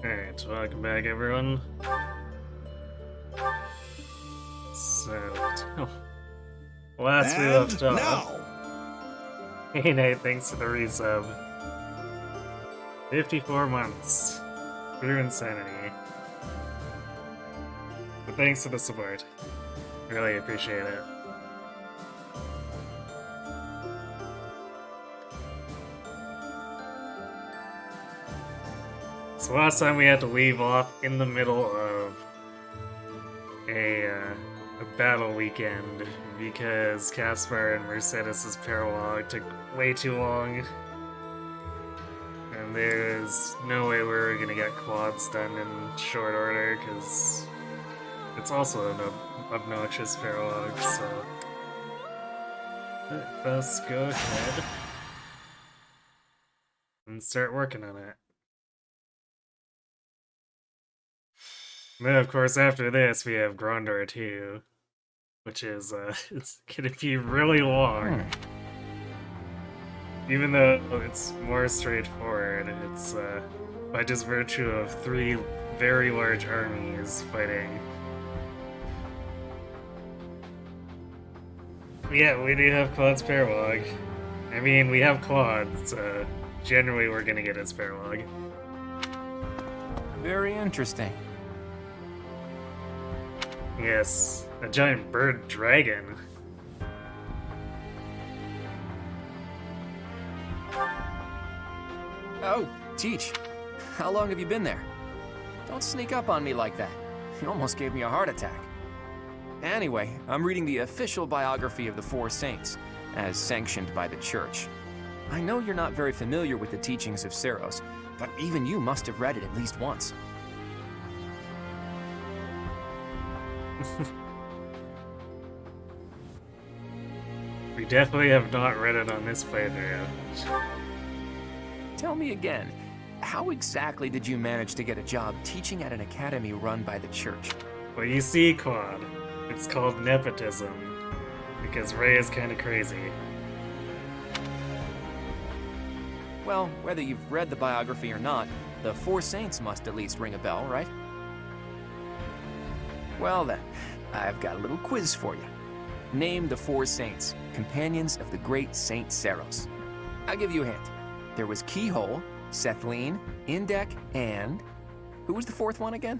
Alright, welcome back everyone. So, last we left off. Now, Hey Nate, thanks for the resub. 54 months. Through insanity. But thanks for the support. Really appreciate it. So last time we had to leave off in the middle of a battle weekend because Caspar and Mercedes' paralogue took way too long. And there's no way we were gonna get quads done in short order because it's also an obnoxious paralogue, so let us go ahead and start working on it. And then, of course, after this, we have Grondor 2, which is, it's gonna be really long. Even though it's more straightforward, it's, by just virtue of 3 very large armies fighting. Yeah, we do have Claude's paralogue. I mean, we have Claude, so generally we're gonna get his paralogue. Very interesting. Yes, a giant bird dragon. Oh, Teach. How long have you been there? Don't sneak up on me like that. You almost gave me a heart attack. Anyway, I'm reading the official biography of the Four Saints, as sanctioned by the Church. I know you're not very familiar with the teachings of Seros, but even you must have read it at least once. We definitely have not read it on this playthrough. Tell me again, how exactly did you manage to get a job teaching at an academy run by the Church? Well, you see, Claude, it's called nepotism, because Ray is kinda crazy. Well, whether you've read the biography or not, the Four Saints must at least ring a bell, right? Well then, I've got a little quiz for you. Name the Four Saints, companions of the great Saint Seros. I'll give you a hint. There was Keyhole, Sethleen, Indek, and... who was the fourth one again?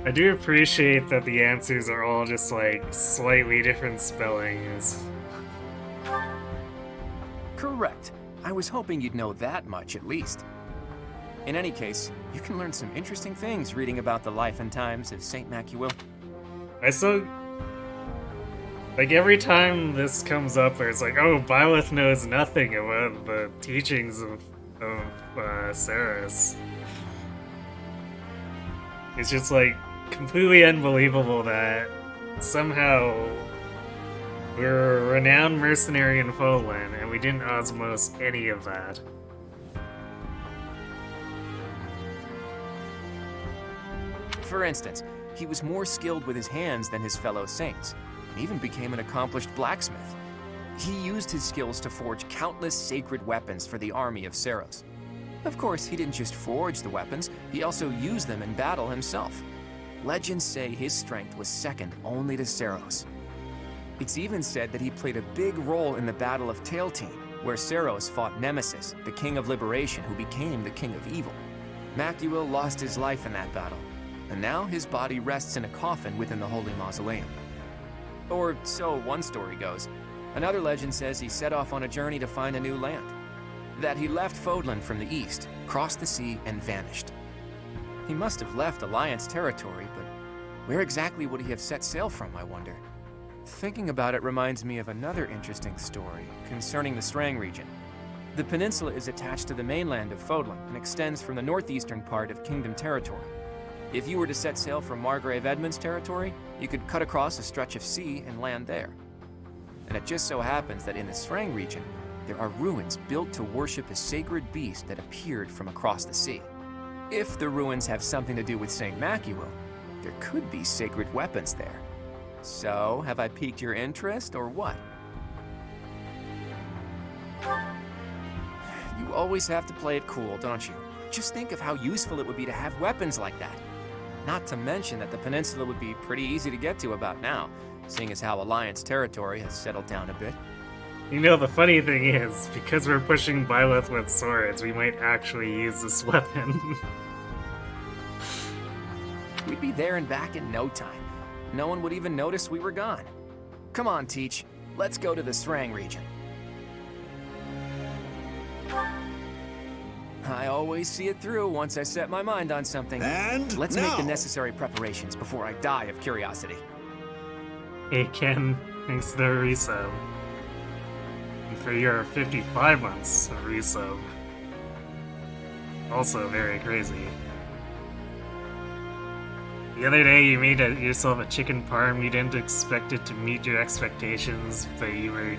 I do appreciate that the answers are all just like slightly different spellings. Correct. I was hoping you'd know that much at least. In any case, you can learn some interesting things reading about the life and times of Saint Macuil. I still... like, every time this comes up, where it's like, oh, Byleth knows nothing about the teachings of Seros. It's just, like, completely unbelievable that somehow we're a renowned mercenary in Fodlan, and we didn't osmose any of that. For instance, he was more skilled with his hands than his fellow saints, and even became an accomplished blacksmith. He used his skills to forge countless sacred weapons for the army of Seros. Of course, he didn't just forge the weapons, he also used them in battle himself. Legends say his strength was second only to Seros. It's even said that he played a big role in the Battle of Tailtean, where Seros fought Nemesis, the King of Liberation who became the King of Evil. Macuil lost his life in that battle, and now his body rests in a coffin within the Holy Mausoleum. Or so one story goes. Another legend says he set off on a journey to find a new land. That he left Fodlan from the east, crossed the sea, and vanished. He must have left Alliance territory, but where exactly would he have set sail from, I wonder? Thinking about it reminds me of another interesting story concerning the Strang region. The peninsula is attached to the mainland of Fodlan and extends from the northeastern part of Kingdom territory. If you were to set sail from Margrave Edmund's territory, you could cut across a stretch of sea and land there. And it just so happens that in the Strang region, there are ruins built to worship a sacred beast that appeared from across the sea. If the ruins have something to do with Saint Macuil, there could be sacred weapons there. So, have I piqued your interest, or what? You always have to play it cool, don't you? Just think of how useful it would be to have weapons like that. Not to mention that the peninsula would be pretty easy to get to about now, seeing as how Alliance territory has settled down a bit. You know, the funny thing is, because we're pushing Byleth with swords, we might actually use this weapon. We'd be there and back in no time. No one would even notice we were gone. Come on, Teach. Let's go to the Srang region. I always see it through once I set my mind on something. And Let's now. make the necessary preparations before I die of curiosity. Hey Ken, thanks for the resub. And for your 55 months of resub. Also very crazy. The other day you made yourself a chicken parm. You didn't expect it to meet your expectations, but you were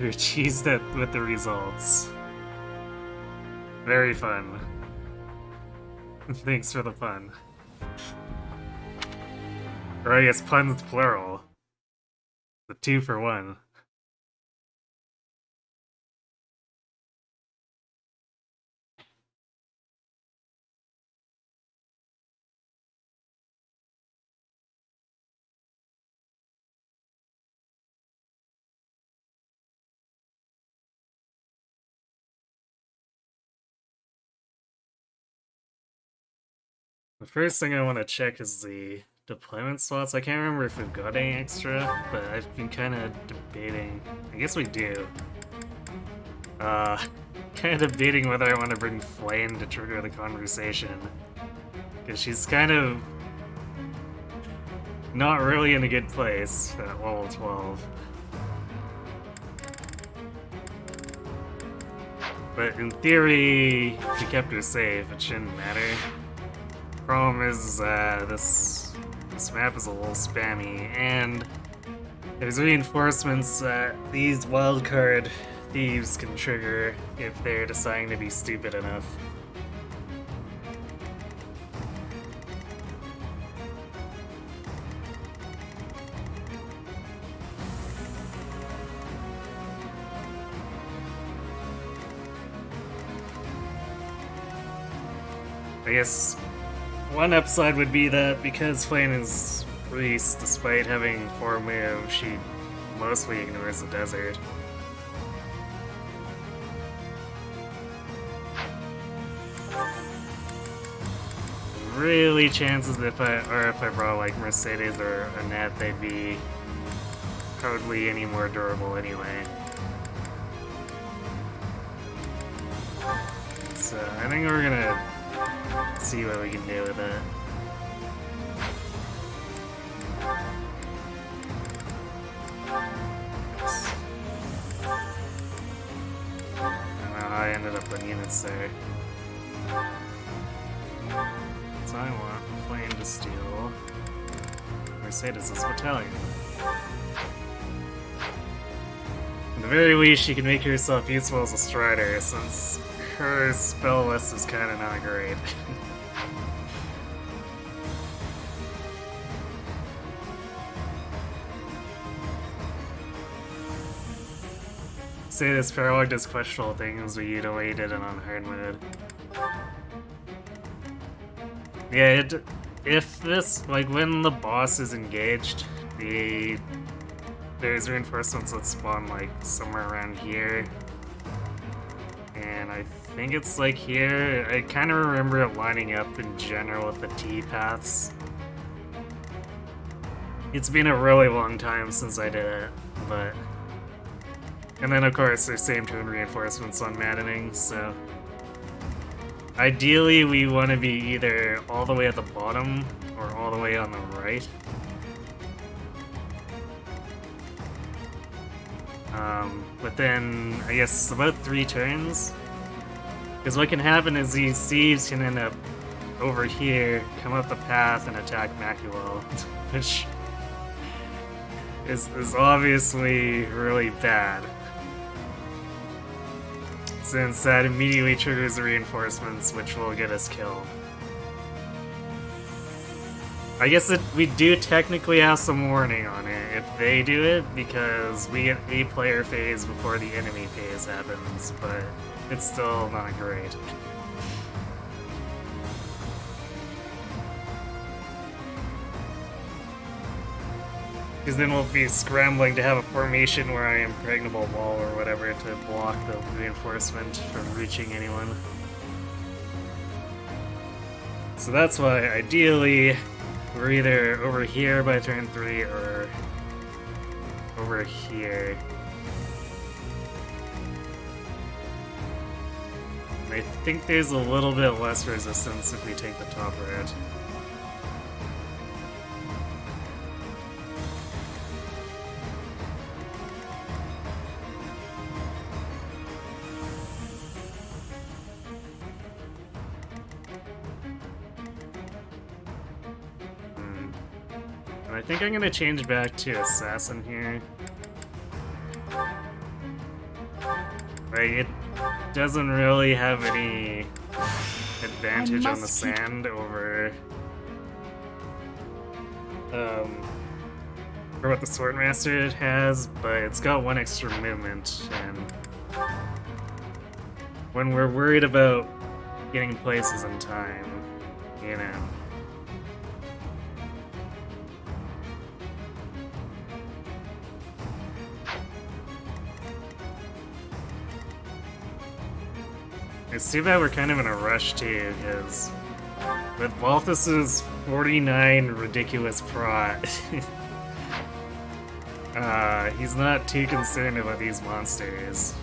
cheesed with the results. Very fun. Thanks for the pun. Or I guess puns plural. The 2 for 1. The first thing I want to check is the deployment slots. I can't remember if we've got any extra, but I've been kind of debating. I guess we do. Kind of debating whether I want to bring Flame to trigger the conversation. Because she's kind of not really in a good place at level 12. But in theory, if you kept her safe, it shouldn't matter. Problem is, this map is a little spammy, and there's reinforcements that these wildcard thieves can trigger if they're deciding to be stupid enough. I guess one upside would be that because Flame is Reese, despite having 4 moves, she mostly ignores the desert. Really, chances if I brought like Mercedes or Annette, they'd be hardly any more durable anyway. So I think we're gonna see what we can do with it. I don't know how I ended up on units there. So I want Flame to steal Mercedes' battalion. At the very least, she can make herself useful as a strider, since her spell list is kinda not great. Say this parallel does questionable things, but you delayed it on hard mode. Yeah, if this, like when the boss is engaged, there's reinforcements that spawn like somewhere around here. And I think it's like here. I kind of remember it lining up in general with the T paths. It's been a really long time since I did it, but... And then of course there's same turn reinforcements on Maddening, so... Ideally we want to be either all the way at the bottom or all the way on the right. But then, I guess about 3 turns. Because what can happen is these thieves can end up over here, come up the path, and attack Macuel, which is obviously really bad. Since that immediately triggers the reinforcements, which will get us killed. I guess we do technically have some warning on it if they do it, because we get a player phase before the enemy phase happens, but it's still not great. Because then we'll be scrambling to have a formation where I impregnable wall or whatever to block the reinforcement from reaching anyone. So that's why, ideally, we're either over here by turn 3 or over here. I think there's a little bit less resistance if we take the top route. I think I'm gonna change back to Assassin here. Like, it doesn't really have any advantage on the sand over for what the Swordmaster has, but it's got 1 extra movement, and when we're worried about getting places in time, you know. It's too bad we're kind of in a rush too, because with Balthus's 49 ridiculous prot, he's not too concerned about these monsters.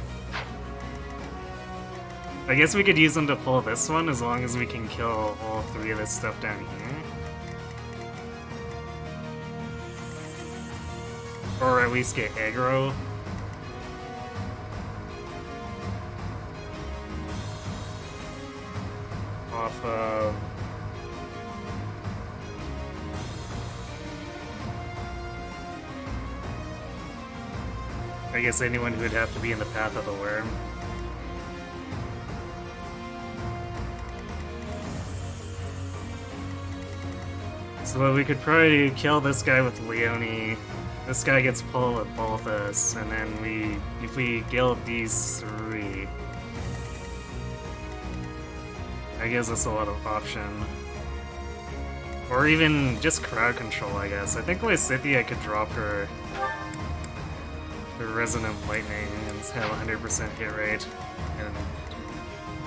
I guess we could use him to pull this one as long as we can kill all 3 of this stuff down here. Or at least get aggro. Off of... I guess anyone who would have to be in the path of the worm. So we could probably kill this guy with Leone. This guy gets pulled with Balthus, and then if we gild these 3, that gives us a lot of option. Or even just crowd control, I guess. I think with Scythia could drop her Resonant Lightning and have 100% hit rate and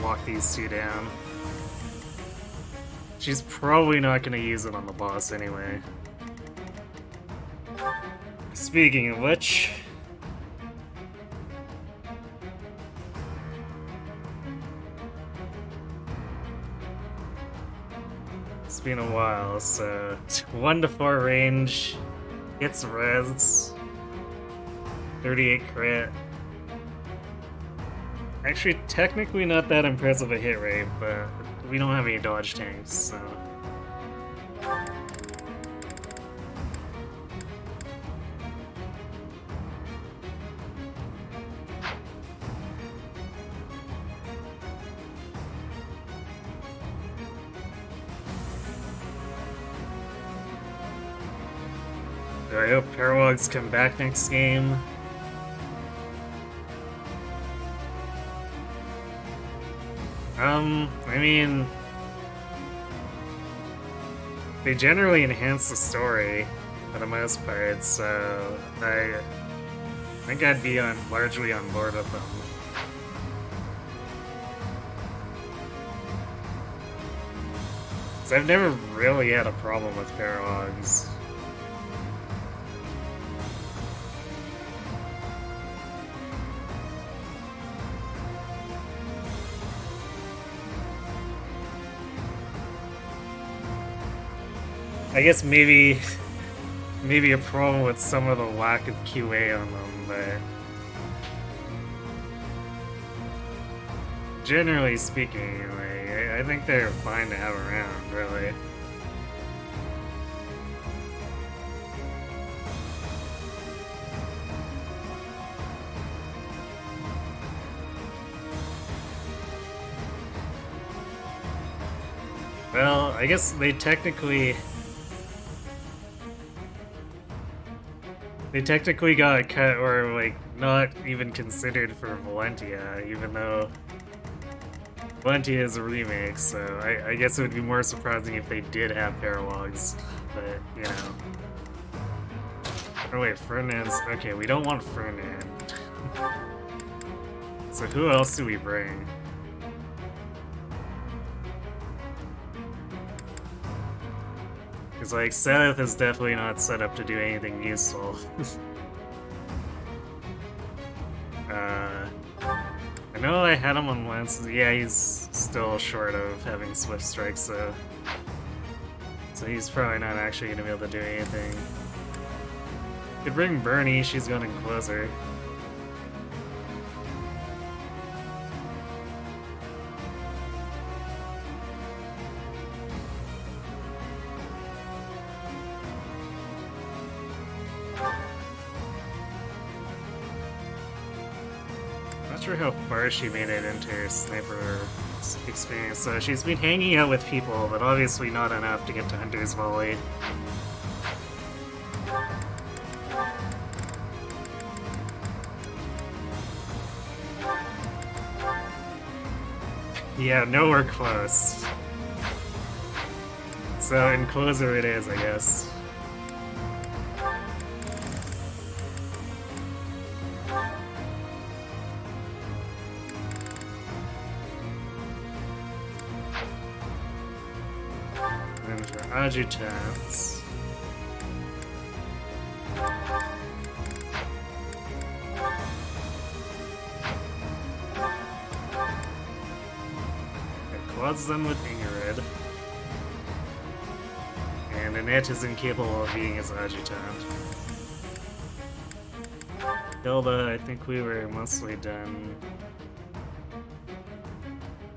lock these 2 down. She's probably not going to use it on the boss anyway. Speaking of which... it's been a while, so 1 to 4 range, hits res, 38 crit. Actually, technically not that impressive a hit rate, but we don't have any dodge tanks, so... I hope Parawogs come back next game. I mean... they generally enhance the story, for the most part, so I think I'd be largely on board with them. So I've never really had a problem with Parawogs. I guess maybe a problem with some of the lack of QA on them, but generally speaking, like, I think they're fine to have around, really. Well, I guess they technically They technically got cut or, like, not even considered for Valentia, even though Valentia is a remake, so I guess it would be more surprising if they did have paralogs, but, you know. Oh wait, Ferdinand's... Okay, we don't want Ferdinand. So who else do we bring? Because, like, Seth is definitely not set up to do anything useful. I know I had him on Lance. Yeah, he's still short of having Swift Strike, so he's probably not actually going to be able to do anything. Could bring Bernie, she's going in closer. Not sure how far she made it into her sniper experience, so she's been hanging out with people, but obviously not enough to get to Hunter's Volley. Yeah, nowhere close. So in closer it is, I guess. And for adjutants... Quads them with Ingrid. And Annette is incapable of being his adjutant. Hilda, I think we were mostly done.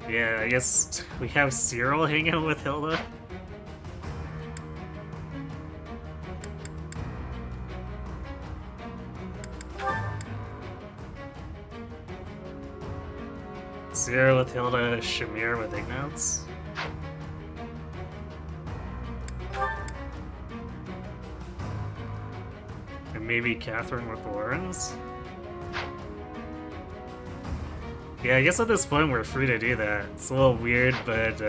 Yeah, I guess we have Cyril hang out with Hilda. Cyril with Hilda, Shamir with Ignatz. And maybe Catherine with Lawrence. Yeah, I guess at this point we're free to do that. It's a little weird, but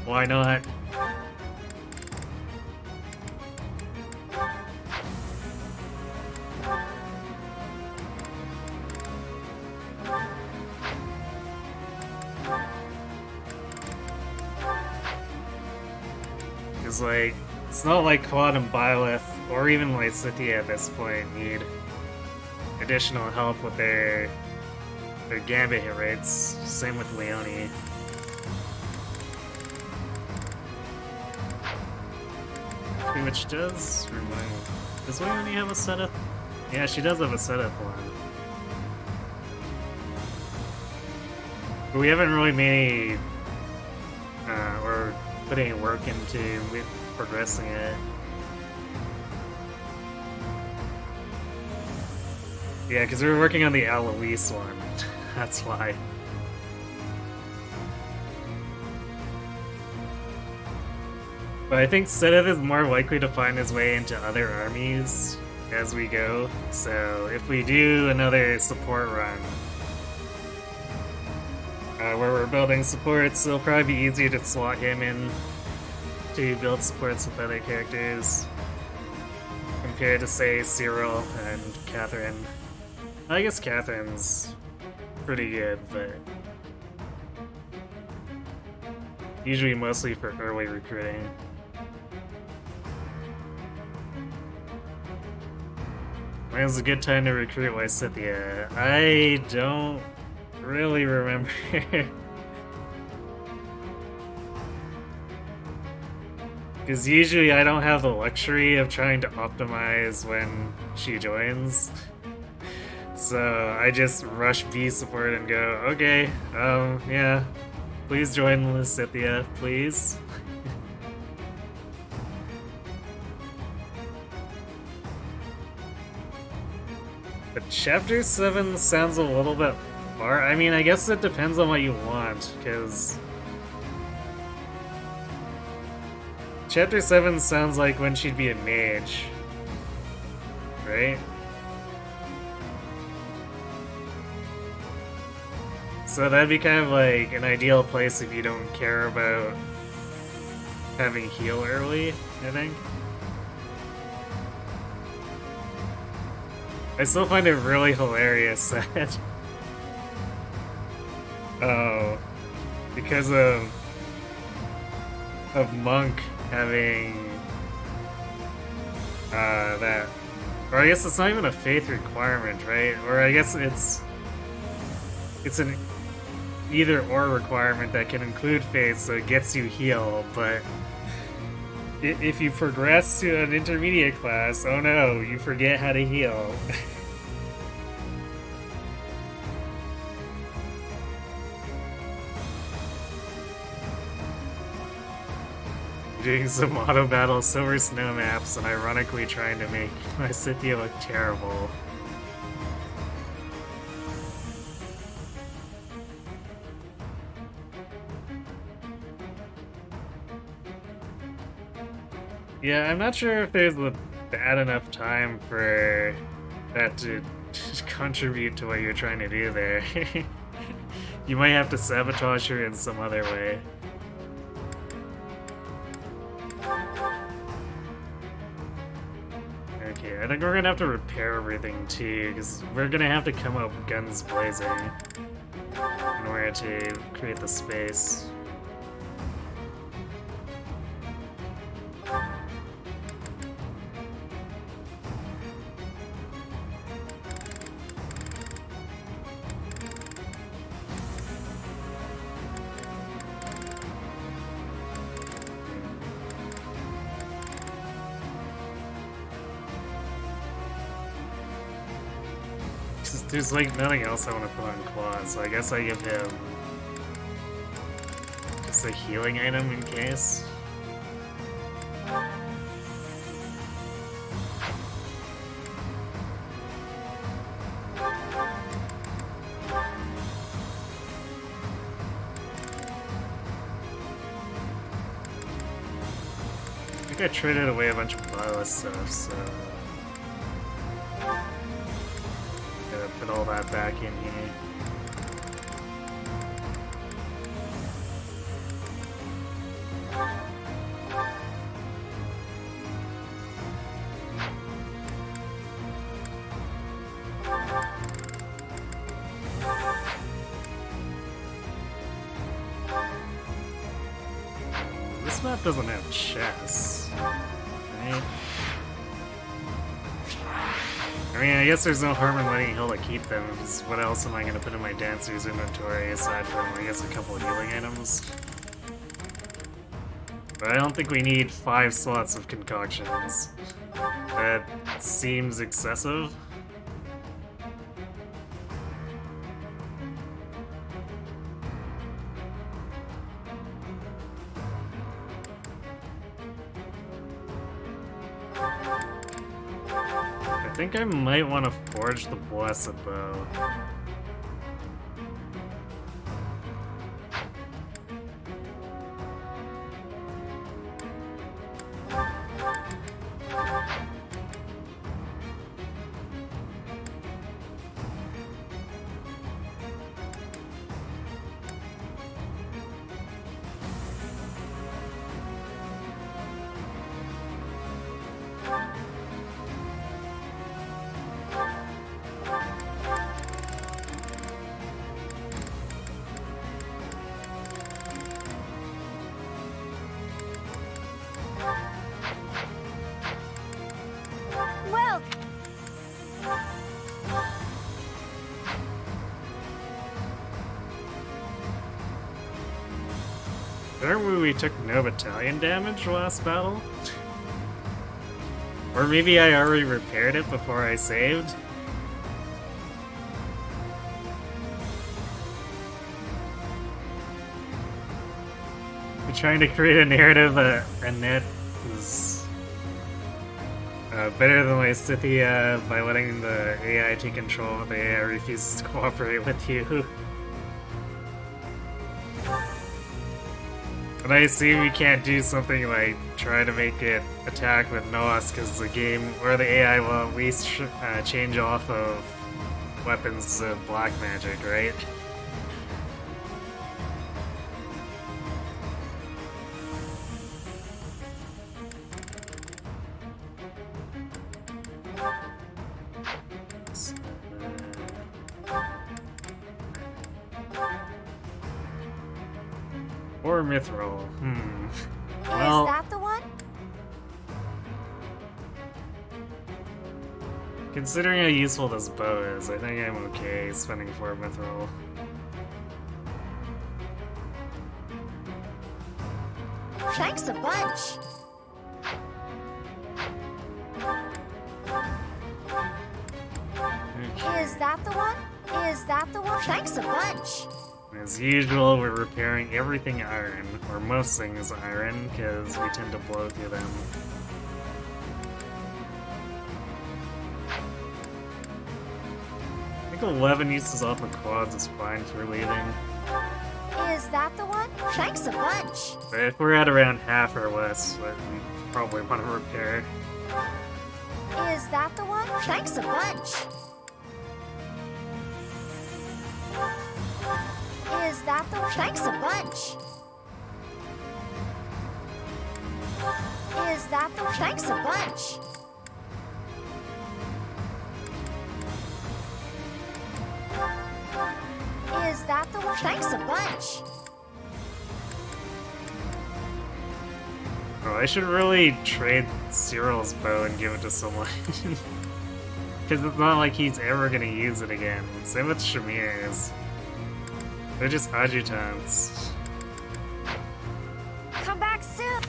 why not? Because, like, it's not like Claude and Byleth, or even Lysithea at this point, need additional help with their Gambit hit rates. Same with Leone. Which does remind me. Does Leone have a setup? Yeah, she does have a setup one. But we haven't really made or put any work into progressing it. Yeah, because we were working on the Alois one. That's why. But I think Seth is more likely to find his way into other armies as we go. So if we do another support run, where we're building supports, it'll probably be easier to slot him in to build supports with other characters compared to, say, Cyril and Catherine. I guess Catherine's pretty good, but usually mostly for early recruiting. When's a good time to recruit Lysithea? I don't really remember. Because usually I don't have the luxury of trying to optimize when she joins. So I just rush B support and go, okay, yeah, please join Lysithea, please. But Chapter 7 sounds a little bit far. I mean, I guess it depends on what you want, because Chapter 7 sounds like when she'd be a mage. right? So that'd be kind of like an ideal place if you don't care about having heal early, I think. I still find it really hilarious that because of Monk having that, or I guess it's not even a faith requirement, right? Or I guess it's an either or requirement that can include faith, so it gets you heal, but if you progress to an intermediate class, oh no, you forget how to heal. Doing some auto battle Silver Snow maps and ironically trying to make my Scythia look terrible. Yeah, I'm not sure if there's a bad enough time for that to contribute to what you're trying to do there. You might have to sabotage her in some other way. Okay, I think we're gonna have to repair everything too, because we're gonna have to come up guns blazing in order to create the space. There's like nothing else I want to put on Claw, so I guess I give him just a healing item in case. I think I traded away a bunch of Viola stuff, so put all that back in here. This map doesn't have chests, right? I mean, I guess there's no harm in letting Hilda keep them, because what else am I going to put in my Dancer's inventory aside from, I guess, a couple of healing items? But I don't think we need 5 slots of concoctions. That seems excessive. I think I might want to forge the Blessed Bow. Remember we took no battalion damage last battle? Or maybe I already repaired it before I saved? We're trying to create a narrative that Annette is better than my Scythia by letting the AI take control if the AI refuses to cooperate with you. But I assume you can't do something like try to make it attack with NOS because the game or the AI will at least change off of weapons to black magic, right? Or Mithril. Well, Is that the one? considering how useful this bow is, I think I'm okay spending 4 Mithril. Thanks a bunch. Is that the one? Is that the one? Thanks a bunch. As usual, we're repairing everything iron, or most things iron, because we tend to blow through them. I think 11 uses off the quads is fine for leaving. Is that the one? Thanks a bunch. But if we're at around half or less, we probably want to repair. Is that the one? Thanks a bunch. Is that the one? Thanks a bunch. Is that the one? Thanks a bunch. Is that the one? Thanks a bunch. Oh, I should really trade Cyril's bow and give it to someone. Because it's not like he's ever gonna use it again. Same with Shamir's. They're just adjutants. Come back soon.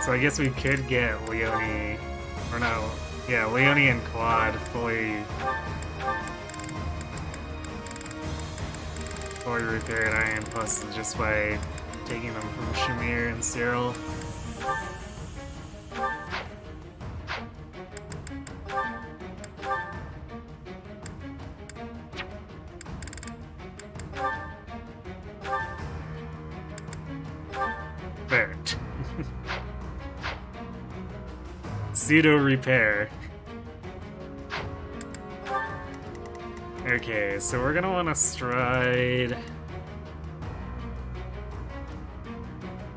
So I guess we could get Leone, or no, yeah, Leone and Quad fully repaired iron plus just by taking them from Shamir and Cyril. There. Pseudo repair. Okay, so we're gonna want to stride,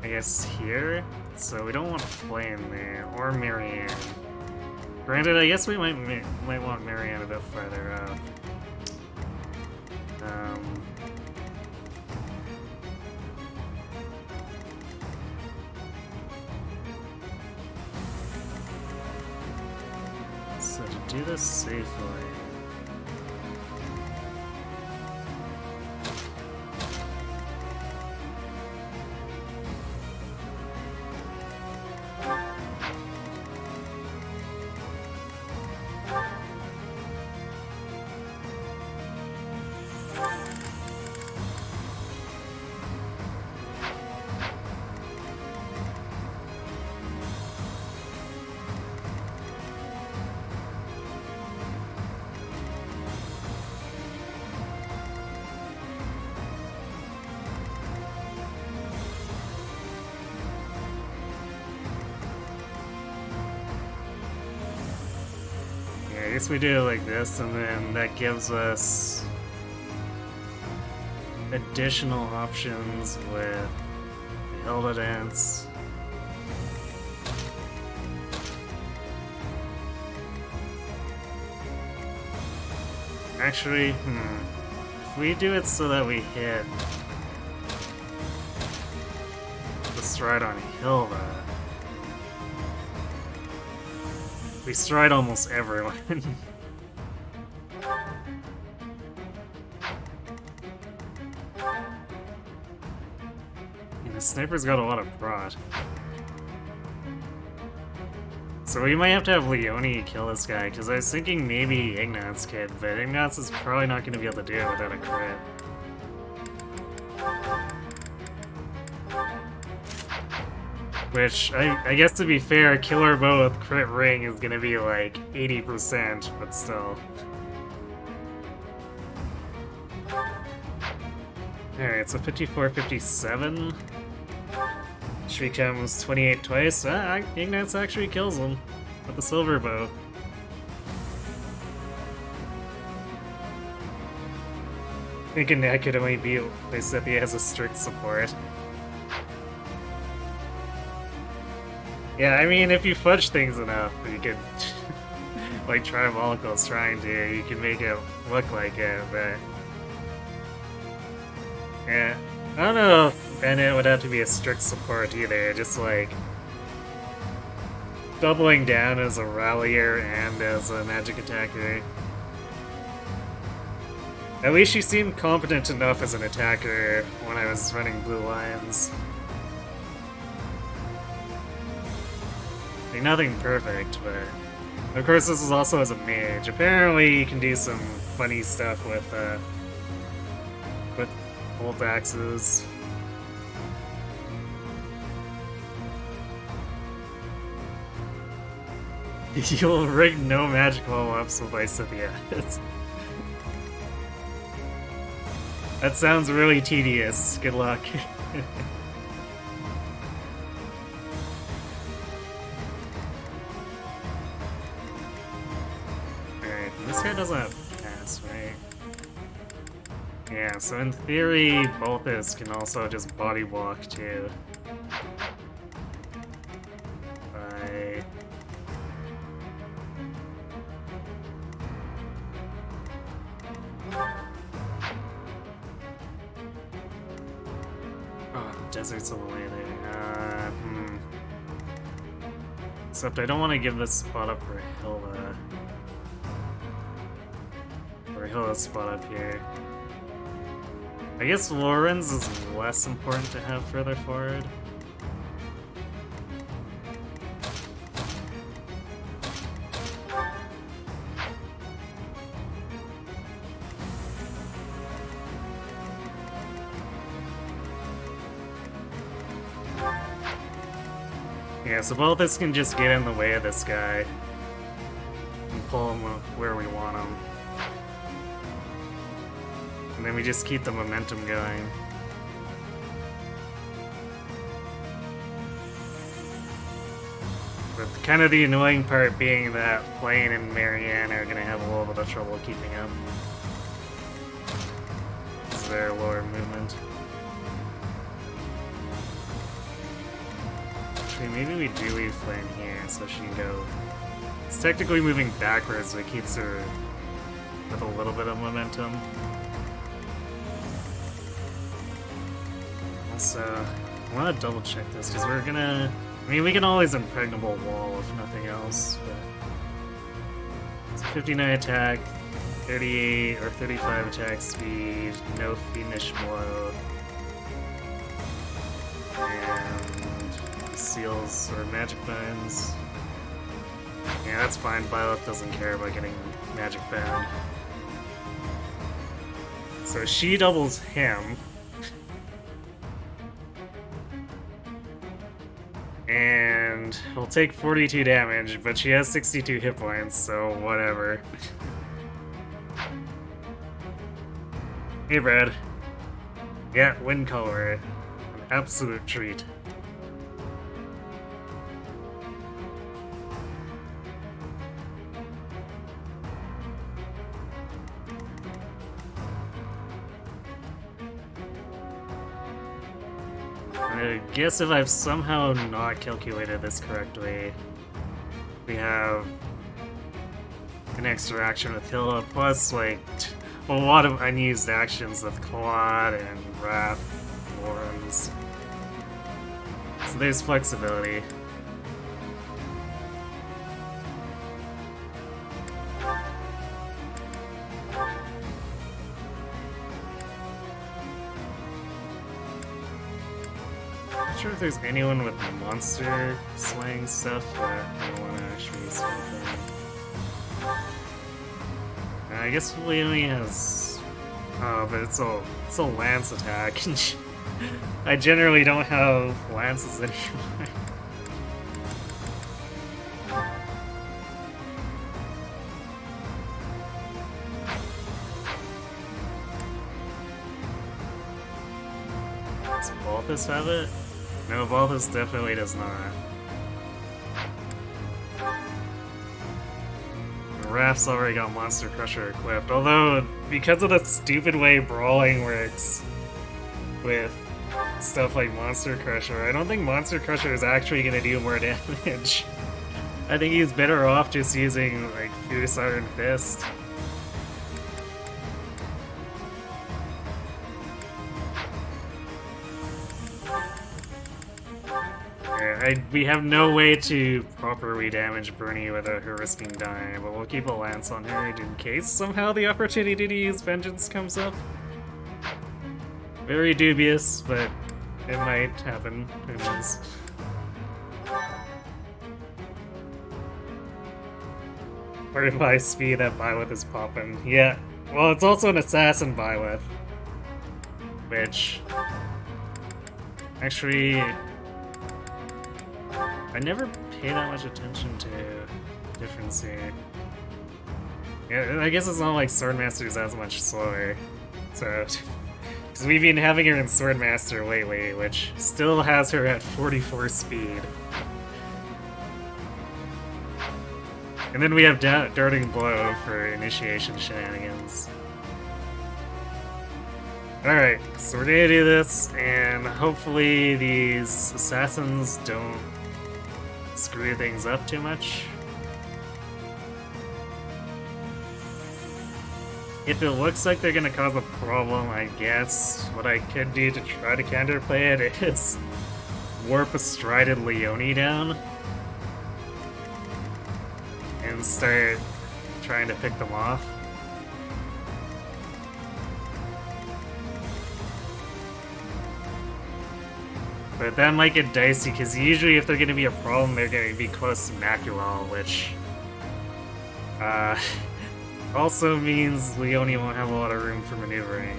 I guess, here. So we don't want Flame there, or Marianne. Granted, I guess we might want Marianne a bit further up. So to do this safely. I guess we do it like this, and then that gives us additional options with Hilda Dance. Actually, if we do it so that we hit the stride on Hilda, we stride almost everyone. And the sniper's got a lot of prod. So we might have to have Leone kill this guy, because I was thinking maybe Ignatz could, but Ignatz is probably not going to be able to do it without a crit. Which, I guess to be fair, Killer Bow with crit ring is gonna be like 80%, but still. Alright, so 54, 57. She becomes 28 twice. Ignatz actually kills him with the silver bow. Thinking that could only be Lysithea as a strict support. Yeah, I mean, if you fudge things enough, you can, like Trimalical's trying to, you can make it look like it, but... Yeah, I don't know if Bennett would have to be a strict support either, just like... doubling down as a rallier and as a magic attacker. At least she seemed competent enough as an attacker when I was running Blue Lions. Like, nothing perfect, but... Of course, this is also as a mage. Apparently, you can do some funny stuff with bolt axes. You'll rig no magic level-ups with Lysithea. That sounds really tedious. Good luck. Alright, this guy doesn't have pass, right? Yeah, so in theory, Bolthus can also just body block too. By... Desert's a little way there. Except I don't want to give this spot up for Hilda. Or Hilda's spot up here. I guess Lorenz is less important to have further forward. Yeah, so both of us can just get in the way of this guy and pull him where we want him. And then we just keep the momentum going. With kind of the annoying part being that Blaine and Marianne are going to have a little bit of trouble keeping up. Because of their lower movement. Maybe we do leave Flame here so she can go. It's technically moving backwards, but it keeps her with a little bit of momentum. Also, I want to double check this because we're gonna. I mean, we can always impregnable wall if nothing else, but it's 59 attack, 38 or 35 attack speed, no fiendish blow, and seals or magic binds. Yeah, that's fine. Violet doesn't care about getting magic bound. So she doubles him. And he'll take 42 damage, but she has 62 hit points, so whatever. Hey, Brad. Yeah, wind color. An absolute treat. I guess if I've somehow not calculated this correctly, we have an extra action with Hilda, plus like a lot of unused actions with Claude and Wrath, Lorenz. So there's flexibility. Not sure if there's anyone with monster slaying stuff, but I don't want to actually use anything. I guess Leonie has... Oh, but it's a lance attack. I generally don't have lances anymore. Does Balthus have it? No, Balthus definitely does not. Raph's already got Monster Crusher equipped, although because of the stupid way brawling works with stuff like Monster Crusher, I don't think Monster Crusher is actually going to do more damage. I think he's better off just using like Fierce Iron Fist. We have no way to properly damage Bernie without her risking dying, but we'll keep a lance on her in case somehow the opportunity to use Vengeance comes up. Very dubious, but it might happen. Who knows? Fortify speed that Byleth is popping. Yeah, well, it's also an assassin Byleth, which actually I never pay that much attention to difference here. Yeah, I guess it's not like Swordmaster is as much slower. So, because we've been having her in Swordmaster lately, which still has her at 44 speed. And then we have Darting Blow for initiation shenanigans. Alright, so we're gonna do this, and hopefully these assassins don't screw things up too much. If it looks like they're gonna cause a problem, I guess what I could do to try to counterplay it is warp a Strided Leone down and start trying to pick them off. But that might get dicey, because usually if they're going to be a problem, they're going to be close to Maculol, which also means Leone won't have a lot of room for maneuvering.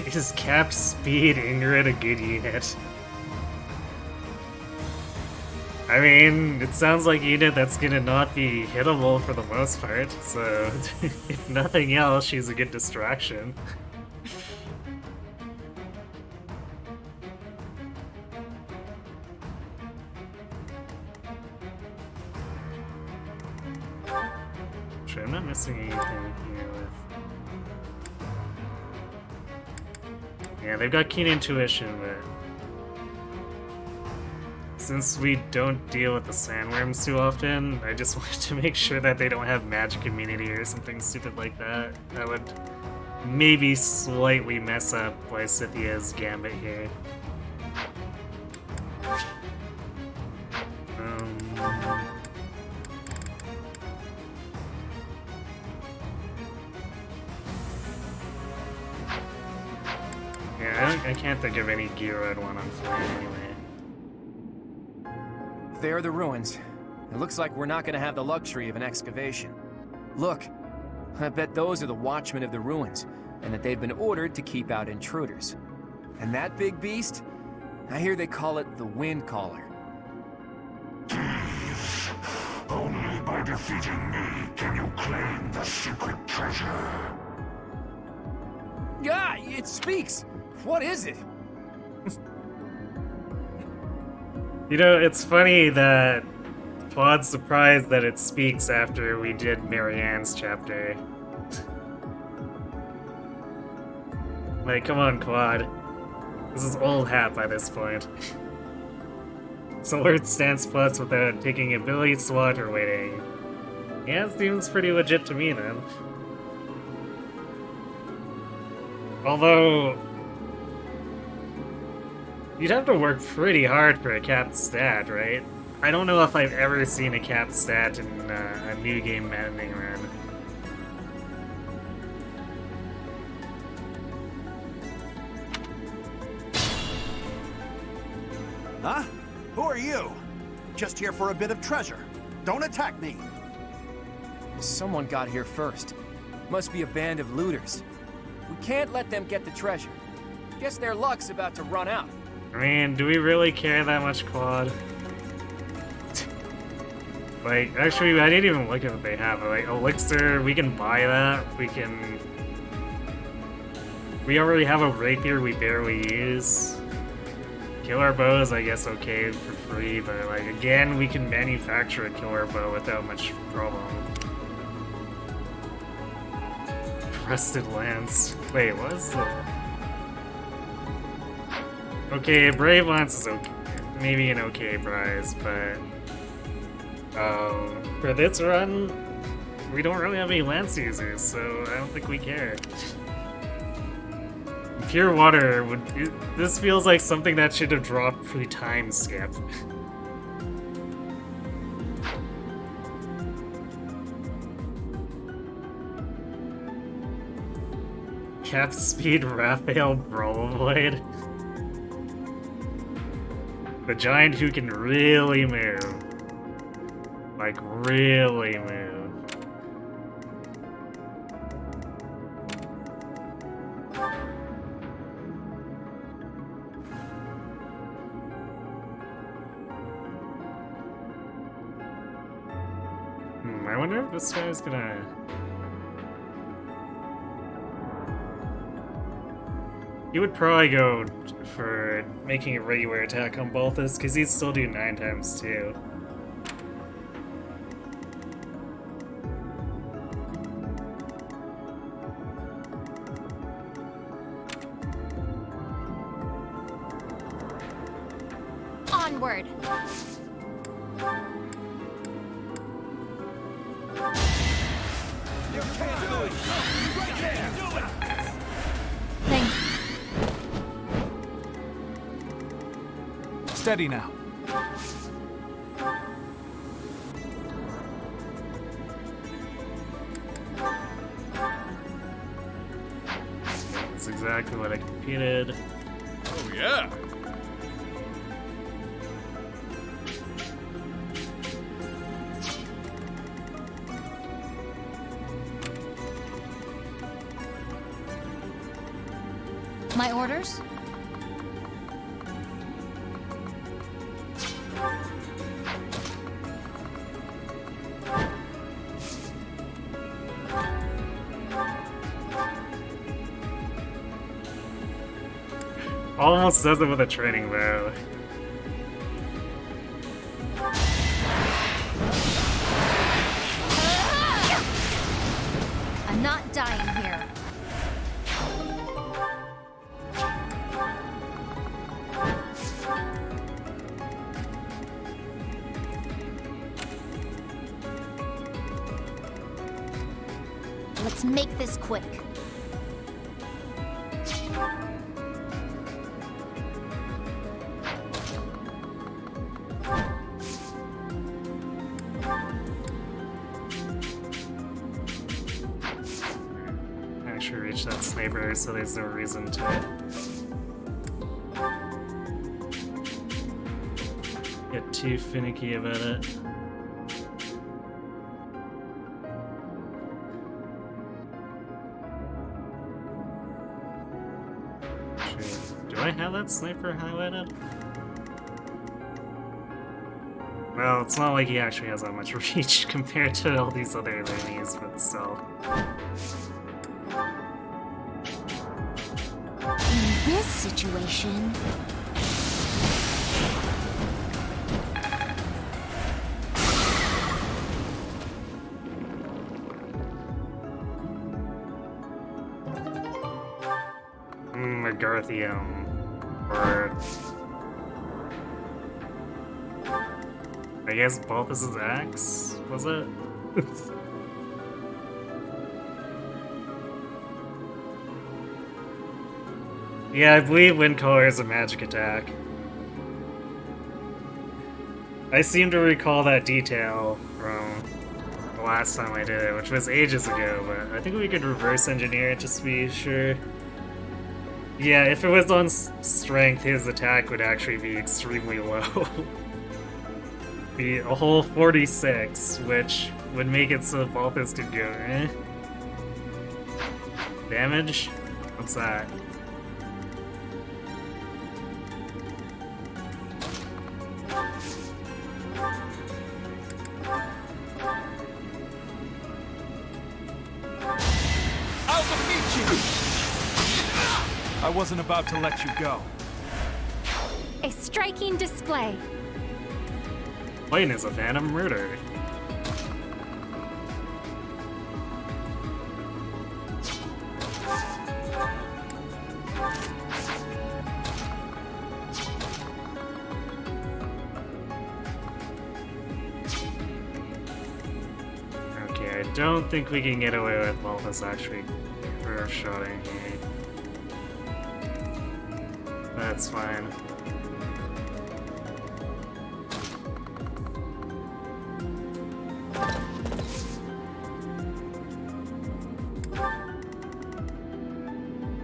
Is capped speed Ingrid a good unit? I mean, it sounds like a unit that's gonna not be hittable for the most part, so if nothing else, she's a good distraction. Sure, I'm not missing anything here with... Yeah, they've got Keen Intuition, but since we don't deal with the sandworms too often, I just wanted to make sure that they don't have magic immunity or something stupid like that. That would maybe slightly mess up Lysithia's gambit here. Yeah, I can't think of any gear I'd want on fire anyway. There are the ruins. It looks like we're not gonna have the luxury of an excavation. Look, I bet those are the watchmen of the ruins, and that they've been ordered to keep out intruders. And that big beast? I hear they call it the Wind Caller. Thieves! Only by defeating me can you claim the secret treasure. Ah, it speaks! What is it? You know, it's funny that Claude's surprised that it speaks after we did Marianne's chapter. Like, come on, Claude. This is old hat by this point. Sword stance plus without taking ability slot or waiting. Yeah, it seems pretty legit to me then. Although, you'd have to work pretty hard for a capped stat, right? I don't know if I've ever seen a capped stat in a new game Maddening run. Huh? Who are you? Just here for a bit of treasure. Don't attack me! Someone got here first. Must be a band of looters. We can't let them get the treasure. Guess their luck's about to run out. I mean, do we really care that much, Claude? Like, actually, I didn't even look at what they have. Like, elixir, we can buy that. We already have a rapier we barely use. Killer bow is, I guess, okay for free, but, like, again, we can manufacture a killer bow without much problem. Rusted lance. Wait, what is the... Okay, brave lance is okay. Maybe an okay prize, but... for this run, we don't really have any lance users, so I don't think we care. Pure water would... This feels like something that should have dropped pre-time skip. Cap speed Raphael Brawlblade. The giant who can really move. Like, really move. I wonder if this guy's gonna... He would probably go for making a regular attack on Balthus, because he'd still do 9 times too. Onward. Thank you. Steady now. That's exactly what I competed. Oh, yeah. My orders? Almost does it with a training bow. I'm not dying here. Let's make this quick. Actually reach that sniper, so there's no reason to get too finicky about it. Do I have that sniper highlighted? Well, it's not like he actually has that much reach compared to all these other enemies, but still. In this situation... Garthium, or I guess Balthus's axe, was it? Yeah, I believe Wind Color is a magic attack. I seem to recall that detail from the last time I did it, which was ages ago, but I think we could reverse engineer it just to be sure. Yeah, if it was on strength, his attack would actually be extremely low. Be a whole 46, which would make it so Balthus could go, eh? Damage? What's that? wasn't about to let you go. A striking display. Wayne is a fan of murder. Okay, I don't think we can get away with Malthus actually curve-shotting here. That's fine.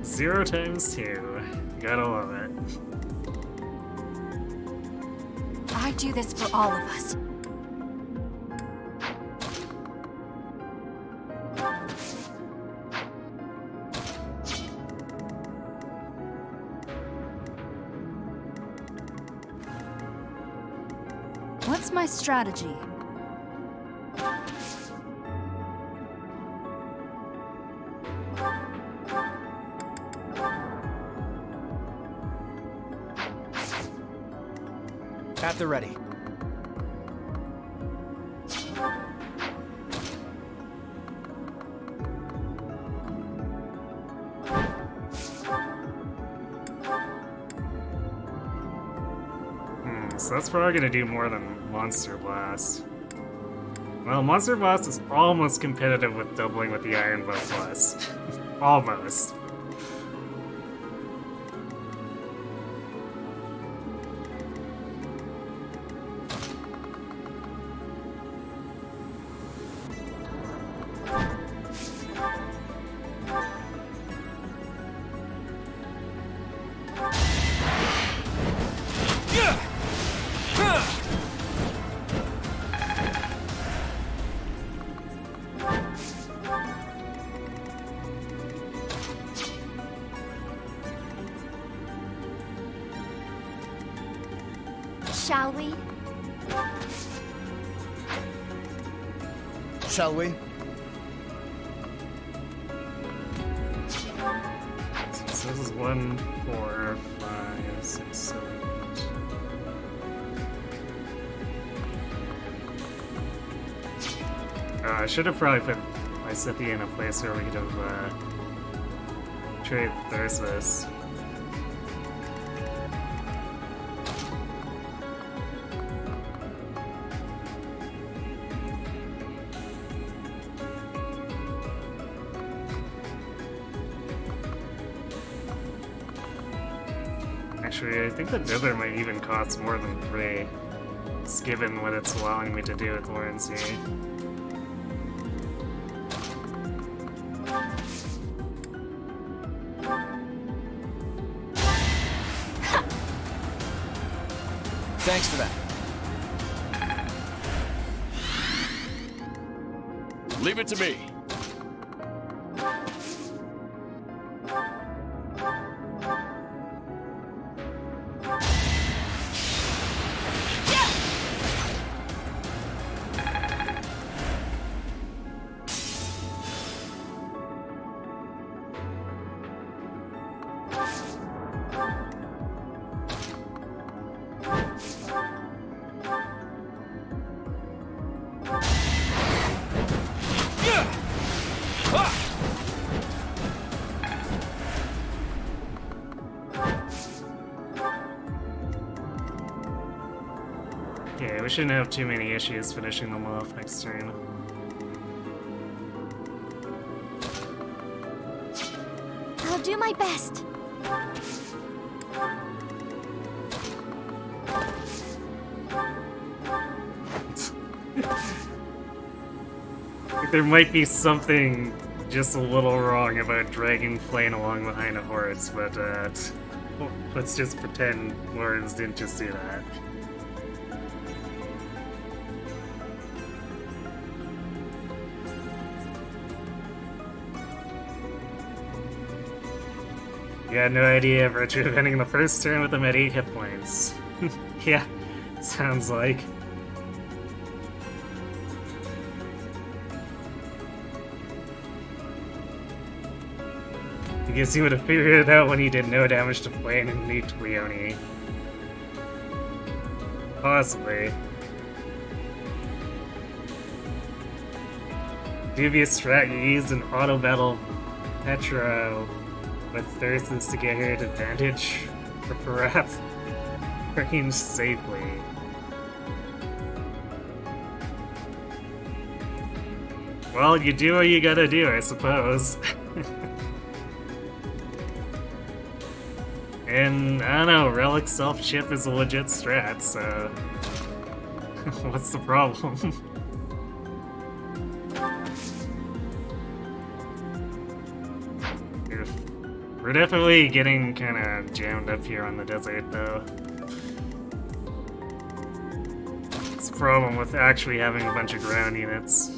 Zero times two. Gotta love it. I do this for all of us. What's my strategy? At the ready. So that's probably gonna do more than Monster Blast. Well, Monster Blast is almost competitive with doubling with the Iron Bow Plus. Almost. Shall we? Shall we? So this is 1, 4, 5, 6, 7, 8. I should have probably put my Scythia in a place where we could have traded Thyrsus. Actually, I think the Dither might even cost more than 3, just given what it's allowing me to do with Lawrence here. Thanks for that. Leave it to me. Yeah, we shouldn't have too many issues finishing them off next turn. I'll do my best. There might be something just a little wrong about dragging Flame along behind a horse, but let's just pretend Lawrence didn't just do that. You had no idea Virtue of ending the first turn with him at 8 hit points. Yeah, sounds like. guess he would have figured it out when he did no damage to Flame and nuked Leone. Possibly. Dubious strat, you used an auto battle Petra with Thyrsus to get her at advantage, or perhaps range safely. Well, you do what you gotta do, I suppose. And, I don't know, Relic self-chip is a legit strat, so... what's the problem? We're definitely getting kinda jammed up here on the desert, though. It's a problem with actually having a bunch of ground units.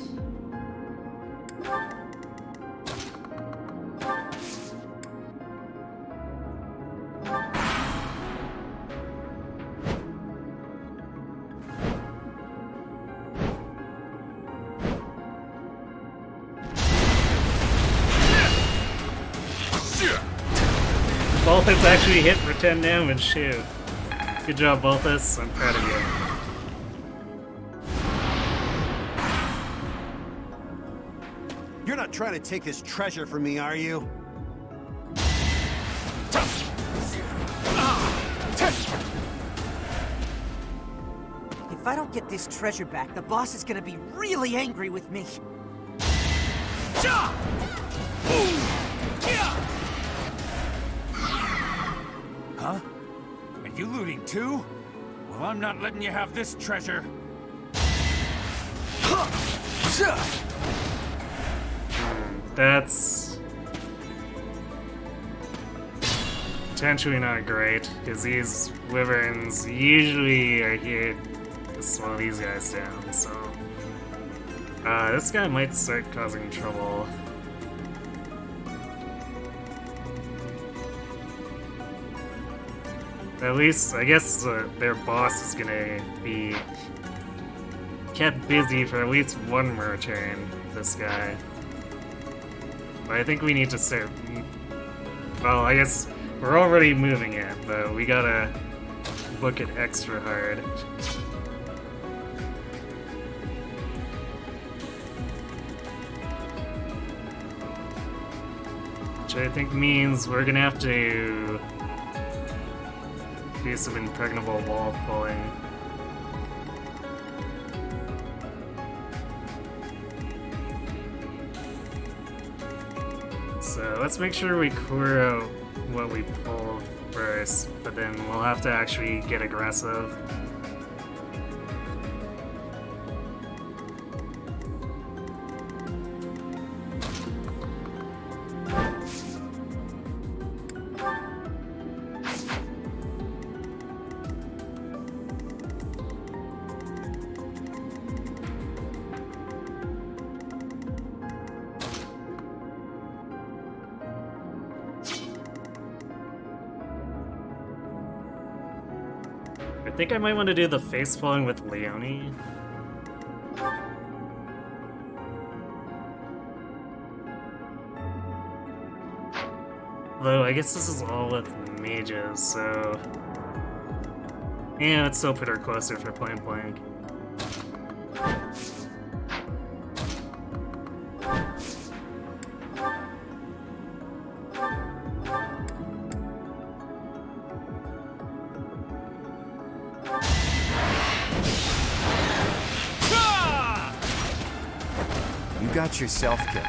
Balthus actually hit for 10 damage, too. Good job, Balthus. I'm proud of you. You're not trying to take this treasure from me, are you? If I don't get this treasure back, the boss is gonna be really angry with me. Huh? Are you looting too? Well, I'm not letting you have this treasure. That's potentially not great, because these wyverns usually are here to slow these guys down, so... this guy might start causing trouble. At least, I guess their boss is gonna be kept busy for at least one more turn, this guy. But I think we need to start... Well, I guess we're already moving it, but we gotta book it extra hard. Which I think means we're gonna have to do some impregnable wall pulling. So let's make sure we clear out what we pulled first, but then we'll have to actually get aggressive. I think I might want to do the face pulling with Leone. Though I guess this is all with mages, so... Yeah, let's still put her closer for point blank. You got yourself killed.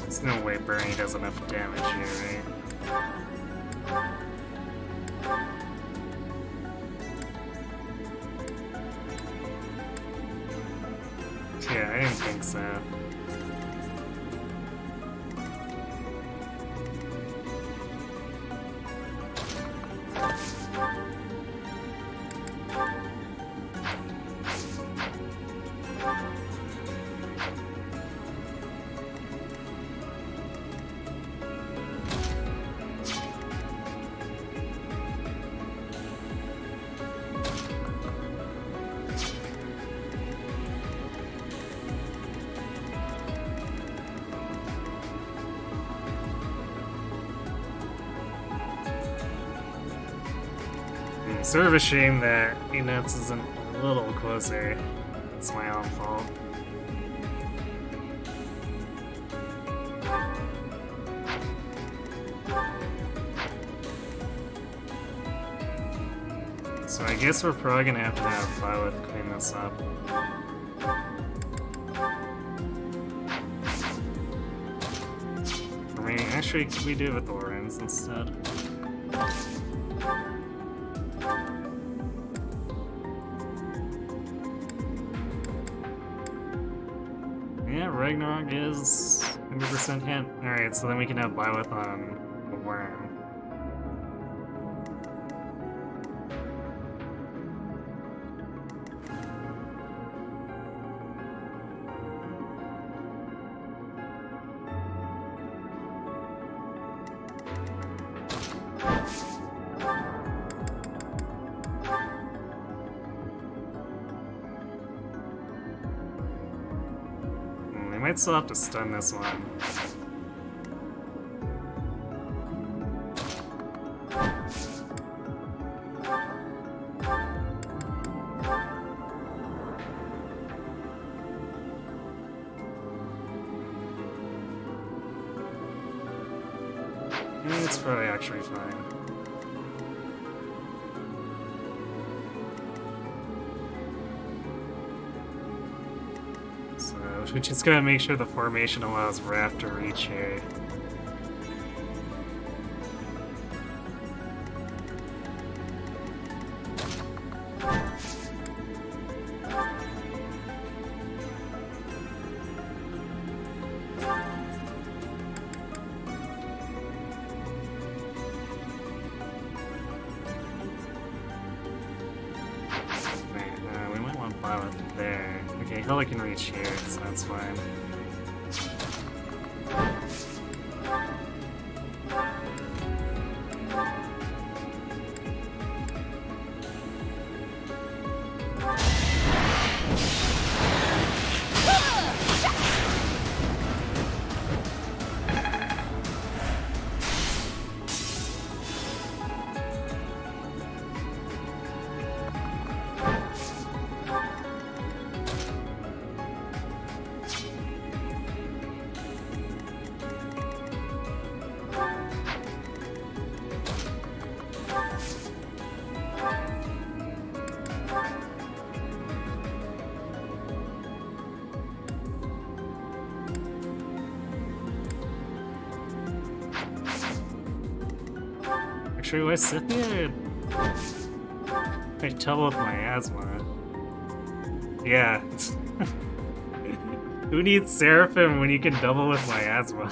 There's no way Bernie does enough damage here, right? Yeah, I didn't think so. Sort of a shame that Nuts isn't a little closer. It's my own fault. So I guess we're probably gonna have to have Violet clean this up. I mean, actually, could we do it with Lorenz instead? Yeah, Ragnarok is 100% hit. Alright, so then we can have Violet on the worm. Might still have to stun this one. It's probably actually fine. We just gotta make sure the formation allows Raph to reach here. We might want Violet there. Okay, Hella can reach here, so that's fine. Actually, why Scythia? I tell with my asthma. Yeah. Who needs Seraphim when you can double with my asthma?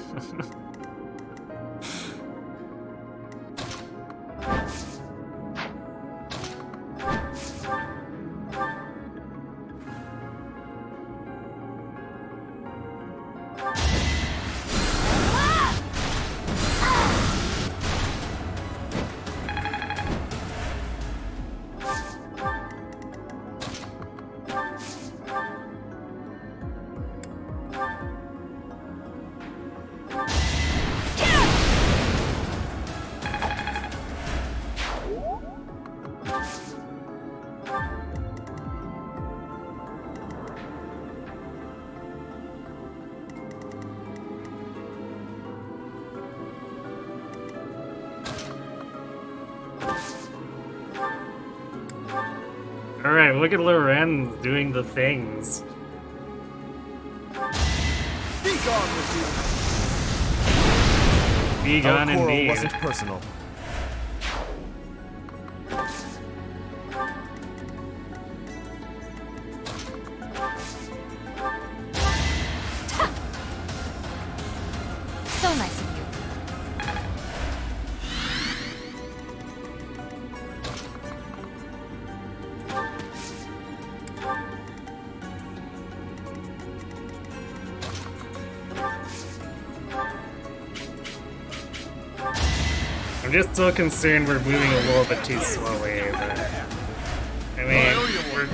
Alright, look at Lorenz doing the things. Be gone with you. Be gone Our quarrel indeed. wasn't personal. So nice of you. I'm just still concerned we're moving a little bit too slowly, but I mean, we're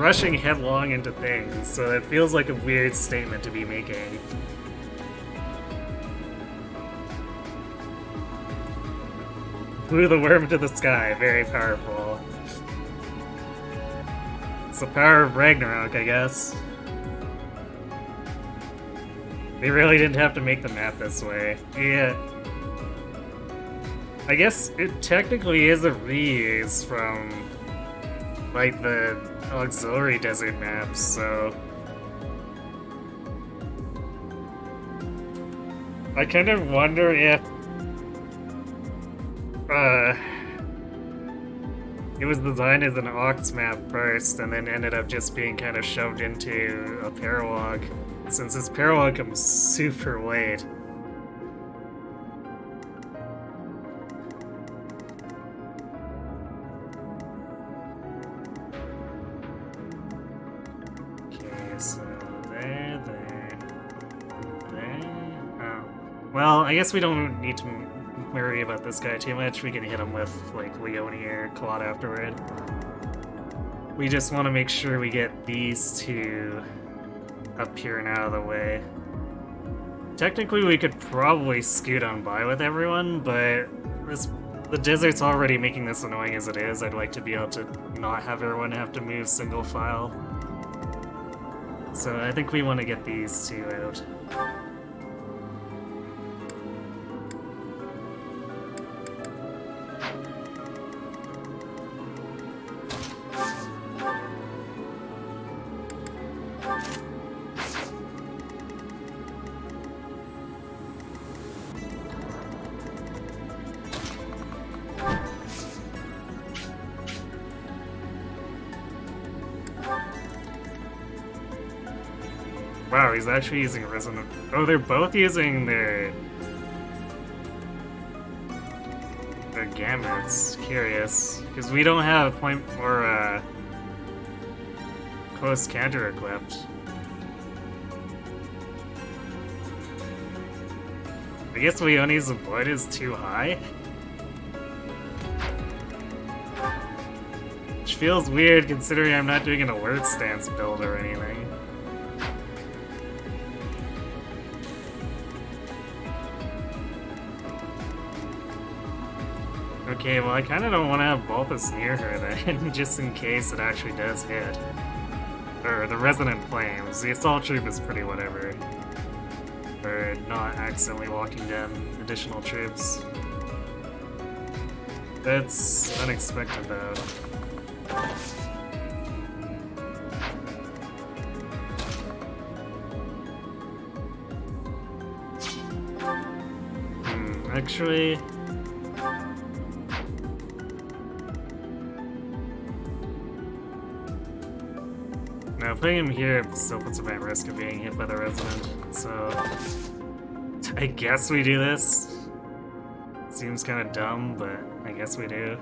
rushing headlong into things, so it feels like a weird statement to be making. Blew the worm to the sky, very powerful. the power of Ragnarok, I guess. They really didn't have to make the map this way. Yeah. I guess it technically is a reuse from, like, the auxiliary desert maps, so... I kind of wonder if... it was designed as an aux map first, and then ended up just being kind of shoved into a paralog, since this paralog comes super late. Okay, so there. Oh. Well, I guess we don't need to worry about this guy too much. We can hit him with, like, Leone or Claude afterward. We just want to make sure we get these two up here and out of the way. Technically, we could probably scoot on by with everyone, but the desert's already making this annoying as it is. I'd like to be able to not have everyone have to move single file. So I think we want to get these two out. Wow, he's actually using Resonant. Oh, they're both using their gamuts. Curious. Because we don't have point or close counter equipped. I guess Leone's avoid is too high. Which feels weird considering I'm not doing an alert stance build or anything. Okay, well, I kind of don't want to have Balthus near her then, just in case it actually does hit. Or the Resonant Flames. The Assault Troop is pretty whatever. For not accidentally walking down additional troops. That's unexpected though. Actually... Now, putting him here still puts him at risk of being hit by the Resonant, so... I guess we do this. Seems kind of dumb, but I guess we do.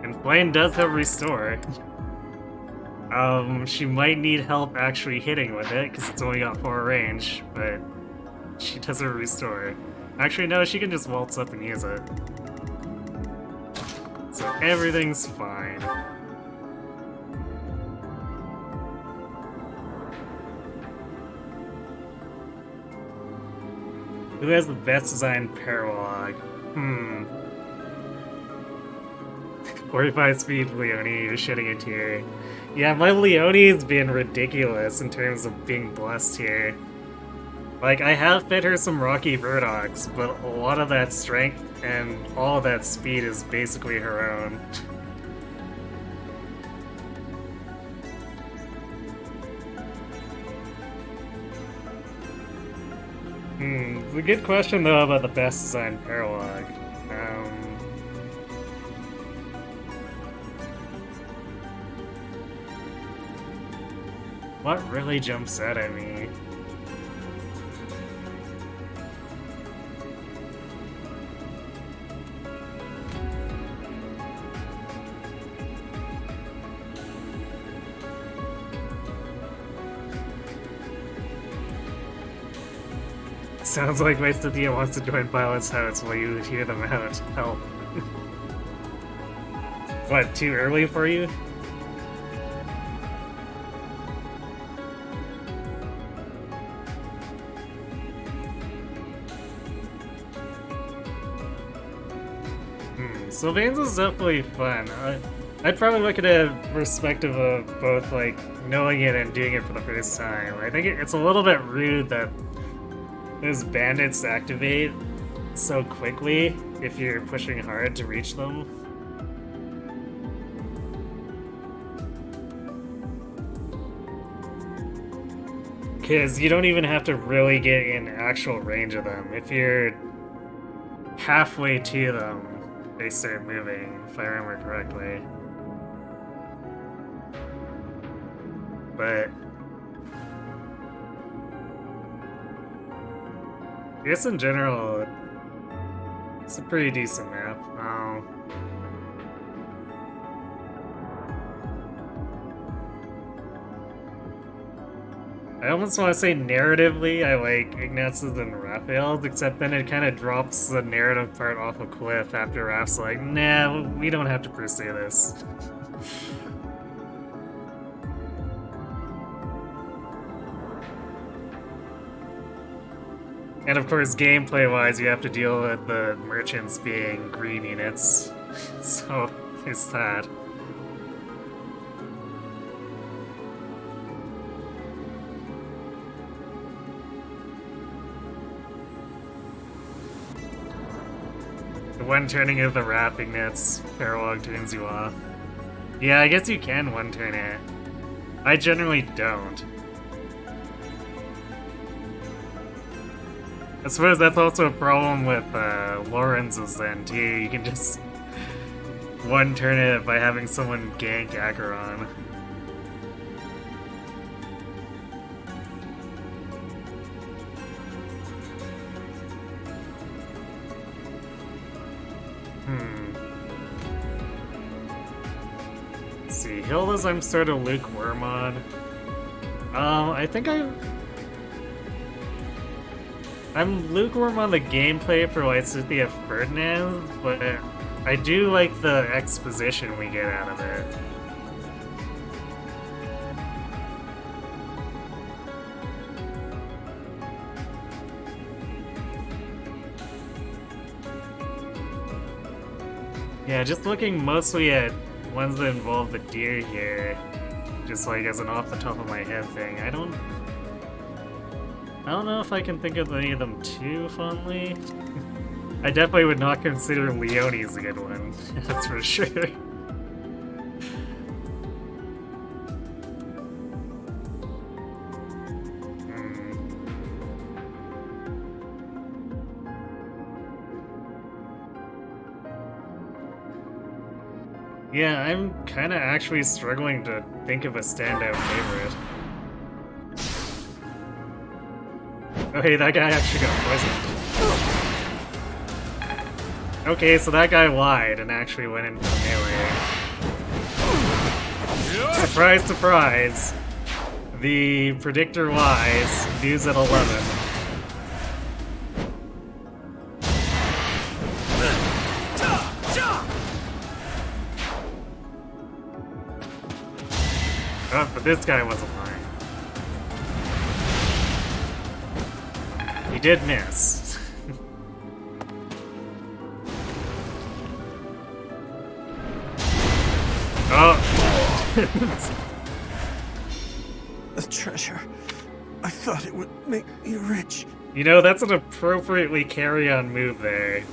And Blaine does have Restore. She might need help actually hitting with it, because it's only got 4 range, but she does have Restore. Actually, no, she can just waltz up and use it. So everything's fine. Who has the best designed paralog? 45 speed Leone, you're shedding a tear. Yeah, my Leone's been ridiculous in terms of being blessed here. Like, I have fed her some Rocky Verdocks, but a lot of that strength and all of that speed is basically her own. It's a good question, though, about the best designed paralog. What really jumps out at me? Sounds like my Cynthia wants to join Violet's house while you hear them out. Help. What, too early for you? Sylvain's is definitely fun. I'd probably look at it perspective of both, like, knowing it and doing it for the first time. I think it's a little bit rude that those bandits activate so quickly if you're pushing hard to reach them. Because you don't even have to really get in actual range of them. If you're halfway to them, they start moving, if I remember correctly. But I guess in general, it's a pretty decent map. I almost want to say narratively, I like Ignaz's and Raphael's, except then it kind of drops the narrative part off a cliff after Raph's like, nah, we don't have to pursue this. And of course, gameplay-wise, you have to deal with the merchants being green units, so there's that. The one-turning of the wrapping nets paralog turns you off. Yeah, I guess you can one-turn it. I generally don't. I suppose that's also a problem with Lorenz's then, too. You can just one-turn it by having someone gank Acheron. Let's see, Hilda's I'm sort of lukewarm on. I think I'm lukewarm on the gameplay for like City of Ferdinand, but I do like the exposition we get out of it. Yeah, just looking mostly at ones that involve the deer here, just like as an off the top of my head thing, I don't know if I can think of any of them too fondly. I definitely would not consider Leonie's a good one, that's for sure. Yeah, I'm kinda actually struggling to think of a standout favorite. Oh hey, that guy actually got poisoned. Okay, so that guy lied and actually went in for melee. Surprise, surprise! The predictor lies, news at 11. Oh, but this guy wasn't lying. He did miss. Oh! The treasure. I thought it would make me rich. You know, that's an appropriately carry-on move there.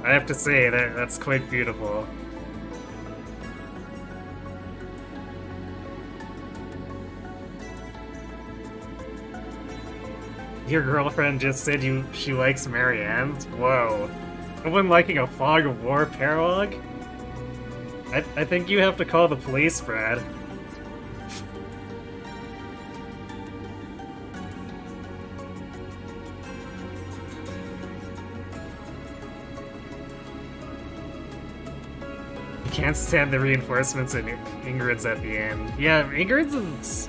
I have to say, that's quite beautiful. Your girlfriend just said she likes Marianne's? Whoa. Someone liking a Fog of War paralog? I think you have to call the police, Brad. You can't stand the reinforcements in Ingrid's at the end. Yeah, Ingrid's is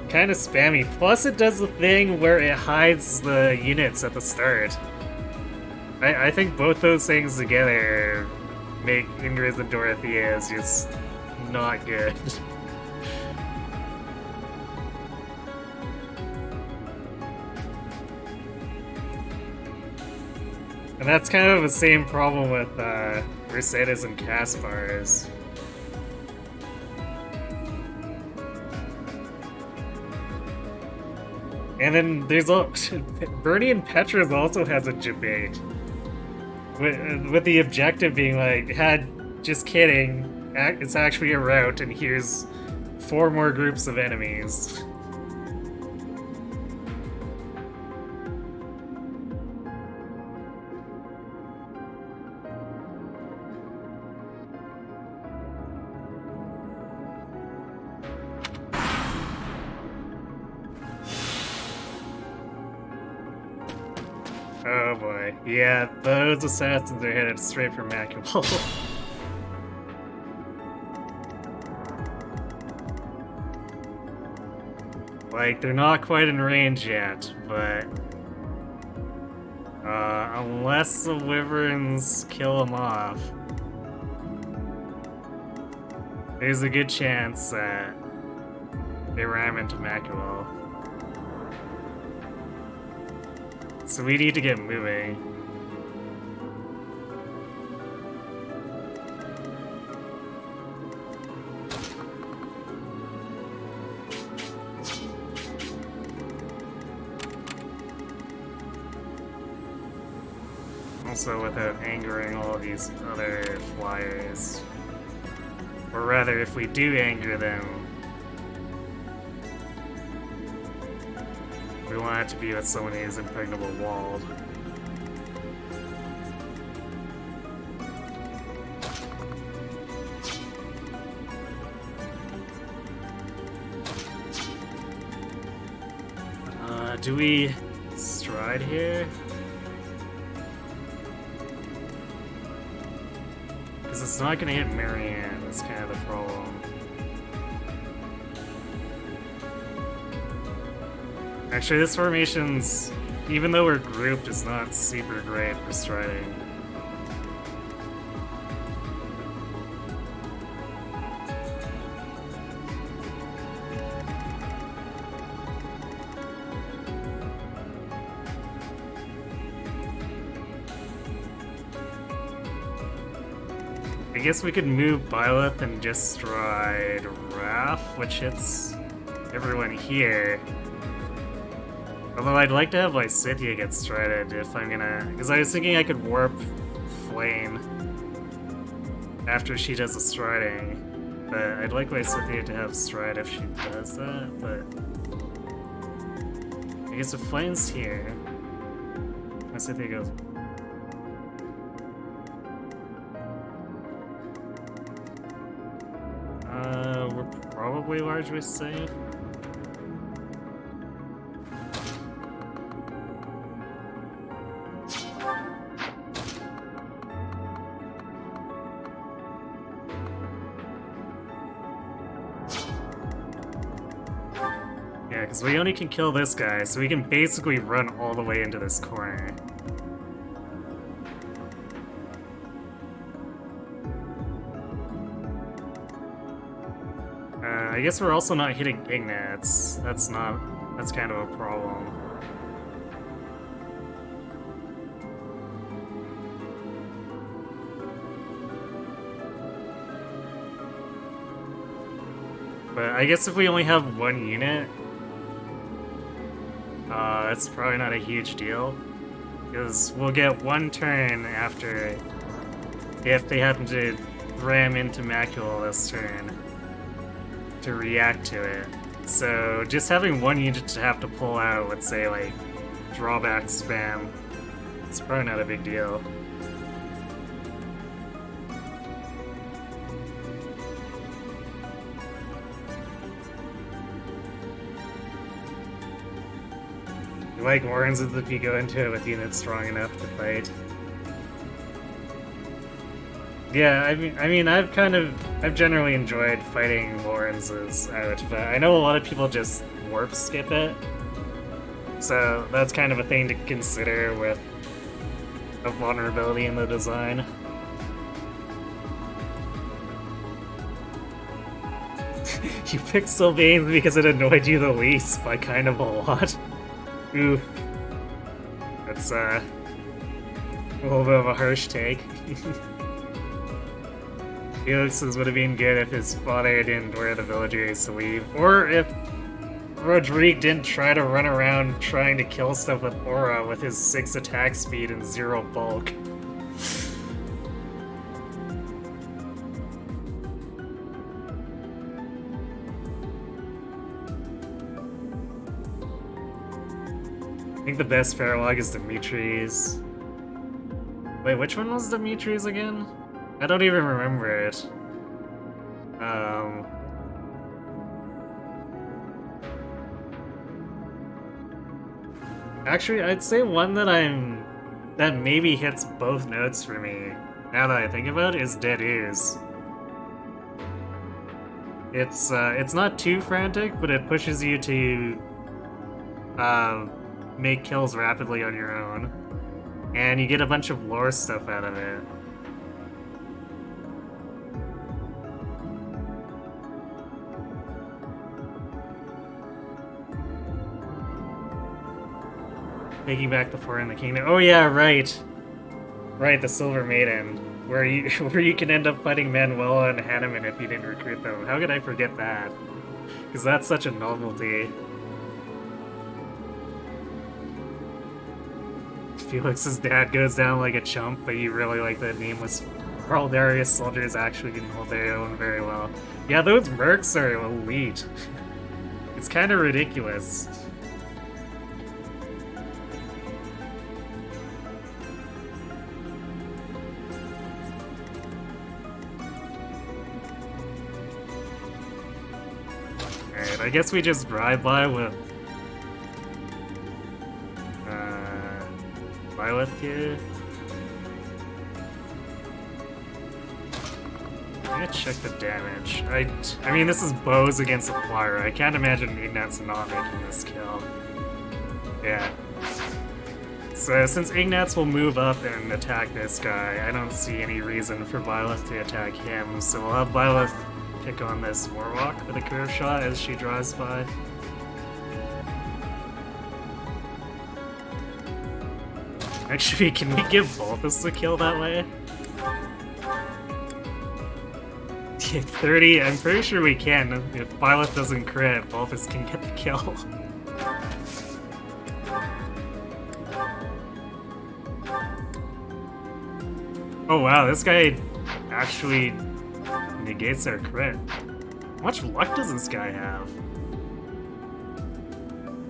kind of spammy. Plus, it does the thing where it hides the units at the start. I think both those things together make Ingrid and Dorothea's just not good. And that's kind of the same problem with Mercedes and Caspars. And then there's Bernie and Petra's also has a debate. With the objective being like, just kidding, it's actually a route and here's 4 more groups of enemies. Oh boy. Yeah, those assassins are headed straight for Macula. Like, they're not quite in range yet, but... unless the Wyverns kill them off, there's a good chance that they ram into Macula. So we need to get moving. Also without angering all these other flyers. Or rather, if we do anger them, we want it to be with someone who's impregnable walled. Do we stride here? Because it's not gonna hit Marianne, that's kind of the problem. Actually, this formation's, even though we're grouped, is not super great for striding. I guess we could move Byleth and just stride Raph, which hits everyone here. Although I'd like to have Lysithea get strided if I'm gonna... Because I was thinking I could warp Flame after she does the striding. But I'd like Lysithea to have stride if she does that, but... I guess if Flame's here... Lysithea goes... we're probably largely safe. Yeah, because we only can kill this guy, so we can basically run all the way into this corner. I guess we're also not hitting Ignats. That's kind of a problem. But I guess if we only have one unit, it's probably not a huge deal. Because we'll get one turn after, if they happen to ram into Macula this turn, to react to it. So just having one unit to have to pull out with, say, like, drawback spam, it's probably not a big deal. You like Warrens if you go into it with units strong enough to fight. Yeah, I mean, I've generally enjoyed fighting Lawrence's out, but I know a lot of people just warp skip it. So that's kind of a thing to consider with a vulnerability in the design. You picked Sylvain because it annoyed you the least by kind of a lot. Ooh. That's, A little bit of a harsh take. Felix's would have been good if his father didn't wear the villager's sleeve, or if Rodrigue didn't try to run around trying to kill stuff with Aura with his 6 attack speed and 0 bulk. I think the best Faralog is Dimitri's. Wait, which one was Dimitri's again? I don't even remember it. Actually, I'd say one that maybe hits both notes for me, now that I think about it, is Dead Ooze. It's not too frantic, but it pushes you to make kills rapidly on your own. And you get a bunch of lore stuff out of it. Taking back the Four in the Kingdom. Oh yeah, right. Right, the Silver Maiden. Where you can end up fighting Manuela and Hanneman if you didn't recruit them. How could I forget that? Because that's such a novelty. Felix's dad goes down like a chump, but you really like that nameless Darius soldiers actually can hold their own very well. Yeah, those mercs are elite. It's kind of ridiculous. Alright, I guess we just drive by with Byleth here. I'm gonna check the damage. I mean, this is bows against a flyer. I can't imagine Ignat's not making this kill. Yeah. So since Ignat's will move up and attack this guy, I don't see any reason for Byleth to attack him. So we'll have Byleth pick on this Warlock with a curve shot as she drives by. Actually, can we give Balthus a kill that way? 30, I'm pretty sure we can. If Byleth doesn't crit, Balthus can get the kill. Oh wow, this guy actually negates our crit. How much luck does this guy have?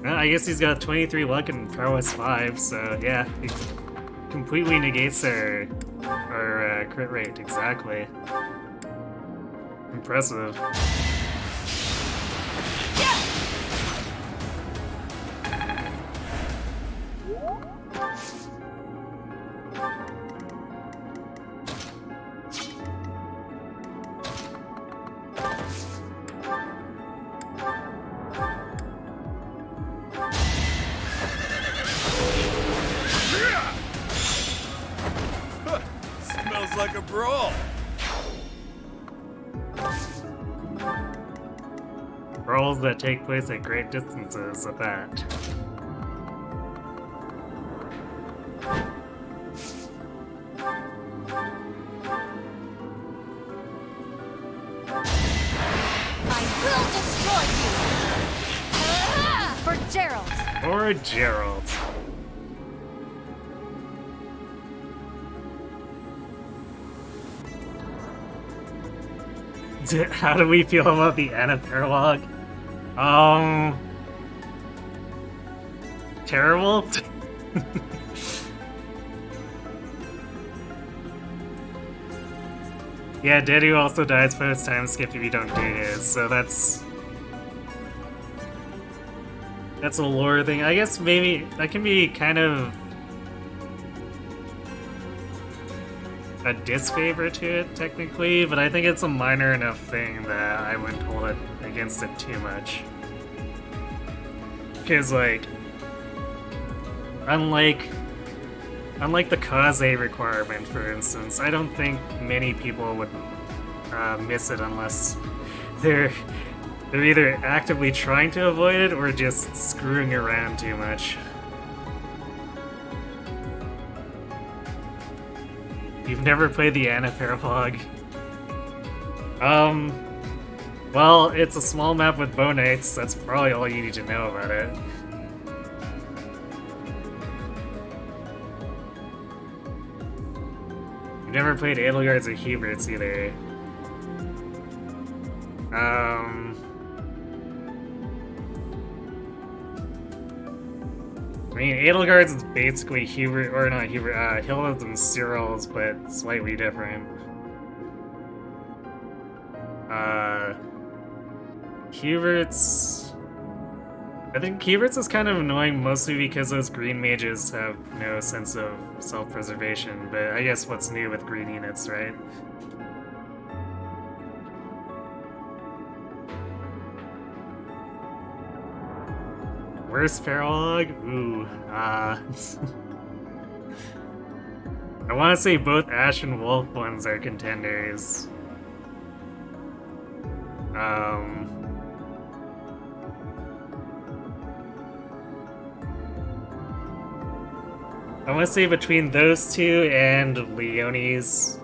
Well, I guess he's got 23 luck and prowess 5, so yeah, he completely negates our crit rate, exactly. Impressive. Smells like a brawl. Brawls that take place at great distances at that. I will destroy you! For Gerald! Or Gerald. How do we feel about the Anna Paralog? Terrible? Yeah, Dedu also dies post time skip if you don't do his, so that's a lore thing. I guess maybe that can be kind of a disfavor to it, technically, but I think it's a minor enough thing that I wouldn't hold it against it too much. Because, like, unlike the cause requirement, for instance, I don't think many people would miss it unless they're either actively trying to avoid it or just screwing around too much. You've never played the Anna Paralog? Well, it's a small map with bow knights. That's probably all you need to know about it. You've never played Edelgards or Huberts either. I mean, Edelgards is basically Hubert, or not Hubert, Hildas and Cyrils, but slightly different. Huberts... I think Huberts is kind of annoying mostly because those green mages have no sense of self-preservation, but I guess what's new with green units, right? Worst Paralog? Ooh, I want to say both Ash and Wolf ones are contenders. I want to say between those two and Leonie's.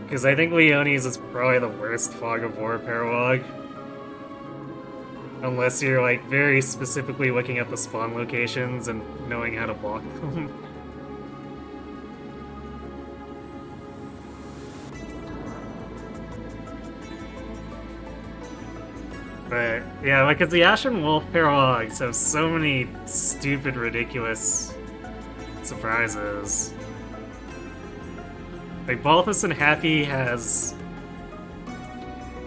Because I think Leonie's is probably the worst Fog of War Paralog. Unless you're like very specifically looking at the spawn locations and knowing how to block them. But yeah, like the Ashen Wolf Paralogs have so many stupid, ridiculous surprises. Like Balthus and Happy has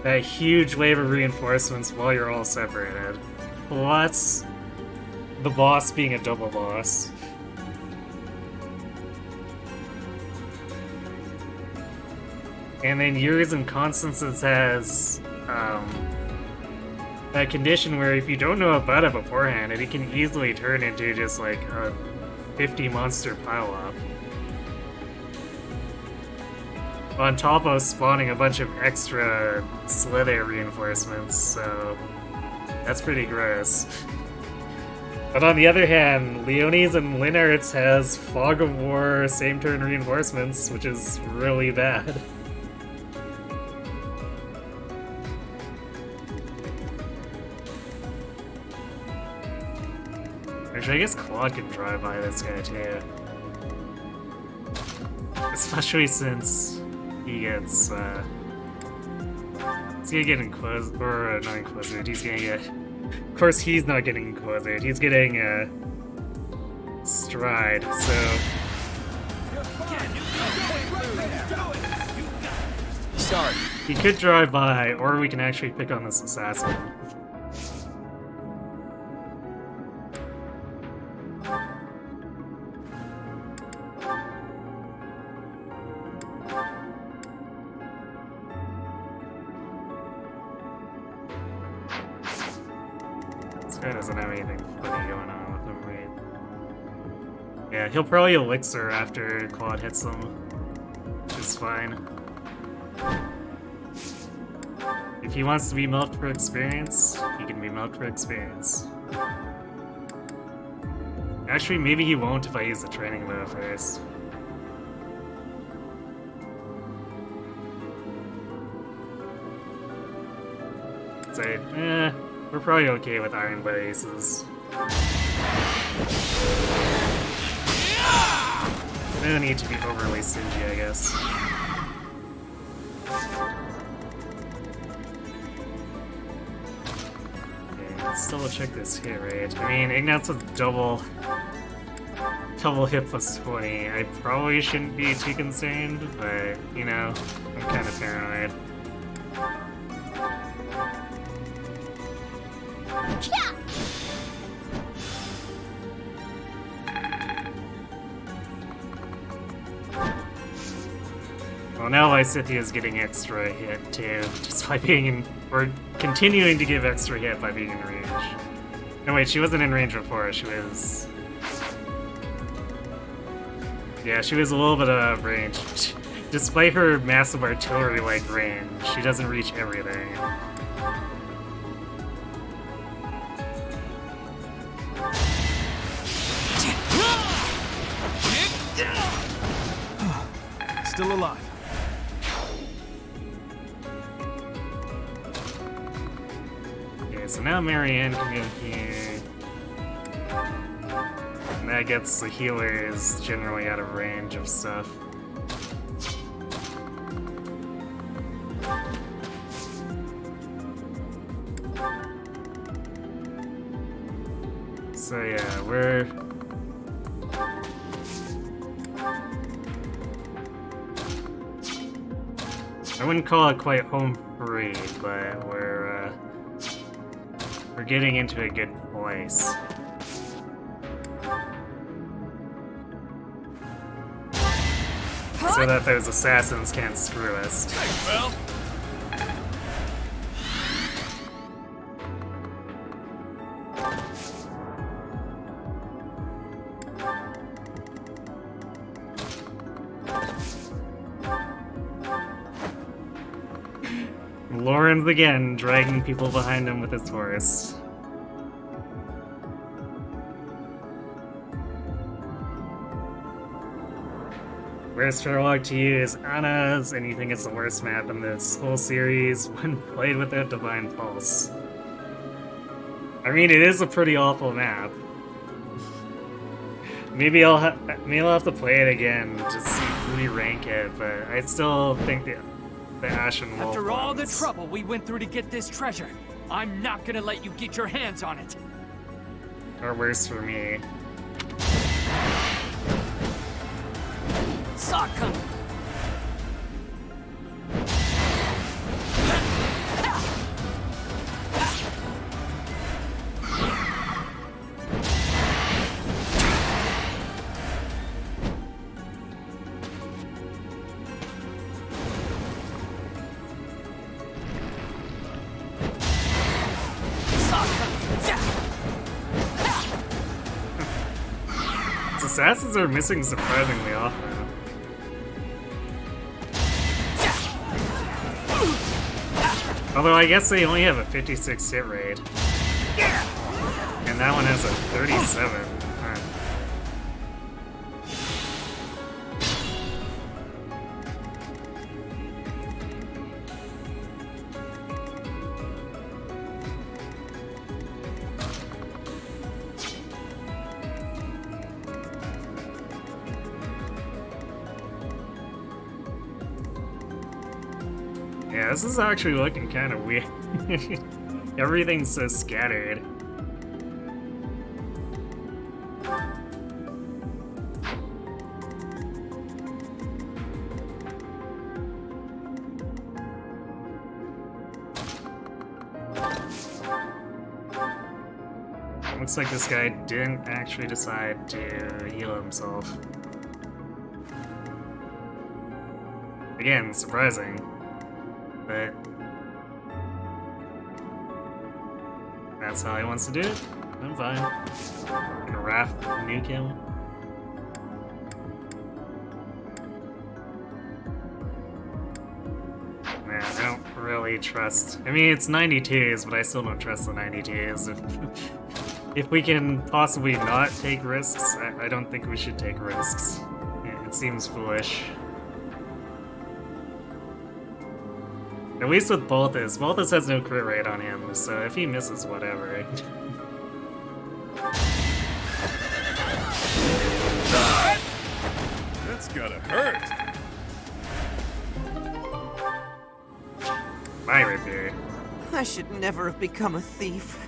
that huge wave of reinforcements while you're all separated. Plus the boss being a double boss. And then yours and Constance's has that condition where if you don't know about it beforehand, it can easily turn into just like a 50 monster pileup. On top of spawning a bunch of extra Slither reinforcements, so that's pretty gross. But on the other hand, Leonie's and Linart's has Fog of War same turn reinforcements, which is really bad. Actually, I guess Claude can drive by this guy too. Especially since he gets, he's gonna get Inquisitor, or not Inquisitor, he's gonna get... Of course he's not getting Inquisitor, he's getting, Stride, so... Sorry. He could drive by, or we can actually pick on this assassin. Doesn't have anything funny going on with him, right? Yeah, he'll probably elixir after Claude hits him, which is fine. If he wants to be milked for experience, he can be milked for experience. Actually, maybe he won't if I use the training bow first. Say, we're probably okay with Iron Blade Aces. No need to be overly stingy, I guess. Okay, let's double check this hit rate. I mean, Ignat's a double hit plus 20. I probably shouldn't be too concerned, but, you know, I'm kind of paranoid. Well, now Lysithia is getting extra hit too, just by being in, or continuing to give extra hit by being in range. No wait, she wasn't in range before, she was... Yeah, she was a little bit out of range. Despite her massive artillery-like range, she doesn't reach everything. still alive. Okay, so now Marianne can go here. And that gets the healers generally out of range of stuff. So yeah, we're... I wouldn't call it quite home free, but we're getting into a good place. So that those assassins can't screw us. Thanks, pal. Lawrence again, dragging people behind him with his horse. Worst prologue to you is Anna's, and you think it's the worst map in this whole series when played without Divine Pulse. I mean, it is a pretty awful map. Maybe I'll have to play it again to see re-rank it, but I still think the Ashen Wolf After all the ones. trouble we went through to get this treasure, I'm not gonna let you get your hands on it. Or worse for me. Saw it coming. Assassins are missing surprisingly often. Although I guess they only have a 56 hit rate. And that one has a 37. Huh. Yeah, this is actually looking kind of weird. Everything's so scattered. Looks like this guy didn't actually decide to heal himself. Again, surprising. But that's how he wants to do it. I'm fine. Gonna Wrath nuke him. Man, I don't really trust. I mean, it's 92s, but I still don't trust the 92s. If we can possibly not take risks, I don't think we should take risks. It seems foolish. At least with Balthus. Balthus has no crit rate on him, so if he misses, whatever. That's gotta hurt. My repair. I should never have become a thief.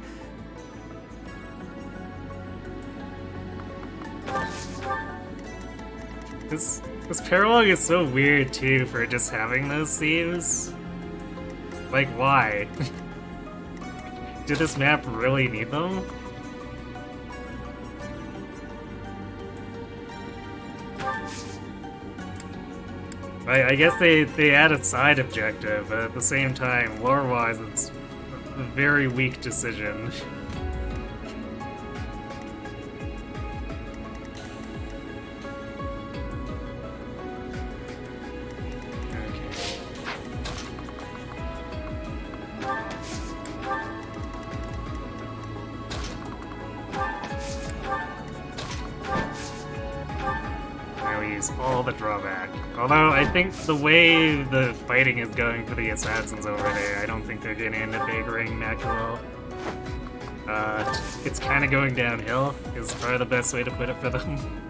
This paralogue is so weird too for just having those thieves. Like, why? Did this map really need them? I guess they add a side objective, but at the same time, lore-wise, it's a very weak decision. all the drawback. Although I think the way the fighting is going for the assassins over there, I don't think they're gonna end up aggroing Macula. It's kind of going downhill, is probably the best way to put it for them.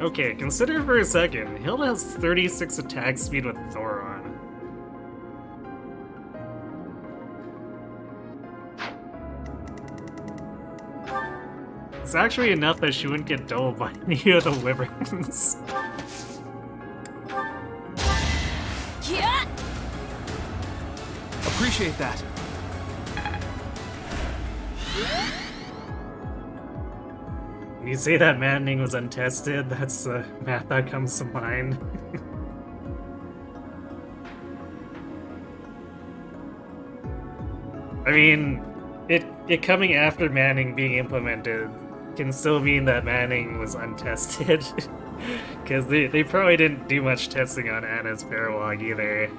Okay, consider for a second, Hilda has 36 attack speed with Thoron. It's actually enough that she wouldn't get dulled by any of the wyverns. Yeah. Appreciate that. When you say that Maddening was untested, that's the math that comes to mind. I mean, it coming after Maddening being implemented can still mean that Maddening was untested. Because they probably didn't do much testing on Anna's Paralog either.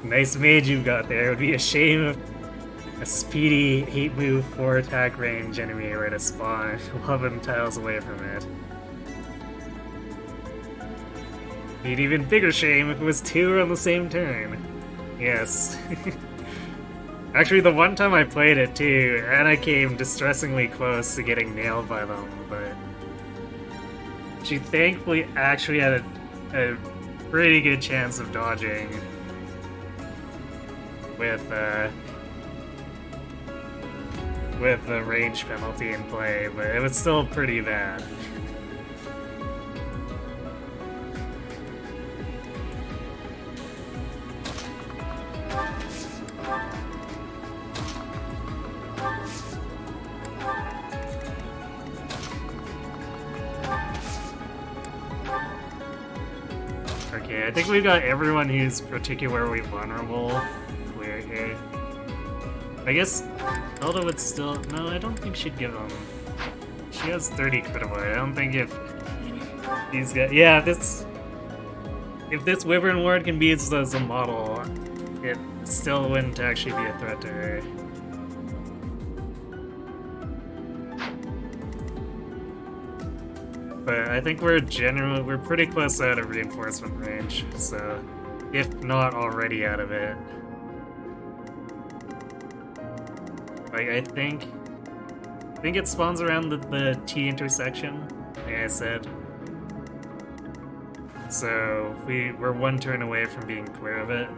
Nice mage you got there. It would be a shame if a speedy 8-move 4 attack range enemy were to spawn 11 tiles away from it. Be an even bigger shame if it was 2 on the same turn. Yes. Actually, the one time I played it too, Anna came distressingly close to getting nailed by them, but she thankfully actually had a pretty good chance of dodging with the range penalty in play, but it was still pretty bad. Okay, I think we've got everyone who's particularly vulnerable clear here. I guess Elda would still... No, I don't think she'd give him... She has 30 critical. I don't think if these guys... Yeah, this... If this Wyvern Ward can be used as a model, it still wouldn't actually be a threat to her. But I think we're pretty close out of reinforcement range, so if not already out of it. Like, I think it spawns around the T intersection, like I said. So we're one turn away from being clear of it.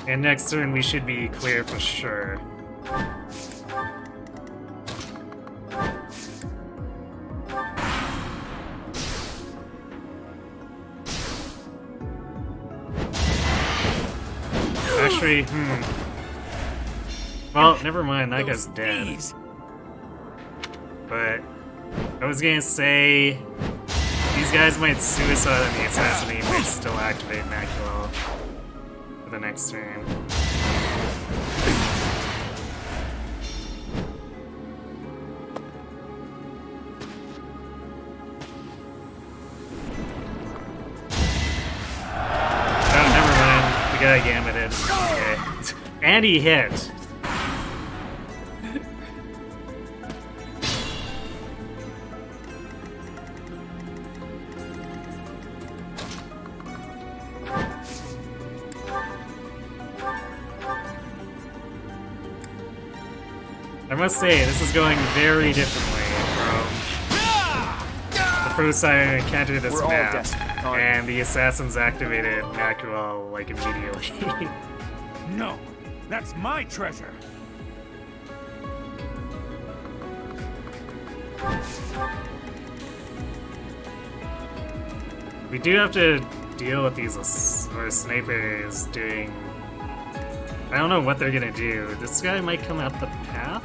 And next turn we should be clear for sure. Actually, well, never mind, that guy's dead. But I was gonna say these guys might suicide on the assassinate, might still activate Macula for the next turn. Oh, never mind. The guy gammeted. Okay. And he hit. I must say, this is going very differently from the first time I encountered this map, and the assassins activated Macula like immediately. No, that's my treasure. We do have to deal with these snipers doing I don't know what they're gonna do. This guy might come up the path,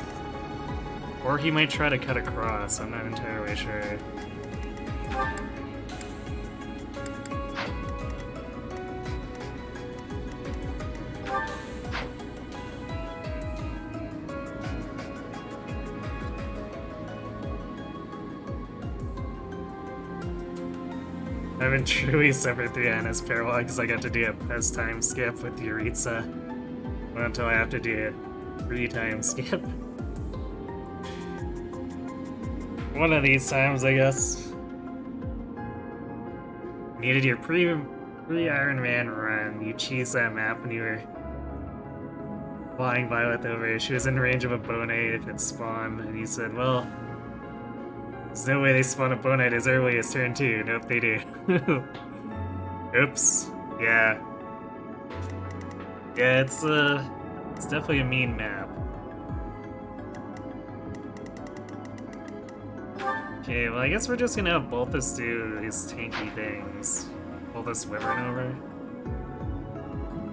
or he might try to cut across. I'm not entirely sure. I've been truly suffered through Anna's parallel because I got to do a post time skip with Yuritsa. Not until I have to do a 3-time skip. One of these times, I guess. Needed your pre-Iron Man run. You cheese that map when you were flying Violet over. She was in range of a Bonite if it spawned, and you said, well, there's no way they spawn a Bonite as early as turn 2. Nope, they do. Oops. Yeah. Yeah, it's definitely a mean map. Okay, well I guess we're just gonna have Balthus do these tanky things. Balthus Wyvern over.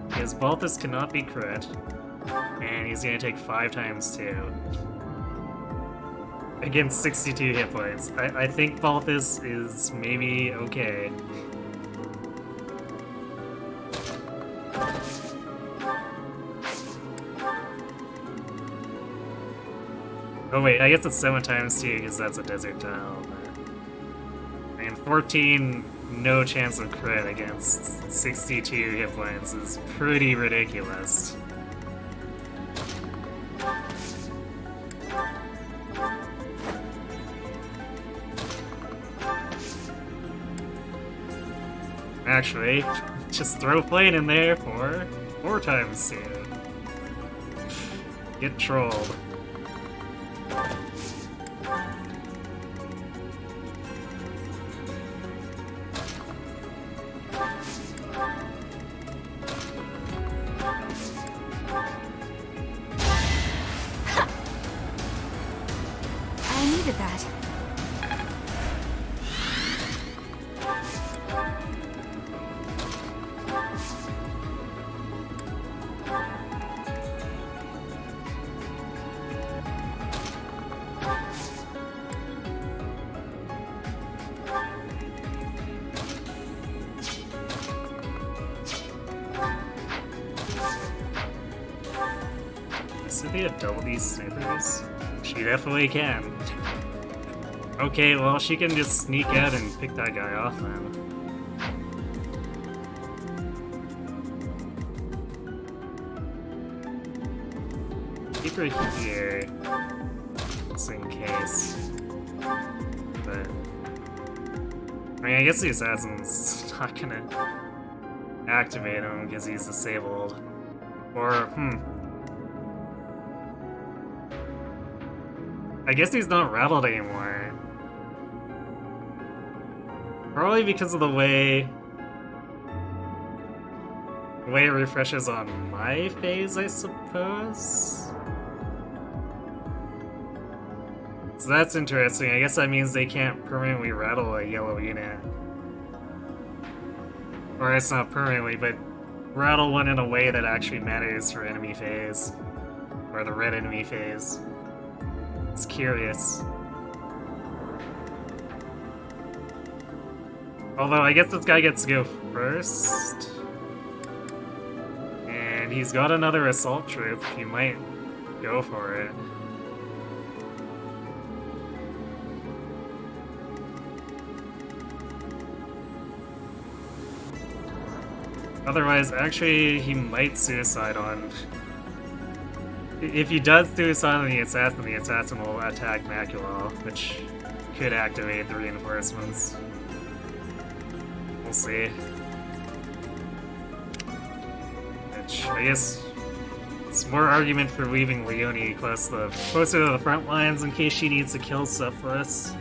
Because Balthus cannot be crit, and he's gonna take 5 times 2. Against 62 hit points. I think Balthus is maybe okay. Oh wait, I guess it's 7 times 2 because that's a desert tile. And 14, no chance of crit against 62 hit points is pretty ridiculous. Actually, just throw Flame in there for 4 times 2. Get trolled. I needed that. Cynthia double these snipers? She definitely can. Okay, well she can just sneak out and pick that guy off then. Keep her here, just in case. But I mean, I guess the assassin's not gonna activate him because he's disabled. Or, I guess he's not rattled anymore. Probably because of the way it refreshes on my phase, I suppose. So that's interesting. I guess that means they can't permanently rattle a yellow unit. Or it's not permanently, but rattle one in a way that actually matters for enemy phase. Or the red enemy phase. It's curious. Although I guess this guy gets to go first. And he's got another assault troop. He might go for it. Otherwise, actually, he might suicide on... If he does suicide on the assassin will attack Macula, which could activate the reinforcements. We'll see. Which, I guess, it's more argument for leaving Leonie closer to the front lines in case she needs to kill stuff for us.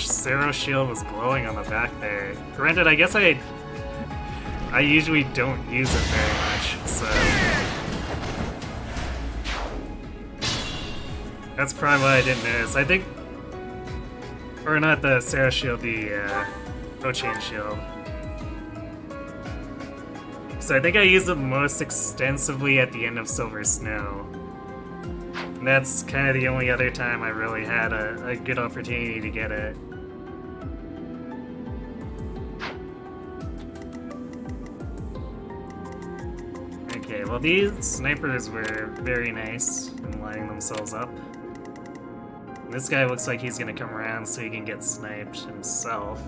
the Zero Shield was glowing on the back there. Granted, I guess I usually don't use it very much, so... That's probably why I didn't notice. I think... Or not the Zero Shield, the O-Chain Shield. So I think I used it most extensively at the end of Silver Snow. And that's kind of the only other time I really had a good opportunity to get it. Okay, well these snipers were very nice in lining themselves up. And this guy looks like he's gonna come around so he can get sniped himself.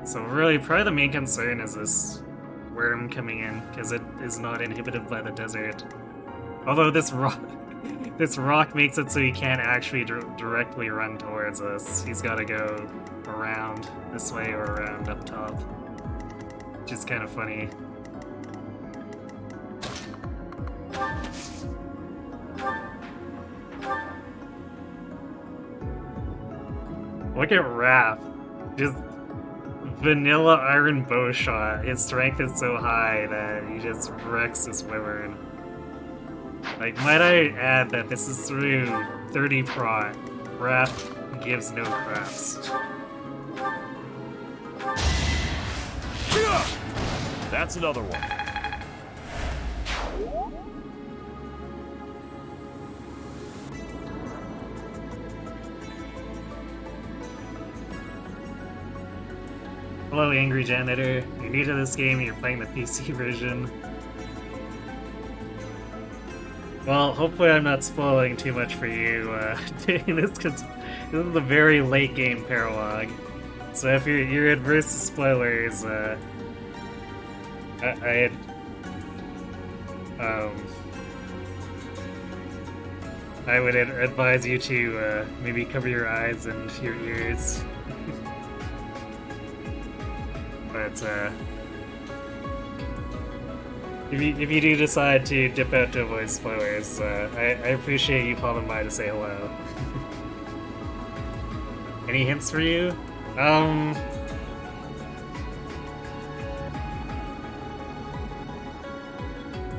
So really, probably the main concern is this worm coming in, because it is not inhibited by the desert. Although this rock makes it so he can't actually directly run towards us. He's got to go around this way or around up top, which is kind of funny. Look at Raph. Just vanilla iron bow shot. His strength is so high that he just wrecks this wyvern. Like, might I add that this is through 30 prot. Raph gives no craps. That's another one. Hello, Angry Janitor. You're new to this game and you're playing the PC version. Well, hopefully I'm not spoiling too much for you doing this, because this is a very late game paralog. So if you're adverse to spoilers, I would advise you to maybe cover your eyes and your ears. But if you do decide to dip out to avoid spoilers, I appreciate you popping by to say hello. Any hints for you?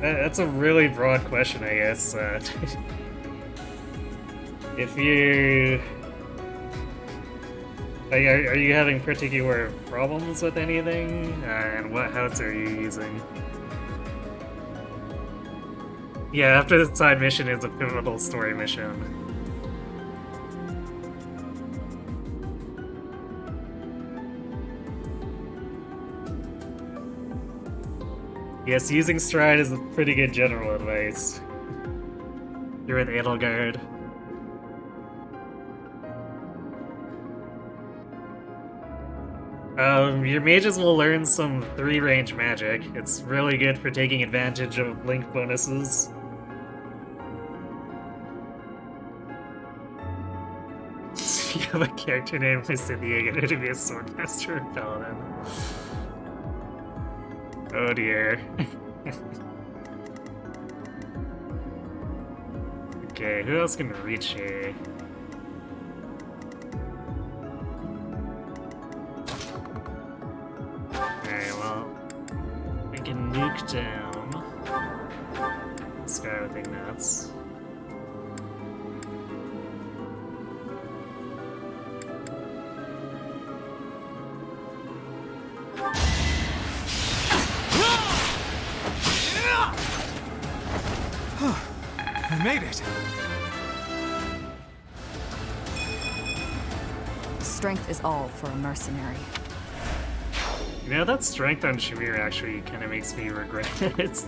That's a really broad question, I guess. If you... Like, are you having particular problems with anything? And what house are you using? Yeah, after the side mission is a pivotal story mission. Yes, using Stride is a pretty good general advice. You're with Edelgard. Your mages will learn some 3-range magic. It's really good for taking advantage of link bonuses. You have a character named Mysidia to be a swordmaster or paladin. Oh dear. Okay, who else can reach here? Alright, well, we can nuke down this guy with Ignats. I made it! Strength is all for a mercenary. You know, that strength on Shamir actually kind of makes me regret it.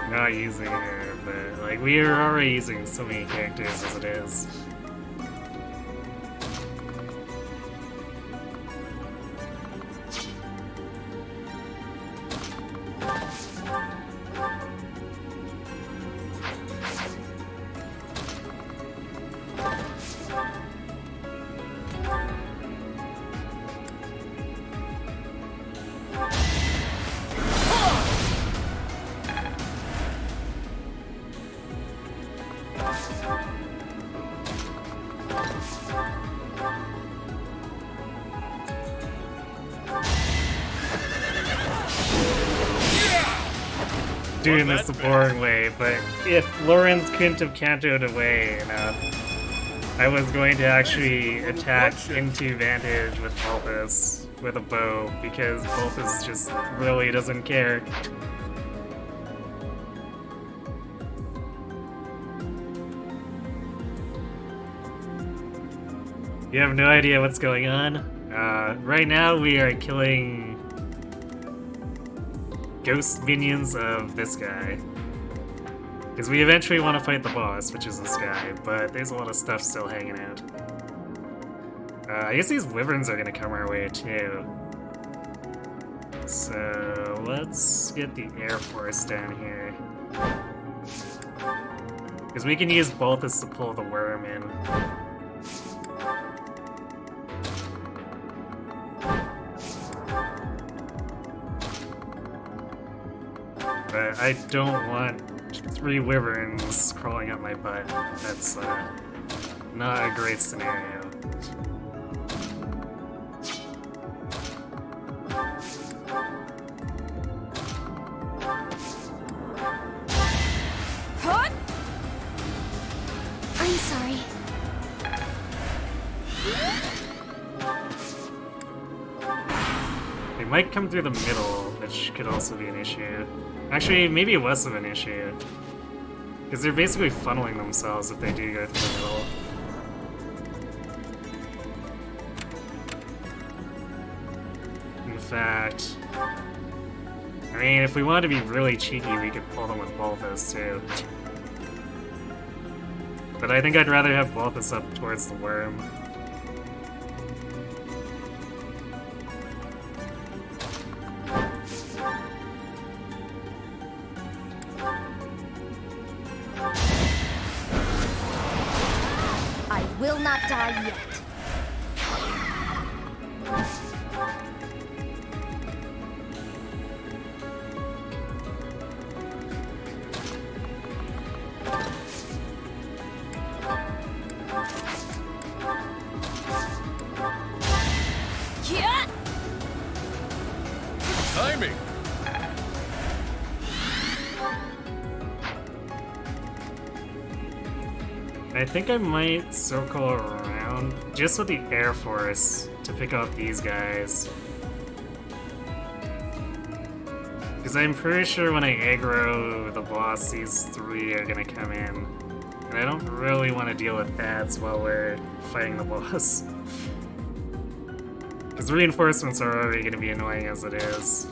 Not using her, but like, we are already using so many characters as it is. doing this the boring way, but if Lorenz couldn't have cantoed away enough, I was going to actually attack into Vantage with Balthus with a bow, because Balthus just really doesn't care. You have no idea what's going on. Right now we are killing ghost minions of this guy. Because we eventually want to fight the boss, which is this guy, but there's a lot of stuff still hanging out. I guess these wyverns are gonna come our way too. So let's get the Air Force down here. Because we can use Balthus to pull the worm in. But I don't want 3 wyverns crawling up my butt. That's not a great scenario. Hut! I'm sorry. They might come through the middle, which could also be an issue. Actually, maybe less of an issue. Because they're basically funneling themselves if they do go through the middle. In fact, I mean, if we wanted to be really cheeky, we could pull them with Balthus too. But I think I'd rather have Balthus up towards the worm. I will not die yet. Yeah. Timing! I think I might circle around just with the Air Force to pick off these guys. Because I'm pretty sure when I aggro the boss, these 3 are gonna come in. And I don't really want to deal with bats while we're fighting the boss. Because reinforcements are already gonna be annoying as it is.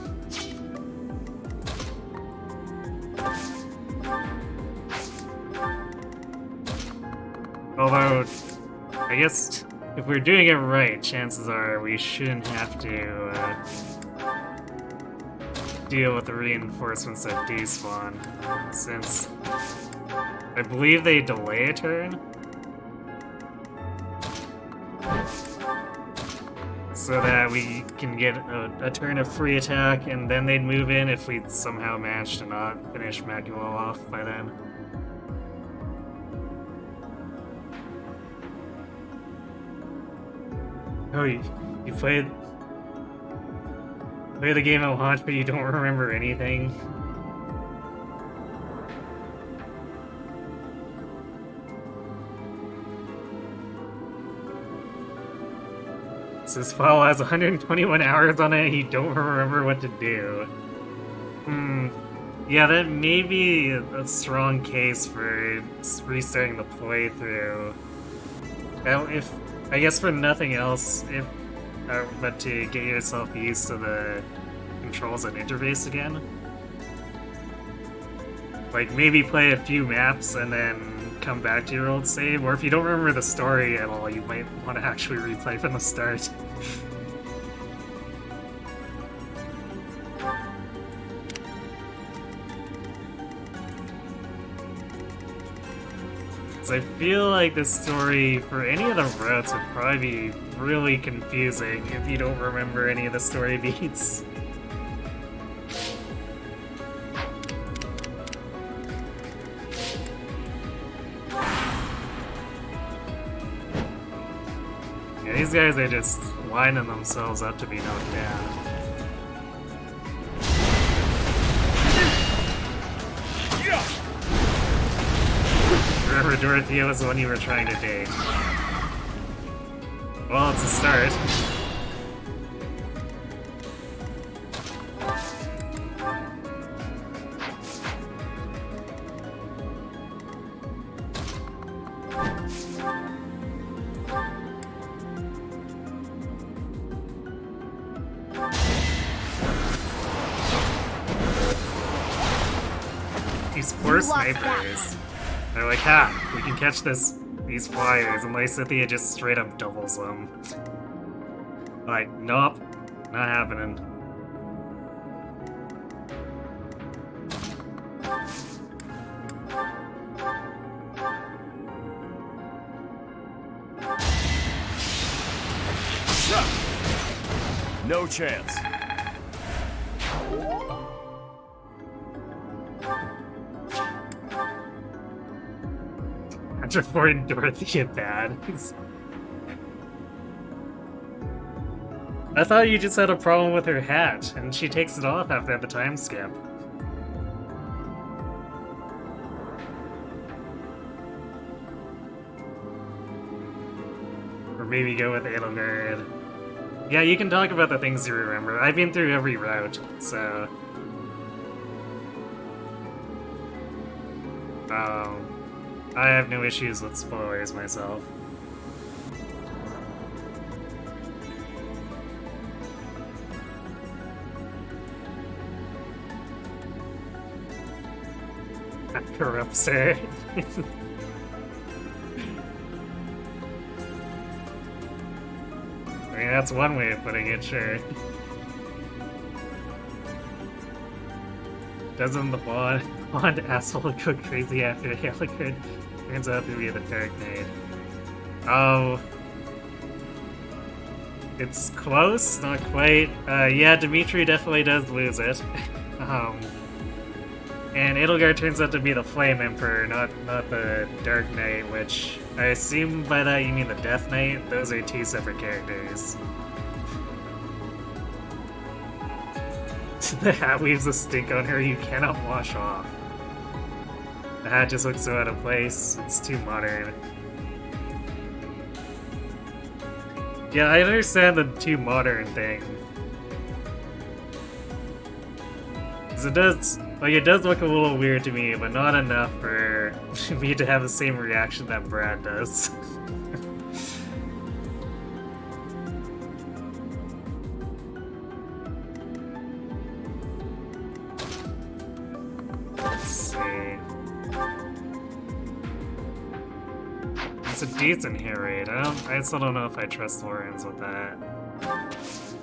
Although, I guess if we're doing it right, chances are we shouldn't have to deal with the reinforcements that despawn, since I believe they delay a turn. So that we can get a turn of free attack, and then they'd move in if we somehow managed to not finish Macula off by then. Oh, you played the game at launch, but you don't remember anything? So this file has 121 hours on it, and you don't remember what to do. Yeah, that may be a strong case for restarting the playthrough. I guess for nothing else, but to get yourself used to the controls and interface again. Like, maybe play a few maps and then come back to your old save, or if you don't remember the story at all, you might want to actually replay from the start. So I feel like this story, for any of the routes, would probably be really confusing if you don't remember any of the story beats. Yeah, these guys are just lining themselves up to be knocked down. Dorothea was the one you were trying to date. Well, it's a start. These poor snipers. They're like, ha, we can catch these flyers, and Lysithea just straight up doubles them. Like, nope, not happening. No chance. After reporting Dorothea bad. I thought you just had a problem with her hat, and she takes it off after the time skip. Or maybe go with Edelgard. Yeah, you can talk about the things you remember. I've been through every route, so... I have no issues with spoilers myself. That corrupts her. I mean, that's one way of putting it, sure. Doesn't the blonde asshole go crazy after Edelgard turns out to be the Dark Knight? Oh. It's close, not quite. Yeah, Dimitri definitely does lose it. And Edelgard turns out to be the Flame Emperor, not the Dark Knight, which I assume by that you mean the Death Knight. Those are two separate characters. The hat leaves a stink on her you cannot wash off. The hat just looks so out of place. It's too modern. Yeah, I understand the too modern thing. Because it does look a little weird to me, but not enough for me to have the same reaction that Brad does. Let's see. It's a decent hit rate. I still don't know if I trust Lorenz with that.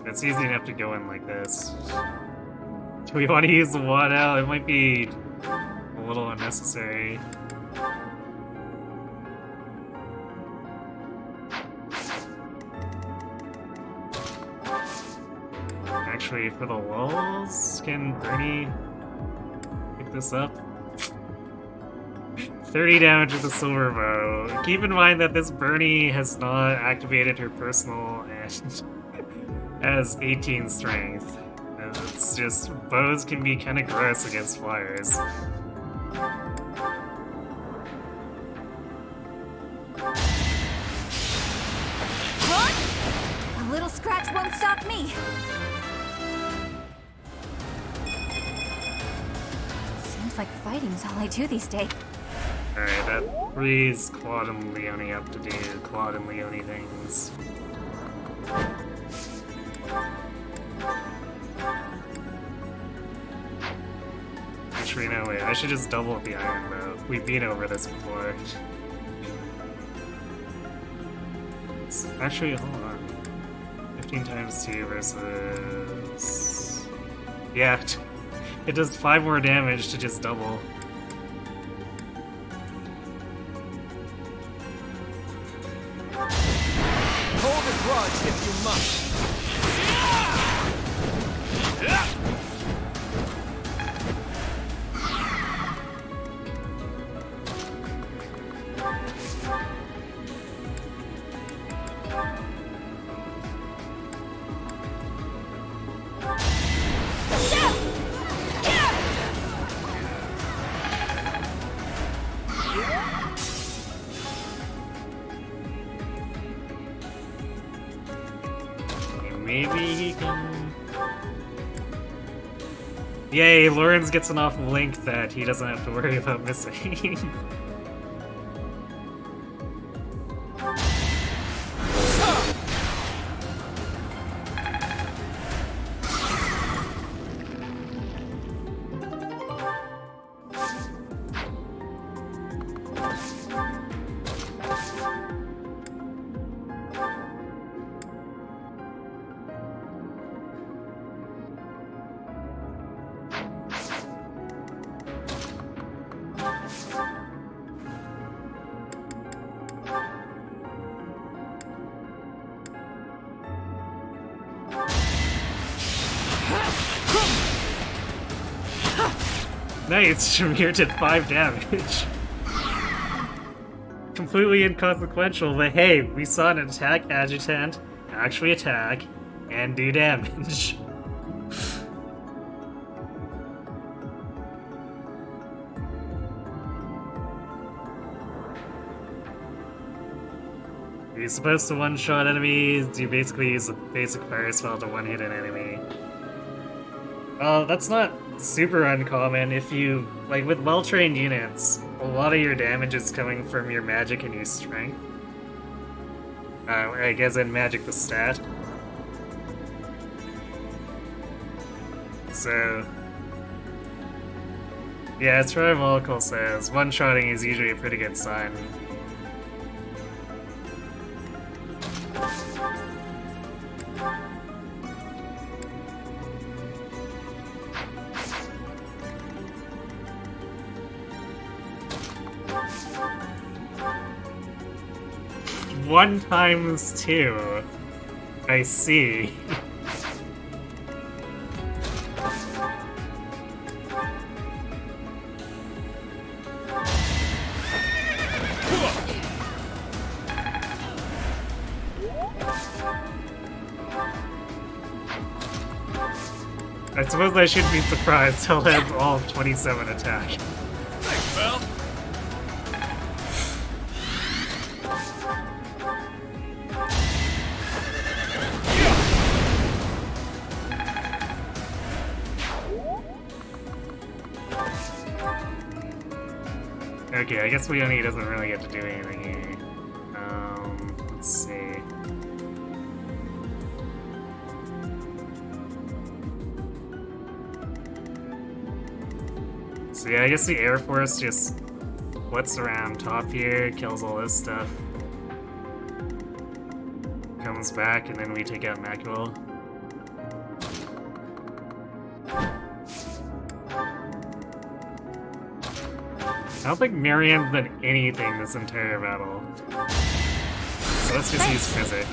It's easy enough to go in like this. Do we want to use the wad out? It might be a little unnecessary. Actually, for the lulz, can Bernie pick this up? 30 damage with the silver bow. Keep in mind that this Bernie has not activated her personal and has 18 strength. And it's just, bows can be kind of gross against flyers. What? A little scratch won't stop me. Seems like fighting's all I do these days. Alright, that frees Claude and Leone up to do Claude and Leone things. Actually, no, wait, I should just double up the iron bow. We've been over this before. Actually, hold on. 15 times 2 versus... Yeah, it does 5 more damage to just double. Hold a grudge if you must. maybe he can... Yay, Lawrence gets enough link that he doesn't have to worry about missing. Nice, Shamir did 5 damage. Completely inconsequential, but hey, we saw an attack adjutant actually attack and do damage. You're supposed to one-shot enemies, you basically use a basic fire spell to one-hit an enemy. That's not super uncommon. If you, like with well-trained units, a lot of your damage is coming from your magic and your strength. I guess in magic the stat. So... yeah, as Trivocal says, one-shotting is usually a pretty good sign. One times 2. I see. I suppose I shouldn't be surprised. He'll have all 27 attack. Thanks, pal. Okay, I guess Leonie doesn't really get to do anything here. Let's see. So yeah, I guess the Air Force just flits around top here, kills all this stuff. Comes back, and then we take out Macula. I don't think Miriam's done anything this entire battle. So let's just use Physic.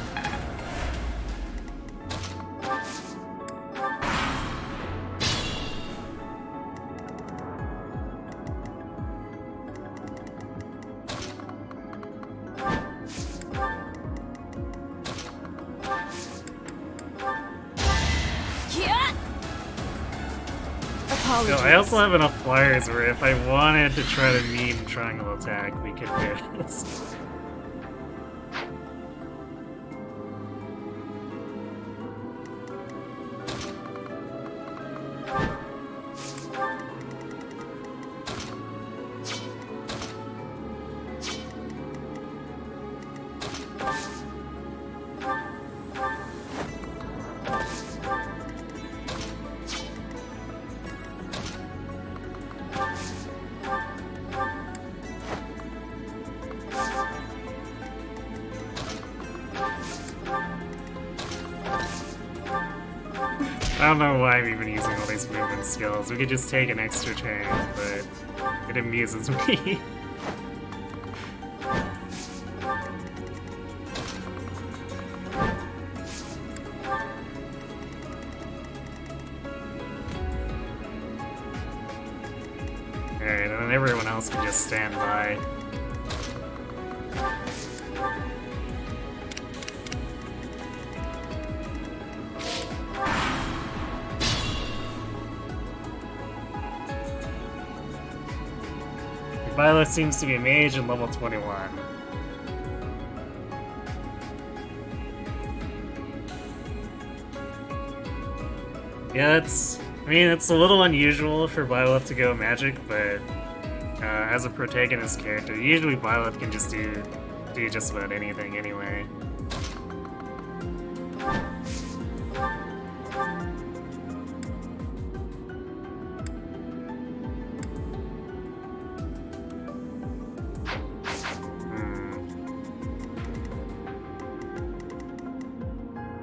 No, I also have enough flyers where if I wanted to try to meme triangle attack, we could do this. I don't know why I'm even using all these movement skills. We could just take an extra turn, but it amuses me. Alright, and then everyone else can just stand by. Violet seems to be a mage and level 21. Yeah, I mean, it's a little unusual for Byleth to go magic, but as a protagonist character, usually Byleth can just do just about anything anyway.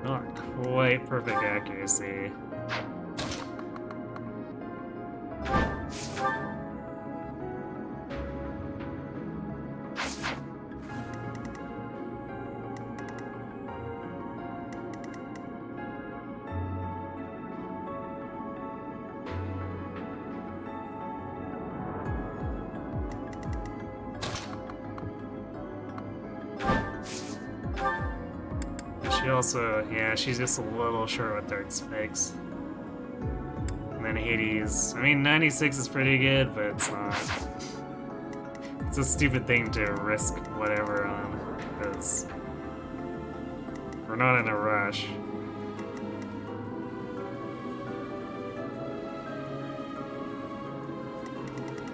Not quite perfect accuracy. She also, yeah, she's just a little short with third spikes. And then Hades, I mean, 96 is pretty good, but it's not. It's a stupid thing to risk whatever on, because we're not in a rush.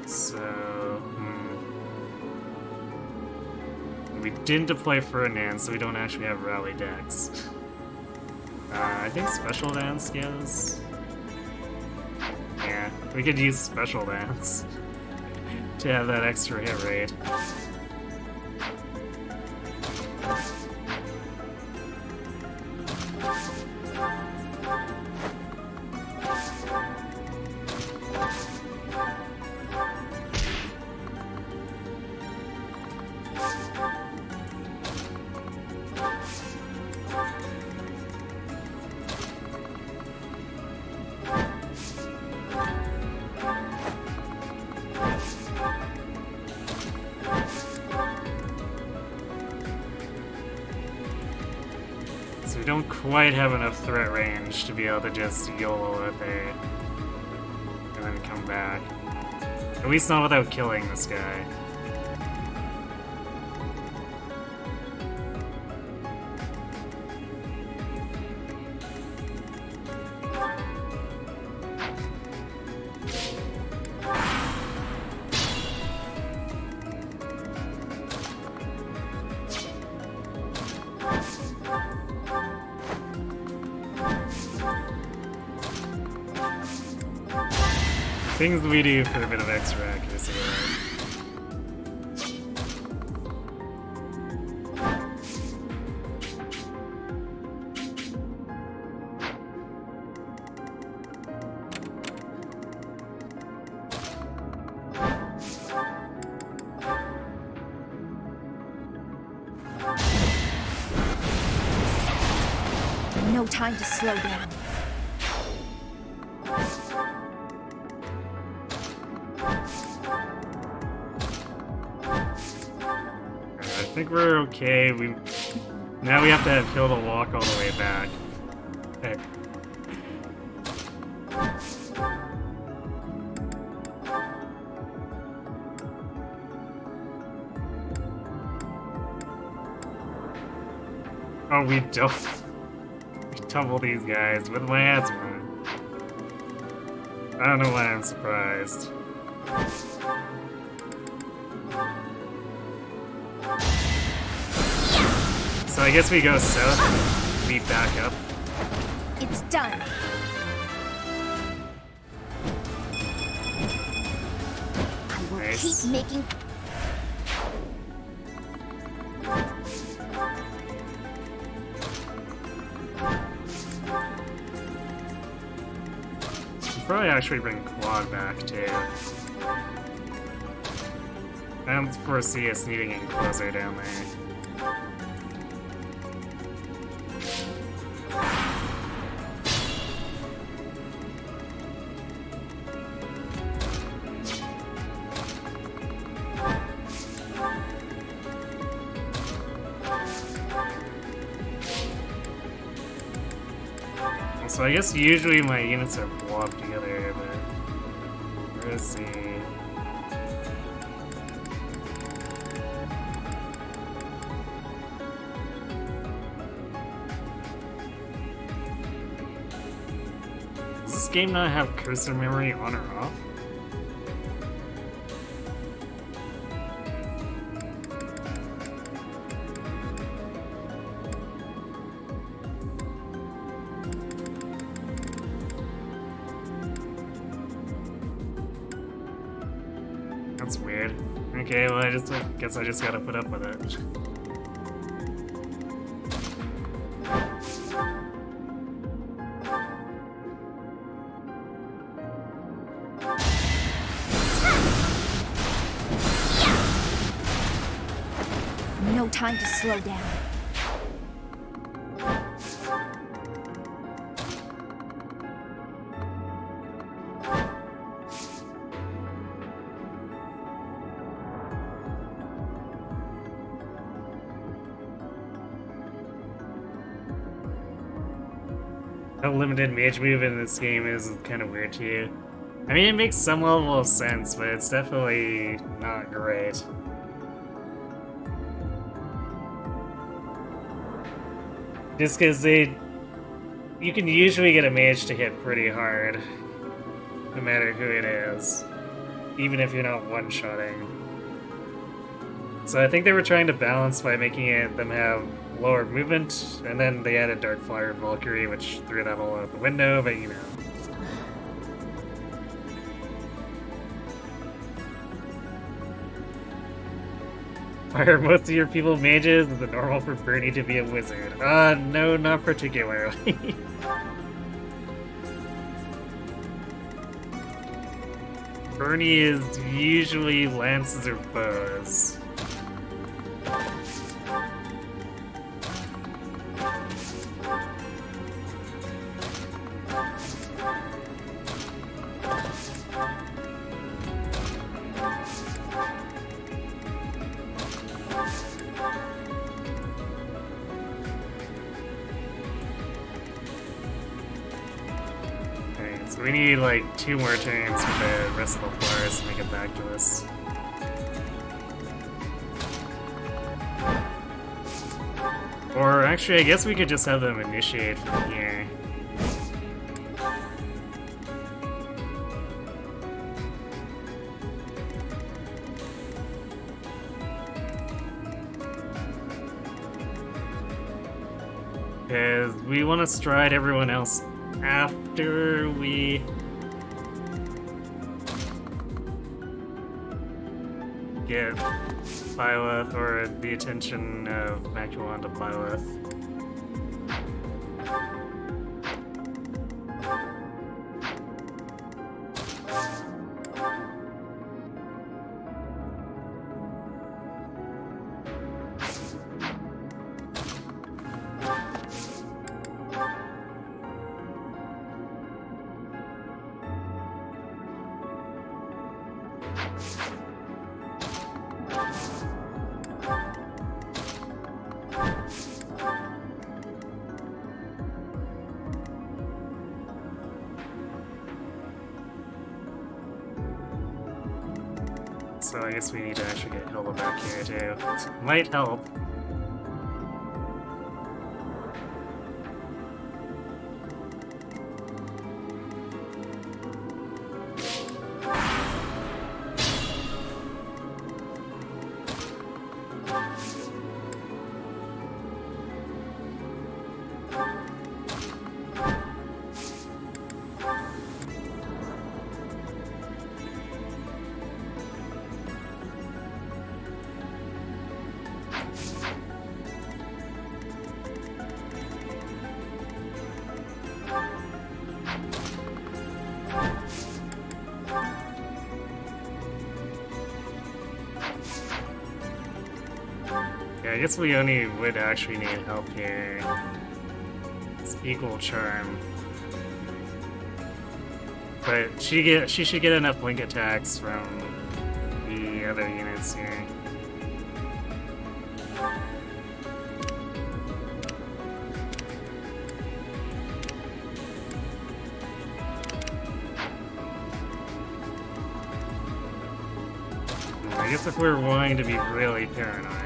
So, we didn't deploy Ferdinand, so we don't actually have rally decks. I think Special Dance gives. Yeah, we could use Special Dance to have that extra hit rate. So we don't quite have enough threat range to be able to just YOLO it there and then come back. At least not without killing this guy. Things we do for a bit of extra accuracy. No time to slow down. I think we're okay. Now we have to have Hilda walk all the way back. Okay. Oh, we don't. We tumble these guys with my asthma. I don't know why I'm surprised. So I guess we go south, beat back up. It's done. I will Nice. keep making. Should probably actually bring Quad back too. I don't foresee us needing any closer down there. So I guess usually my units are blobbed together, but let's see. game not have cursor memory on or off? That's weird. Okay, well I guess I just gotta put up with it. No time to slow down. How limited mage move in this game is kind of weird to you. I mean, it makes some level of sense, but it's definitely not great. Just because you can usually get a mage to hit pretty hard, no matter who it is, even if you're not one-shotting. So I think they were trying to balance by making them have lower movement, and then they added Darkfire and Valkyrie, which threw that all out the window, but you know. Why are most of your people mages? Is it normal for Bernie to be a wizard? No, not particularly. Bernie is usually lances or bows. So we need like 2 more turns for the rest of the floors to make it back to us. Or actually, I guess we could just have them initiate from here. Because we want to stride everyone else after we get Byleth, or the attention of Maculon to Byleth. So I guess we need to actually get Hilda back here too. Might help. Yeah, I guess we only would actually need help here. It's equal charm. But she should get enough blink attacks from the other units here. I guess if we're wanting to be really paranoid.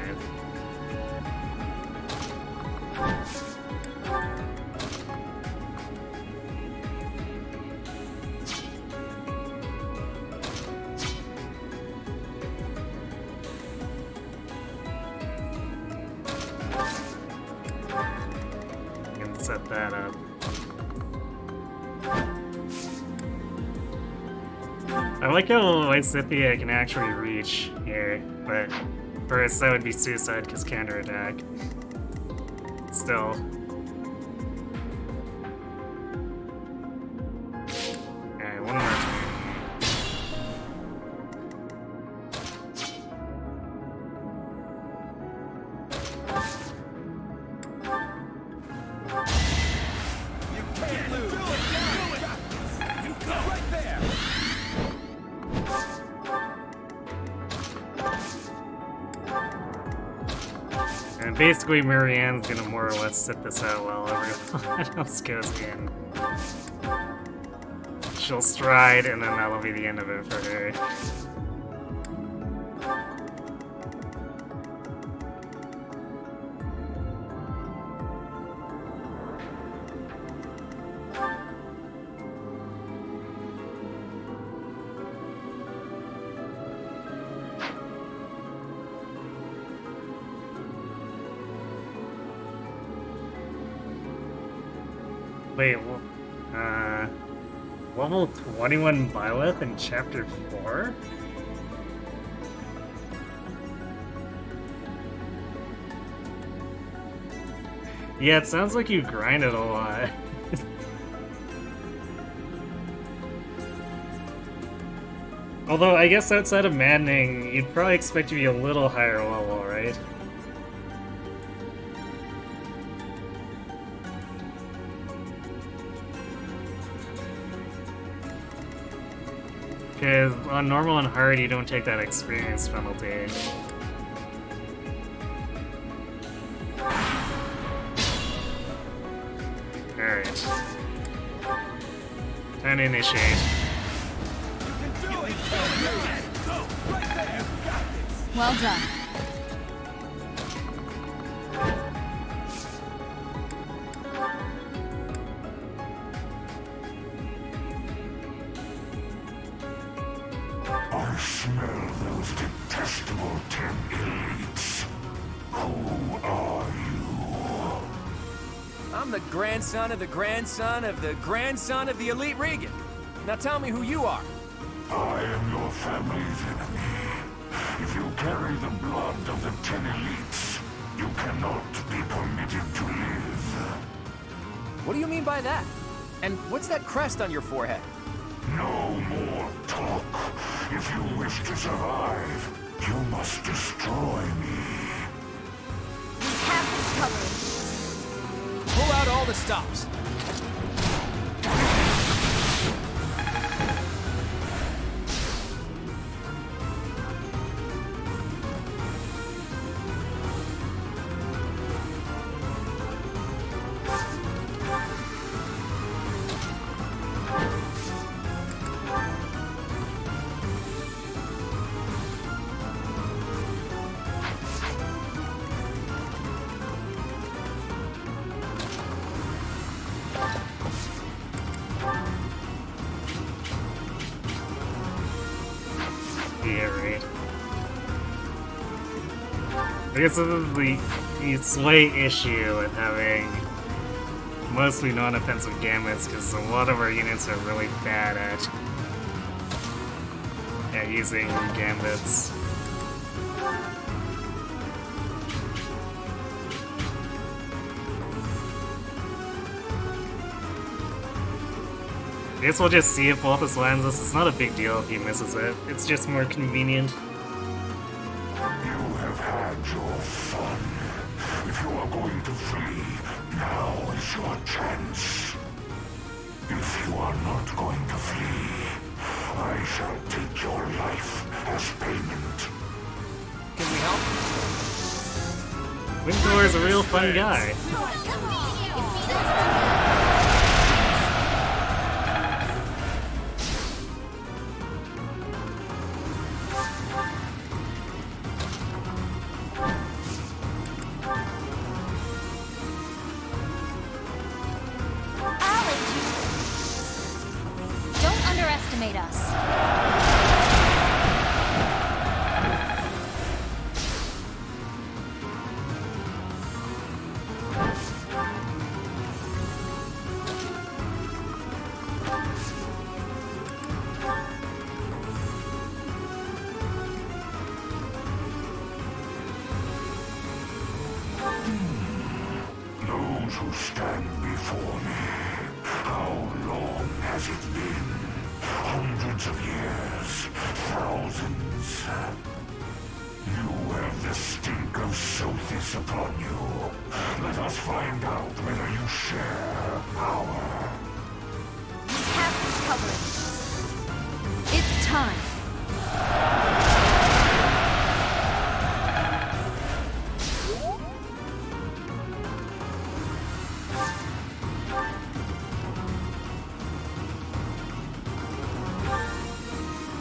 that up. I like how White Scythia can actually reach here, but first that would be suicide because counterattack. Still. Alright, one more turn. And basically, Marianne's gonna more or less sit this out while everyone else goes in. She'll stride, and then that'll be the end of it for her. Wait, level 21 Byleth in Chapter 4? Yeah, it sounds like you grinded a lot. Although, I guess outside of Maddening, you'd probably expect to be a little higher level, right? Because on normal and hard, you don't take that experience penalty. Alright. Time to initiate. Well done. I smell those detestable 10 elites. Who are you? I'm the grandson of the grandson of the grandson of the elite Regan. Now tell me who you are. I am your family's enemy. If you carry the blood of the 10 elites, you cannot be permitted to live. What do you mean by that? And what's that crest on your forehead? No more talk. If you wish to survive, you must destroy me. We have this covered. Pull out all the stops. Yeah, right. I guess this is the slight issue with having mostly non-offensive gambits, because a lot of our units are really bad at using gambits. I guess we'll just see if Balthus lands this. It's not a big deal if he misses it. It's just more convenient. You have had your fun. If you are going to flee, now is your chance. If you are not going to flee, I shall take your life as payment. Can we help? Windor is a real fun guy. Don't underestimate us. who stand before me. How long has it been? Hundreds of years? Thousands? You have the stink of Sothis upon you. Let us find out whether you share power. We have this covered. It's time.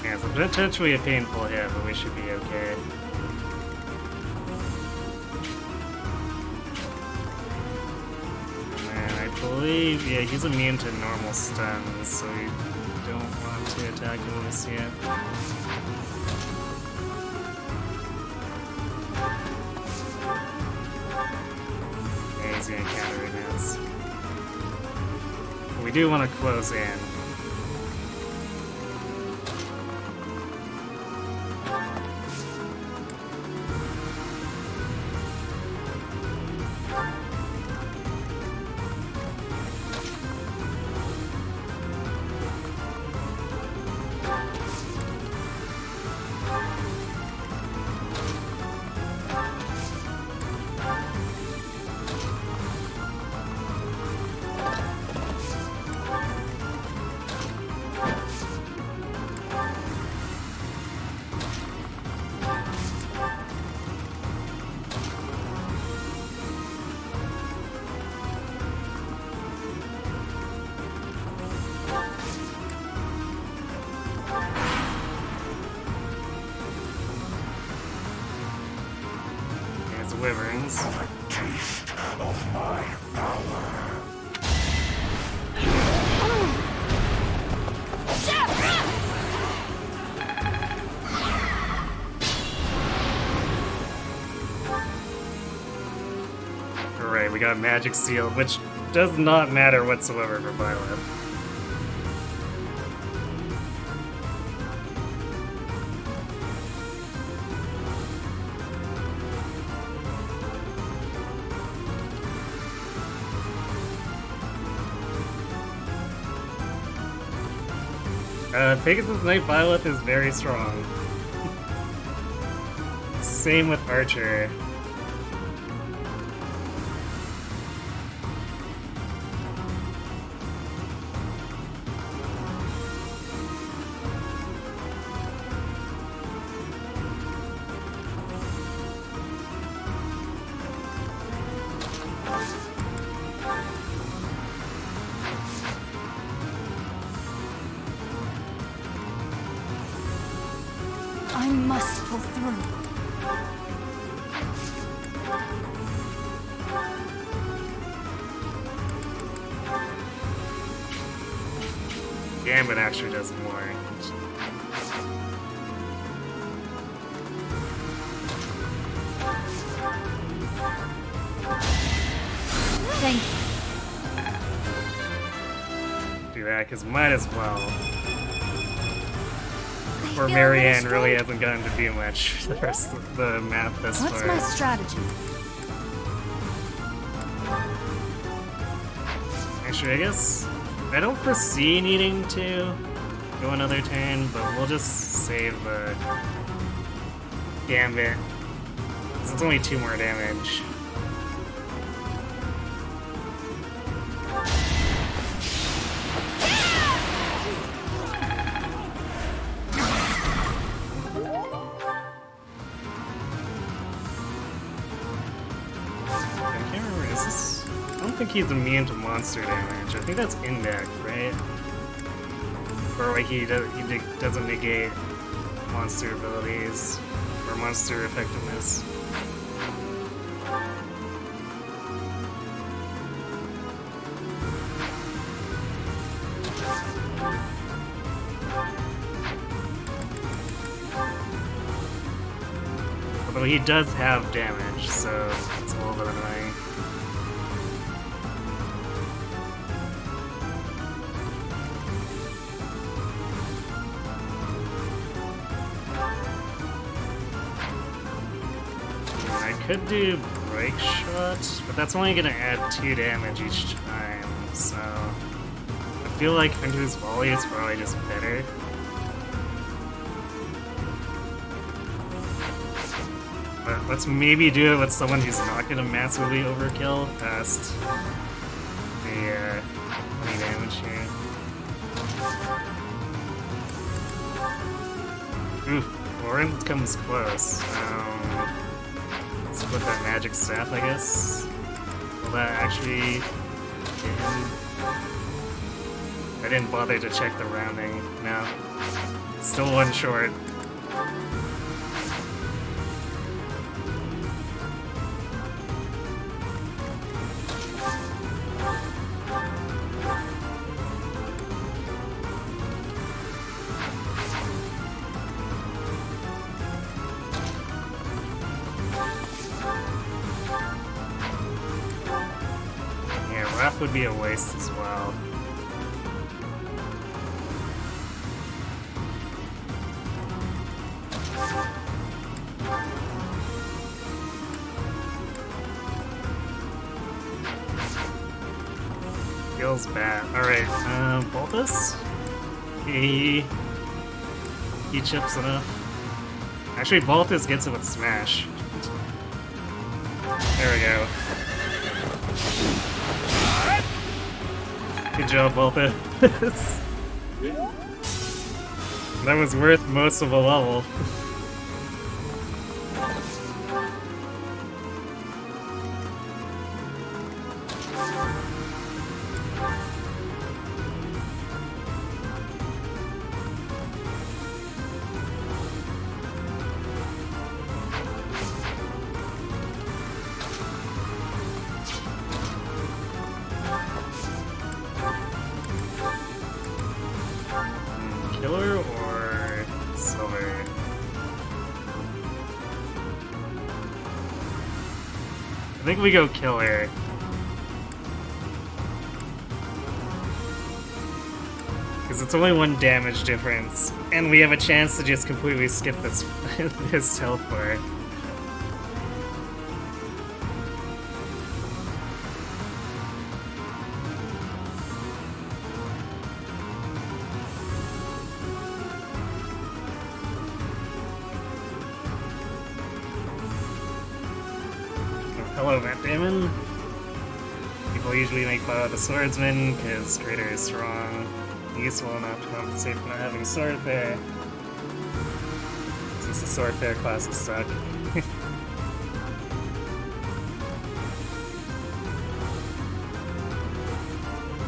Yeah, it's potentially a painful hit, but we should be okay. And I believe, yeah, he's immune to normal stuns, so we don't want to attack him this yet. Yeah, he's gonna counter against. We do want to close in. Wyverns. A taste of my power. Alright, we got Magic Seal, which does not matter whatsoever for Violet. Pegasus Knight Violet is very strong. Same with Archer. I must pull through. Gambit actually does more. Thank you. Do that, because might as well. I Or feel Marianne a little really strange. hasn't gotten to do much the rest of the map thus What's far. my strategy? Actually, I guess I don't foresee needing to go another turn, but we'll just save Gambit. 'Cause it's only 2 more damage. I can't remember, is this... I don't think he's immune to monster damage. I think that's index, right? Or like he doesn't negate monster abilities or monster effectiveness. Although he does have damage, so it's a little bit annoying. I could do strike shot, but that's only gonna add 2 damage each time, so I feel like Hunter's volley is probably just better. But let's maybe do it with someone who's not gonna massively overkill past the 20 damage here. Oof, Lauren comes close. Let's put that magic staff, I guess. Will that actually... I didn't bother to check the rounding. No. Still one short. Would be a waste as well. Feels bad. Alright, Bulbous? He chips enough. Actually, Balthus gets it with Smash. There we go. Good job, Balthus. That was worth most of a level. Killer or Silver? I think we go Killer. Because it's only 1 damage difference, and we have a chance to just completely skip this this teleport. Hello, Matt Damon. People usually make fun of the swordsman because Crater is strong, useful enough to compensate for not having sword fair. Since the sword fair classes suck.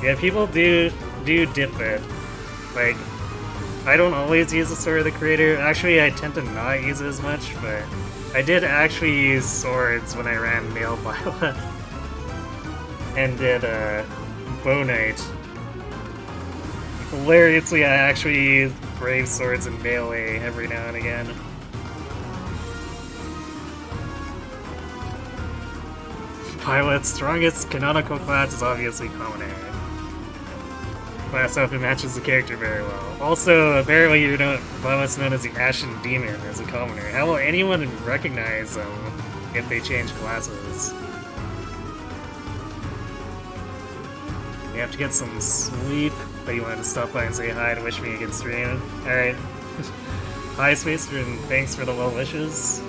Yeah, people do dip it. Like, I don't always use the Sword of the Creator. Actually, I tend to not use it as much, but I did actually use swords when I ran Male Violet and did Bow Knight. Hilariously, I actually use Brave Swords in melee every now and again. Violet's strongest canonical class is obviously Commoner. Class often matches the character very well. Also, apparently you know Violet's known as the Ashen Demon as a commoner. How will anyone recognize them if they change classes? You have to get some sleep, but you wanted to stop by and say hi to wish me a good stream. Alright. Hi, Spacer, and thanks for the well wishes.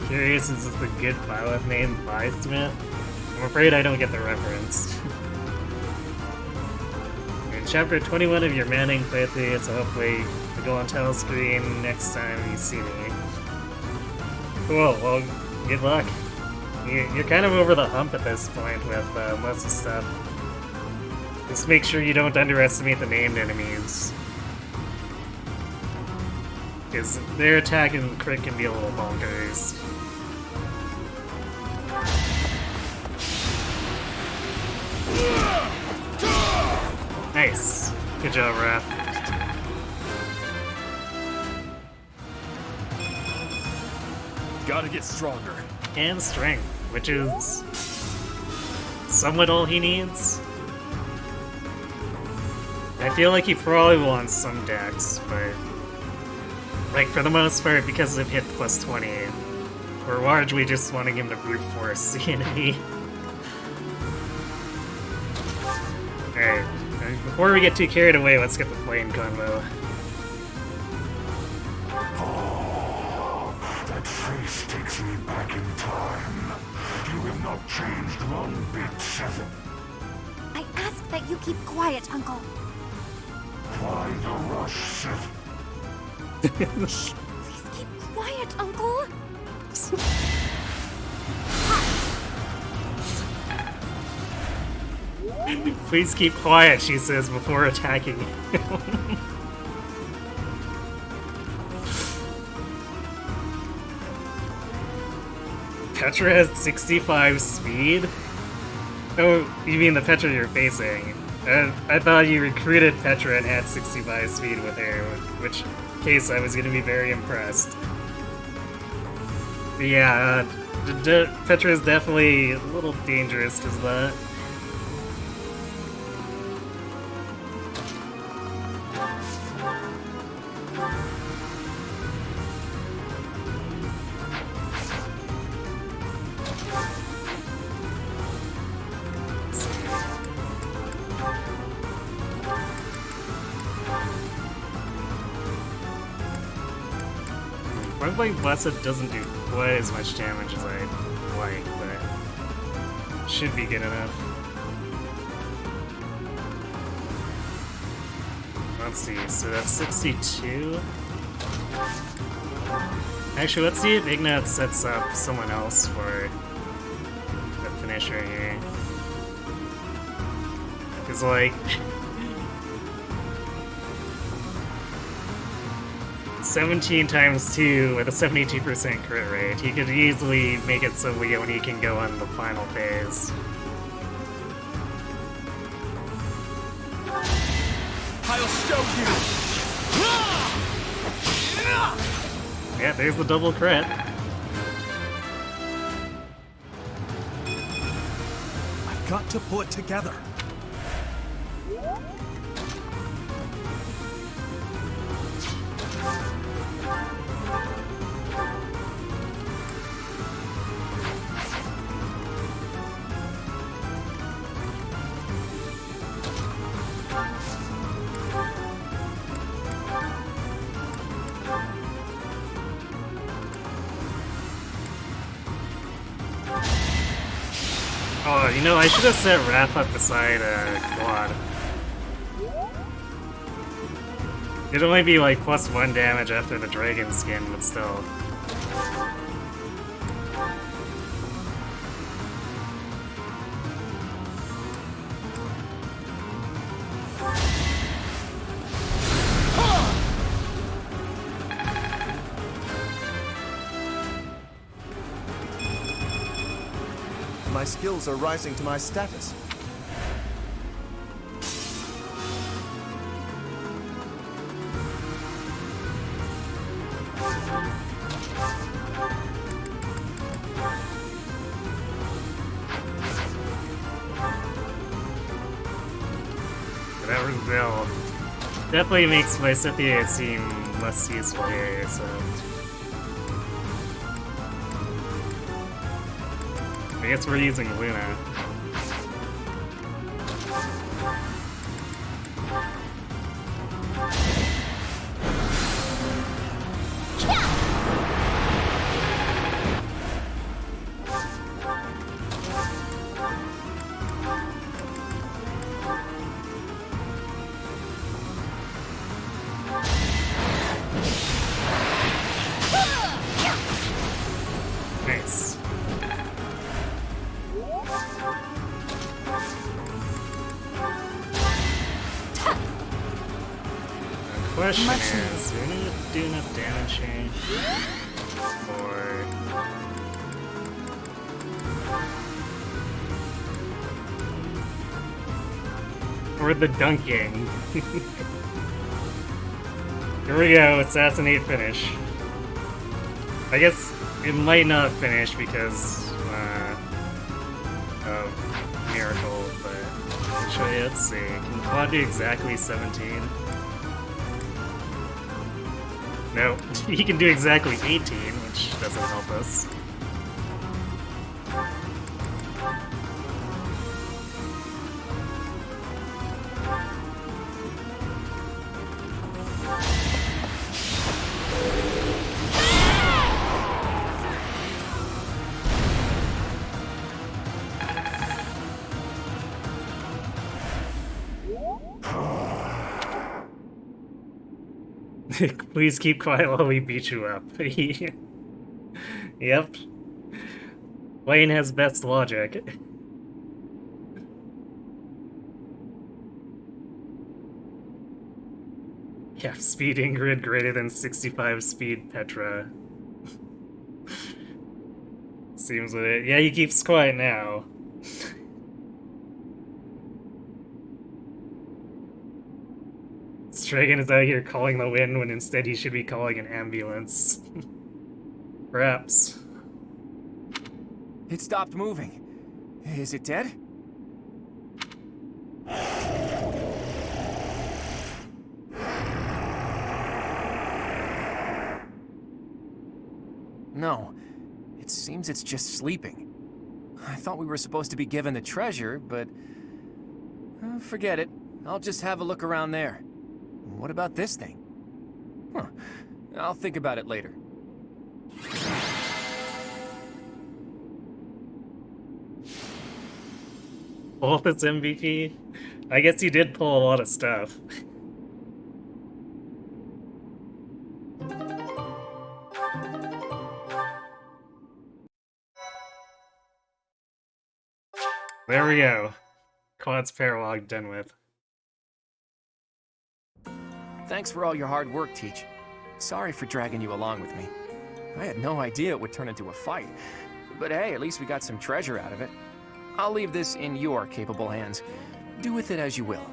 Curious, is this the good Violet name by Smith? I'm afraid I don't get the reference. In chapter 21 of your Maddening playthrough, so hopefully it'll go on title screen next time you see me. Cool, well, good luck. You're kind of over the hump at this point with most of the stuff. Just make sure you don't underestimate the named enemies. Because their attack and crit can be a little bonkers. Nice. Good job, Raph. Gotta get stronger. And strength, which is somewhat all he needs. I feel like he probably wants some decks, but like for the most part, because of hit plus 20, we're largely just wanting him to brute force the enemy. Alright, before we get too carried away, let's get the plane combo. Oh, that face takes me back in time. You have not changed one bit, Seven. I ask that you keep quiet, Uncle. Why the rush, Seven? Shh! Please keep quiet, Uncle! Please keep quiet, she says before attacking him. Petra has 65 speed? Oh, you mean the Petra you're facing. I thought you recruited Petra and had 65 speed with her, which case I was going to be very impressed. But yeah, Petra is definitely a little dangerous because that. Probably Blessed doesn't do quite as much damage as I'd like, but should be good enough. Let's see, so that's 62. Actually, let's see if Ignat sets up someone else for the finisher here. Because, like, 17 times 2 with a 72% crit rate. He could easily make it so Leone can go on the final phase. I'll show you! Yeah, there's the double crit. I've got to pull it together. Oh, you know, I should have set Wrath up beside Quad. It'd only be like +1 damage after the dragon skin, but still. My skills are rising to my status. That reveal definitely makes my Scythia seem less useful here, so. I guess we're using Luna. Nice. The question is, do we need to do enough damage here? Or the dunking? Here we go, assassinate finish. I guess it might not finish because of miracle, but actually, let's see. Can Quad do exactly 17? No, he can do exactly 18, which doesn't help us. Please keep quiet while we beat you up. Yep. Wayne has best logic. Yeah, speed Ingrid greater than 65 speed Petra. Seems with it. Yeah, he keeps quiet now. Stragan is out here calling the wind when instead he should be calling an ambulance. Perhaps. It stopped moving. Is it dead? No. It seems it's just sleeping. I thought we were supposed to be given the treasure, but... forget it. I'll just have a look around there. What about this thing? Huh. I'll think about it later. Both its MVP? I guess he did pull a lot of stuff. There we go. Quad's paralog done with. Thanks for all your hard work, Teach. Sorry for dragging you along with me. I had no idea it would turn into a fight. But hey, at least we got some treasure out of it. I'll leave this in your capable hands. Do with it as you will.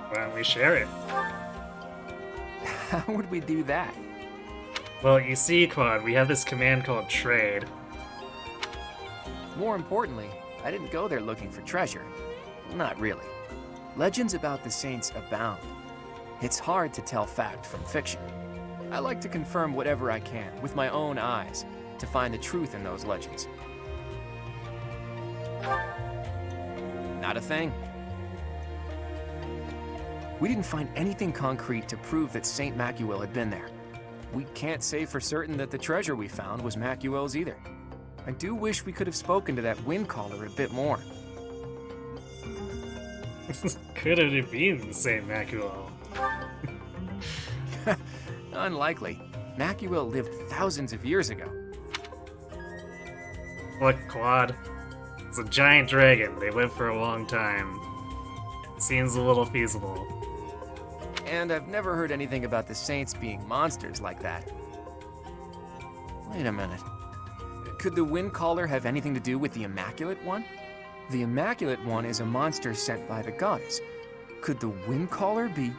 Why don't we share it? How would we do that? Well, you see, Quad, we have this command called trade. More importantly, I didn't go there looking for treasure. Not really. Legends about the saints abound. It's hard to tell fact from fiction. I like to confirm whatever I can with my own eyes to find the truth in those legends. Not a thing. We didn't find anything concrete to prove that Saint Macuel had been there. We can't say for certain that the treasure we found was Macuel's either. I do wish we could have spoken to that wind caller a bit more. Could have been Saint Macuel. Unlikely. Macuel lived thousands of years ago. Look, Quad. It's a giant dragon. They live for a long time. Seems a little feasible. And I've never heard anything about the saints being monsters like that. Wait a minute. Could the wind caller have anything to do with the Immaculate One? The Immaculate One is a monster sent by the goddess. Could the wind caller be...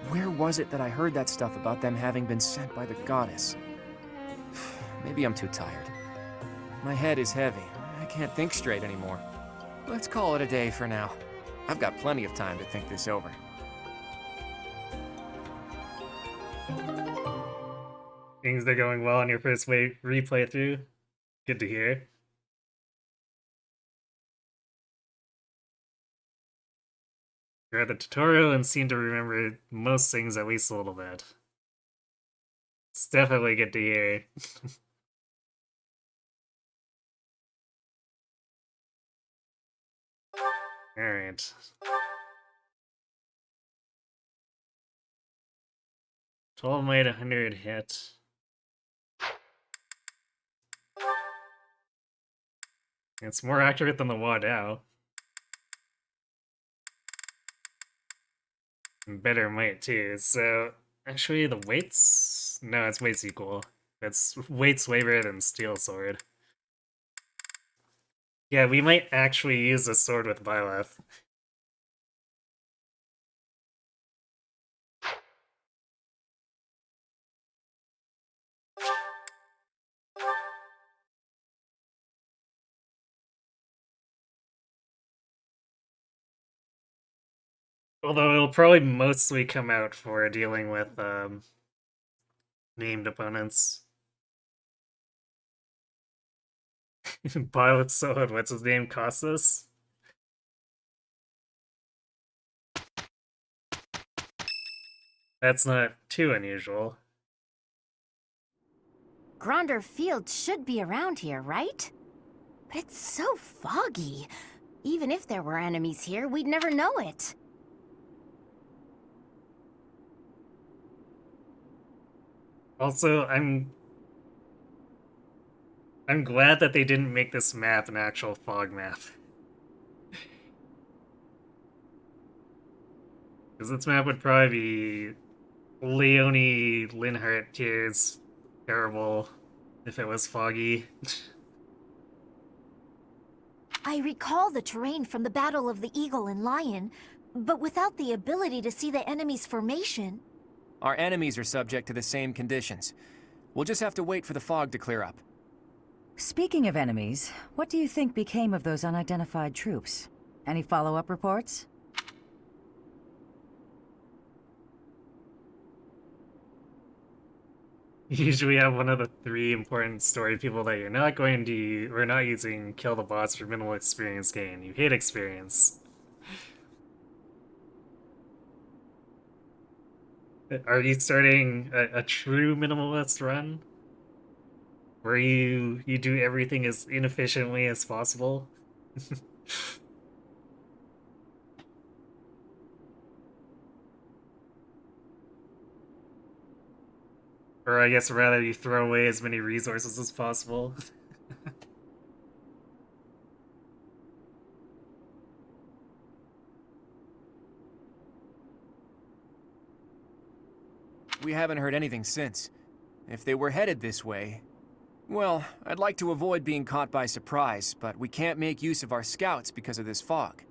Where was it that I heard that stuff about them having been sent by the goddess? Maybe I'm too tired. My head is heavy. I can't think straight anymore. Let's call it a day for now. I've got plenty of time to think this over. Things are going well on your first replay through. Good to hear. You read the tutorial and seem to remember most things at least a little bit. It's definitely good to hear. Alright. 12 made 100 hit. It's more accurate than the Wadao. And better might too, so actually the weights? No, it's weights equal. It's weights way better than Steel Sword. Yeah, we might actually use a sword with Byleth. Although it'll probably mostly come out for dealing with named opponents. Pilot Solid, what's his name? Costas? That's not too unusual. Gronder Field should be around here, right? But it's so foggy. Even if there were enemies here, we'd never know it. Also, I'm glad that they didn't make this map an actual fog map. Because this map would probably be Leonie Linhart tears terrible if it was foggy. I recall the terrain from the Battle of the Eagle and Lion, but without the ability to see the enemy's formation. Our enemies are subject to the same conditions. We'll just have to wait for the fog to clear up. Speaking of enemies, what do you think became of those unidentified troops? Any follow-up reports? You usually have one of the 3 important story people that you're not going to, or not using kill the boss for minimal experience gain. You hate experience. Are you starting a true minimalist run? Where you do everything as inefficiently as possible? Or I guess rather you throw away as many resources as possible. We haven't heard anything since. If they were headed this way... Well, I'd like to avoid being caught by surprise, but we can't make use of our scouts because of this fog.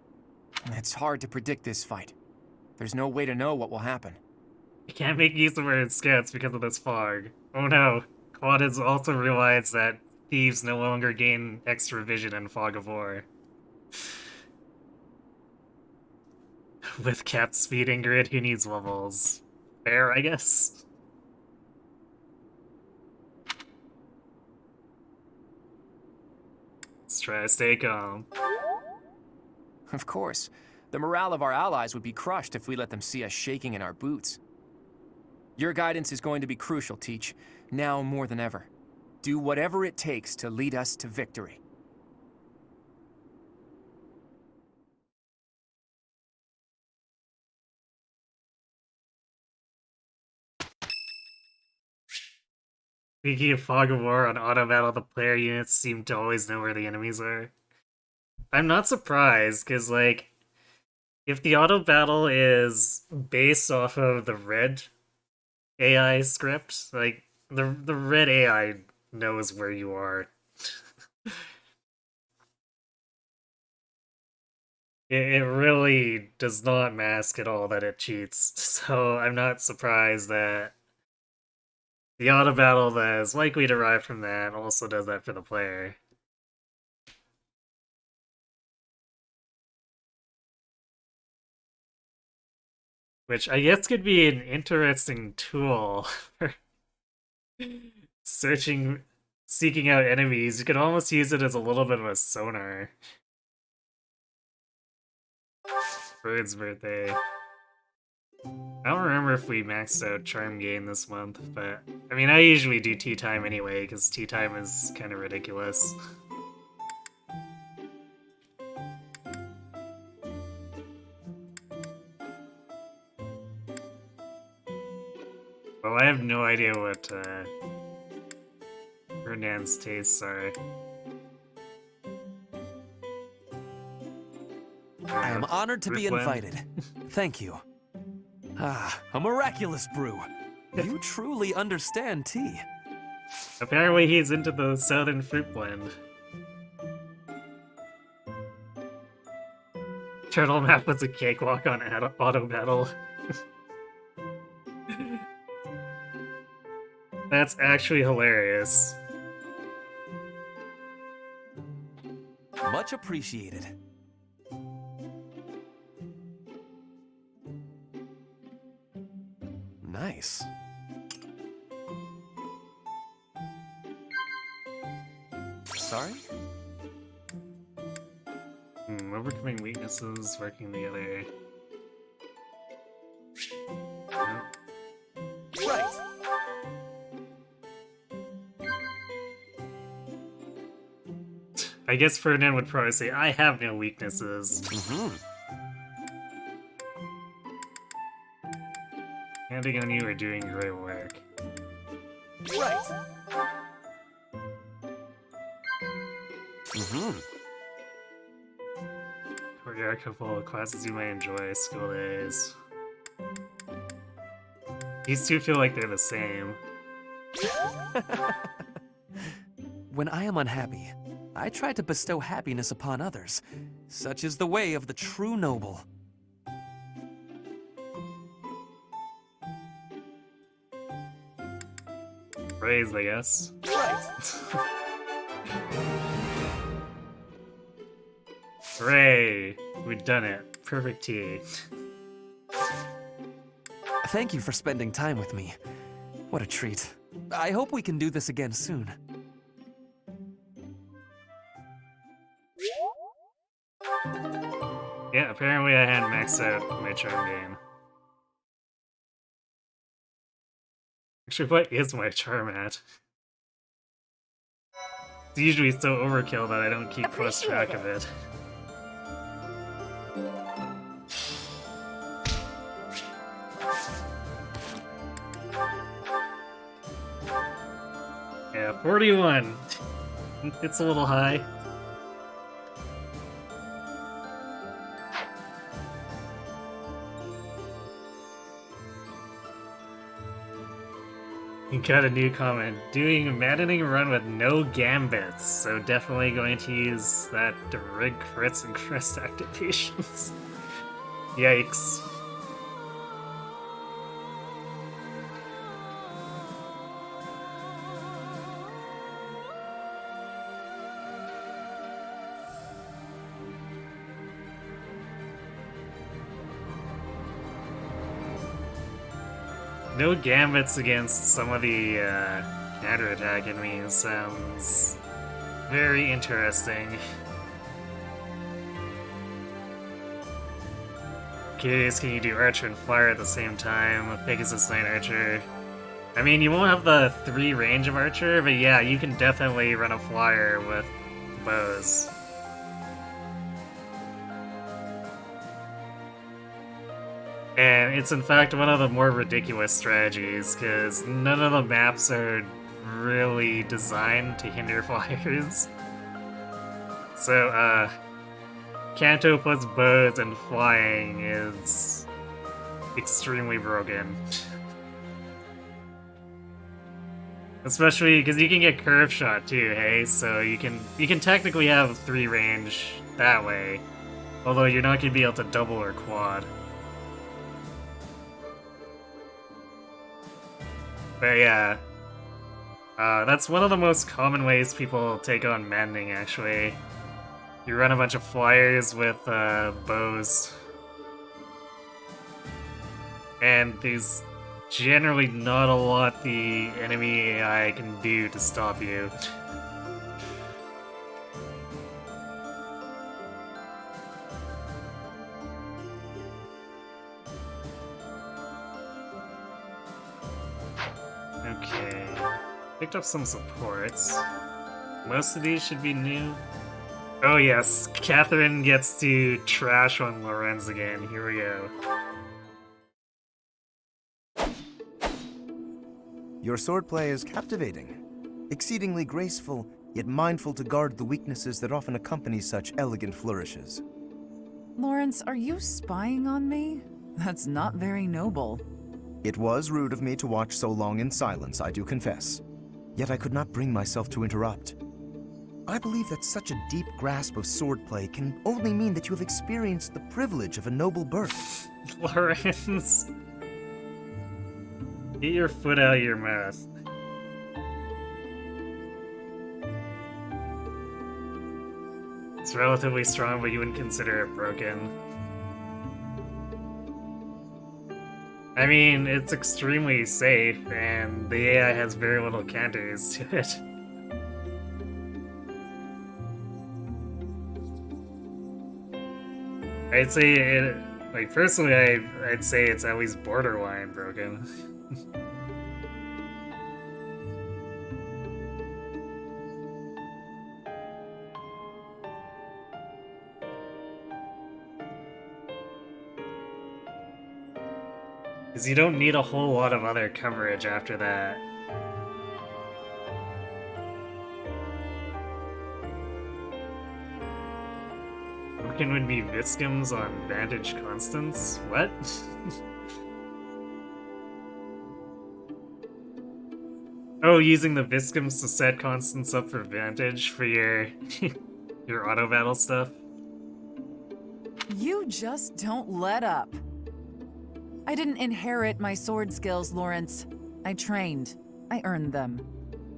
It's hard to predict this fight. There's no way to know what will happen. You can't make use of our scouts because of this fog. Oh no, Quad has also realized that thieves no longer gain extra vision in Fog of War. With capped speed and grid, who needs levels? Fair, I guess? Let's try to stay calm. Of course. The morale of our allies would be crushed if we let them see us shaking in our boots. Your guidance is going to be crucial, Teach, now more than ever. Do whatever it takes to lead us to victory. Speaking of Fog of War, on auto battle, the player units seem to always know where the enemies are. I'm not surprised, because, like, if the auto battle is based off of the red AI script, like, the red AI knows where you are. It really does not mask at all that it cheats, so I'm not surprised that the auto battle that is likely derived from that also does that for the player. Which I guess could be an interesting tool for seeking out enemies. You could almost use it as a little bit of a sonar. Bird's birthday. I don't remember if we maxed out Charm Gain this month, but I mean, I usually do Tea Time anyway, because Tea Time is kind of ridiculous. Well, I have no idea what Ferdinand's tastes are. I am honored to be Riffland. invited. Thank you. Ah, a miraculous brew. You truly understand tea. Apparently he's into the Southern Fruit Blend. Turtle Map was a cakewalk on auto battle. That's actually hilarious. Much appreciated. nice. Sorry? Overcoming weaknesses, working together. Nope. Right. I guess Ferdinand would probably say, I have no weaknesses. Handing on you or doing great work. Right. Choreographical classes you might enjoy, school days. These two feel like they're the same. When I am unhappy, I try to bestow happiness upon others. Such is the way of the true noble. Praise, I guess. Hooray! We've done it. Perfect tea. Thank you for spending time with me. What a treat. I hope we can do this again soon. Yeah, apparently I hadn't maxed out my charm game. Actually, what is my charm at? It's usually so overkill that I don't keep close track of it. Yeah, 41. It's a little high. You got a new comment. Doing a maddening run with no gambits, so definitely going to use that to rig crits and crest activations. Yikes. No gambits against some of the counterattack enemies sounds very interesting. Curious, can you do Archer and Fire at the same time? Pegasus Knight Archer. I mean, you won't have the 3 range of Archer, but yeah, you can definitely run a Flyer with bows. And it's in fact one of the more ridiculous strategies, because none of the maps are really designed to hinder flyers. So, Kanto plus bows and flying is extremely broken. Especially because you can get curve shot too, hey? So you can technically have 3 range that way, although you're not going to be able to double or quad. But yeah, that's one of the most common ways people take on Maddening, actually. You run a bunch of flyers with bows. And there's generally not a lot the enemy AI can do to stop you. Okay, picked up some supports. Most of these should be new. Oh yes, Catherine gets to trash on Lorenz again. Here we go. Your swordplay is captivating, exceedingly graceful, yet mindful to guard the weaknesses that often accompany such elegant flourishes. Lawrence, are you spying on me? That's not very noble. It was rude of me to watch so long in silence, I do confess. Yet I could not bring myself to interrupt. I believe that such a deep grasp of swordplay can only mean that you have experienced the privilege of a noble birth. Lorenz, get your foot out of your mouth. It's relatively strong, but you wouldn't consider it broken. I mean, it's extremely safe, and the AI has very little counters to it. I'd say it, like, personally, I'd say it's at least borderline broken. Because you don't need a whole lot of other coverage after that. Broken would be Viscums on Vantage Constants? What? Oh, using the Viscums to set constants up for Vantage for your your auto battle stuff? You just don't let up. I didn't inherit my sword skills, Lawrence. I trained. I earned them.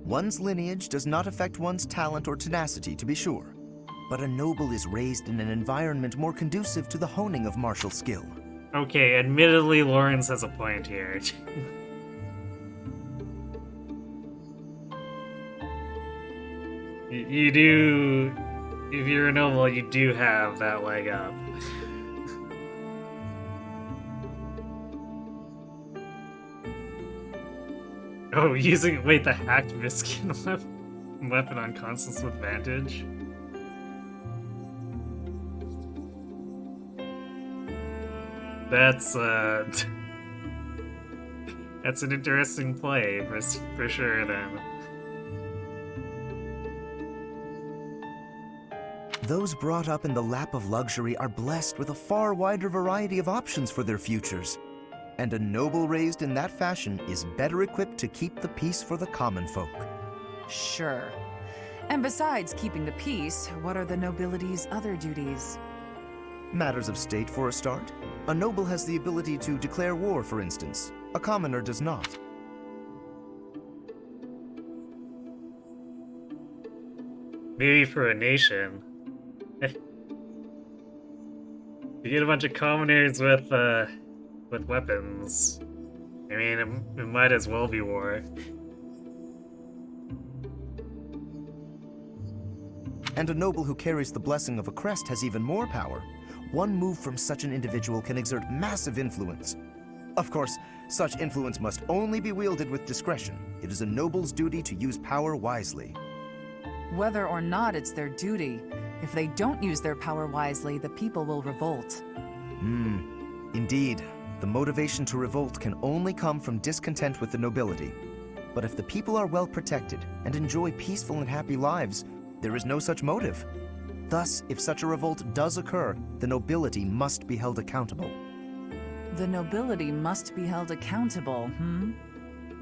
One's lineage does not affect one's talent or tenacity, to be sure. But a noble is raised in an environment more conducive to the honing of martial skill. Okay, admittedly, Lawrence has a point here. You do... If you're a noble, you do have that leg up. Oh, using... Wait, the hacked Viskin weapon on constants with Vantage? That's, that's an interesting play, for sure, then. Those brought up in the lap of luxury are blessed with a far wider variety of options for their futures. And a noble raised in that fashion is better equipped to keep the peace for the common folk. Sure. And besides keeping the peace, what are the nobility's other duties? Matters of state, for a start. A noble has the ability to declare war, for instance. A commoner does not. Maybe for a nation. You get a bunch of commoners with weapons. I mean, it might as well be war. And a noble who carries the blessing of a crest has even more power. One move from such an individual can exert massive influence. Of course, such influence must only be wielded with discretion. It is a noble's duty to use power wisely. Whether or not it's their duty, if they don't use their power wisely, the people will revolt. Indeed. The motivation to revolt can only come from discontent with the nobility. But if the people are well protected and enjoy peaceful and happy lives, there is no such motive. Thus, if such a revolt does occur, the nobility must be held accountable. The nobility must be held accountable,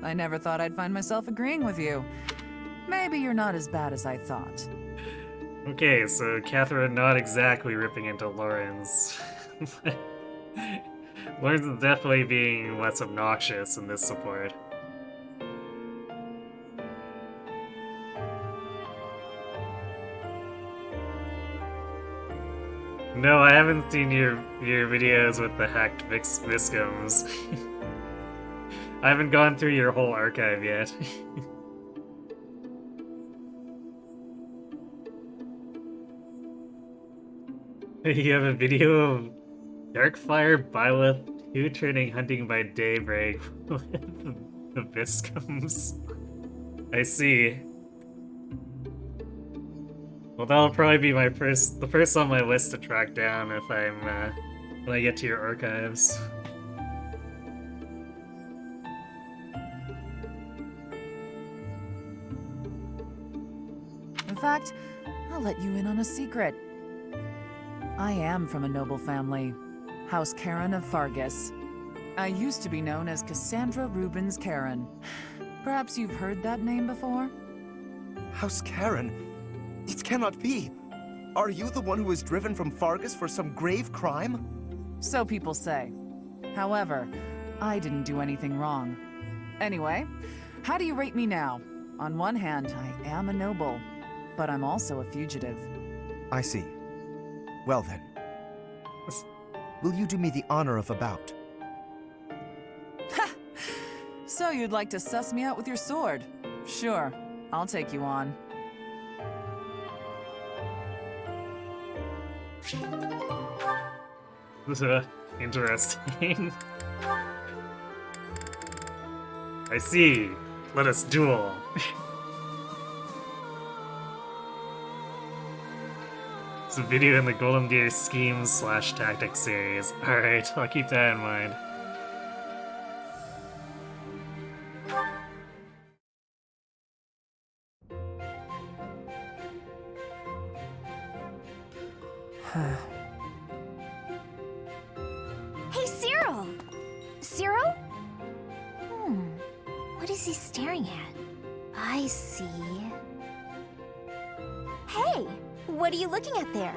I never thought I'd find myself agreeing with you. Maybe you're not as bad as I thought. Okay, so Catherine not exactly ripping into Lawrence. Lawrence is definitely being less obnoxious in this support. No, I haven't seen your videos with the hacked Viscums. I haven't gone through your whole archive yet. You have a video of Darkfire Byleth 2 turning hunting by daybreak with the Viscums. I see. Well, that'll probably be the first on my list to track down if I'm when I get to your archives. In fact, I'll let you in on a secret. I am from a noble family, House Karen of Fargus. I used to be known as Cassandra Rubens Karen. Perhaps you've heard that name before? House Karen? It cannot be! Are you the one who was driven from Fargus for some grave crime? So people say. However, I didn't do anything wrong. Anyway, how do you rate me now? On one hand, I am a noble, but I'm also a fugitive. I see. Well then. Will you do me the honor of a bout? So you'd like to suss me out with your sword? Sure, I'll take you on. Interesting. I see. Let us duel. It's a video in the Golden Gear Schemes / Tactics series. Alright, I'll keep that in mind. Hey, Cyril! Cyril? What is he staring at? I see. Hey! What are you looking at there?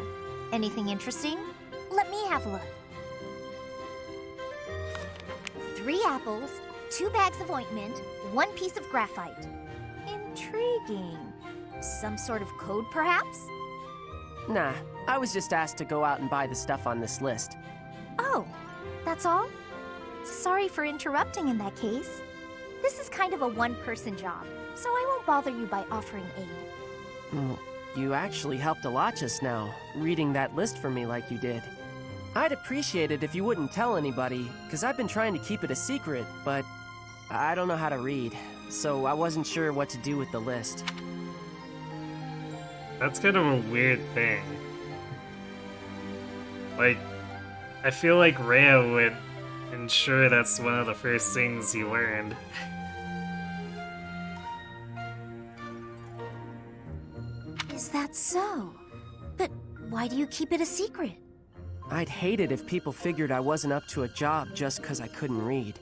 Anything interesting? Let me have a look. 3 apples, 2 bags of ointment, 1 piece of graphite. Intriguing. Some sort of code, perhaps? Nah, I was just asked to go out and buy the stuff on this list. Oh, that's all? Sorry for interrupting in that case. This is kind of a one-person job, so I won't bother you by offering aid. Well, you actually helped a lot just now, reading that list for me like you did. I'd appreciate it if you wouldn't tell anybody, because I've been trying to keep it a secret, but I don't know how to read, so I wasn't sure what to do with the list. That's kind of a weird thing. Like, I feel like Rhea would ensure that's one of the first things he learned. Is that so? But why do you keep it a secret? I'd hate it if people figured I wasn't up to a job just because I couldn't read.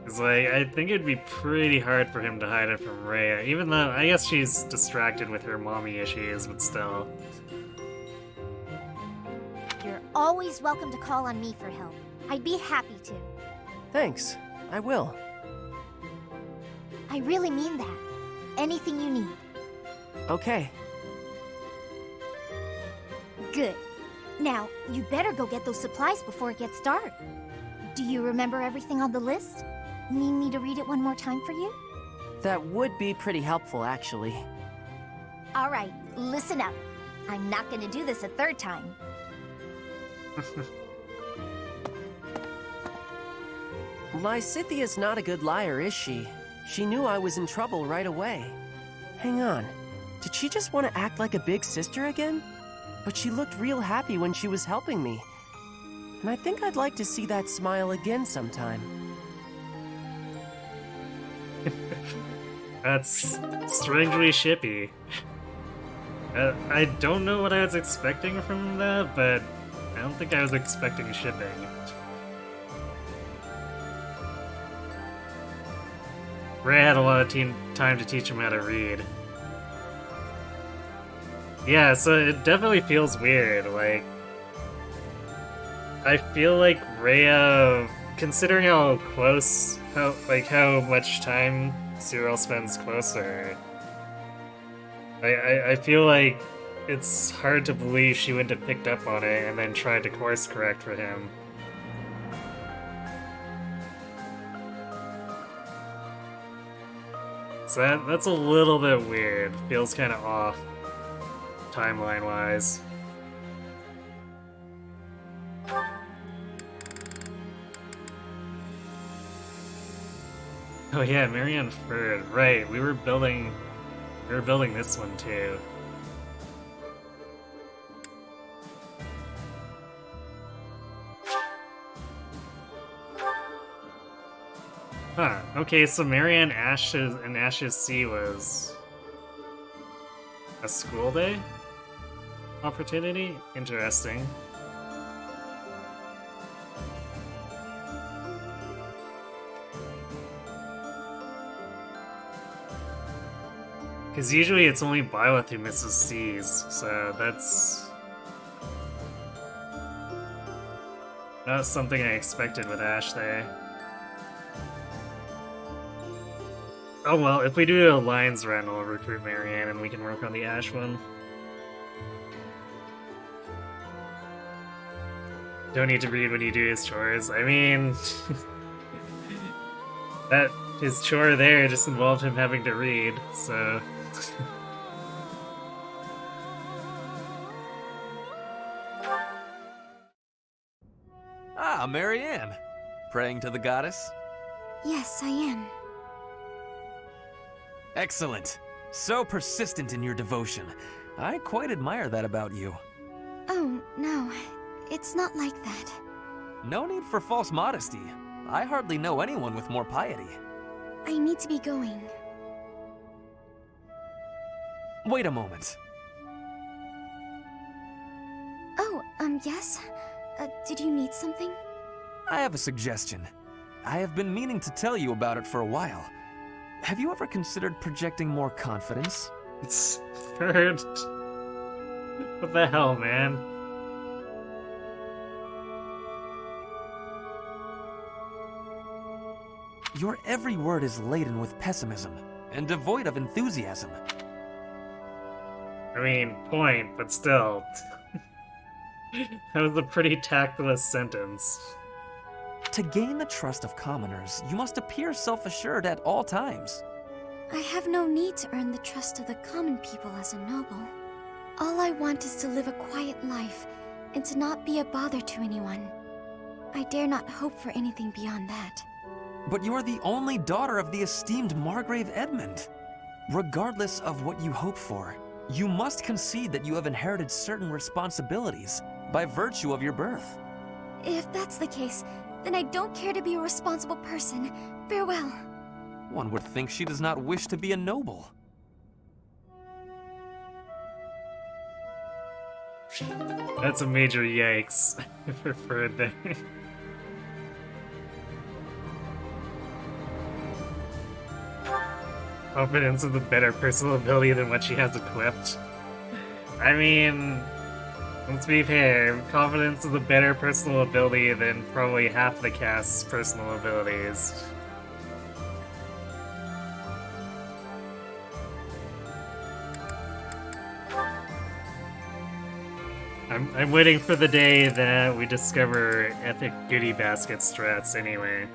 It's like, I think it'd be pretty hard for him to hide it from Rhea, even though I guess she's distracted with her mommy issues, but still. You're always welcome to call on me for help. I'd be happy to. Thanks, I will. I really mean that. Anything you need. Okay. Good. Now, you better go get those supplies before it gets dark. Do you remember everything on the list? Need me to read it one more time for you? That would be pretty helpful, actually. All right, listen up. I'm not gonna do this a third time. Lysithia's not a good liar, is she? She knew I was in trouble right away. Hang on. Did she just want to act like a big sister again? But she looked real happy when she was helping me. And I think I'd like to see that smile again sometime. That's strangely shippy. I don't know what I was expecting from that, but I don't think I was expecting shipping. Ray had a lot of time to teach him how to read. Yeah, so it definitely feels weird, like... I feel like Rhea, considering how close, how much time Cyril spends closer, I feel like it's hard to believe she wouldn't have picked up on it and then tried to course correct for him. So that's a little bit weird. Feels kind of off, timeline-wise. Oh yeah, Marianne Ferd. Right, we were building this one too. Huh. Okay, so Marianne Ash's Sea was a school day opportunity? Interesting. Because usually it's only Byleth who misses C's, so that's not something I expected with Ash there. Oh well, if we do a Lions run, I'll recruit Marianne and we can work on the Ash one. Don't need to read when you do his chores. I mean... That his chore there just involved him having to read, so... Ah, Marianne. Praying to the goddess? Yes, I am. Excellent. So persistent in your devotion. I quite admire that about you. Oh, no. It's not like that. No need for false modesty. I hardly know anyone with more piety. I need to be going. Wait a moment. Oh, yes? Did you need something? I have a suggestion. I have been meaning to tell you about it for a while. Have you ever considered projecting more confidence? It's third. What the hell, man? Your every word is laden with pessimism and devoid of enthusiasm. I mean, point, but still. That was a pretty tactless sentence. To gain the trust of commoners, you must appear self-assured at all times. I have no need to earn the trust of the common people as a noble. All I want is to live a quiet life, and to not be a bother to anyone. I dare not hope for anything beyond that. But you are the only daughter of the esteemed Margrave Edmund. Regardless of what you hope for, you must concede that you have inherited certain responsibilities by virtue of your birth. If that's the case, then I don't care to be a responsible person. Farewell. One would think she does not wish to be a noble. That's a major yikes for Ferd there. Confidence is a better personal ability than what she has equipped. I mean, let's be fair, confidence is a better personal ability than probably half the cast's personal abilities. I'm waiting for the day that we discover epic goodie basket strats anyway.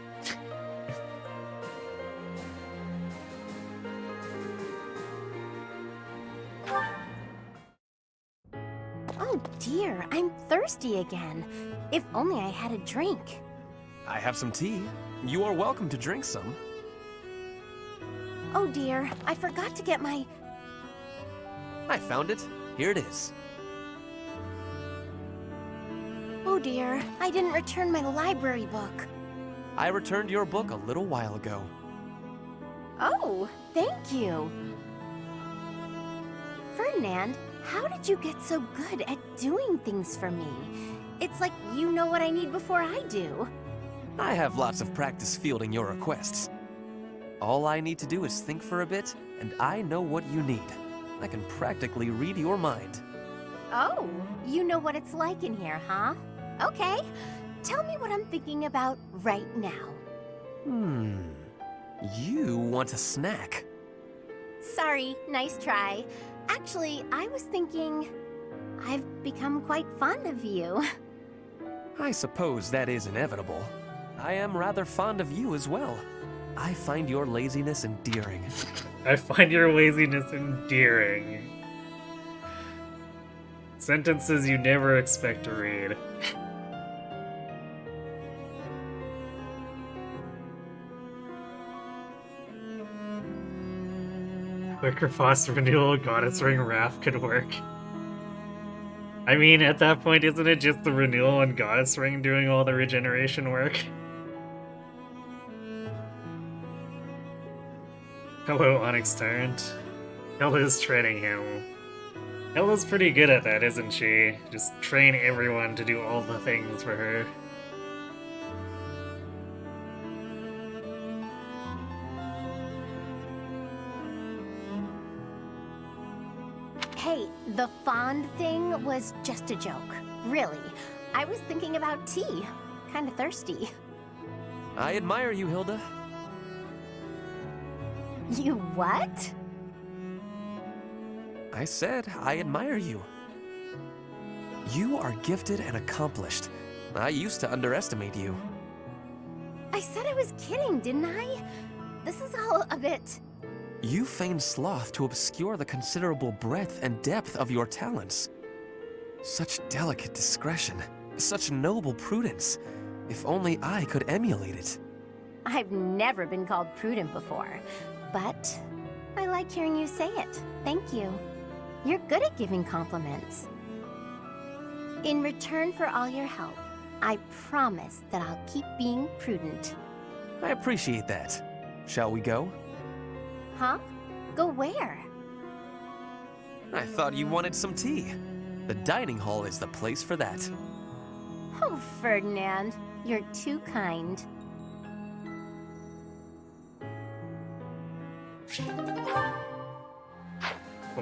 Oh dear, I'm thirsty again. If only I had a drink. I have some tea. You are welcome to drink some. Oh dear, I forgot to get my... I found it. Here it is. Oh dear, I didn't return my library book. I returned your book a little while ago. Oh, thank you. Ferdinand, how did you get so good at doing things for me? It's like you know what I need before I do. I have lots of practice fielding your requests. All I need to do is think for a bit, and I know what you need. I can practically read your mind. Oh, you know what it's like in here, huh? Okay, tell me what I'm thinking about right now. You want a snack. Sorry, nice try. Actually, I was thinking... I've become quite fond of you. I suppose that is inevitable. I am rather fond of you as well. I find your laziness endearing. I find your laziness endearing. Sentences you never expect to read. Quicker Foss renewal Goddess Ring Wrath could work. I mean, at that point, isn't it just the renewal and Goddess Ring doing all the regeneration work? Hello, Onyx Tyrant. Ella's training him. Ella's pretty good at that, isn't she? Just train everyone to do all the things for her. Hey, the fond thing was just a joke. Really. I was thinking about tea. Kinda thirsty. I admire you, Hilda. You what? I said I admire you. You are gifted and accomplished. I used to underestimate you. I said I was kidding, didn't I? This is all a bit... You feigned sloth to obscure the considerable breadth and depth of your talents. Such delicate discretion, such noble prudence. If only I could emulate it. I've never been called prudent before, but I like hearing you say it. Thank you. You're good at giving compliments. In return for all your help, I promise that I'll keep being prudent. I appreciate that. Shall we go? Huh? Go where? I thought you wanted some tea. The dining hall is the place for that. Oh, Ferdinand, you're too kind.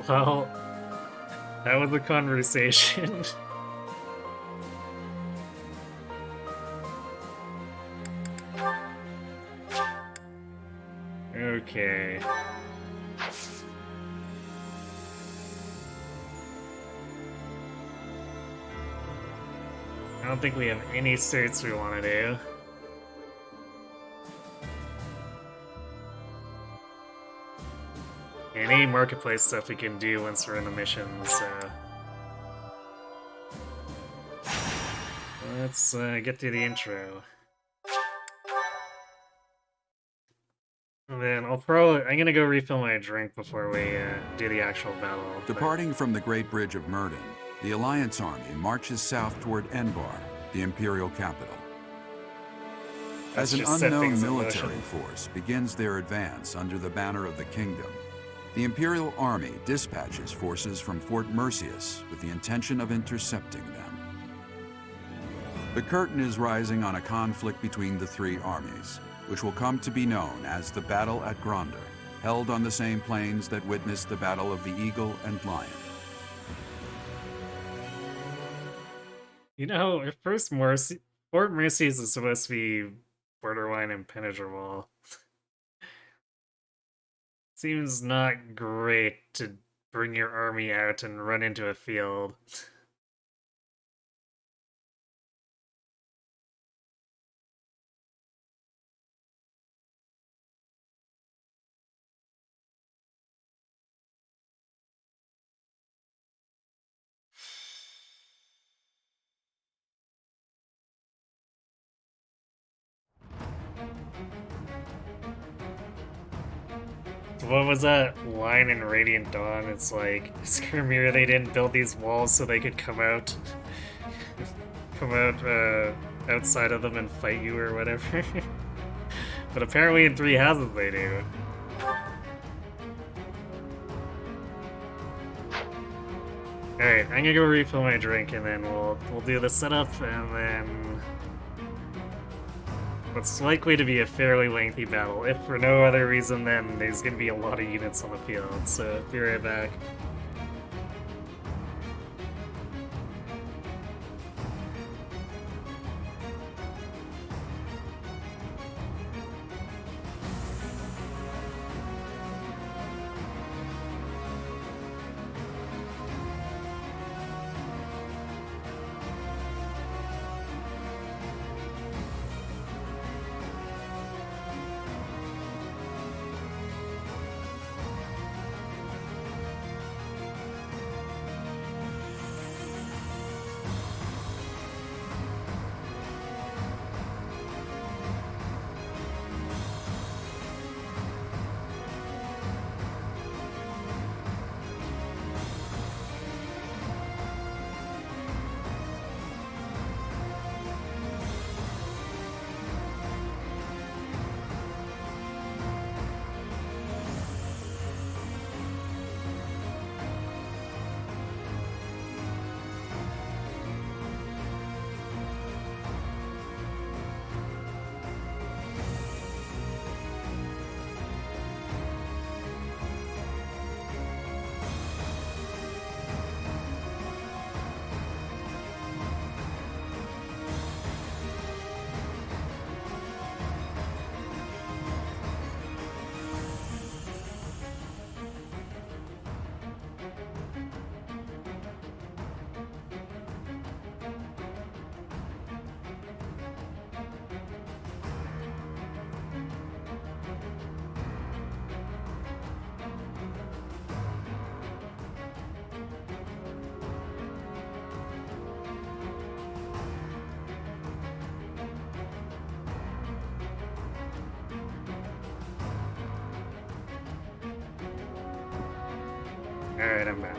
Well, that was a conversation. Okay. I don't think we have any certs we want to do. Any marketplace stuff we can do once we're in the mission, so... Let's get through the intro. And then I'm gonna go refill my drink before we do the actual battle. Departing from the Great Bridge of Murden, the Alliance Army marches south toward Enbar, the Imperial capital. As an unknown military force begins their advance under the banner of the Kingdom, the Imperial Army dispatches forces from Fort Mercius with the intention of intercepting them. The curtain is rising on a conflict between the three armies, which will come to be known as the Battle at Gronder, held on the same plains that witnessed the Battle of the Eagle and Lion. You know, at first Fort Mercius is supposed to be borderline impenetrable. Seems not great to bring your army out and run into a field. What was that line in Radiant Dawn? It's like, Skirmir, they didn't build these walls so they could come out outside of them and fight you or whatever. But apparently in Three Houses they do. Alright, I'm gonna go refill my drink and then we'll do the setup and then what's likely to be a fairly lengthy battle. If for no other reason, then there's going to be a lot of units on the field, so be right back. Alright, I'm back.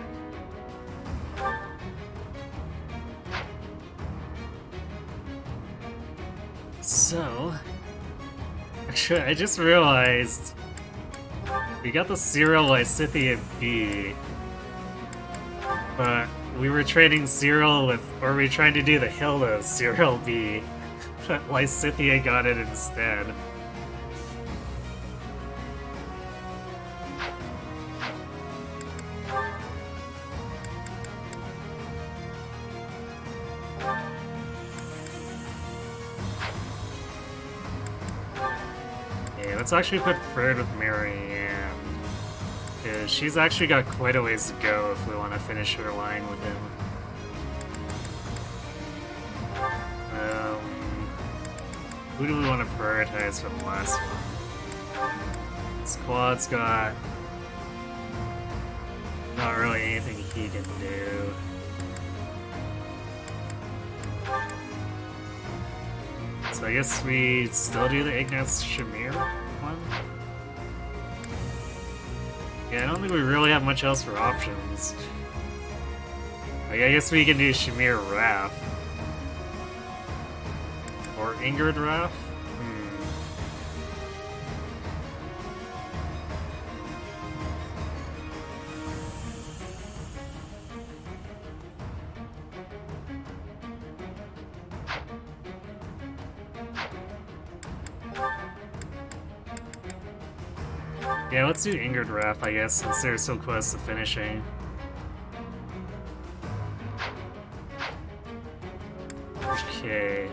So, actually, I just realized we got the Serial Lysithia B, but we were trading Serial with, or we were trying to do the Hilda Serial B, but Lysithia got it instead. Let's actually put Fred with Marianne, because she's actually got quite a ways to go if we want to finish her line with him. Who do we want to prioritize for the last one? Squad's got not really anything he can do. So I guess we still do the Ignatz Shamir one? Yeah, I don't think we really have much else for options. Like, I guess we can do Shamir Raph. Or Ingrid Raph? Yeah, let's do Ingrid Raph, I guess, since they're so close to finishing. Okay.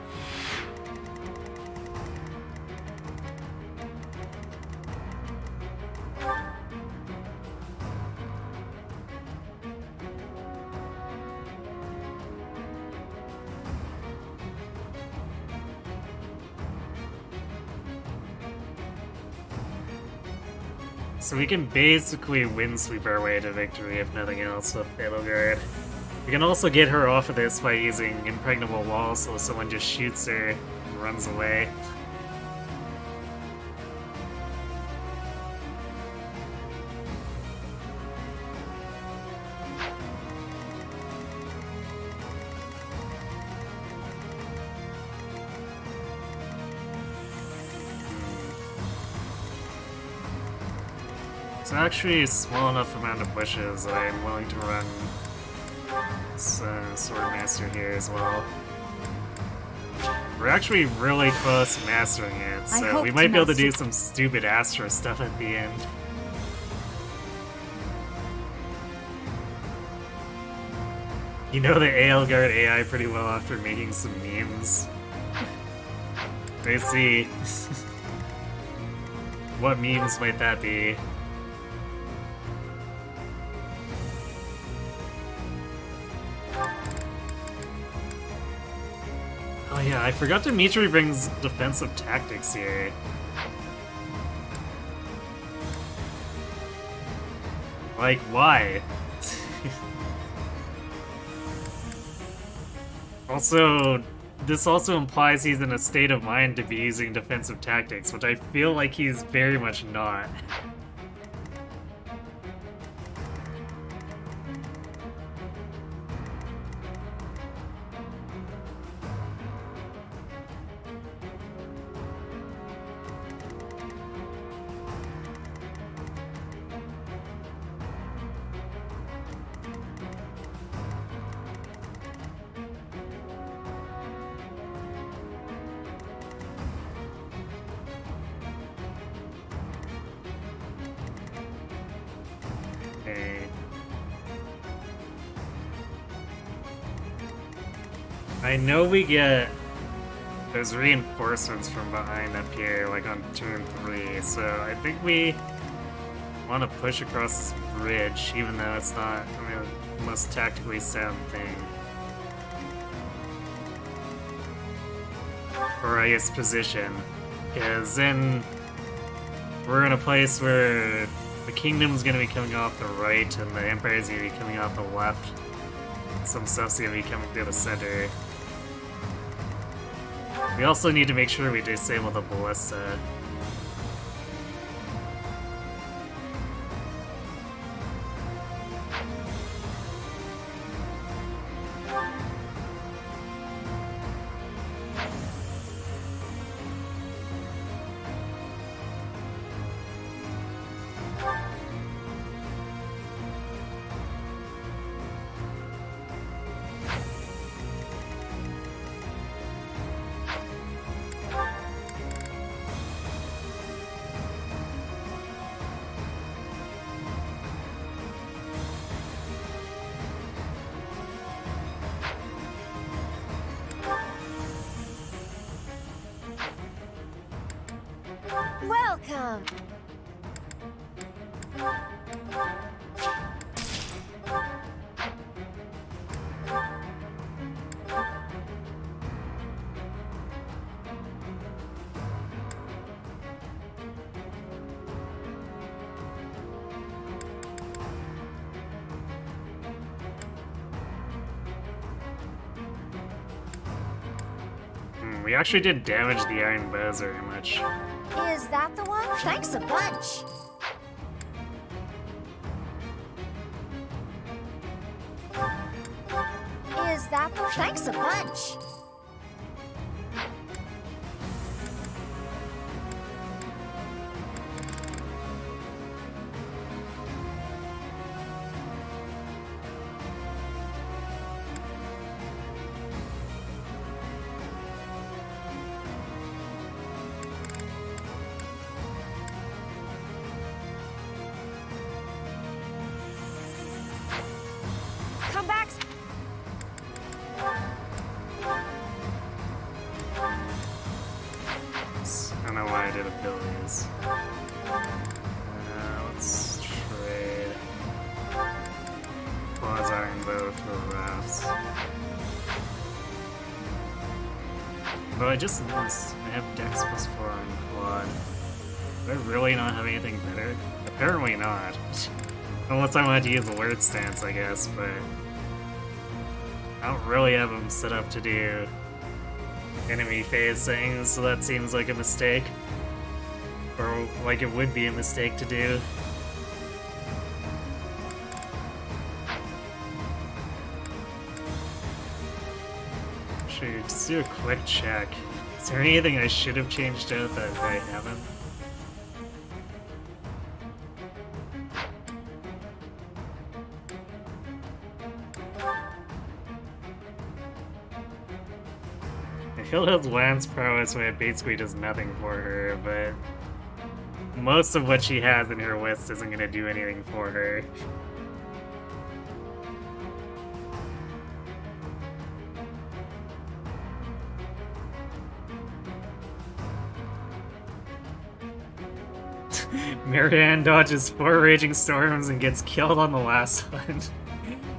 So we can basically wind-sweep our way to victory, if nothing else, with Fatal Guard. We can also get her off of this by using Impregnable Wall, so someone just shoots her and runs away. It's actually a small enough amount of bushes that I am willing to run Swordmaster here as well. We're actually really close to mastering it, so we might be able to do some stupid Astra stuff at the end. You know the Aelgard AI pretty well after making some memes. Let's see. What memes might that be? Oh yeah, I forgot Dimitri brings defensive tactics here. Like, why? Also, this also implies he's in a state of mind to be using defensive tactics, which I feel like he's very much not. I know we get those reinforcements from behind up here, like on 2 and 3, so I think we want to push across this bridge, even though it's not the most tactically sound thing. Or I guess position, because then we're in a place where the kingdom's going to be coming off the right and the empire's going to be coming off the left. Some stuff's going to be coming through the center. We also need to make sure we disable the ballista. welcome. We actually did damage the iron bows very much. Is that the one? Thanks a bunch. Is that the... Thanks a bunch. Come back. I don't know why I did abilities. Let's trade Claws Iron Bow for Rafts. But I just noticed I have Dex plus 4 on Quad. Do I really not have anything better? Apparently not. Unless I wanted to use Alert Stance, I guess, but I don't really have them set up to do enemy phase things, so that seems like a mistake. Or like it would be a mistake to do. Should just do a quick check. Is there anything I should have changed out that I haven't? Hilda's lance prowess when it basically does nothing for her, but most of what she has in her list isn't going to do anything for her. Marianne dodges 4 Raging Storms and gets killed on the last one.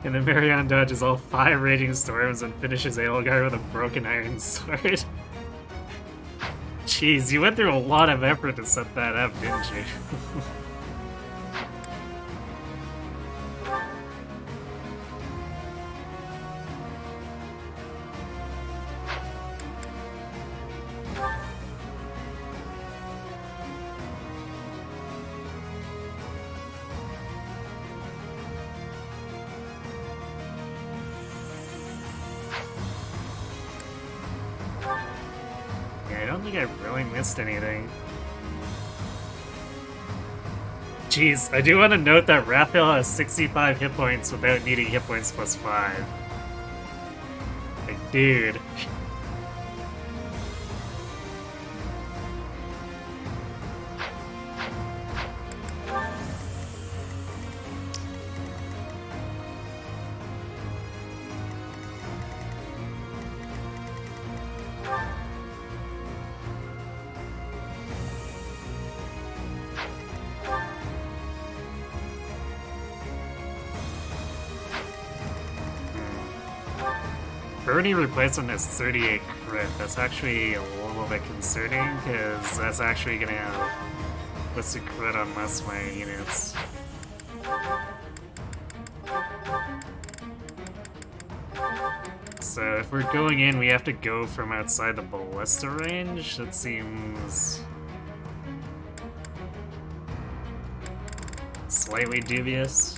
And then Marianne dodges all 5 Raging Storms and finishes Edelgard with a broken iron sword. Jeez, you went through a lot of effort to set that up, didn't you? I don't think I really missed anything. Jeez, I do want to note that Raphael has 65 hit points without needing hit points plus 5. Like, dude. Bernie replacement is 38 crit. That's actually a little bit concerning, because that's actually gonna have listed crit on most of my units. So if we're going in, we have to go from outside the ballista range. That seems slightly dubious.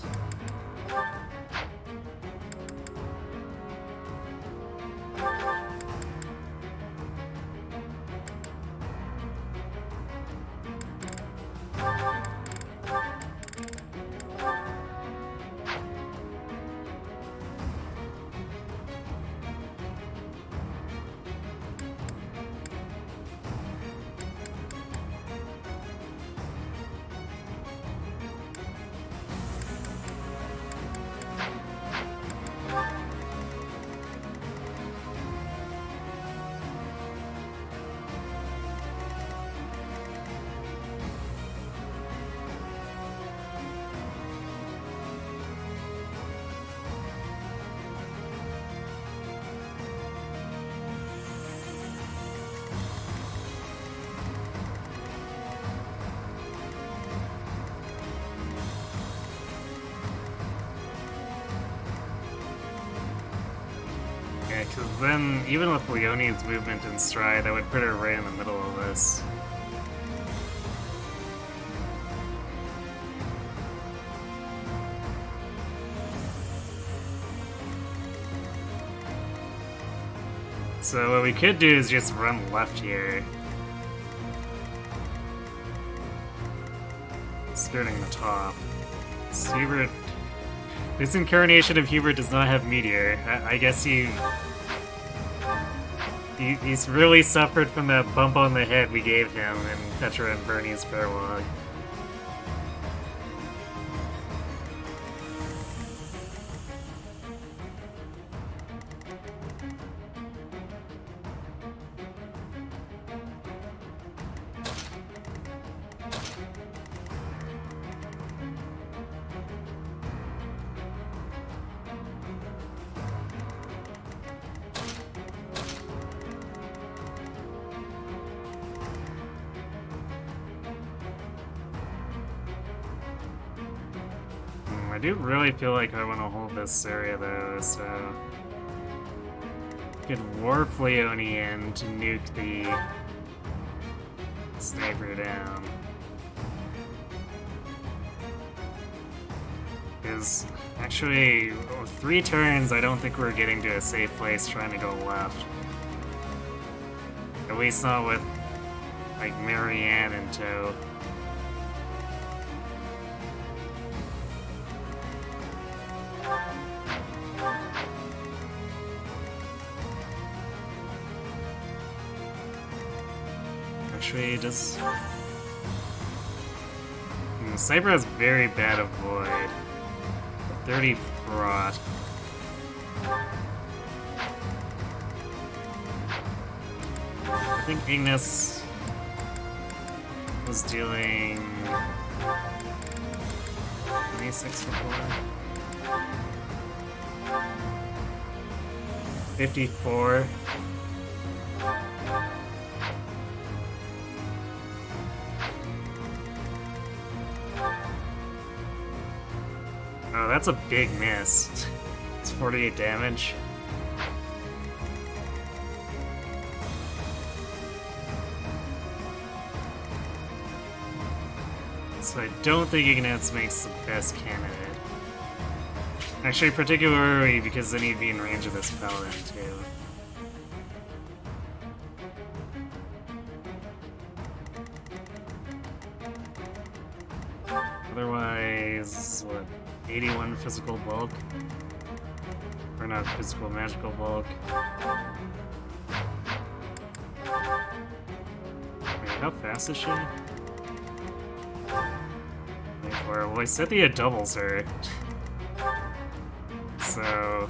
Because then, even with Leonie's movement and stride, that would put her right in the middle of this. So what we could do is just run left here. Starting the top. Hubert. This incarnation of Hubert does not have Meteor. I guess he's really suffered from that bump on the head we gave him in Petra and Bernie's prologue. I do really feel like I want to hold this area though, so could warp Leonie in to nuke the sniper down. Because actually, 3 turns, I don't think we're getting to a safe place trying to go left. At least not with like Marianne in tow. Actually, just... Sniper has very bad avoid. 30 fraught. I think Ignis was dealing 26 before. 54. Oh, that's a big miss. It's 48 damage. So I don't think Ignatz makes the best candidate. Actually, particularly because then he'd be in range of this paladin too. Otherwise, what, 81 physical bulk? Or not physical, magical bulk. Wait, how fast is she? 24. Well, I said the doubles her. So...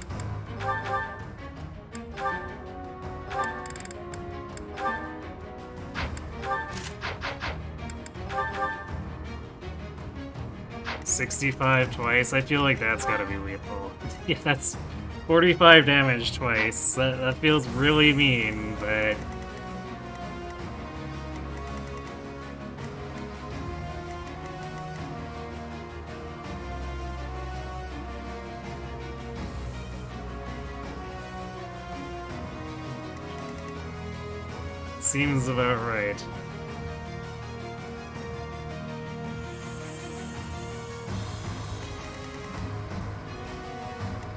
$65 twice. I feel like that's gotta be lethal. Yeah, that's 45 damage twice. That feels really mean, but... Seems about right.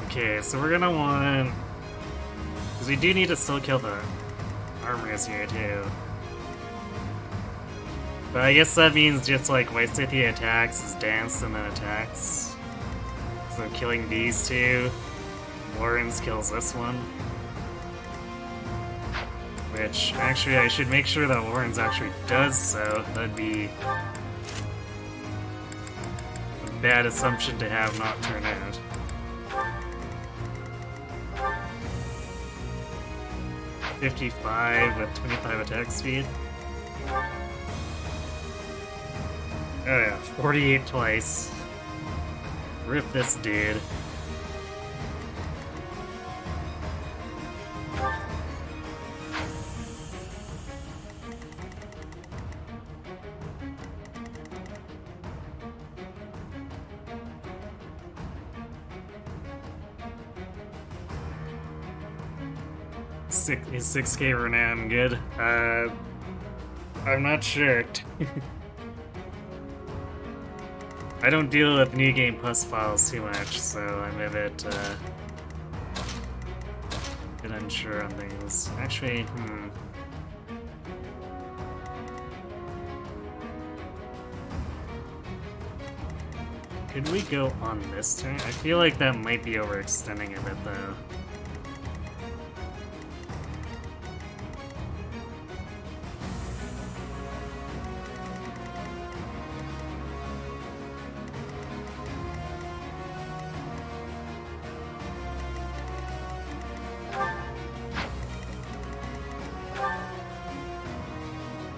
Okay, so we're gonna want... Because we do need to still kill the armors here, too. But I guess that means just like White City attacks is dance and then attacks. So killing these two, Lawrence kills this one. Which, actually, I should make sure that Lawrence actually does so. That'd be a bad assumption to have not turn out. $55 with 25 attack speed. Oh yeah, 48 twice. Rip this dude. Is 6K renown good? I'm not sure. I don't deal with New Game Plus files too much, so I'm a bit unsure on things. Actually, Could we go on this turn? I feel like that might be overextending a bit, though.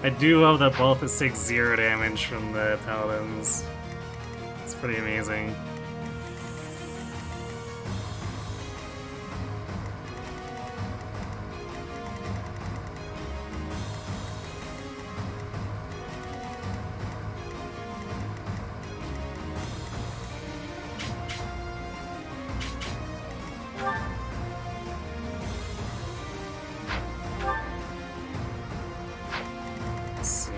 I do love that Balthus takes 0 damage from the Paladins. It's pretty amazing. Let's see.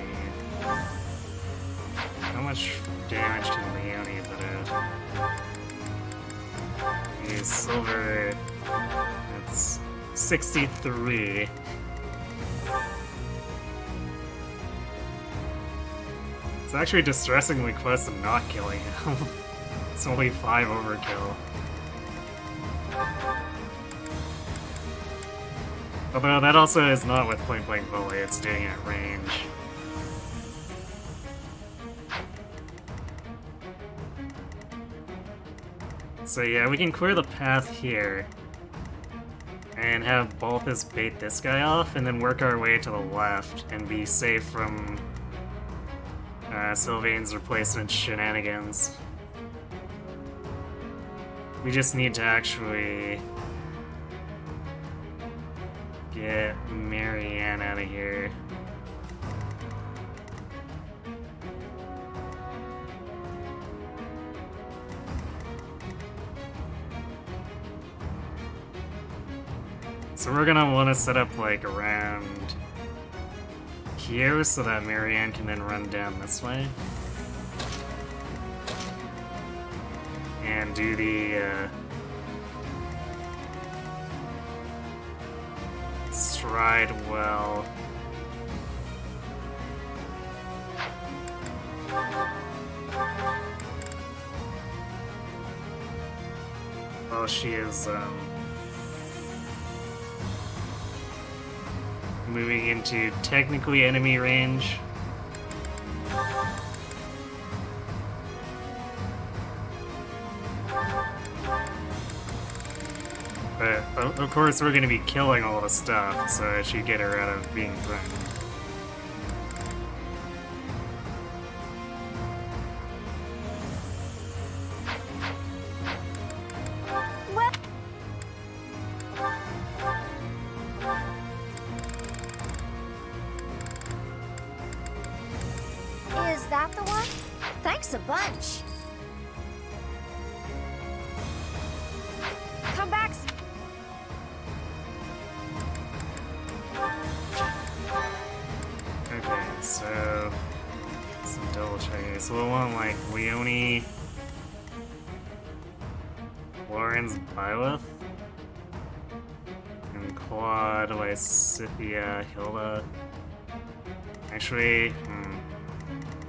How much damage can Leone put out? Use silver. That's 63. It's actually distressingly close to not killing him. It's only 5 overkill. Although that also is not with point blank volley, it's doing it at range. So yeah, we can clear the path here and have Balthus bait this guy off and then work our way to the left and be safe from Sylvain's replacement shenanigans. We just need to actually get Marianne out of here. So we're gonna want to set up like around here so that Marianne can then run down this way. And do the stride well. Well, she is moving into technically enemy range. But of course we're going to be killing all the stuff, so it should get her out of being threatened. Is that the one? Thanks a bunch. Come back. Okay, so some double checking. So we'll want like Leone, Lawrence, Byleth, and Claude, Lysithia, Hilda. Actually,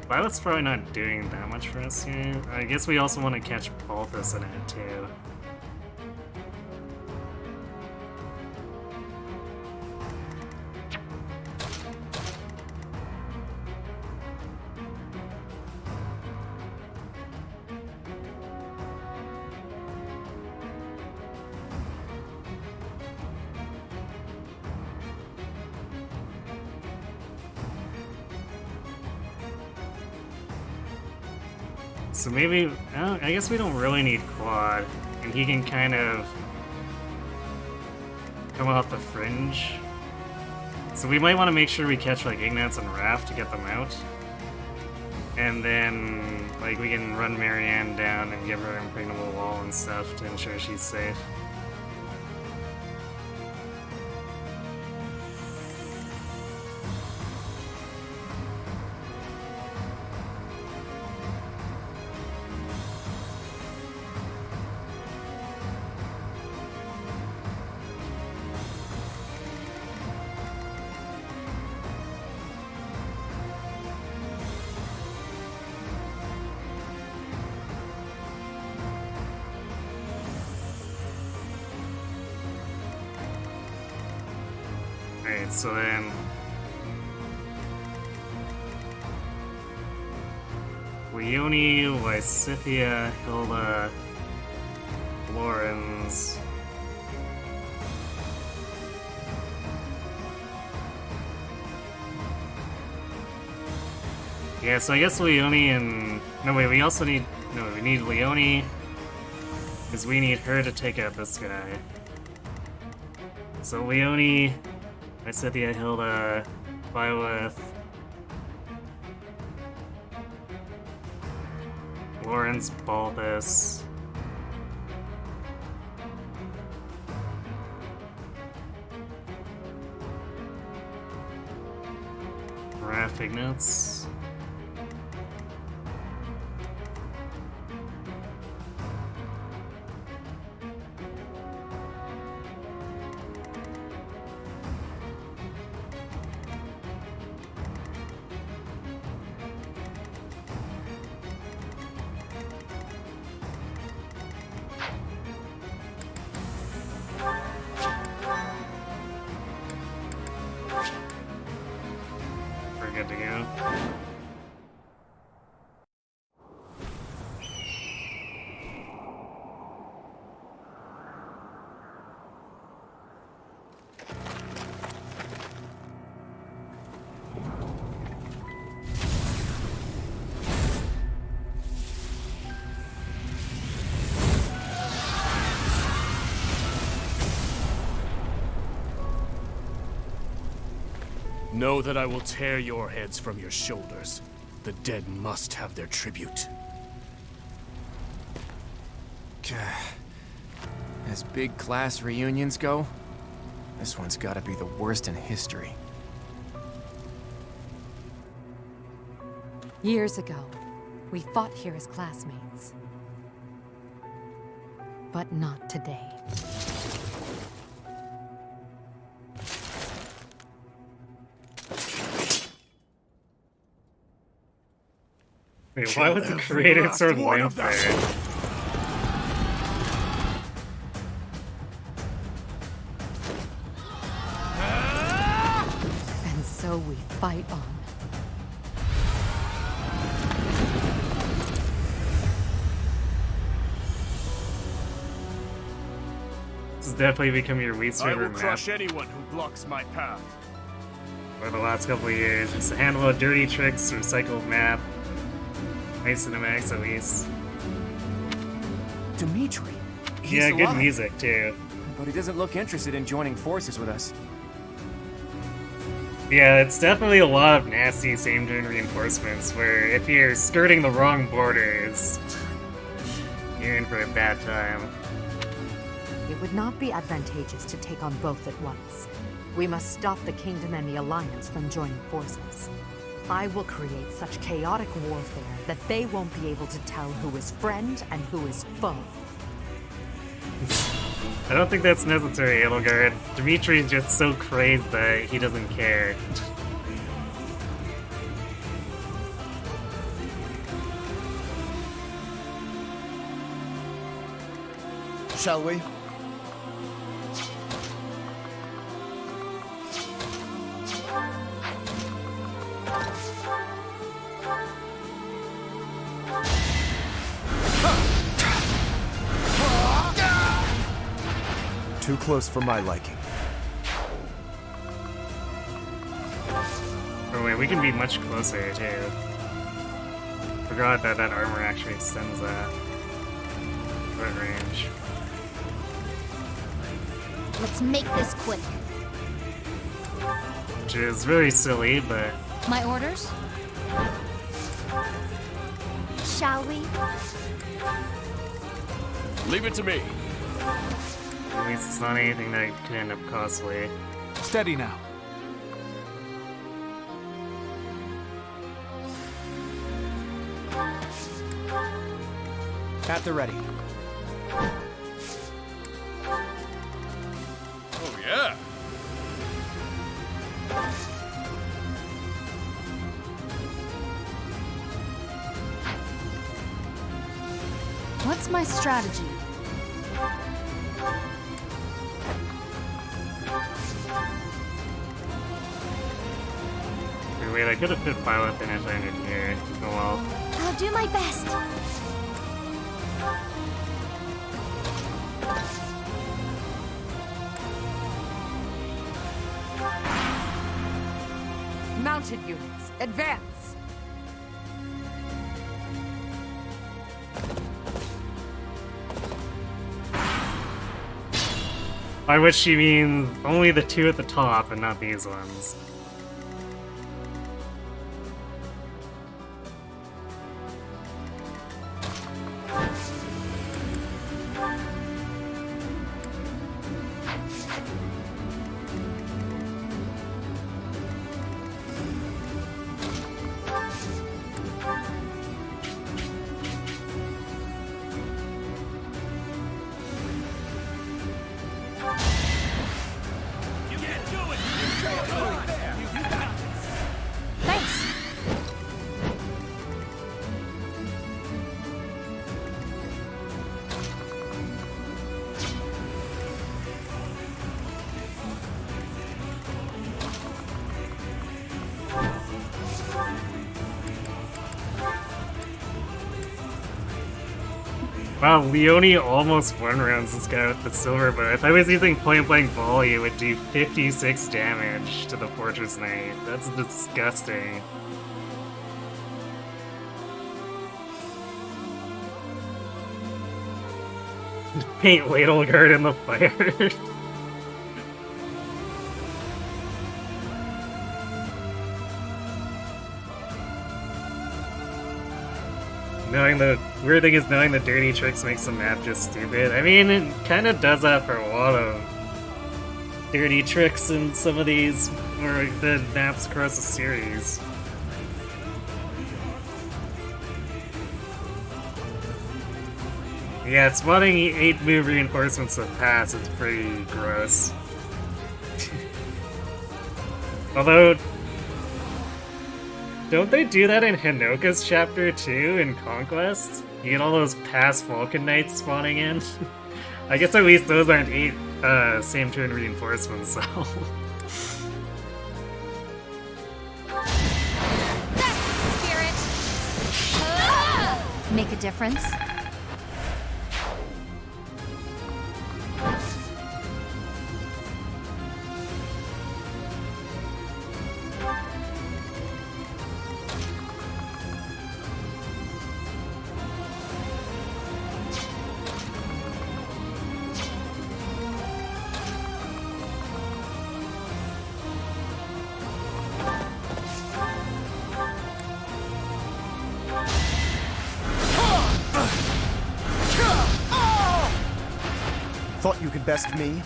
Violet's probably not doing that much for us here. I guess we also want to catch Balthus in it too. So maybe, I guess we don't really need Claude, and he can kind of come off the fringe. So we might want to make sure we catch like Ignatz and Raph to get them out. And then like we can run Marianne down and give her impregnable wall and stuff to ensure she's safe. Alright, so then... Leone, Lysithia, Hilda, Lorenz... Yeah, so I guess Leone and... No, wait, we also need... No, we need Leone, because we need her to take out this guy. So Leone, Lysithia, Hilda, Violet, Lorenz, Balthus, Raph Ignatz. We're good to go. Know that I will tear your heads from your shoulders. The dead must have their tribute. As big class reunions go, this one's gotta be the worst in history. Years ago, we fought here as classmates. But not today. Wait, why was the creator so limp there? And so we fight on. This has definitely become your Wheat I server will map crush anyone who blocks my path. for the last couple of years. Just a handful of dirty tricks, recycled map. Nice cinematics at least. Dimitri. He's Yeah, good alive. music too. But he doesn't look interested in joining forces with us. Yeah, it's definitely a lot of nasty same-turn reinforcements where if you're skirting the wrong borders, you're in for a bad time. It would not be advantageous to take on both at once. We must stop the Kingdom and the Alliance from joining forces. I will create such chaotic warfare that they won't be able to tell who is friend and who is foe. I don't think that's necessary, Edelgard. Dimitri's just so crazed that he doesn't care. Shall we? Too close for my liking. Oh wait, we can be much closer too. Forgot that that armor actually extends that range. Let's make this quick. Which is very silly, but... My orders? Shall we? Leave it to me. At least it's not anything that can end up costly. Steady now. At the ready. Oh yeah. What's my strategy? wait, I could have put Pilot Finish under here. Oh well. I'll do my best. Mounted units, advance! By which she means only the two at the top and not these ones. Wow, Leone almost one-rounds this guy with the silver bow. If I was using point-blank volley, it would do 56 damage to the Fortress Knight. That's disgusting. Paint Ladle Guard in the fire. Knowing the weird thing is knowing the dirty tricks makes the map just stupid. I mean, it kind of does that for a lot of dirty tricks in some of these, or the maps across the series. Yeah, spawning 8-move reinforcements with pass is pretty gross. Although, don't they do that in Hinoka's chapter 2 in Conquest? You get all those past Vulcan Knights spawning in? I guess at least those aren't 8 same turn reinforcements, so... Spirit! Make a difference? Thought you could best me?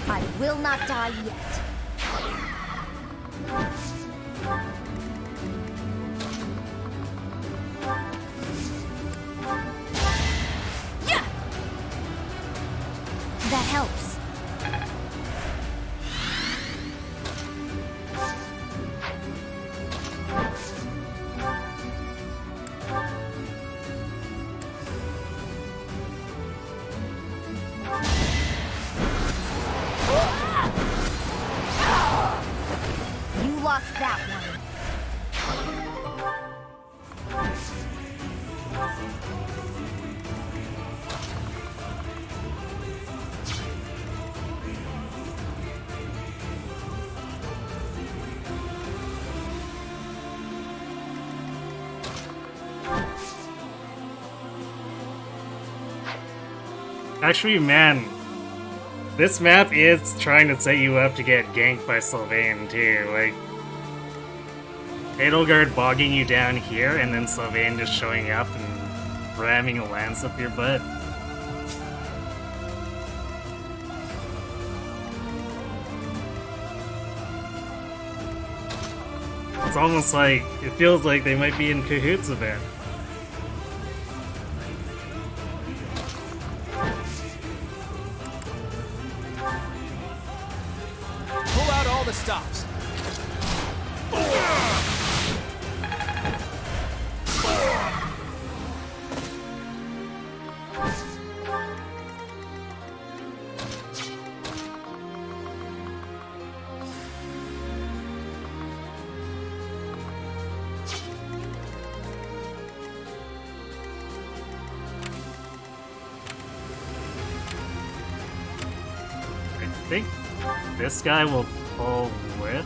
I will not die yet. That helps. You lost that one. Actually, man, this map is trying to set you up to get ganked by Sylvain, too. Like, Edelgard bogging you down here, and then Sylvain just showing up and ramming a lance up your butt. It's almost like, it feels like they might be in cahoots a bit. the stops. I think this guy will pull with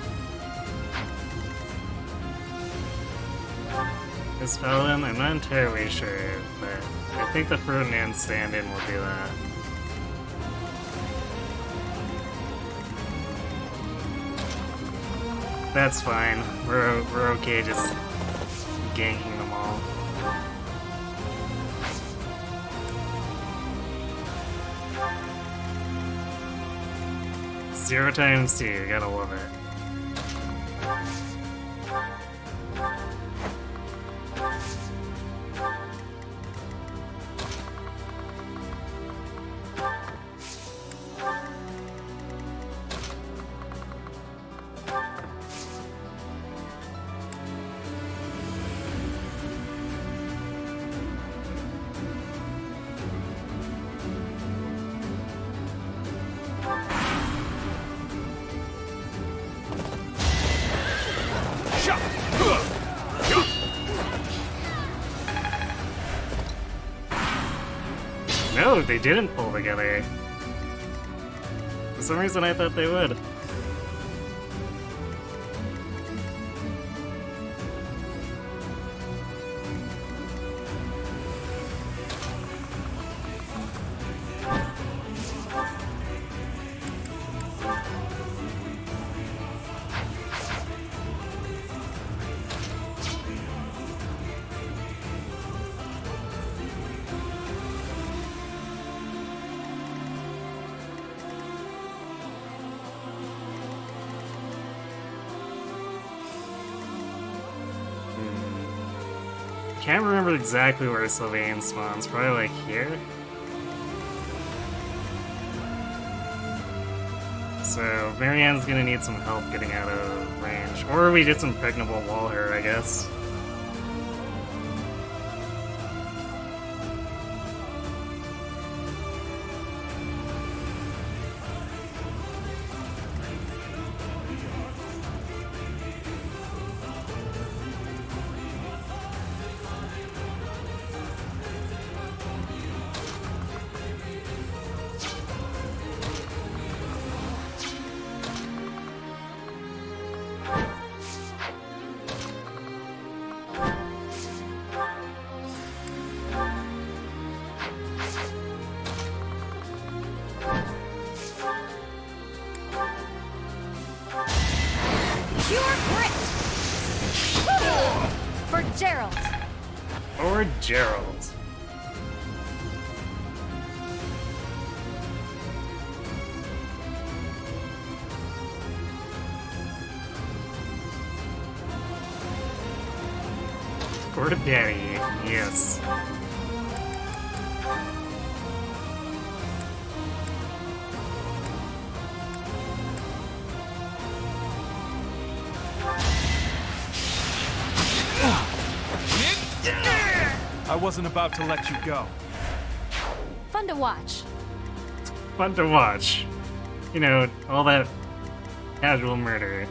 his Paladin. I'm not entirely sure, but I think the Ferdinand stand-in will do that. That's fine. We're okay just ganking them all. Zero times two, you gotta love it. No, they didn't pull together. For some reason I thought they would. Can't remember exactly where Sylvain spawns, probably like here? So Marianne's gonna need some help getting out of range. Or we just impregnable wall her, I guess. Or Gerald. Or Daddy, yes. I wasn't about to let you go. Fun to watch. Fun to watch. You know, all that casual murder.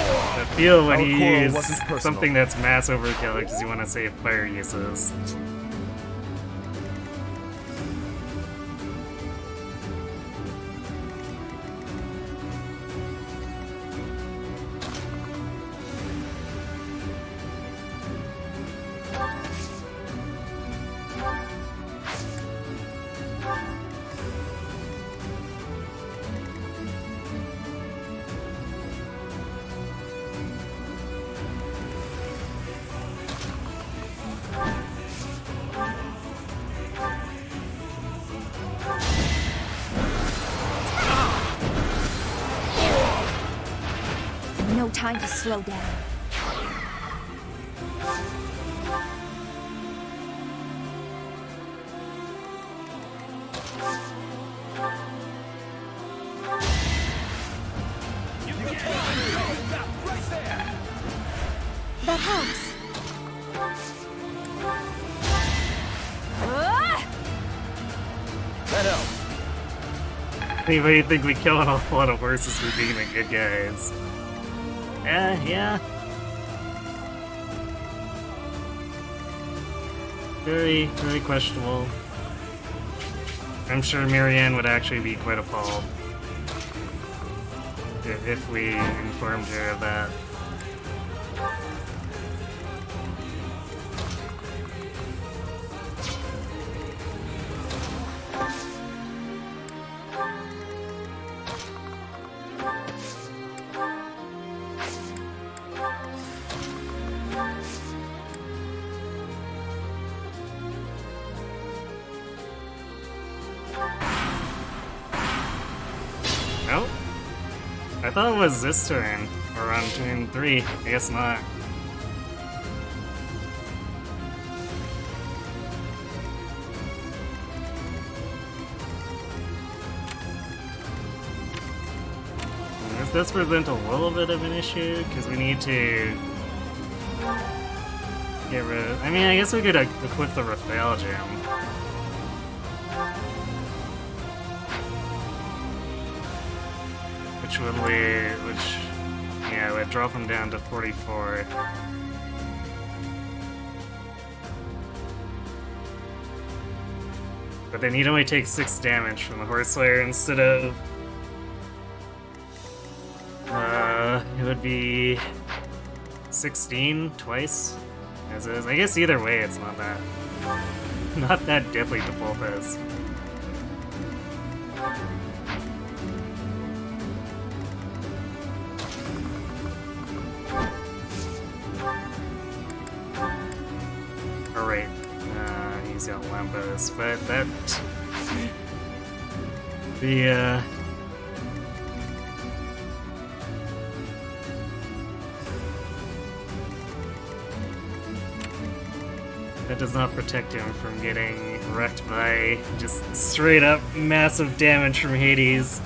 I feel when you use something that's mass overkill because you want to save fire uses. No time to slow down. That helps. That helps. Anybody think we kill an awful lot of horses for being the good guys? Yeah. Very, very questionable. I'm sure Marianne would actually be quite appalled if we informed her of that. Nope. I thought it was this turn, or on turn 3. I guess not. Does this present a little bit of an issue? Because we need to get rid of... I mean, I guess we could equip the Raphael Gem. Which would would drop him down to 44. But then he'd only take 6 damage from the Horse Slayer instead of... it would be 16 twice, as is. I guess either way it's not that deadly to both us. Alright, he's got Lambos, but that... that does not protect him from getting wrecked by just straight up massive damage from Hades.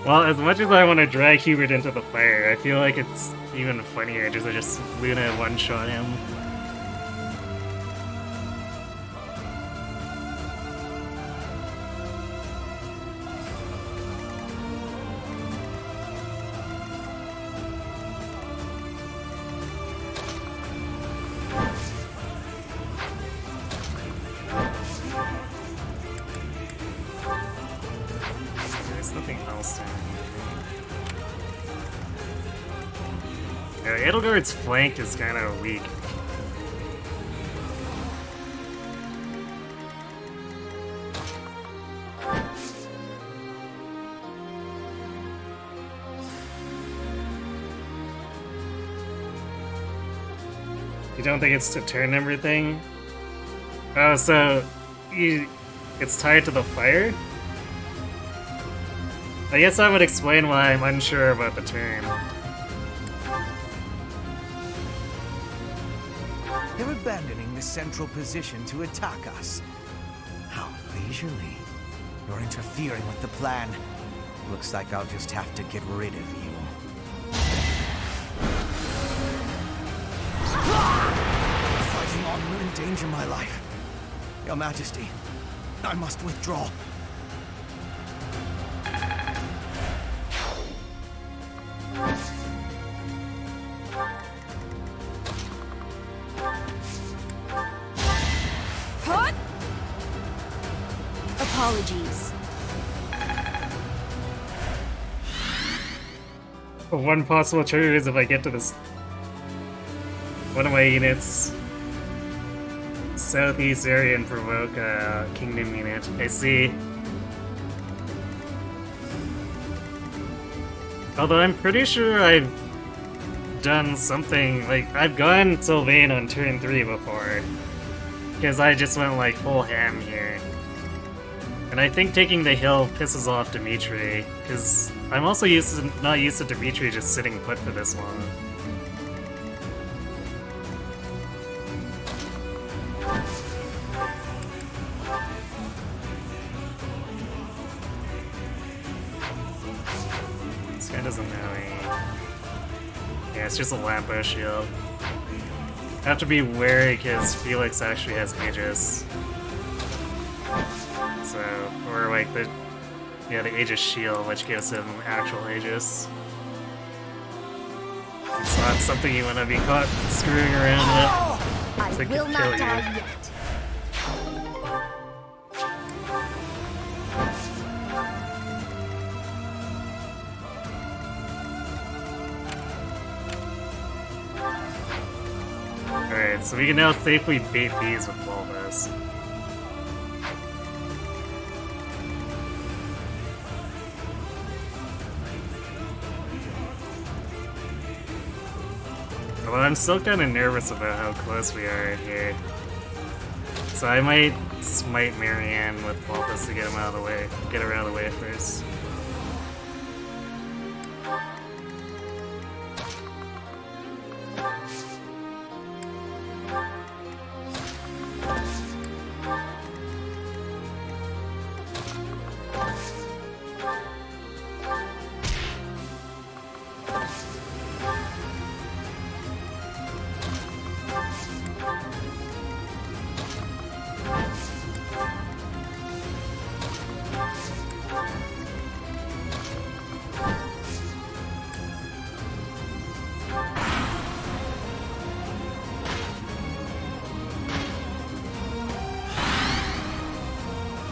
Well, as much as I want to drag Hubert into the fire, I feel like it's even funnier to just Luna one-shot him. Edelgard's flank is kind of weak. You don't think it's to turn everything? Oh, so it's tied to the fire? I guess that would explain why I'm unsure about the turn. They're abandoning the central position to attack us. How leisurely. You're interfering with the plan. Looks like I'll just have to get rid of you. Fighting on will endanger my life. Your Majesty, I must withdraw. Apologies. One possible trigger is if I get to this... one of my units southeast area and provoke a kingdom unit. I see. Although I'm pretty sure I've done something, like, I've gone Sylvain on turn 3 before. Because I just went like full ham here. And I think taking the hill pisses off Dimitri, because I'm also not used to Dimitri just sitting put for this long. This guy doesn't know any... Yeah, it's just a Lampo shield. I have to be wary because Felix actually has Aegis. So, or like the Aegis shield, which gives him actual Aegis. It's not something you want to be caught screwing around with. I will not die yet. Alright, so we can now safely bait these with Bulbous. Although I'm still kind of nervous about how close we are here. So I might smite Marianne with Bulbous to get him out of the way. Get her out of the way first.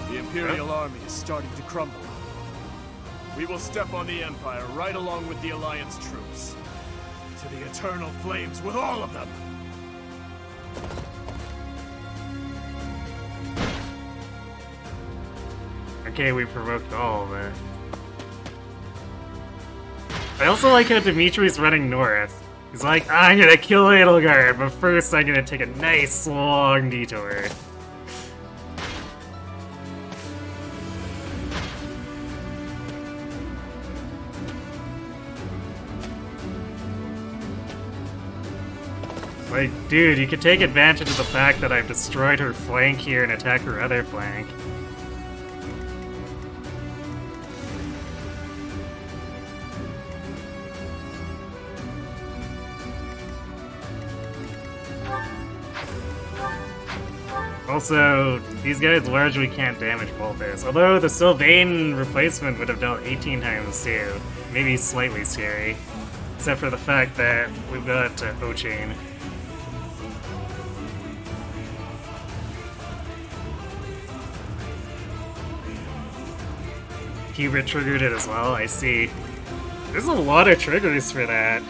The Imperial army is starting to crumble. We will step on the Empire right along with the Alliance troops. To the eternal flames with all of them! Okay, we provoked all of it. I also like how Dimitri's running north. He's like, I'm gonna kill Edelgard, but first I'm gonna take a nice long detour. Like, dude, you could take advantage of the fact that I've destroyed her flank here and attack her other flank. Also, these guys largely can't damage Bulbous, although the Sylvain replacement would have dealt 18 times too. Maybe slightly scary. Except for the fact that we've got O-Chain. Hubert triggered it as well, I see. There's a lot of triggers for that.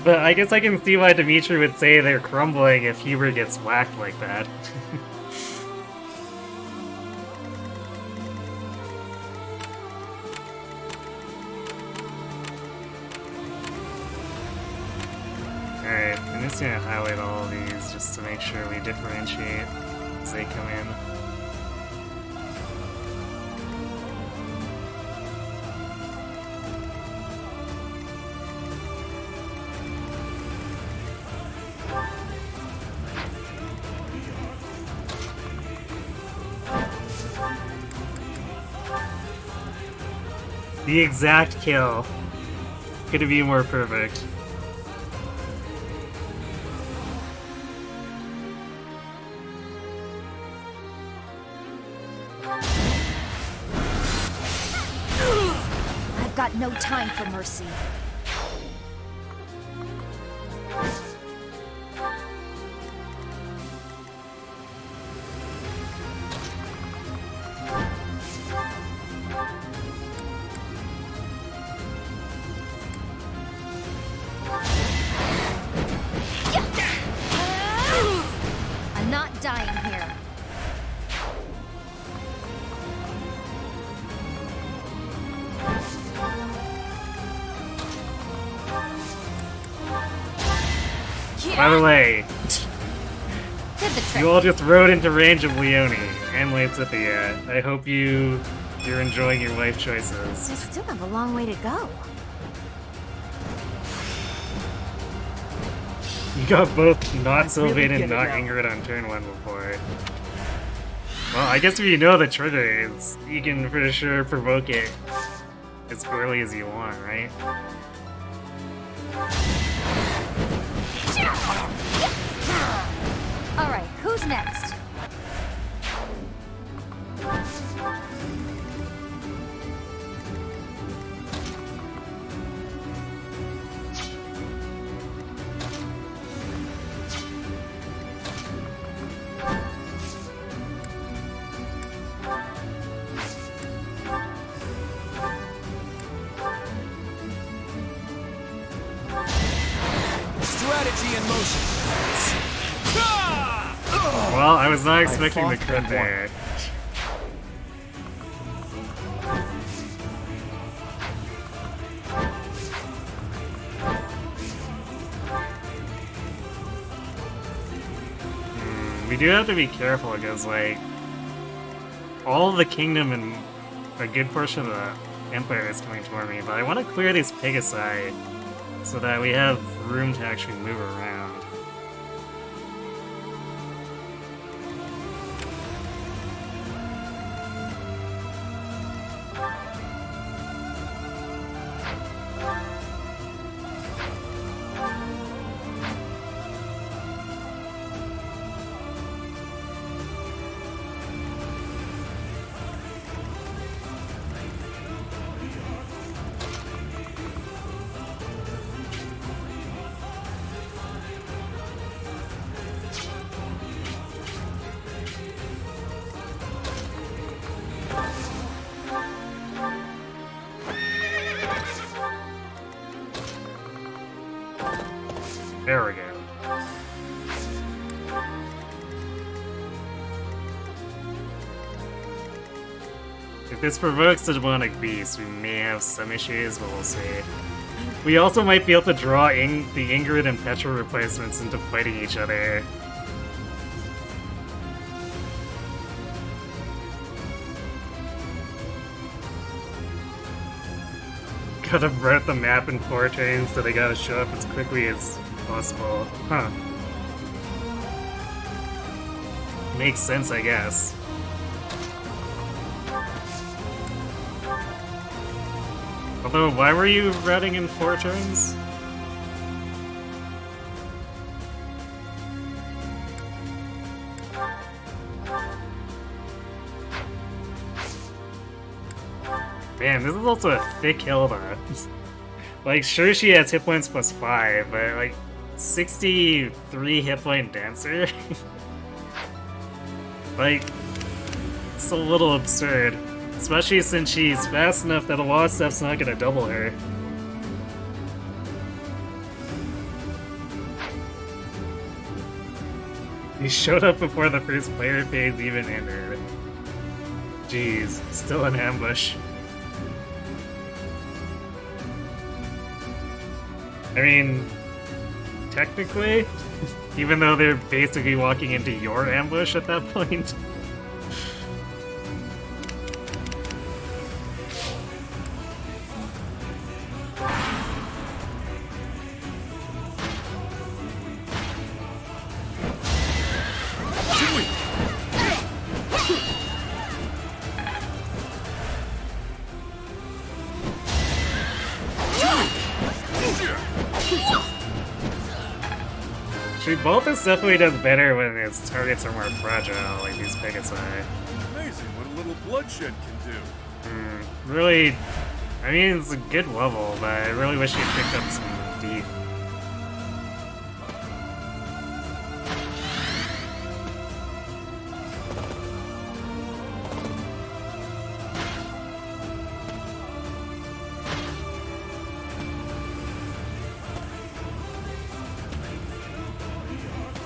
But I guess I can see why Dimitri would say they're crumbling if Hubert gets whacked like that. Alright, I'm just gonna highlight all of these just to make sure we differentiate as they come in. The exact kill. Could it be more perfect? I've got no time for mercy. I'm not dying here. By the way, the trick. You all just rode into range of Leone and Laetitia. I hope you're enjoying your life choices. I still have a long way to go. You got both not I Sylvain really and get it not now. Ingrid on turn 1 before. Well, I guess if you know the triggers, you can for sure provoke it as early as you want, right? Alright, who's next? Strategy in motion. Well, I was not expecting the crit there. We do have to be careful because, like, all of the kingdom and a good portion of the empire is coming toward me, but I want to clear these Pegasi so that we have room to actually move around. There we go. If this provokes the demonic beast, we may have some issues, but we'll see. We also might be able to draw the Ingrid and Petra replacements into fighting each other. Gotta write the map in 4 turns, so they gotta show up as quickly as possible. Huh. Makes sense, I guess. Although, why were you routing in 4 turns? Man, this is also a thick Hilda. Like, sure she has hit points plus 5, but like, 63 hit point Dancer? Like, it's a little absurd. Especially since she's fast enough that a lot of stuff's not gonna double her. He showed up before the first player phase even ended. Jeez, still an ambush. I mean, technically, even though they're basically walking into your ambush at that point. Balthus definitely does better when its targets are more fragile, like these Pegasi. Amazing what a little bloodshed can do. Really, I mean, it's a good level, but I really wish you picked up some deep.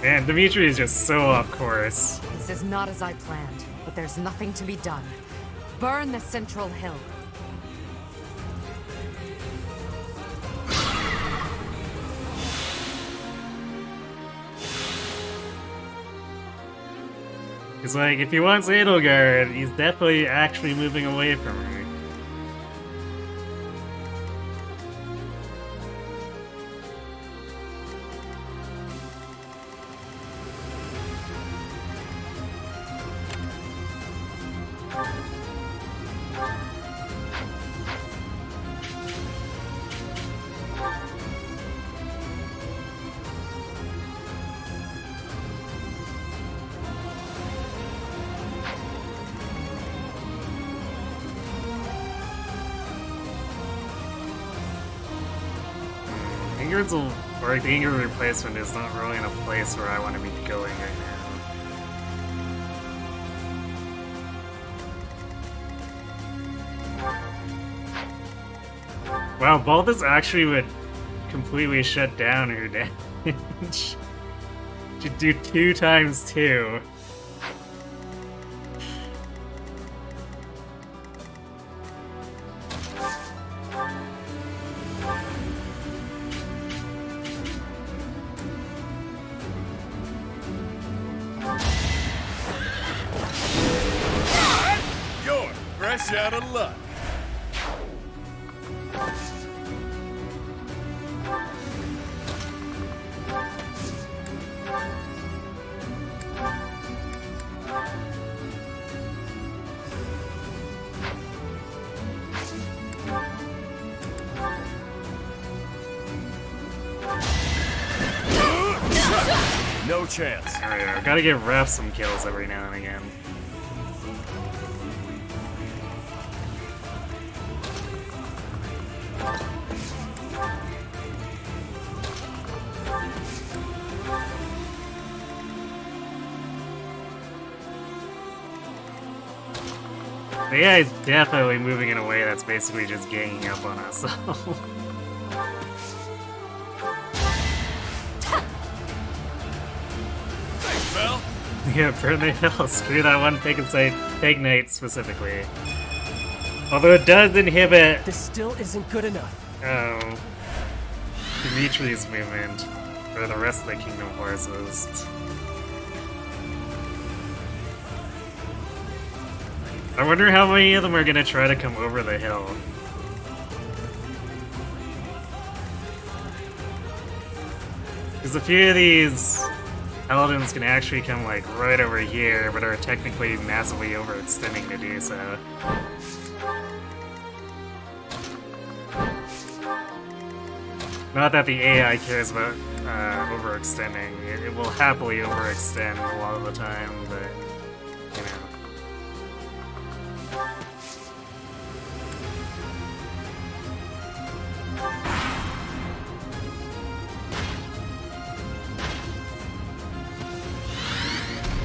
Man, Dimitri is just so off course. This is not as I planned, but there's nothing to be done. Burn the central hill. He's like, if he wants Edelgard, he's definitely actually moving away from her. Or the Ingrid replacement is not really in a place where I want to be going right now. Wow, Balthus actually would completely shut down her damage. Should do 2 times 2. Out of luck. No chance. There we go. Gotta give Ref some kills every now and again. The AI is definitely moving in a way that's basically just ganging up on us. Thanks, Bell. Yeah, burn the hill. Screw that one Pig Knight specifically. Although it does inhibit... This still isn't good enough. Oh. Dimitri's movement. For the rest of the Kingdom forces. I wonder how many of them are gonna try to come over the hill. Because a few of these Paladins can actually come like right over here, but are technically massively overextending to do so. Not that the AI cares about overextending. It will happily overextend a lot of the time, but you know.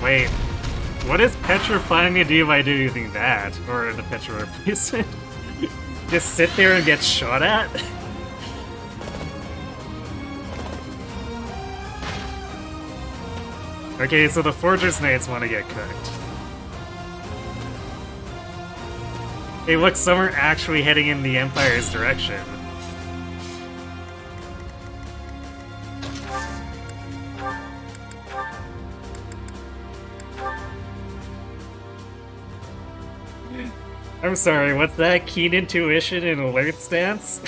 Wait, what is Petra planning to do by doing that? Or the Petra replacement? Just sit there and get shot at? Okay, so the Fortress Knights want to get cooked. Hey look, some are actually heading in the Empire's direction. I'm sorry, what's that? Keen intuition and alert stance?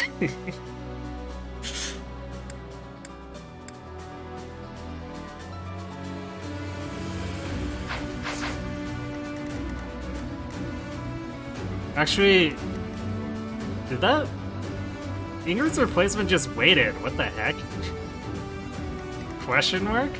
Actually, did that... Ingrid's replacement just waited, what the heck? Question mark?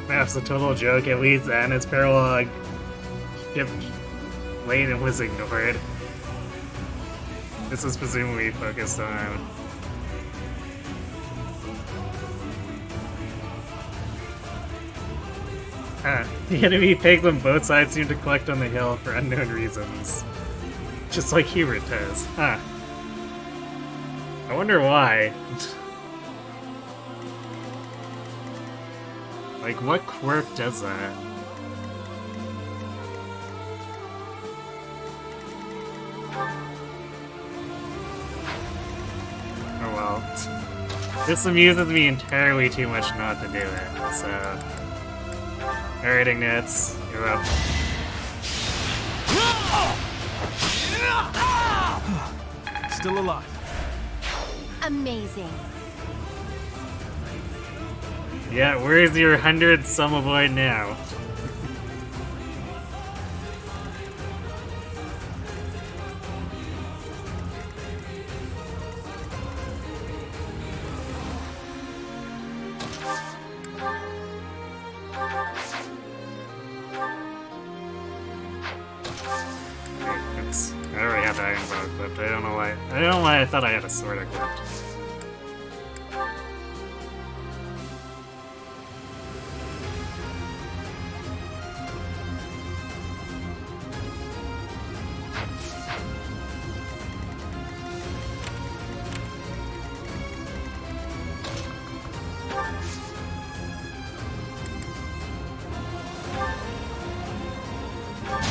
That's a total joke, at least Anna's paralog shipped late and was ignored. This is presumably focused on... The enemy pigs on both sides seem to collect on the hill for unknown reasons. Just like Hubert does. Huh. I wonder why. Like, what quirk does that? This amuses me entirely too much not to do it, so... Alright, Ignatz, you're up. Still alive. Amazing. Yeah, where's your 100 summer boy now? Oops. I already have the iron bow equipped. I don't know why I thought I had a sword equipped.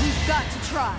We've got to try.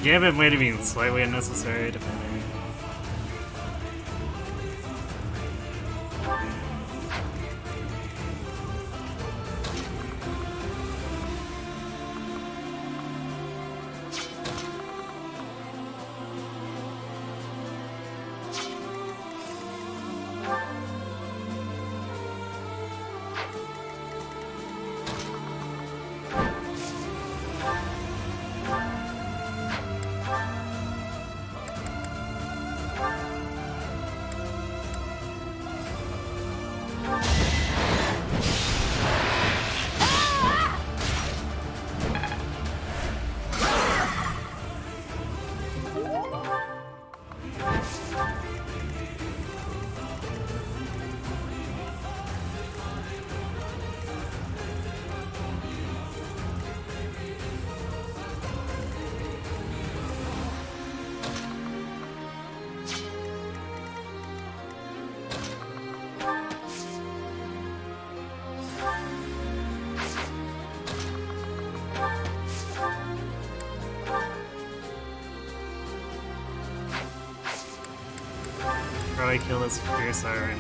Gambit might have been slightly unnecessary, depending. Probably kill this fierce iron.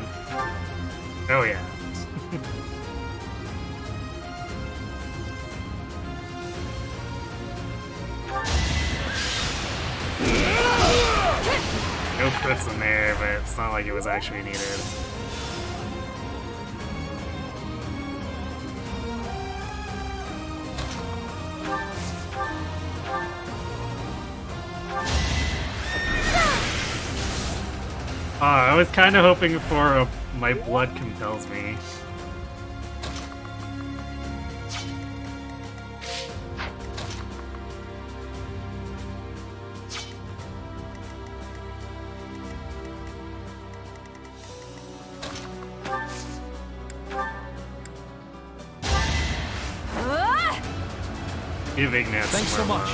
Oh yeah. No crits in there, but it's not like it was actually needed. I was kind of hoping for a My Blood Compels Me. Give Ignatz Thanks so much.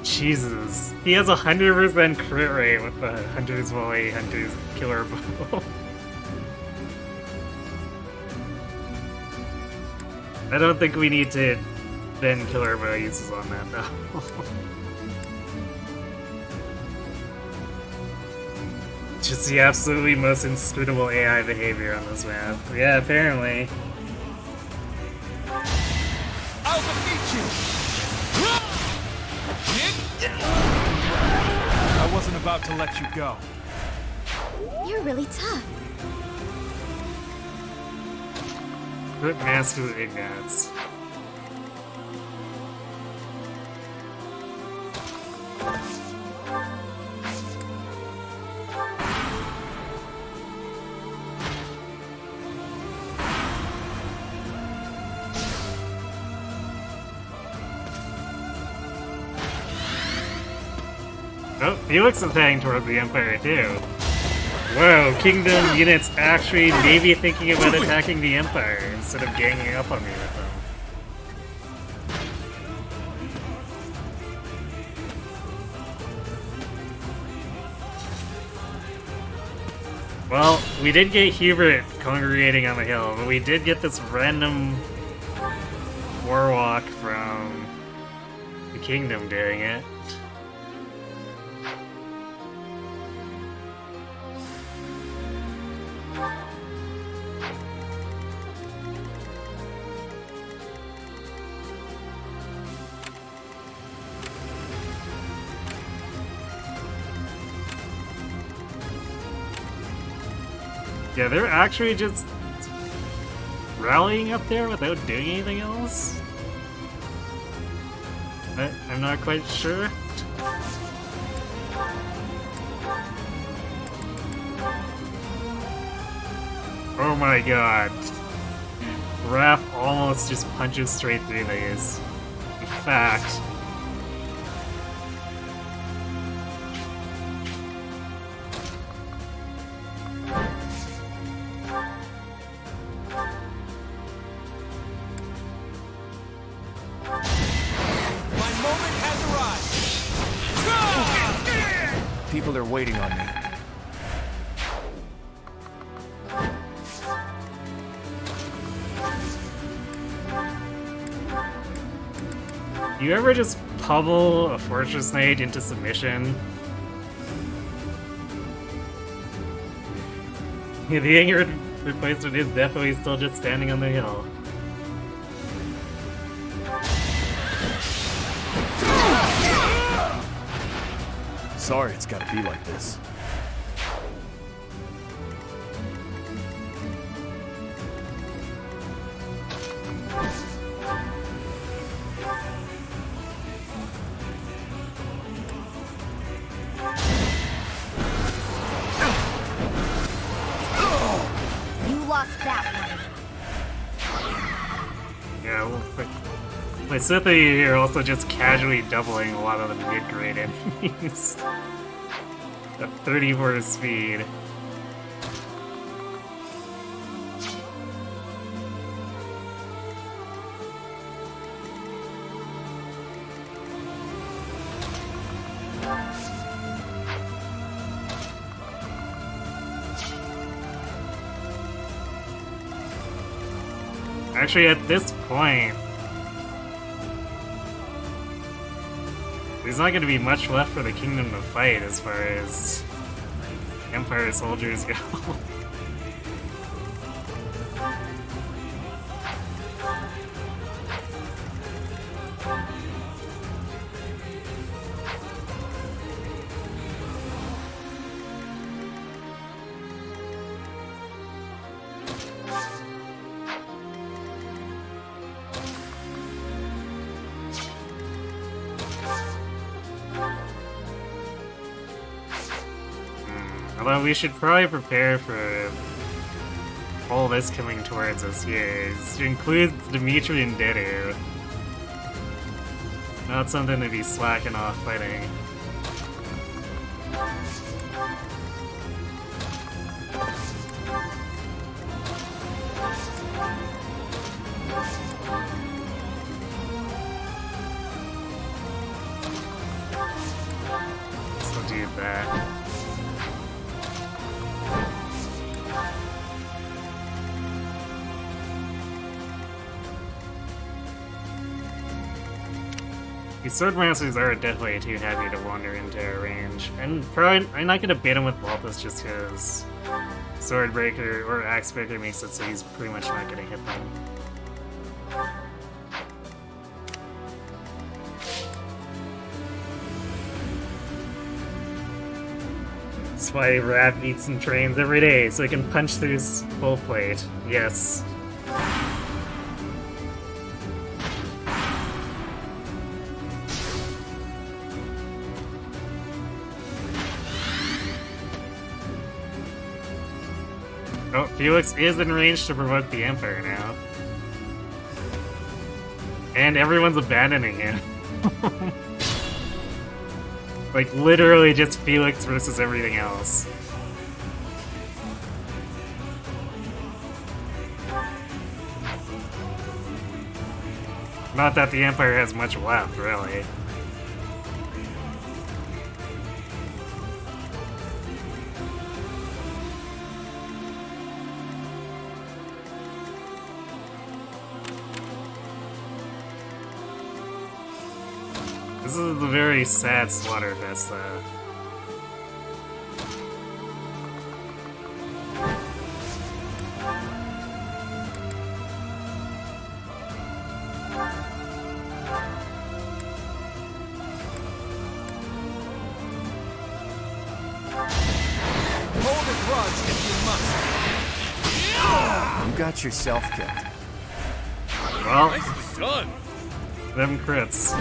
Jesus. He has 100% crit rate with the Hunter's Volley, Hunter's Killer Bow. I don't think we need to Then Killer Bow uses on that though. Just the absolutely most inscrutable AI behavior on this map. Yeah, apparently. I'll defeat you! I wasn't about to let you go. You're really tough. Put Master Ignats. Oh, Felix is heading towards the Empire too. Whoa, Kingdom units actually maybe thinking about attacking the Empire instead of ganging up on me with them. Well, we did get Hubert congregating on the hill, but we did get this random warlock from the Kingdom doing it. Yeah, they're actually just rallying up there without doing anything else? I'm not quite sure. Oh my god. Raph almost just punches straight through these. In fact... People are waiting on me. You ever just pummel a Fortress Knight into submission? Yeah, the angered replacement is definitely still just standing on the hill. Sorry it's gotta be like this. You lost that one. Yeah, well, my Scythia here also just casually doubling a lot of the mid-grade enemies. At 34 speed. Actually, at this point, there's not going to be much left for the Kingdom to fight as far as Empire soldiers go. Although we should probably prepare for all this coming towards us here. It includes Dimitri and Deru. Not something to be slacking off fighting. So do that. These sword masters are definitely too heavy to wander into our range, and probably I'm not gonna bait him with Balthus just because Swordbreaker or Axebreaker makes it so he's pretty much not gonna hit them. That's why Rap eats and trains every day, so he can punch through his full plate. Yes. Oh, Felix is in range to provoke the Empire now. And everyone's abandoning him. Like, literally just Felix versus everything else. Not that the Empire has much left, really. This is a very sad slaughterfest, though. Hold a grudge if you must. You got yourself killed. Well, Nicely done. them crits.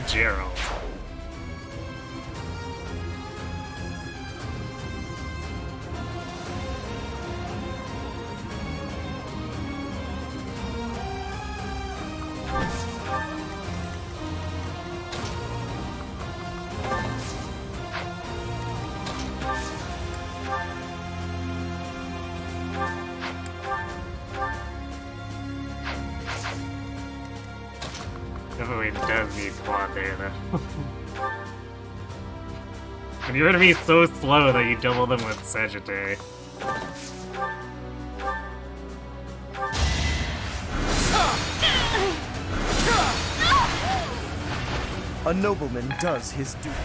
Gerald. Definitely does need quad there, though. And you're gonna be so slow that you double them with Sagittary. A nobleman does his duty.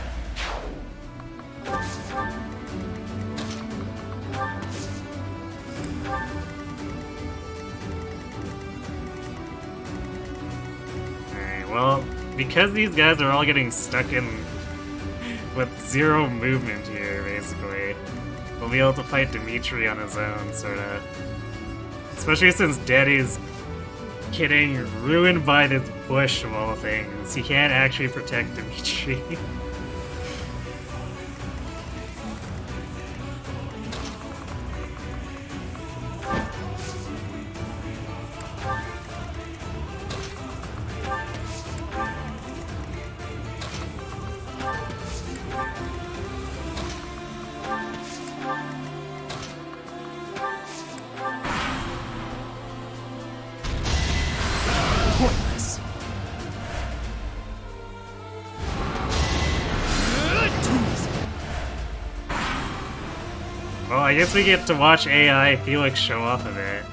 Well, because these guys are all getting stuck in with zero movement here, basically, we'll be able to fight Dimitri on his own, sorta. Especially since Daddy's getting ruined by this bush of all things. He can't actually protect Dimitri. Well, I guess we get to watch AI Felix show off a bit.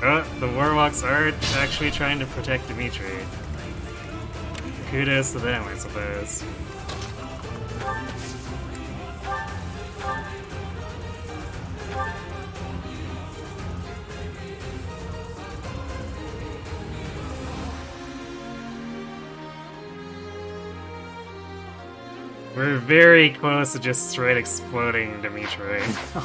Oh, the Warwalks are actually trying to protect Dimitri. Kudos to them, I suppose. We're very close to just straight exploding Dimitri right now.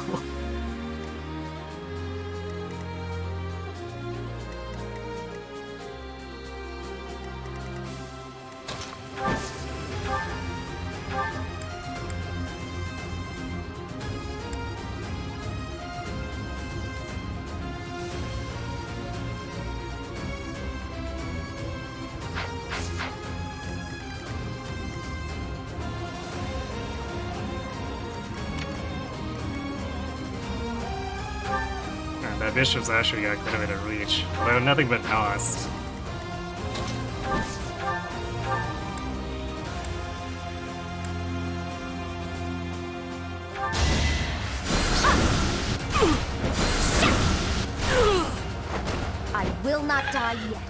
Bishop's actually got quite a bit of reach, although nothing but Nost. I will not die yet.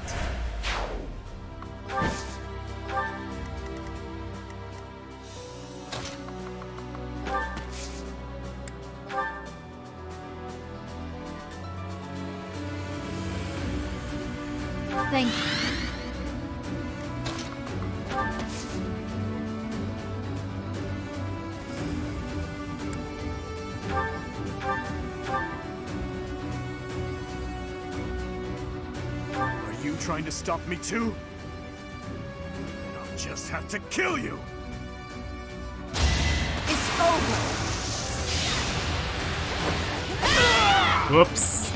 Thank you. Are you trying to stop me too? I'll just have to kill you! It's over! Whoops.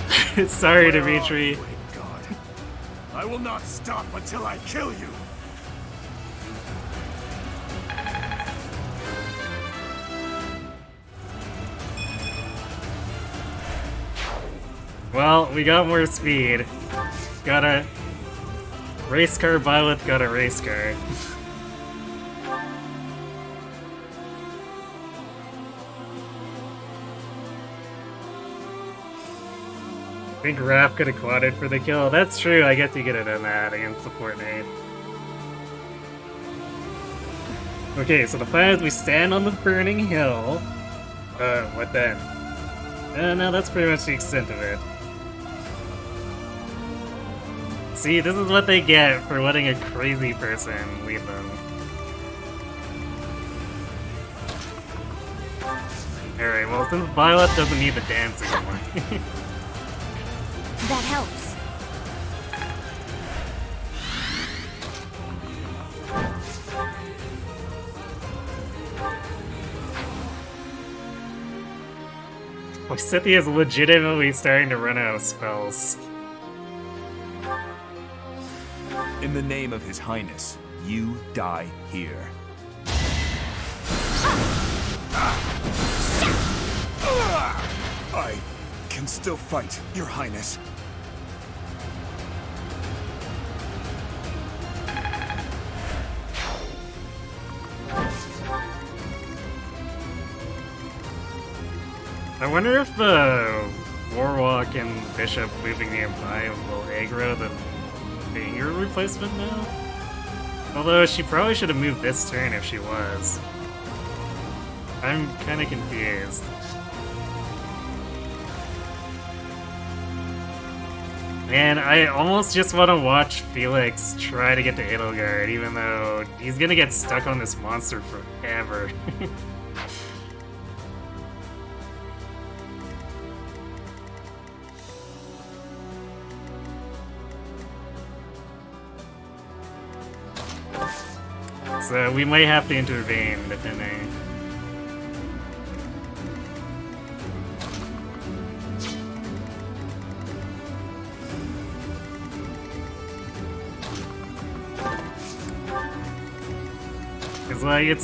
Sorry, Dimitri. I will not stop until I kill you! Well, we got more speed. Got a race car, Violet got a race car. I think Raph could have quadded for the kill. That's true, I guess you could have done that against the Fortnite. Okay, so the plan is we stand on the burning hill. What then? No, that's pretty much the extent of it. See, this is what they get for letting a crazy person lead them. Alright, well, since Violet doesn't need the dance anymore. That helps. Cynthia is legitimately starting to run out of spells. In the name of His Highness, you die here. I can still fight, Your Highness. I wonder if the Warlock and Bishop moving nearby will aggro the finger replacement now? Although she probably should have moved this turn if she was. I'm kinda confused. Man, I almost just want to watch Felix try to get to Edelgard, even though he's gonna get stuck on this monster forever. So we might have to intervene, depending. Cause like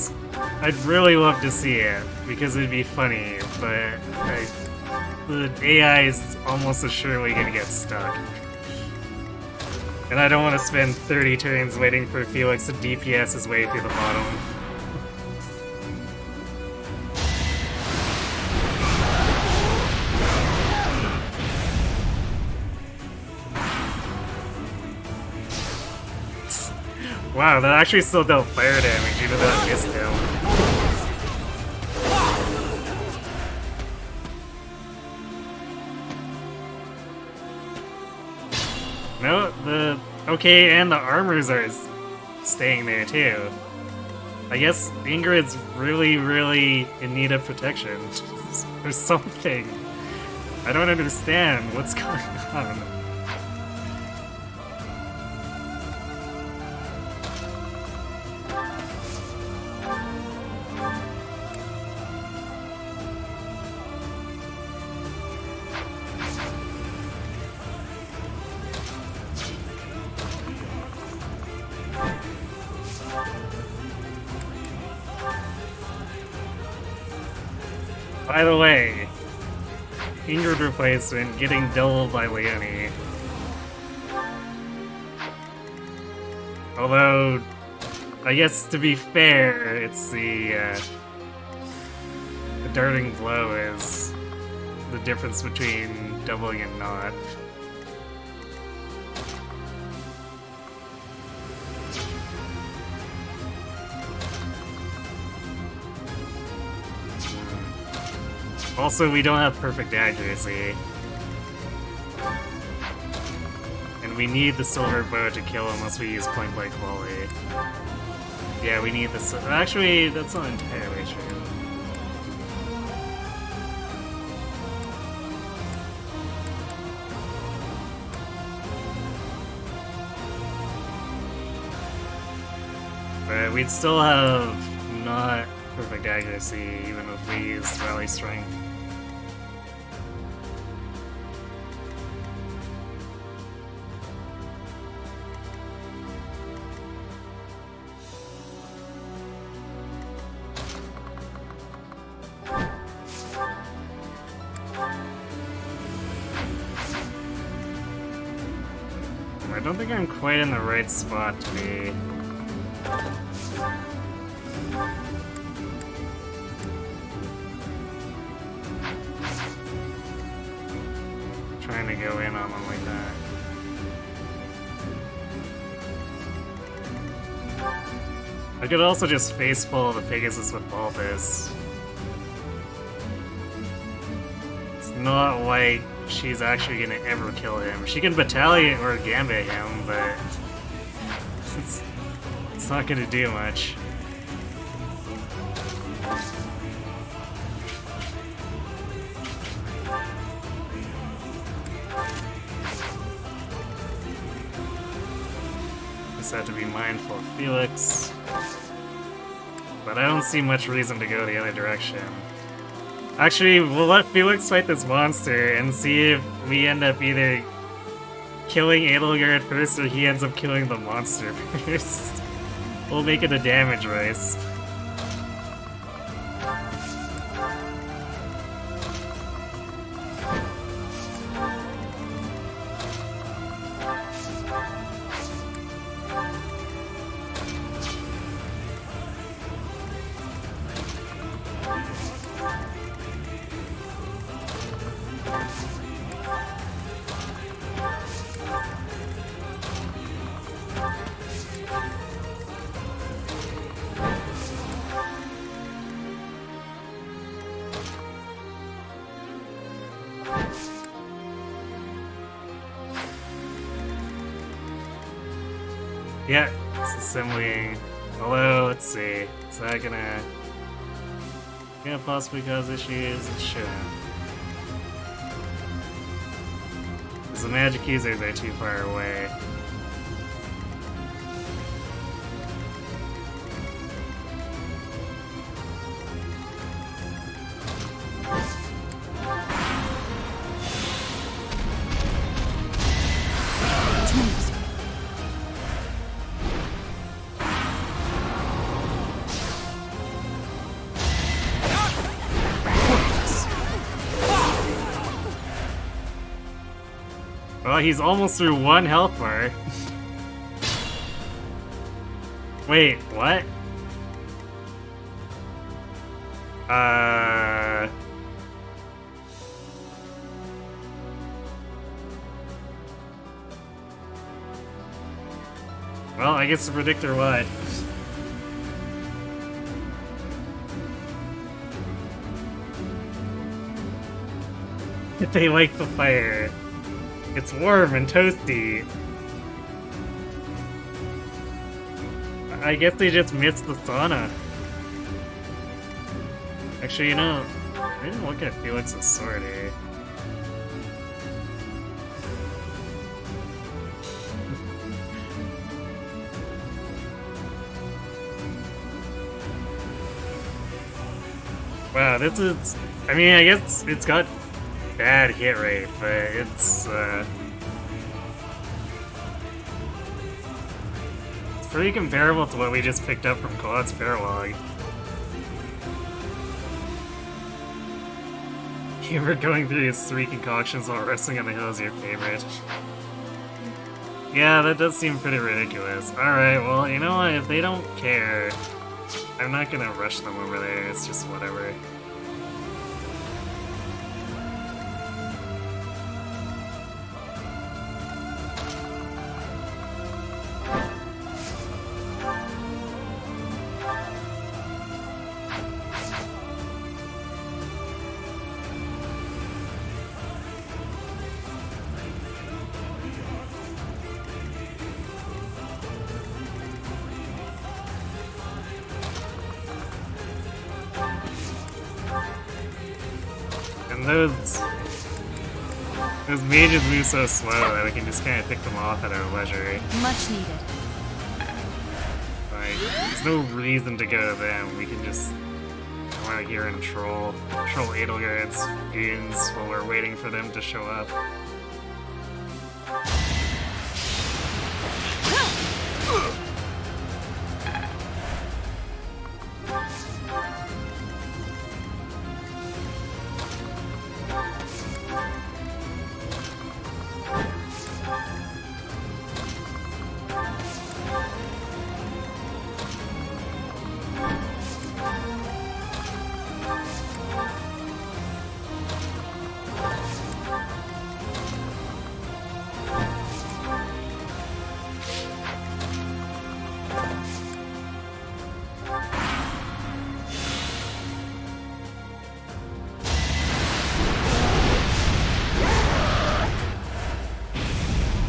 I'd really love to see it because it'd be funny, but the AI is almost assuredly gonna get stuck. And I don't want to spend 30 turns waiting for Felix to DPS his way through the bottom. Wow, that actually still dealt fire damage even though I missed him. No, okay, and the armors are staying there too. I guess Ingrid's really, really in need of protection. Or something. I don't understand what's going on. By the way, Ingrid replacement getting doubled by Leonie. Although, I guess to be fair, it's the darting blow is the difference between doubling and not. Also, we don't have perfect accuracy. And we need the silver bow to kill unless we use point blank volley. Yeah, we need the actually, that's not entirely true. But we'd still have not perfect accuracy even if we use rally strength. I don't think I'm quite in the right spot to be. Trying to go in on them like that. I could also just face pull the Pegasus with Balthus. It's not like she's actually gonna ever kill him. She can battalion or gambit him, but it's not gonna do much. Just have to be mindful of Felix. But I don't see much reason to go the other direction. Actually, we'll let Felix fight this monster and see if we end up either killing Edelgard first or he ends up killing the monster first. We'll make it a damage race. Yeah, it's assembling. Although, let's see. Is that gonna possibly cause issues? It shouldn't. Because the magic users are too far away. Well, he's almost through one health bar. Wait, what? Well, I guess the predictor won. If they like the fire. It's warm and toasty. I guess they just missed the sauna. Actually, you know, I didn't look at Felix's sword, eh? Wow, this is... I mean, I guess it's got bad hit rate, but it's pretty comparable to what we just picked up from Claude's Paralog. Gamer going through his 3 concoctions while resting on the hill is your favorite. Yeah, that does seem pretty ridiculous. Alright, well, you know what? If they don't care, I'm not gonna rush them over there. It's just whatever. Those mages move so slow that we can just kind of pick them off at our leisure. Much needed. Like, there's no reason to go to them. We can just come out here and troll Edelgard's goons while we're waiting for them to show up.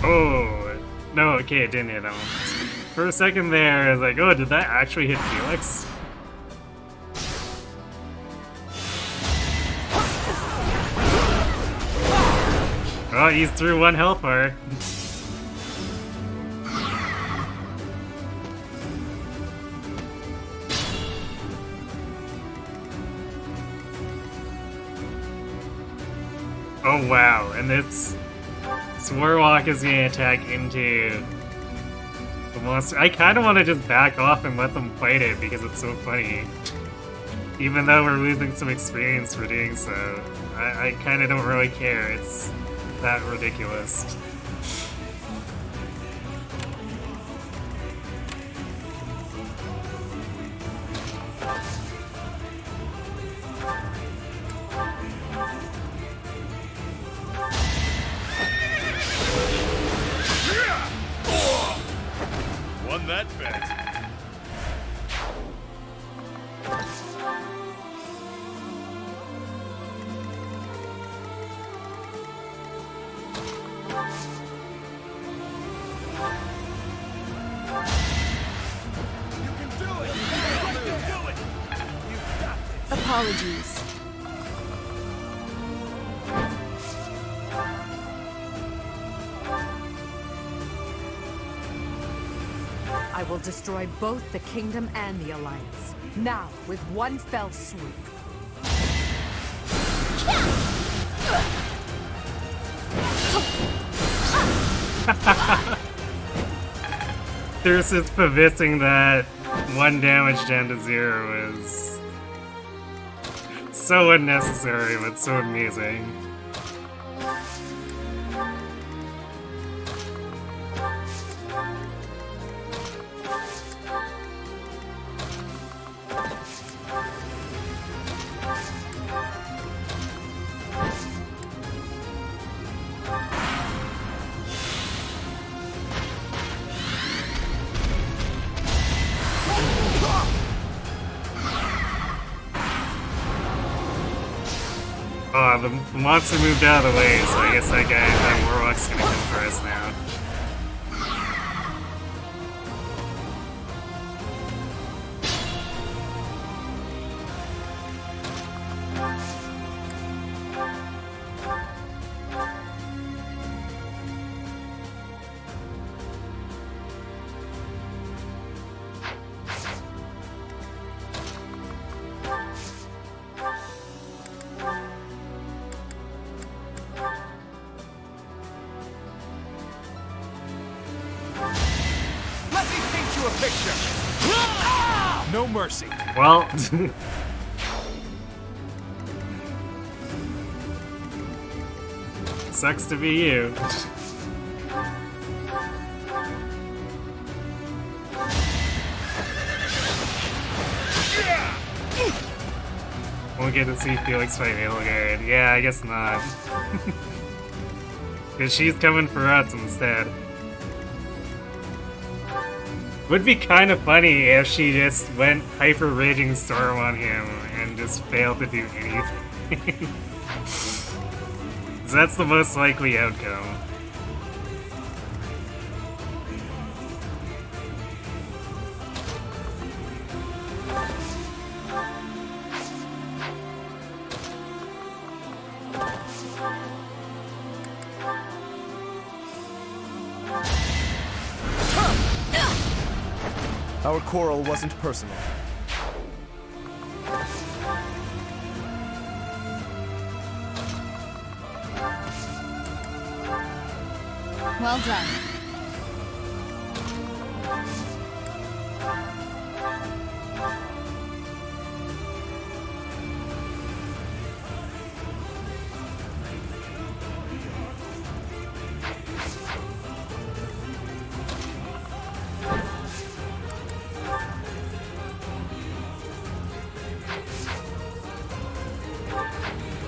Oh, no, okay, it didn't hit him. For a second there, I was like, oh, did that actually hit Felix? Oh, he's through 1 health bar. Oh wow, and this Warlock is gonna attack into the monster. I kinda wanna just back off and let them fight it because it's so funny. Even though we're losing some experience for doing so. I kinda don't really care, it's that ridiculous. Won that bet. Apologies. I will destroy both the Kingdom and the Alliance. Now, with one fell swoop. There's this pavissing that 1 damage down to 0 is so unnecessary, but so amusing. Oh, the monster moved out of the way, so I guess that Warlock's gonna come for us now. No mercy. Well, Sucks to be you. Won't get to see Felix fight Edelgard. Yeah, I guess not. Because she's coming for us instead. Would be kind of funny if she just went Hyper Raging Storm on him and just failed to do anything. That's the most likely outcome. Our quarrel wasn't personal. Well done.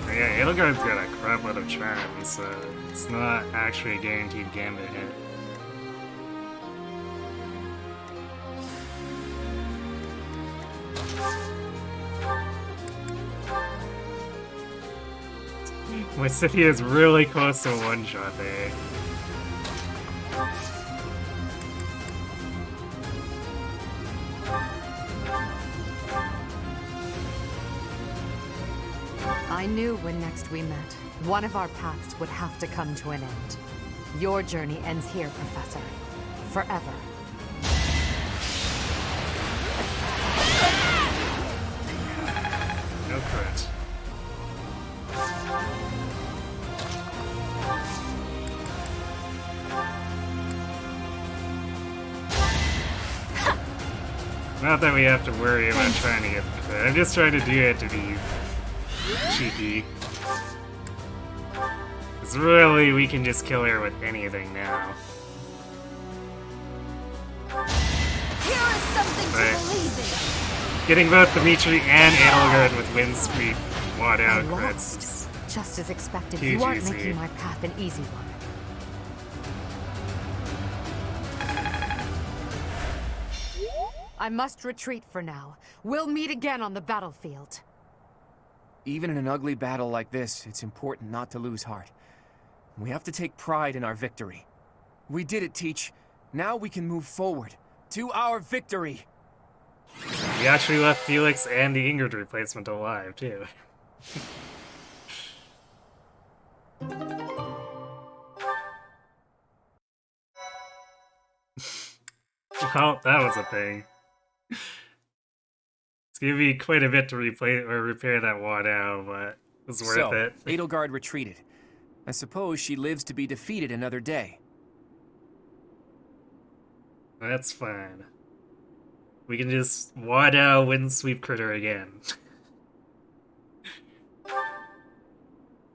Yeah, Edelgard's got a crap load of charms, so it's not actually a guaranteed gambit hit. My city is really close to a one-shot there. I knew when next we met, one of our paths would have to come to an end. Your journey ends here, Professor. Forever. No crit. Not that we have to worry about trying to get the crit. I'm just trying to do it to be cheeky. Because really, we can just kill her with anything now. Here is something to believe in. Getting both Dimitri and Edelgard with wind sweep wad out I crits. lost. Just as expected, Huge you aren't easy. making my path an easy one. I must retreat for now. We'll meet again on the battlefield. Even in an ugly battle like this, it's important not to lose heart. We have to take pride in our victory. We did it, Teach. Now we can move forward to our victory. We actually left Felix and the Ingrid replacement alive, too. Well, that was a thing. It's gonna be quite a bit to repair that wad out, but it's worth it. Edelgard retreated. I suppose she lives to be defeated another day. That's fine. We can just wad out wind sweep critter again.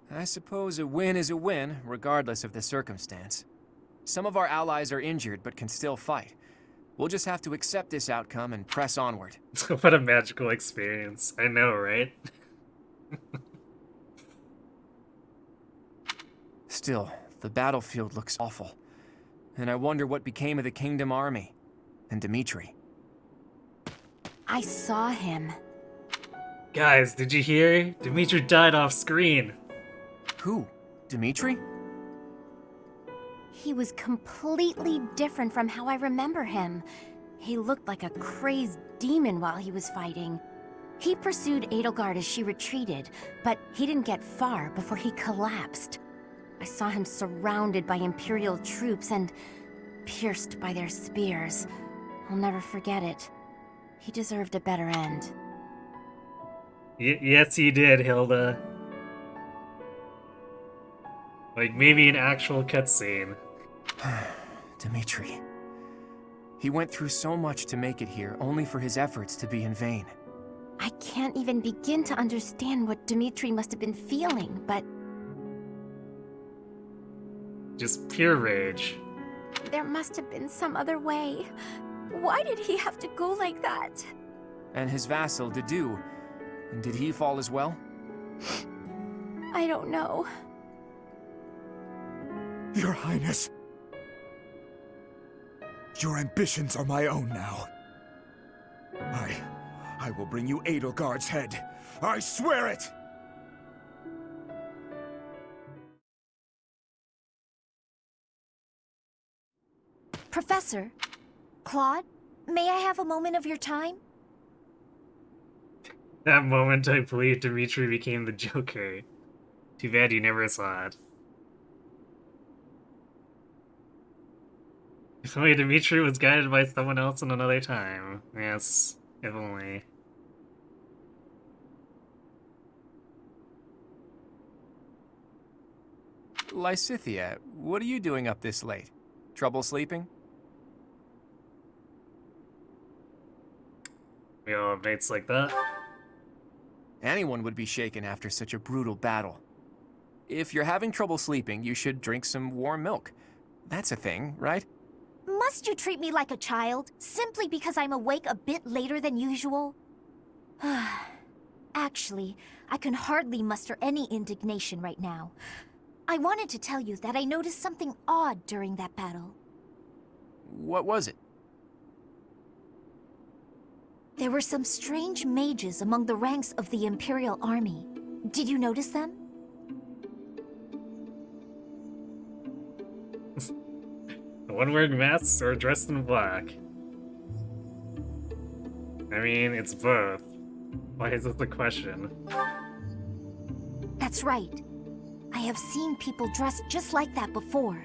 I suppose a win is a win, regardless of the circumstance. Some of our allies are injured, but can still fight. We'll just have to accept this outcome and press onward. What a magical experience. I know, right? Still, the battlefield looks awful. And I wonder what became of the Kingdom Army. And Dimitri. I saw him. Guys, did you hear? Dimitri died off screen. Who? Dimitri? He was completely different from how I remember him. He looked like a crazed demon while he was fighting. He pursued Edelgard as she retreated, but he didn't get far before he collapsed. I saw him surrounded by Imperial troops and pierced by their spears. I'll never forget it. He deserved a better end. Yes, he did, Hilda. Like, maybe an actual cutscene. Dimitri. He went through so much to make it here, only for his efforts to be in vain. I can't even begin to understand what Dimitri must have been feeling, but... Just pure rage. There must have been some other way. Why did he have to go like that? And his vassal, Dedu, did he fall as well? I don't know. Your Highness. Your ambitions are my own now. I will bring you Edelgard's head. I swear it! Professor, Claude, may I have a moment of your time? That moment, I believe Dimitri became the Joker. Too bad you never saw it. If only Dimitri was guided by someone else in another time. Yes, if only. Lysithea, what are you doing up this late? Trouble sleeping? We all have mates like that. Anyone would be shaken after such a brutal battle. If you're having trouble sleeping, you should drink some warm milk. That's a thing, right? Must you treat me like a child, simply because I'm awake a bit later than usual? Actually, I can hardly muster any indignation right now. I wanted to tell you that I noticed something odd during that battle. What was it? There were some strange mages among the ranks of the Imperial Army. Did you notice them? The one wearing masks or dressed in black? I mean, it's both. Why is this a question? That's right. I have seen people dressed just like that before.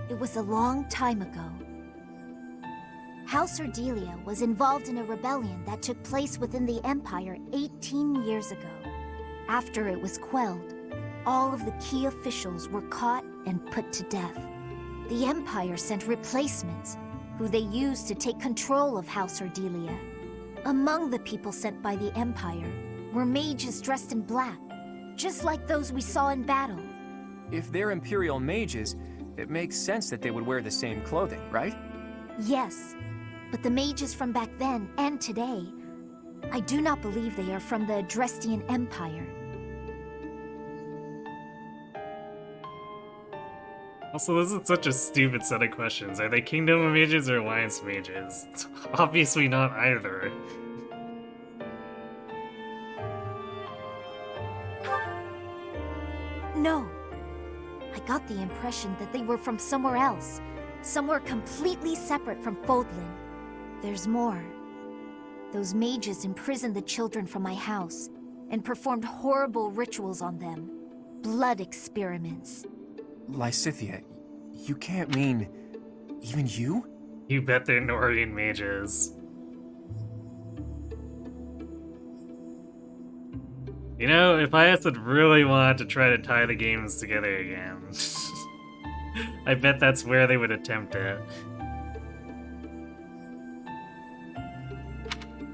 It was a long time ago. House Ardelia was involved in a rebellion that took place within the Empire 18 years ago. After it was quelled, all of the key officials were caught and put to death. The Empire sent replacements, who they used to take control of House Ardelia. Among the people sent by the Empire were mages dressed in black, just like those we saw in battle. If they're Imperial mages, it makes sense that they would wear the same clothing, right? Yes, but the mages from back then and today, I do not believe they are from the Adrestian Empire. Also, this is such a stupid set of questions. Are they Kingdom mages or Alliance mages? It's obviously not either. No. I got the impression that they were from somewhere else. Somewhere completely separate from Fodlan. There's more. Those mages imprisoned the children from my house and performed horrible rituals on them. Blood experiments. Lysithea, you can't mean... even you? You bet they're Norian mages. You know, if I had really wanted to try to tie the games together again, I bet that's where they would attempt it.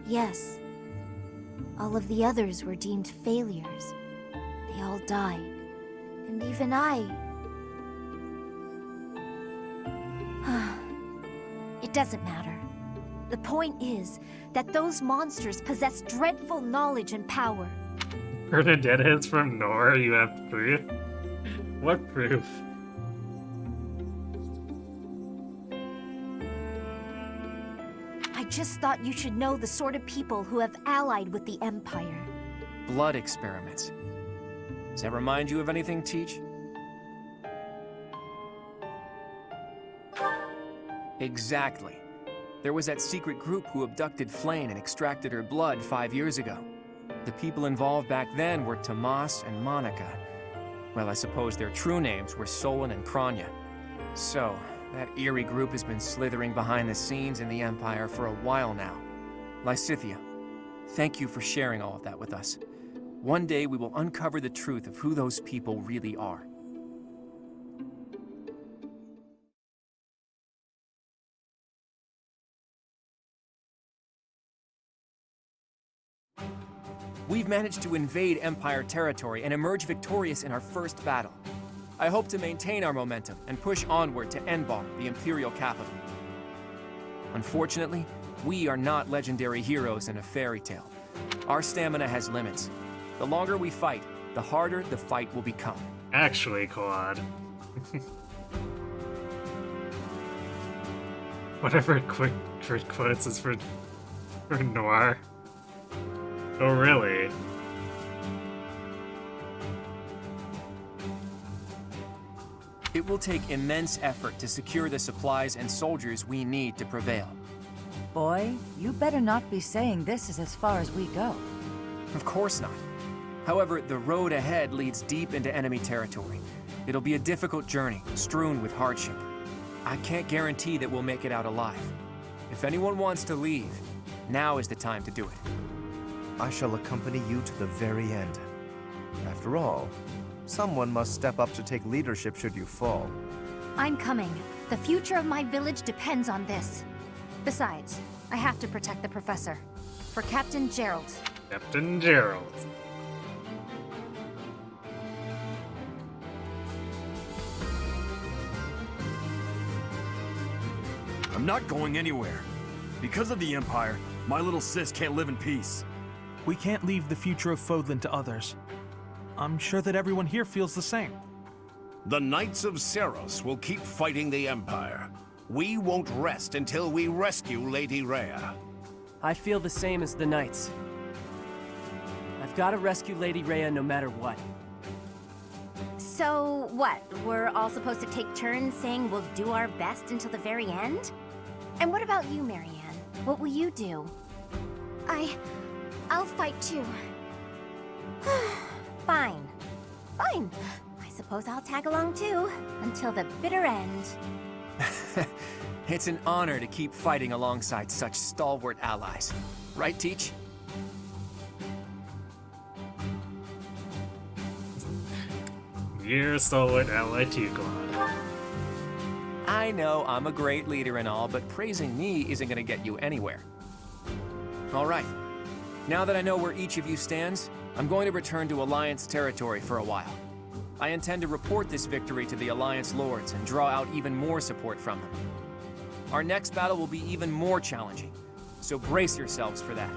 Yes. All of the others were deemed failures. They all died. And even I... It doesn't matter. The point is that those monsters possess dreadful knowledge and power. Bernadette is from Nor, you have proof? What proof? I just thought you should know the sort of people who have allied with the Empire. Blood experiments. Does that remind you of anything, Teach? Exactly. There was that secret group who abducted Flayn and extracted her blood 5 years ago. The people involved back then were Tomas and Monica. Well, I suppose their true names were Solon and Kranya. So, that eerie group has been slithering behind the scenes in the Empire for a while now. Lysithea, thank you for sharing all of that with us. One day we will uncover the truth of who those people really are. We've managed to invade Empire territory and emerge victorious in our first battle. I hope to maintain our momentum and push onward to Enbar, the Imperial capital. Unfortunately, we are not legendary heroes in a fairy tale. Our stamina has limits. The longer we fight, the harder the fight will become. Actually, Quad. Whatever quick quotes is for Noir. Oh, really? It will take immense effort to secure the supplies and soldiers we need to prevail. Boy, you better not be saying this is as far as we go. Of course not. However, the road ahead leads deep into enemy territory. It'll be a difficult journey, strewn with hardship. I can't guarantee that we'll make it out alive. If anyone wants to leave, now is the time to do it. I shall accompany you to the very end. After all, someone must step up to take leadership should you fall. I'm coming. The future of my village depends on this. Besides, I have to protect the professor. For Captain Gerald. Captain Gerald. I'm not going anywhere. Because of the Empire, my little sis can't live in peace. We can't leave the future of Fodlan to others. I'm sure that everyone here feels the same. The Knights of Seros will keep fighting the Empire. We won't rest until we rescue Lady Rhea. I feel the same as the Knights. I've got to rescue Lady Rhea no matter what. So, what? We're all supposed to take turns saying we'll do our best until the very end? And what about you, Marianne? What will you do? I'll fight too. Fine. Fine. I suppose I'll tag along too, until the bitter end. It's an honor to keep fighting alongside such stalwart allies. Right, Teach? You're a stalwart ally too, Claude. I know I'm a great leader and all, but praising me isn't gonna get you anywhere. All right. Now that I know where each of you stands, I'm going to return to Alliance territory for a while. I intend to report this victory to the Alliance Lords and draw out even more support from them. Our next battle will be even more challenging, so brace yourselves for that.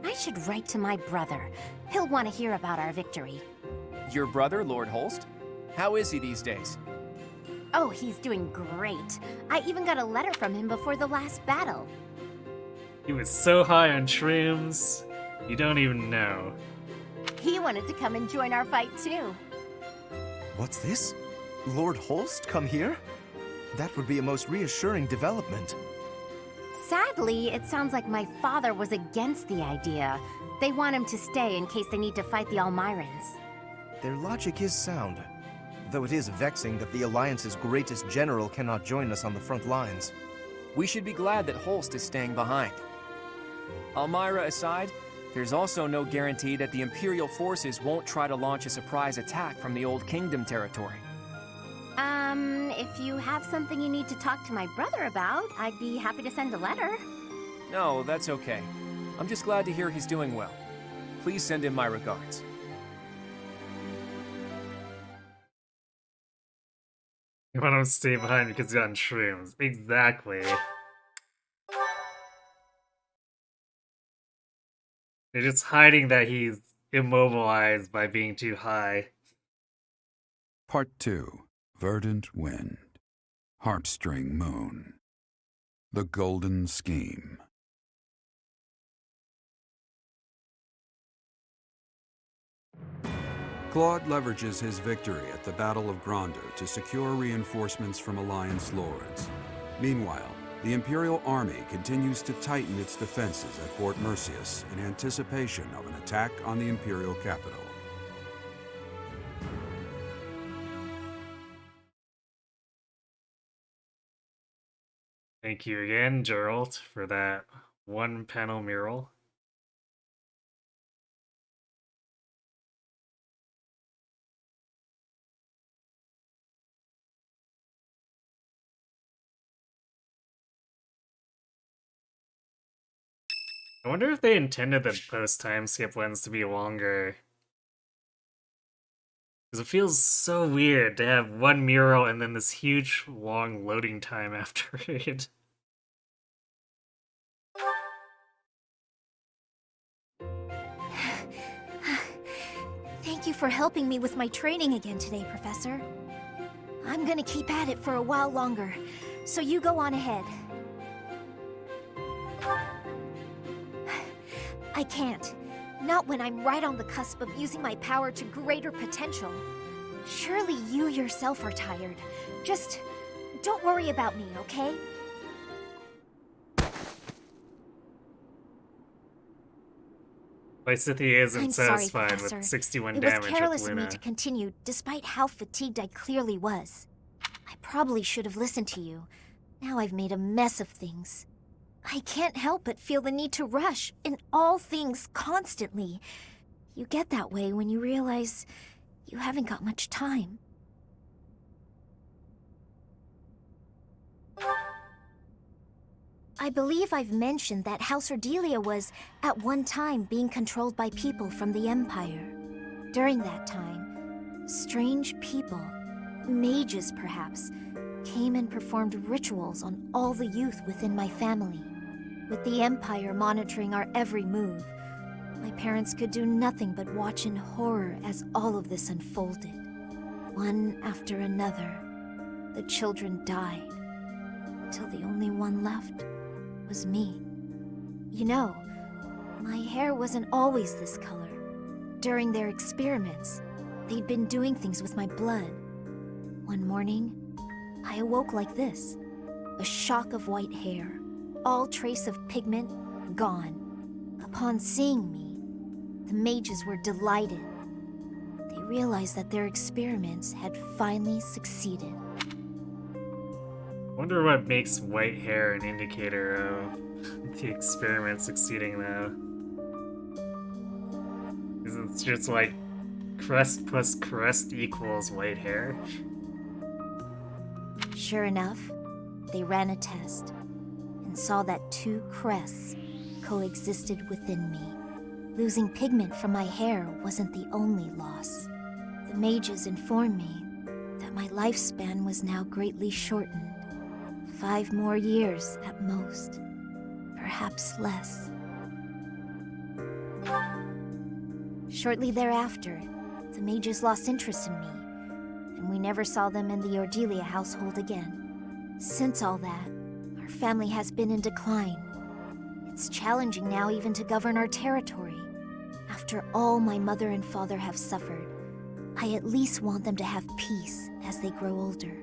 I should write to my brother. He'll want to hear about our victory. Your brother, Lord Holst? How is he these days? Oh, he's doing great. I even got a letter from him before the last battle. He was so high on shrooms, you don't even know. He wanted to come and join our fight too. What's this? Lord Holst come here? That would be a most reassuring development. Sadly, it sounds like my father was against the idea. They want him to stay in case they need to fight the Almirans. Their logic is sound, though it is vexing that the Alliance's greatest general cannot join us on the front lines. We should be glad that Holst is staying behind. Almira aside, there's also no guarantee that the Imperial forces won't try to launch a surprise attack from the Old Kingdom territory. If you have something you need to talk to my brother about, I'd be happy to send a letter. No, that's okay. I'm just glad to hear he's doing well. Please send him my regards. You want him to stay behind because he's on shrooms. Exactly. They're just hiding that he's immobilized by being too high. Part 2. Verdant Wind. Harpstring Moon. The Golden Scheme. Claude leverages his victory at the Battle of Gronder to secure reinforcements from Alliance Lords. Meanwhile, the Imperial Army continues to tighten its defenses at Fort Mercius in anticipation of an attack on the Imperial capital. Thank you again, Gerald, for that one-panel mural. I wonder if they intended the post-time skip ones to be longer. Because it feels so weird to have one mural and then this huge, long loading time after it. Thank you for helping me with my training again today, Professor. I'm gonna keep at it for a while longer, so you go on ahead. I can't. Not when I'm right on the cusp of using my power to greater potential. Surely you yourself are tired. Just don't worry about me, okay? Lysithea isn't I'm sorry, satisfied Professor. with 61 It damage was with careless of Luna. me to continue, despite how fatigued I clearly was. I probably should have listened to you. Now I've made a mess of things. I can't help but feel the need to rush in all things constantly. You get that way when you realize you haven't got much time. I believe I've mentioned that House Ordelia was, at one time, being controlled by people from the Empire. During that time, strange people, mages perhaps, came and performed rituals on all the youth within my family. With the Empire monitoring our every move, my parents could do nothing but watch in horror as all of this unfolded. One after another, the children died, until the only one left was me. You know, my hair wasn't always this color. During their experiments, they'd been doing things with my blood. One morning, I awoke like this, a shock of white hair, all trace of pigment gone. Upon seeing me, the mages were delighted. They realized that their experiments had finally succeeded. Wonder what makes white hair an indicator of the experiment succeeding, though. Is it just like crust plus crust equals white hair? Sure enough, they ran a test and saw that two crests coexisted within me. Losing pigment from my hair wasn't the only loss. The mages informed me that my lifespan was now greatly shortened. 5 more years at most, perhaps less. Shortly thereafter, the mages lost interest in me, and we never saw them in the Ordelia household again. Since all that, our family has been in decline. It's challenging now even to govern our territory. After all my mother and father have suffered, I at least want them to have peace as they grow older.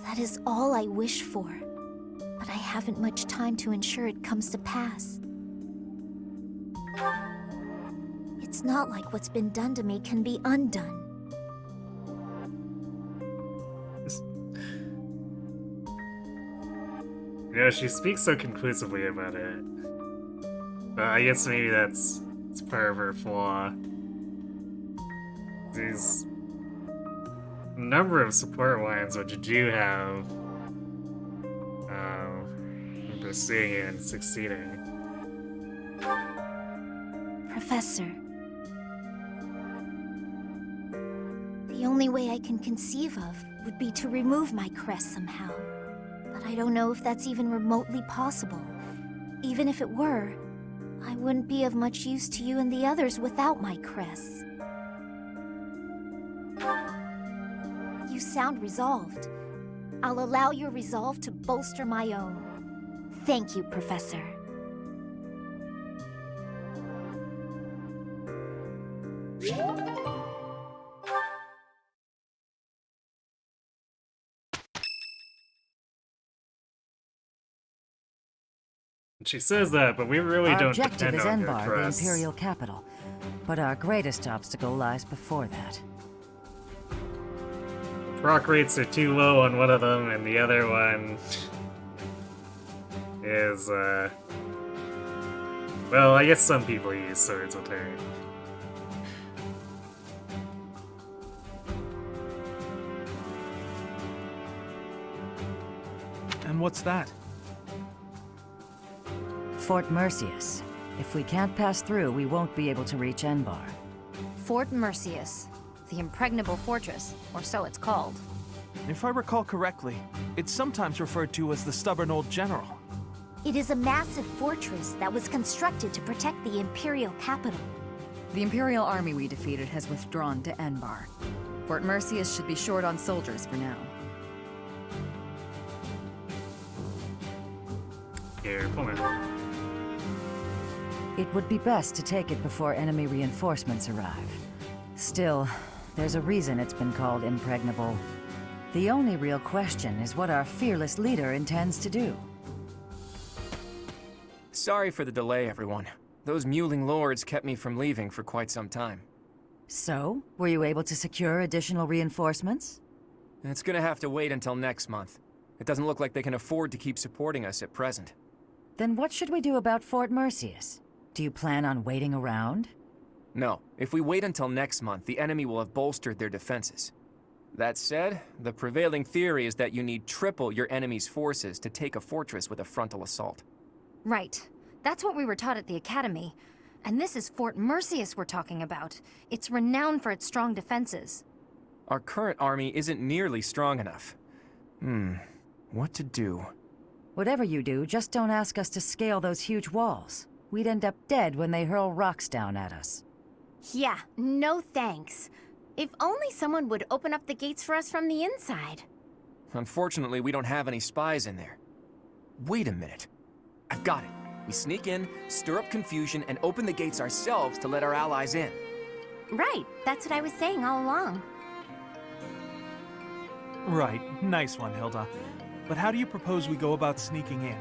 That is all I wish for, but I haven't much time to ensure it comes to pass. It's not like what's been done to me can be undone. You know, she speaks so conclusively about it. But I guess maybe that's part of her flaw. There's a number of support lines which do have pursuing it and succeeding. Professor, the only way I can conceive of would be to remove my crest somehow. But I don't know if that's even remotely possible. Even if it were, I wouldn't be of much use to you and the others without my crest. You sound resolved. I'll allow your resolve to bolster my own. Thank you, Professor. She says that, but we really Our don't objective depend is on her Enbar, the crest. Imperial capital. But our greatest obstacle lies before that. Proc rates are too low on one of them, and the other one is, well, I guess some people use Swords of Turn. And what's that? Fort Mercius. If we can't pass through, we won't be able to reach Enbar. Fort Mercius. The Impregnable Fortress, or so it's called. If I recall correctly, it's sometimes referred to as the Stubborn Old General. It is a massive fortress that was constructed to protect the Imperial capital. The Imperial army we defeated has withdrawn to Enbar. Fort Mercius should be short on soldiers for now. Careful now. It would be best to take it before enemy reinforcements arrive. Still, there's a reason it's been called impregnable. The only real question is what our fearless leader intends to do. Sorry for the delay, everyone. Those mewling lords kept me from leaving for quite some time. So, were you able to secure additional reinforcements? It's gonna have to wait until next month. It doesn't look like they can afford to keep supporting us at present. Then what should we do about Fort Mercius? Do you plan on waiting around? No. If we wait until next month, the enemy will have bolstered their defenses. That said, the prevailing theory is that you need triple your enemy's forces to take a fortress with a frontal assault. Right. That's what we were taught at the Academy. And this is Fort Mercius we're talking about. It's renowned for its strong defenses. Our current army isn't nearly strong enough. What to do? Whatever you do, just don't ask us to scale those huge walls. We'd end up dead when they hurl rocks down at us. Yeah, no thanks. If only someone would open up the gates for us from the inside. Unfortunately, we don't have any spies in there. Wait a minute. I've got it. We sneak in, stir up confusion, and open the gates ourselves to let our allies in. Right, that's what I was saying all along. Right, nice one, Hilda. But how do you propose we go about sneaking in?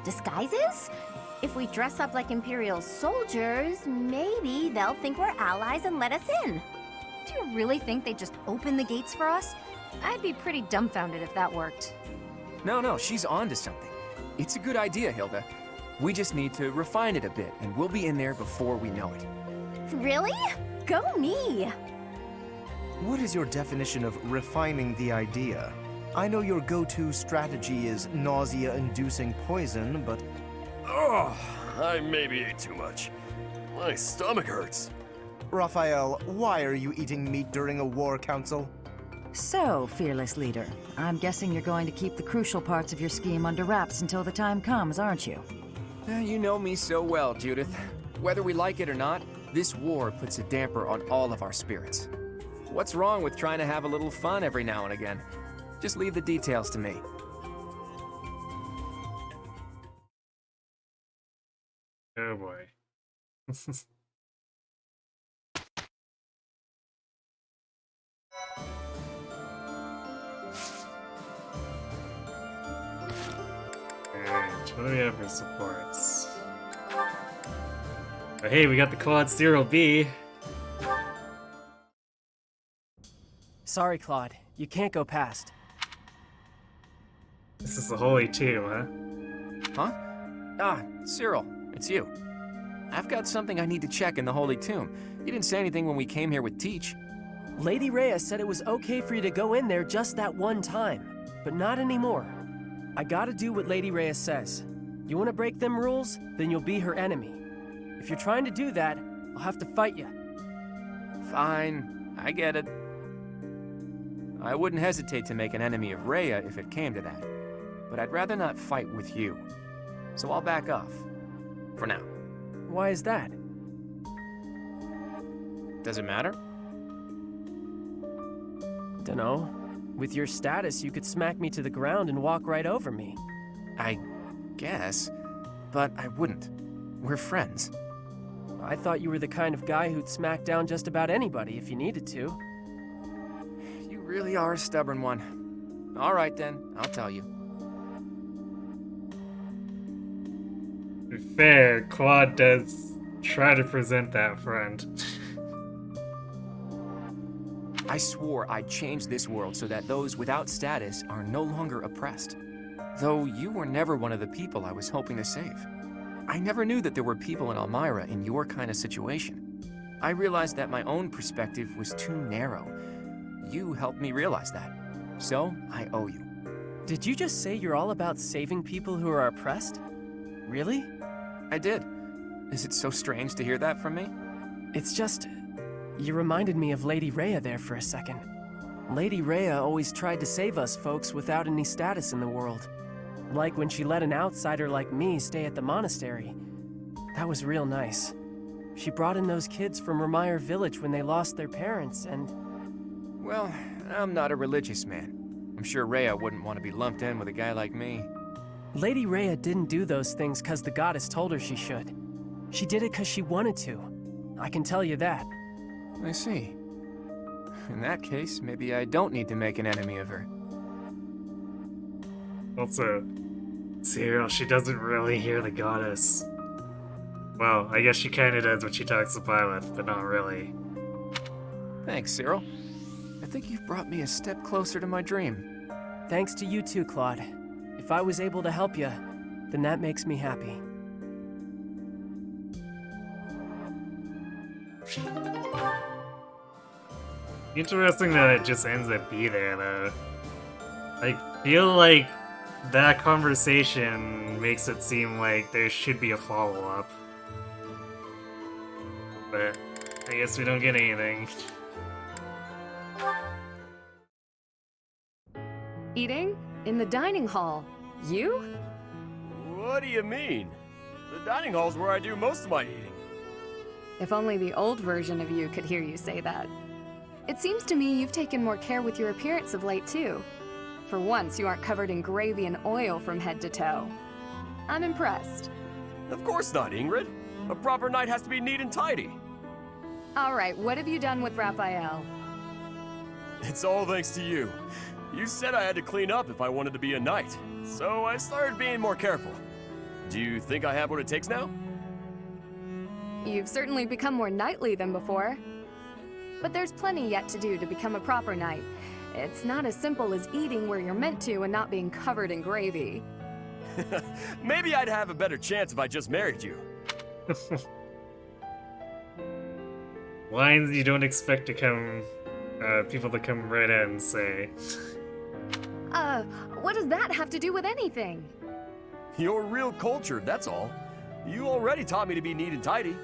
Disguises? If we dress up like Imperial soldiers, maybe they'll think we're allies and let us in. Do you really think they'd just open the gates for us? I'd be pretty dumbfounded if that worked. No, she's onto something. It's a good idea, Hilda. We just need to refine it a bit, and we'll be in there before we know it. Really? Go me! What is your definition of refining the idea? I know your go-to strategy is nausea-inducing poison, but... Oh, I maybe ate too much. My stomach hurts. Raphael, why are you eating meat during a war council? So, fearless leader, I'm guessing you're going to keep the crucial parts of your scheme under wraps until the time comes, aren't you? You know me so well, Judith. Whether we like it or not, this war puts a damper on all of our spirits. What's wrong with trying to have a little fun every now and again? Just leave the details to me. Oh boy. Alright, what do we have for supports? Oh, hey, we got the Quad Serial B. Sorry, Claude. You can't go past. This is the Holy Two, huh? Huh? Ah, Cyril, it's you. I've got something I need to check in the Holy Tomb. You didn't say anything when we came here with Teach. Lady Rhea said it was okay for you to go in there just that one time, but not anymore. I gotta do what Lady Rhea says. You wanna break them rules? Then you'll be her enemy. If you're trying to do that, I'll have to fight you. Fine, I get it. I wouldn't hesitate to make an enemy of Rhea if it came to that. But I'd rather not fight with you. So I'll back off. For now. Why is that? Does it matter? Dunno. With your status, you could smack me to the ground and walk right over me. I guess. But I wouldn't. We're friends. I thought you were the kind of guy who'd smack down just about anybody if you needed to. You really are a stubborn one. All right then, I'll tell you. To be fair, Claude does try to present that front. I swore I'd change this world so that those without status are no longer oppressed. Though you were never one of the people I was hoping to save. I never knew that there were people in Elmira in your kind of situation. I realized that my own perspective was too narrow. You helped me realize that. So, I owe you. Did you just say you're all about saving people who are oppressed? Really? I did. Is it so strange to hear that from me? It's just... You reminded me of Lady Rhea there for a second. Lady Rhea always tried to save us folks without any status in the world. Like when she let an outsider like me stay at the monastery. That was real nice. She brought in those kids from Remire Village when they lost their parents, and... Well, I'm not a religious man. I'm sure Rhea wouldn't want to be lumped in with a guy like me. Lady Rhea didn't do those things because the goddess told her she should. She did it because she wanted to. I can tell you that. I see. In that case, maybe I don't need to make an enemy of her. Also, Cyril, she doesn't really hear the goddess. Well, I guess she kinda does when she talks to Byleth, but not really. Thanks, Cyril. I think you've brought me a step closer to my dream. Thanks to you too, Claude. If I was able to help you, then that makes me happy. Interesting that it just ends at B there, though. I feel like that conversation makes it seem like there should be a follow-up. But I guess we don't get anything. Eating? In the dining hall. You? What do you mean? The dining hall's where I do most of my eating. If only the old version of you could hear you say that. It seems to me you've taken more care with your appearance of late, too. For once, you aren't covered in gravy and oil from head to toe. I'm impressed. Of course not, Ingrid. A proper knight has to be neat and tidy. All right, what have you done with Raphael? It's all thanks to you. You said I had to clean up if I wanted to be a knight, so I started being more careful. Do you think I have what it takes now? You've certainly become more knightly than before. But there's plenty yet to do to become a proper knight. It's not as simple as eating where you're meant to and not being covered in gravy. Maybe I'd have a better chance if I just married you. Lines you don't expect to come, people to come right in and say. What does that have to do with anything? You're real cultured, that's all. You already taught me to be neat and tidy.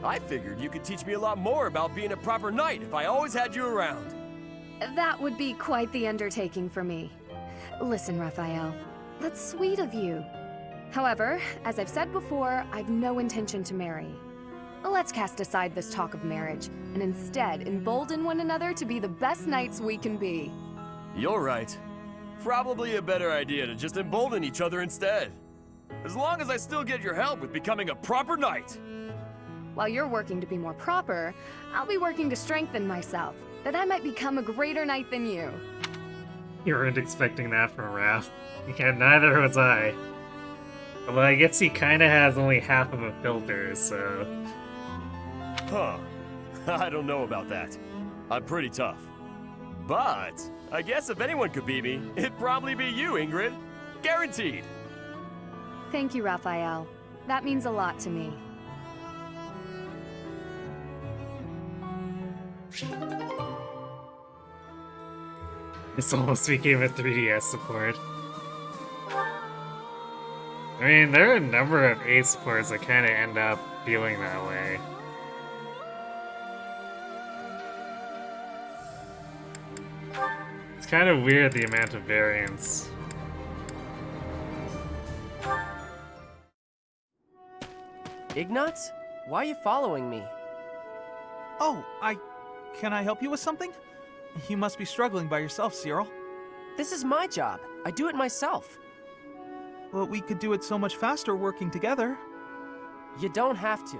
I figured you could teach me a lot more about being a proper knight if I always had you around. That would be quite the undertaking for me. Listen, Raphael, that's sweet of you. However, as I've said before, I've no intention to marry. Let's cast aside this talk of marriage, and instead embolden one another to be the best knights we can be. You're right. Probably a better idea to just embolden each other instead. As long as I still get your help with becoming a proper knight. While you're working to be more proper, I'll be working to strengthen myself, that I might become a greater knight than you. You weren't expecting that from Raph. Yeah, neither was I. Although I guess he kinda has only half of a filter, so... Huh. I don't know about that. I'm pretty tough. But, I guess if anyone could beat me, it'd probably be you, Ingrid. Guaranteed! Thank you, Raphael. That means a lot to me. This almost became a 3DS support. I mean, there are a number of A supports that kind of end up feeling that way. It's kind of weird, the amount of variance. Ignatz? Why are you following me? Oh, Can I help you with something? You must be struggling by yourself, Cyril. This is my job. I do it myself. Well, we could do it so much faster working together. You don't have to.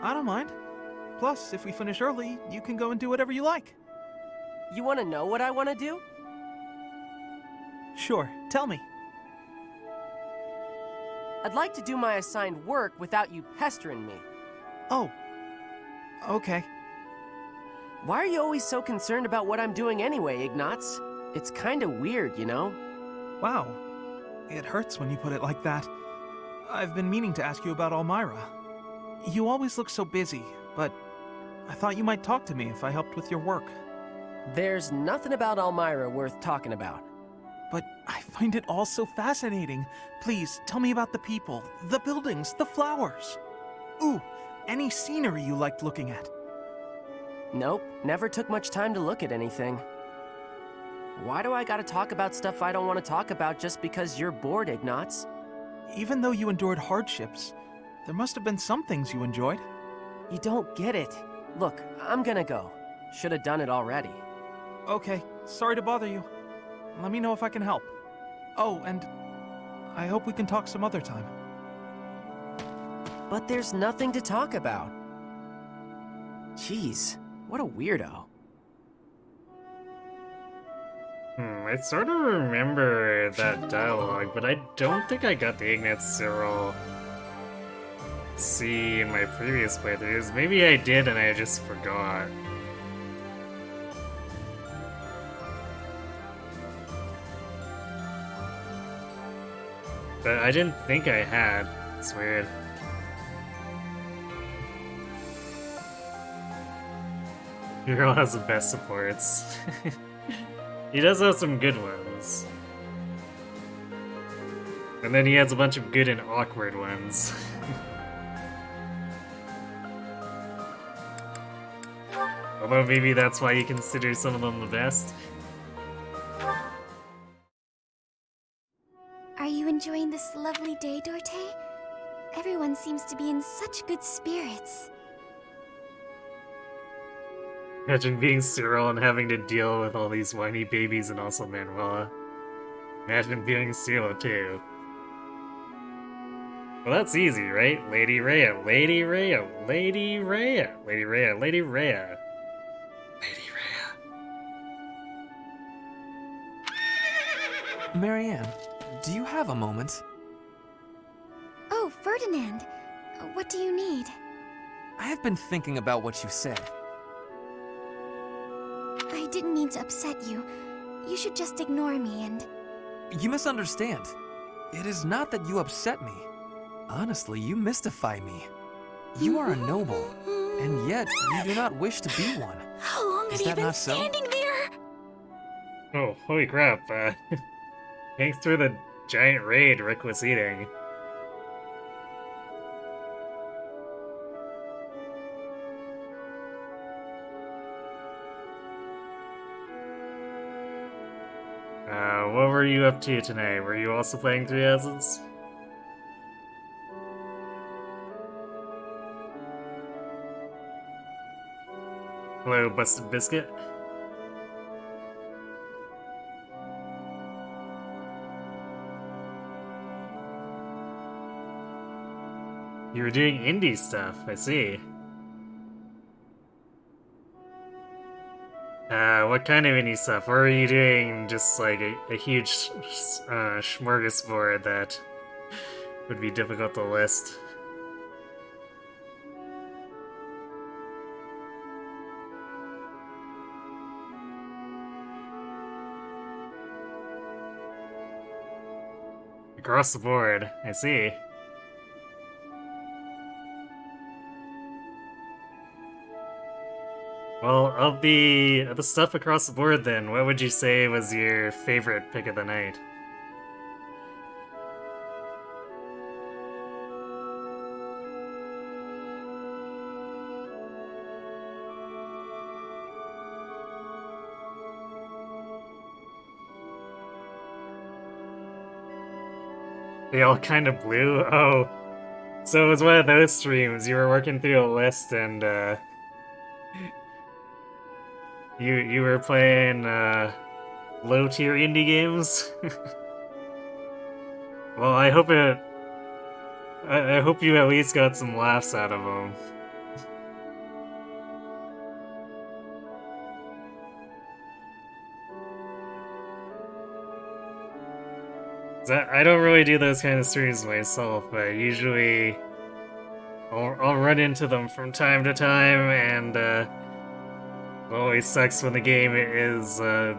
I don't mind. Plus, if we finish early, you can go and do whatever you like. You want to know what I want to do? Sure, tell me. I'd like to do my assigned work without you pestering me. Oh. Okay. Why are you always so concerned about what I'm doing anyway, Ignatz? It's kinda weird, you know? Wow. It hurts when you put it like that. I've been meaning to ask you about Almyra. You always look so busy, but I thought you might talk to me if I helped with your work. There's nothing about Almyra worth talking about. But I find it all so fascinating. Please, tell me about the people, the buildings, the flowers. Ooh, any scenery you liked looking at? Nope, never took much time to look at anything. Why do I gotta talk about stuff I don't want to talk about just because you're bored, Ignatz? Even though you endured hardships, there must have been some things you enjoyed. You don't get it. Look, I'm gonna go. Should have done it already. Okay, sorry to bother you. Let me know if I can help. Oh, and I hope we can talk some other time. But there's nothing to talk about. Jeez, what a weirdo. I sort of remember that dialogue, but I don't think I got the Ignatz Cyril see in my previous playthroughs. Maybe I did and I just forgot. But I didn't think I had. It's weird. Hero has the best supports. He does have some good ones. And then he has a bunch of good and awkward ones. Although maybe that's why you consider some of them the best. Are you enjoying this lovely day, Dorte? Everyone seems to be in such good spirits. Imagine being Cyril and having to deal with all these whiny babies and also Manuela. Imagine being Cyril too. Well, that's easy, right? Lady Rhea, Lady Rhea, Lady Rhea, Lady Rhea, Lady Rhea. Lady Rhea. Marianne, do you have a moment? Oh, Ferdinand. What do you need? I have been thinking about what you said. I didn't mean to upset you. You should just ignore me and... You misunderstand. It is not that you upset me. Honestly, you mystify me. You are a noble, and yet you do not wish to be one. How long have you been standing there? Oh, holy crap. Thanks for the giant raid Rick was eating. What were you up to tonight? Were you also playing Three Houses? Hello, Busted Biscuit? You were doing indie stuff, I see. What kind of indie stuff? Or are you doing just like a huge smorgasbord that would be difficult to list? Across the board, I see. Well, of the stuff across the board then, what would you say was your favorite pick of the night? They all kind of blew? Oh. So it was one of those streams, you were working through a list and, You were playing, low-tier indie games? Well, I hope I hope you at least got some laughs out of them. I don't really do those kind of streams myself, but usually I'll run into them from time to time, and, it always sucks when the game is a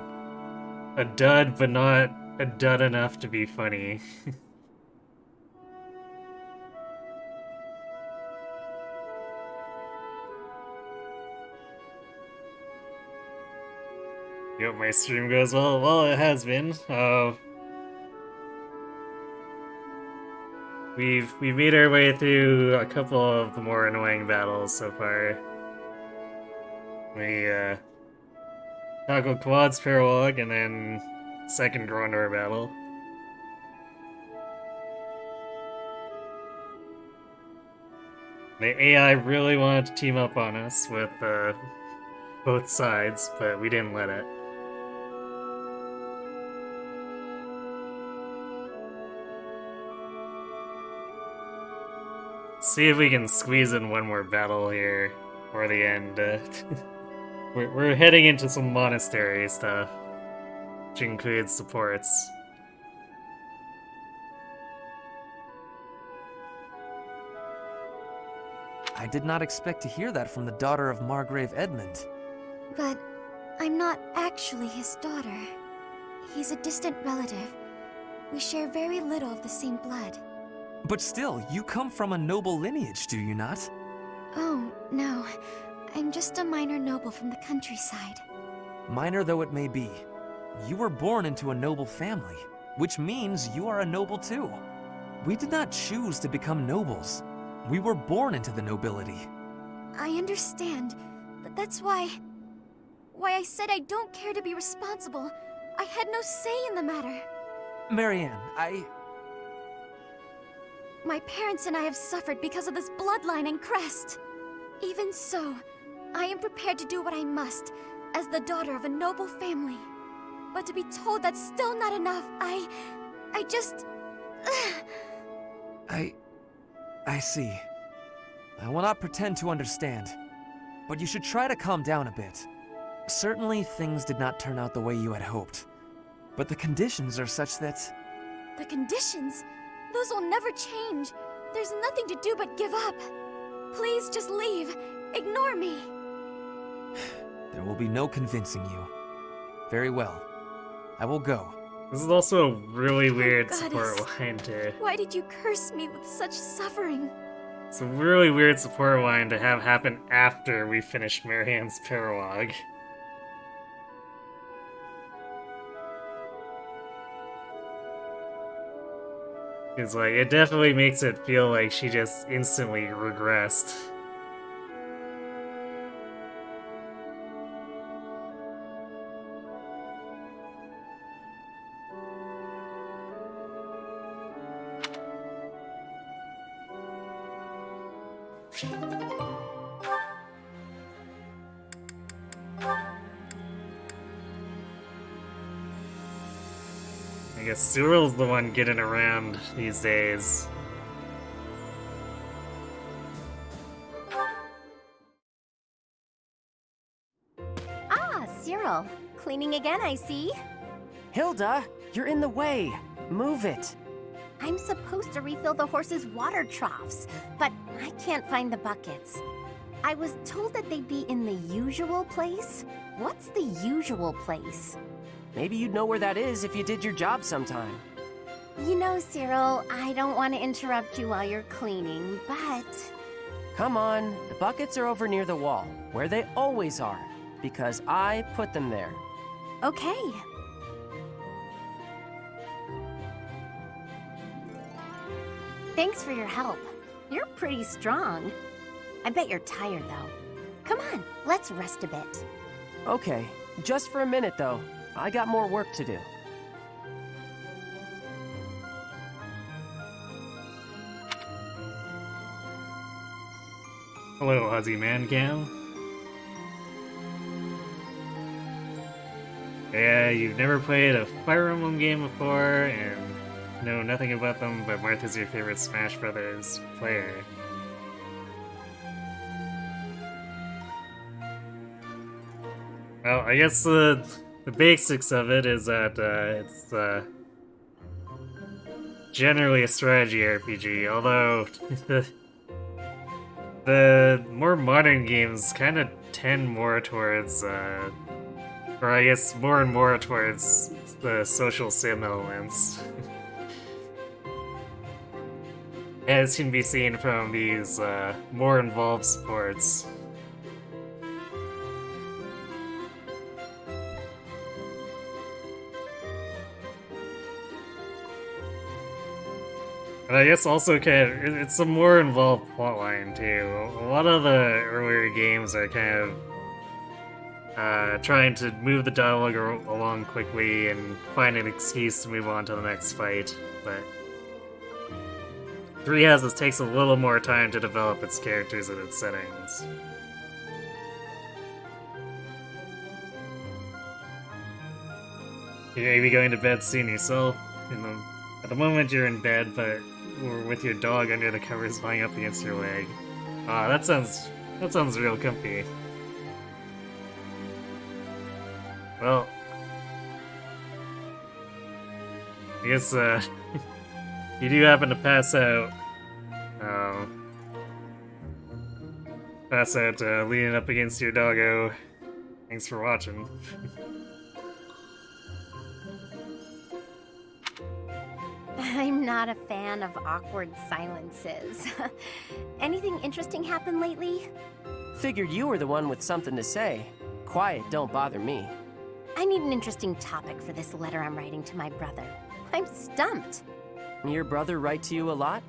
dud, but not a dud enough to be funny. You hope my stream goes well. Well, it has been. we've made our way through a couple of the more annoying battles so far. We toggled Quad's Paralog and then second Grondor battle. The AI really wanted to team up on us with both sides, but we didn't let it. See if we can squeeze in one more battle here for the end. We're heading into some monastery stuff, which includes supports. I did not expect to hear that from the daughter of Margrave Edmund. But I'm not actually his daughter. He's a distant relative. We share very little of the same blood. But still, you come from a noble lineage, do you not? Oh, no. I'm just a minor noble from the countryside. Minor though it may be, you were born into a noble family, which means you are a noble too. We did not choose to become nobles. We were born into the nobility. I understand, but that's why I said I don't care to be responsible. I had no say in the matter. Marianne, My parents and I have suffered because of this bloodline and crest. Even so, I am prepared to do what I must, as the daughter of a noble family. But to be told that's still not enough, I just... I see. I will not pretend to understand, but you should try to calm down a bit. Certainly things did not turn out the way you had hoped, but the conditions are such that... The conditions? Those will never change. There's nothing to do but give up. Please just leave. Ignore me. There will be no convincing you. Very well. I will go. This is also a really weird Goddess, support line to... Why did you curse me with such suffering? It's a really weird support line to have happen after we finished Marianne's Paralog. It's like, it definitely makes it feel like she just instantly regressed. I guess Cyril's the one getting around these days. Ah, Cyril. Cleaning again, I see. Hilda, you're in the way. Move it. I'm supposed to refill the horses' water troughs, but I can't find the buckets. I was told that they'd be in the usual place. What's the usual place? Maybe you'd know where that is if you did your job sometime. You know, Cyril, I don't want to interrupt you while you're cleaning, but... Come on, the buckets are over near the wall, where they always are, because I put them there. Okay. Thanks for your help. You're pretty strong. I bet you're tired, though. Come on, let's rest a bit. Okay, just for a minute, though. I got more work to do. Hello, Ozzy Mancam. Yeah, you've never played a Fire Emblem game before, and know nothing about them, but Martha's your favorite Smash Brothers player. Well, I guess the basics of it is that it's generally a strategy RPG, although the more modern games kind of tend more towards, or I guess more and more towards the social sim elements. As can be seen from these more involved supports. And I guess also it's a more involved plotline too. A lot of the earlier games are kind of trying to move the dialogue along quickly and find an excuse to move on to the next fight, but 3 takes a little more time to develop its characters and its settings. You may be going to bed soon yourself. At the moment you're in bed, but we're with your dog under the covers lying up against your leg. Ah, that sounds real comfy. Well, I guess you do happen to pass out. Leaning up against your doggo. Thanks for watching. I'm not a fan of awkward silences. Anything interesting happened lately? Figured you were the one with something to say. Quiet don't bother me. I need an interesting topic for this letter I'm writing to my brother. I'm stumped. Your brother write to you a lot?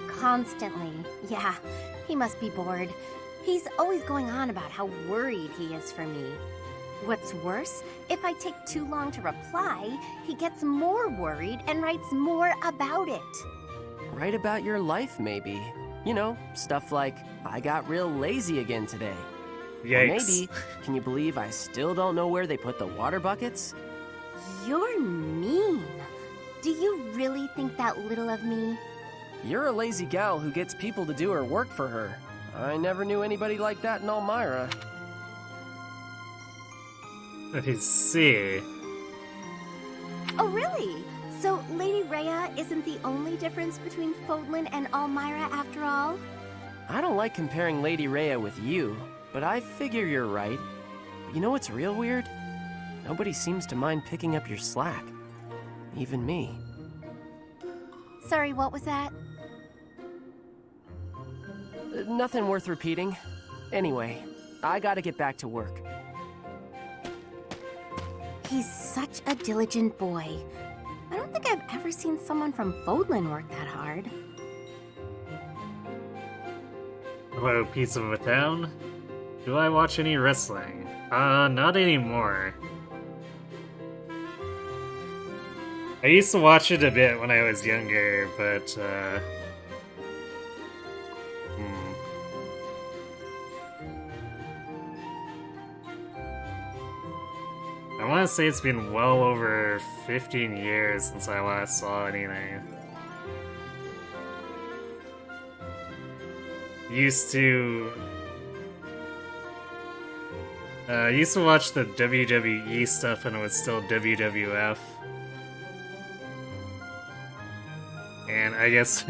Constantly, yeah. He must be bored. He's always going on about how worried he is for me. What's worse, if I take too long to reply, he gets more worried and writes more about it. Write about your life, maybe. You know, stuff like, I got real lazy again today. Yikes. Or maybe, can you believe I still don't know where they put the water buckets? You're mean. Do you really think that little of me? You're a lazy gal who gets people to do her work for her. I never knew anybody like that in Elmira. I see. Oh, really? So Lady Rhea isn't the only difference between Fodlan and Elmira after all? I don't like comparing Lady Rhea with you, but I figure you're right. But you know what's real weird? Nobody seems to mind picking up your slack. Even me. Sorry, what was that? Nothing worth repeating. Anyway, I gotta get back to work. He's such a diligent boy. I don't think I've ever seen someone from Fodlan work that hard. Hello, piece of a town. Do I watch any wrestling? Not anymore. I used to watch it a bit when I was younger, but, I want to say it's been well over 15 years since I last saw anything. Used to watch the WWE stuff when it was still WWF. And I guess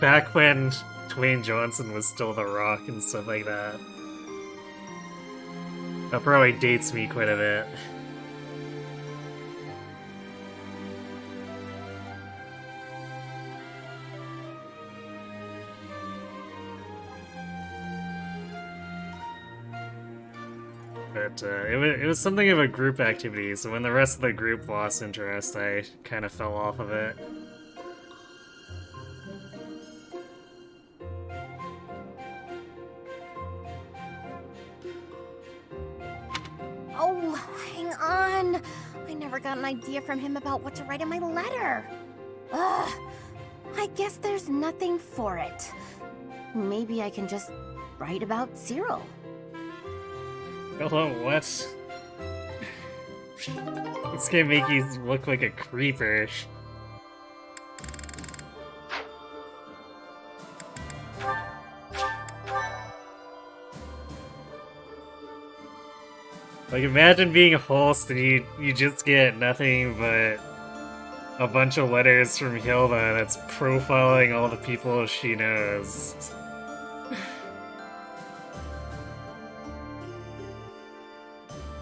back when Dwayne Johnson was still The Rock and stuff like that. That probably dates me quite a bit. But it was something of a group activity, so when the rest of the group lost interest, I kind of fell off of it. Oh, hang on. I never got an idea from him about what to write in my letter. Ugh. I guess there's nothing for it. Maybe I can just write about Cyril. Hello, what? This can make you look like a creeper. Like, imagine being a host and you just get nothing but a bunch of letters from Hilda that's profiling all the people she knows.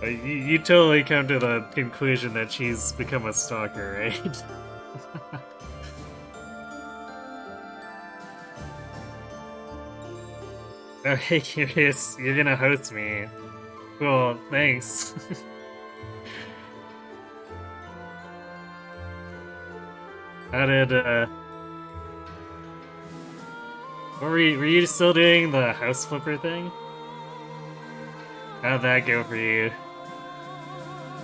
You totally come to the conclusion that she's become a stalker, right? Oh, hey, Curious, you're gonna host me. Cool, thanks. How did, were you still doing the house flipper thing? How'd that go for you?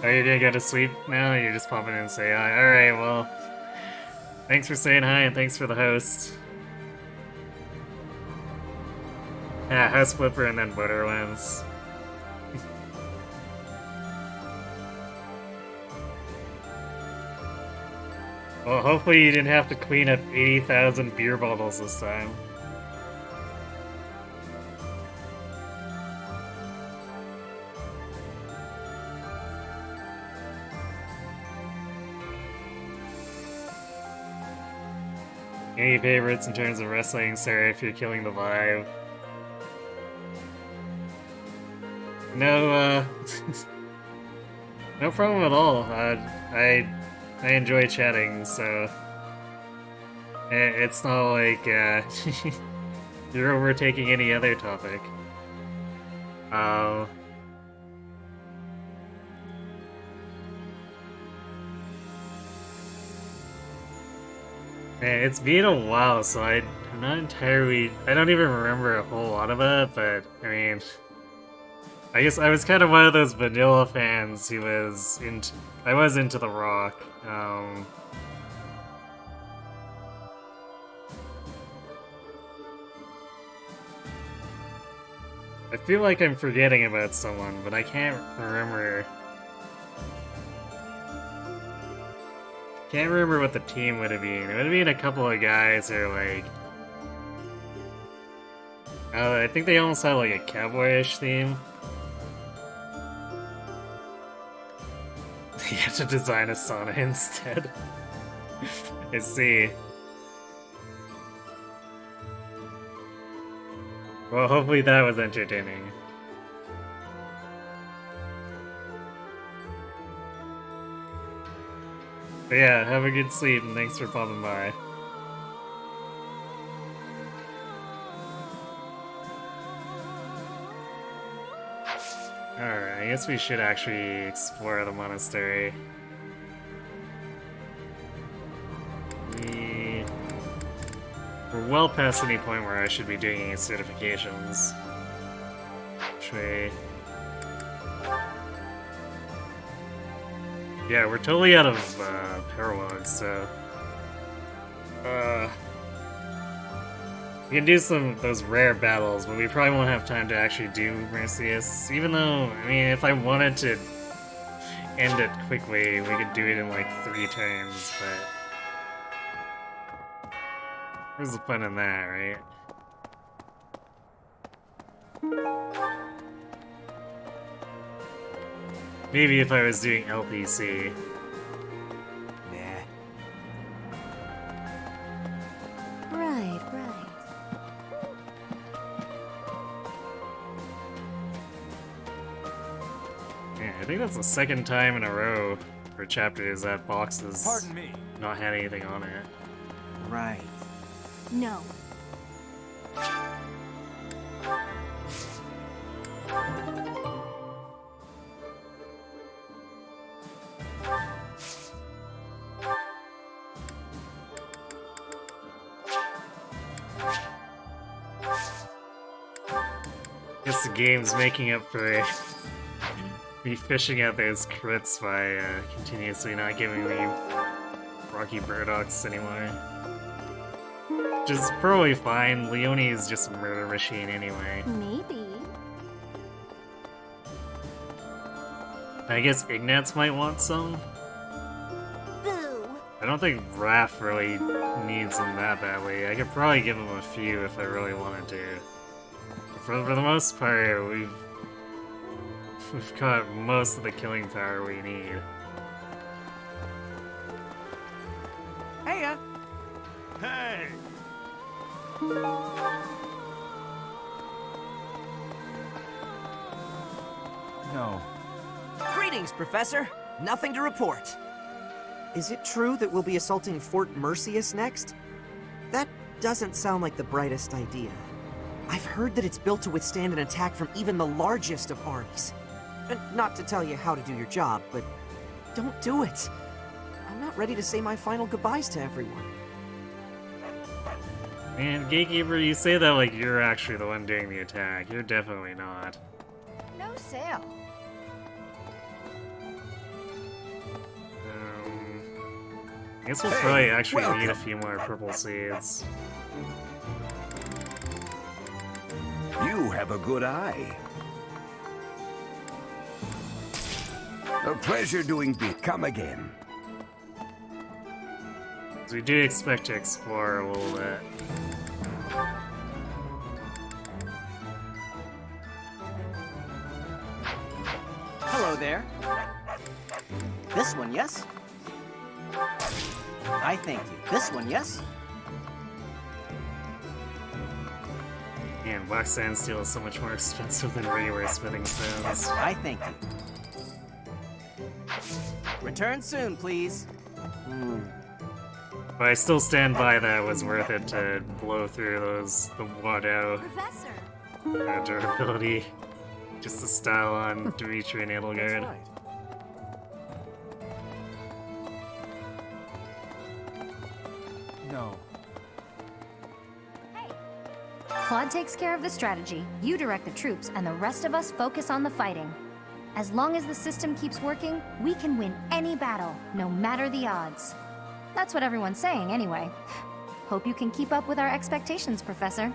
Are you gonna go to sleep now? You're just popping in and say hi. Alright, well, thanks for saying hi and thanks for the host. Yeah, house flipper and then Borderlands. Well, hopefully you didn't have to clean up 80,000 beer bottles this time. Any favorites in terms of wrestling? Sorry if you're killing the vibe. No, no problem at all. I enjoy chatting, so it's not like you're overtaking any other topic. It's been a while, so I'm not entirely... I don't even remember a whole lot of it, but, I mean... I guess I was kind of one of those vanilla fans who was into... I was into The Rock. I feel like I'm forgetting about someone, but I can't remember... Can't remember what the team would have been. It would have been a couple of guys who are like... I think they almost had like a cowboyish theme. You had to design a sauna instead. I see. Well, hopefully that was entertaining. But yeah, have a good sleep and thanks for popping by. Alright, I guess we should actually explore the monastery. We're well past any point where I should be doing any certifications. Yeah, we're totally out of paralogs, so... we can do those rare battles, but we probably won't have time to actually do Mercius. Even though, I mean, if I wanted to end it quickly, we could do it in like 3 turns, but... Where's the fun in that, right? Maybe if I was doing LPC. Right. Yeah, I think that's the second time in a row for chapters that box has Pardon me. not had anything on it. Right. No. Guess the game's making up for me fishing out those crits by continuously not giving me Rocky Burdocks anymore. Which is probably fine. Leone is just a murder machine anyway. Maybe. I guess Ignatz might want some. Boo. I don't think Raph really needs them that badly. I could probably give him a few if I really wanted to. For the most part, we've got most of the killing power we need. Heya! Hey! No. Greetings, Professor. Nothing to report. Is it true that we'll be assaulting Fort Mercius next? That doesn't sound like the brightest idea. I've heard that it's built to withstand an attack from even the largest of armies. Not to tell you how to do your job, but don't do it. I'm not ready to say my final goodbyes to everyone. Man, Gatekeeper, you say that like you're actually the one doing the attack. You're definitely not. No sale. I guess we'll probably actually need a few more purple seeds. You have a good eye. A pleasure doing bit. Come again. So we do expect to explore a little bit. Hello there. This one, yes? I thank you. This one, yes? Man, black sand steel is so much more expensive than regular smithing stones. I thank you. Return soon, please. But I still stand by that it was worth it to blow through the Wado durability. Just the style on Dimitri and Edelgard. No. Claude takes care of the strategy, you direct the troops, and the rest of us focus on the fighting. As long as the system keeps working, we can win any battle, no matter the odds. That's what everyone's saying, anyway. Hope you can keep up with our expectations, Professor.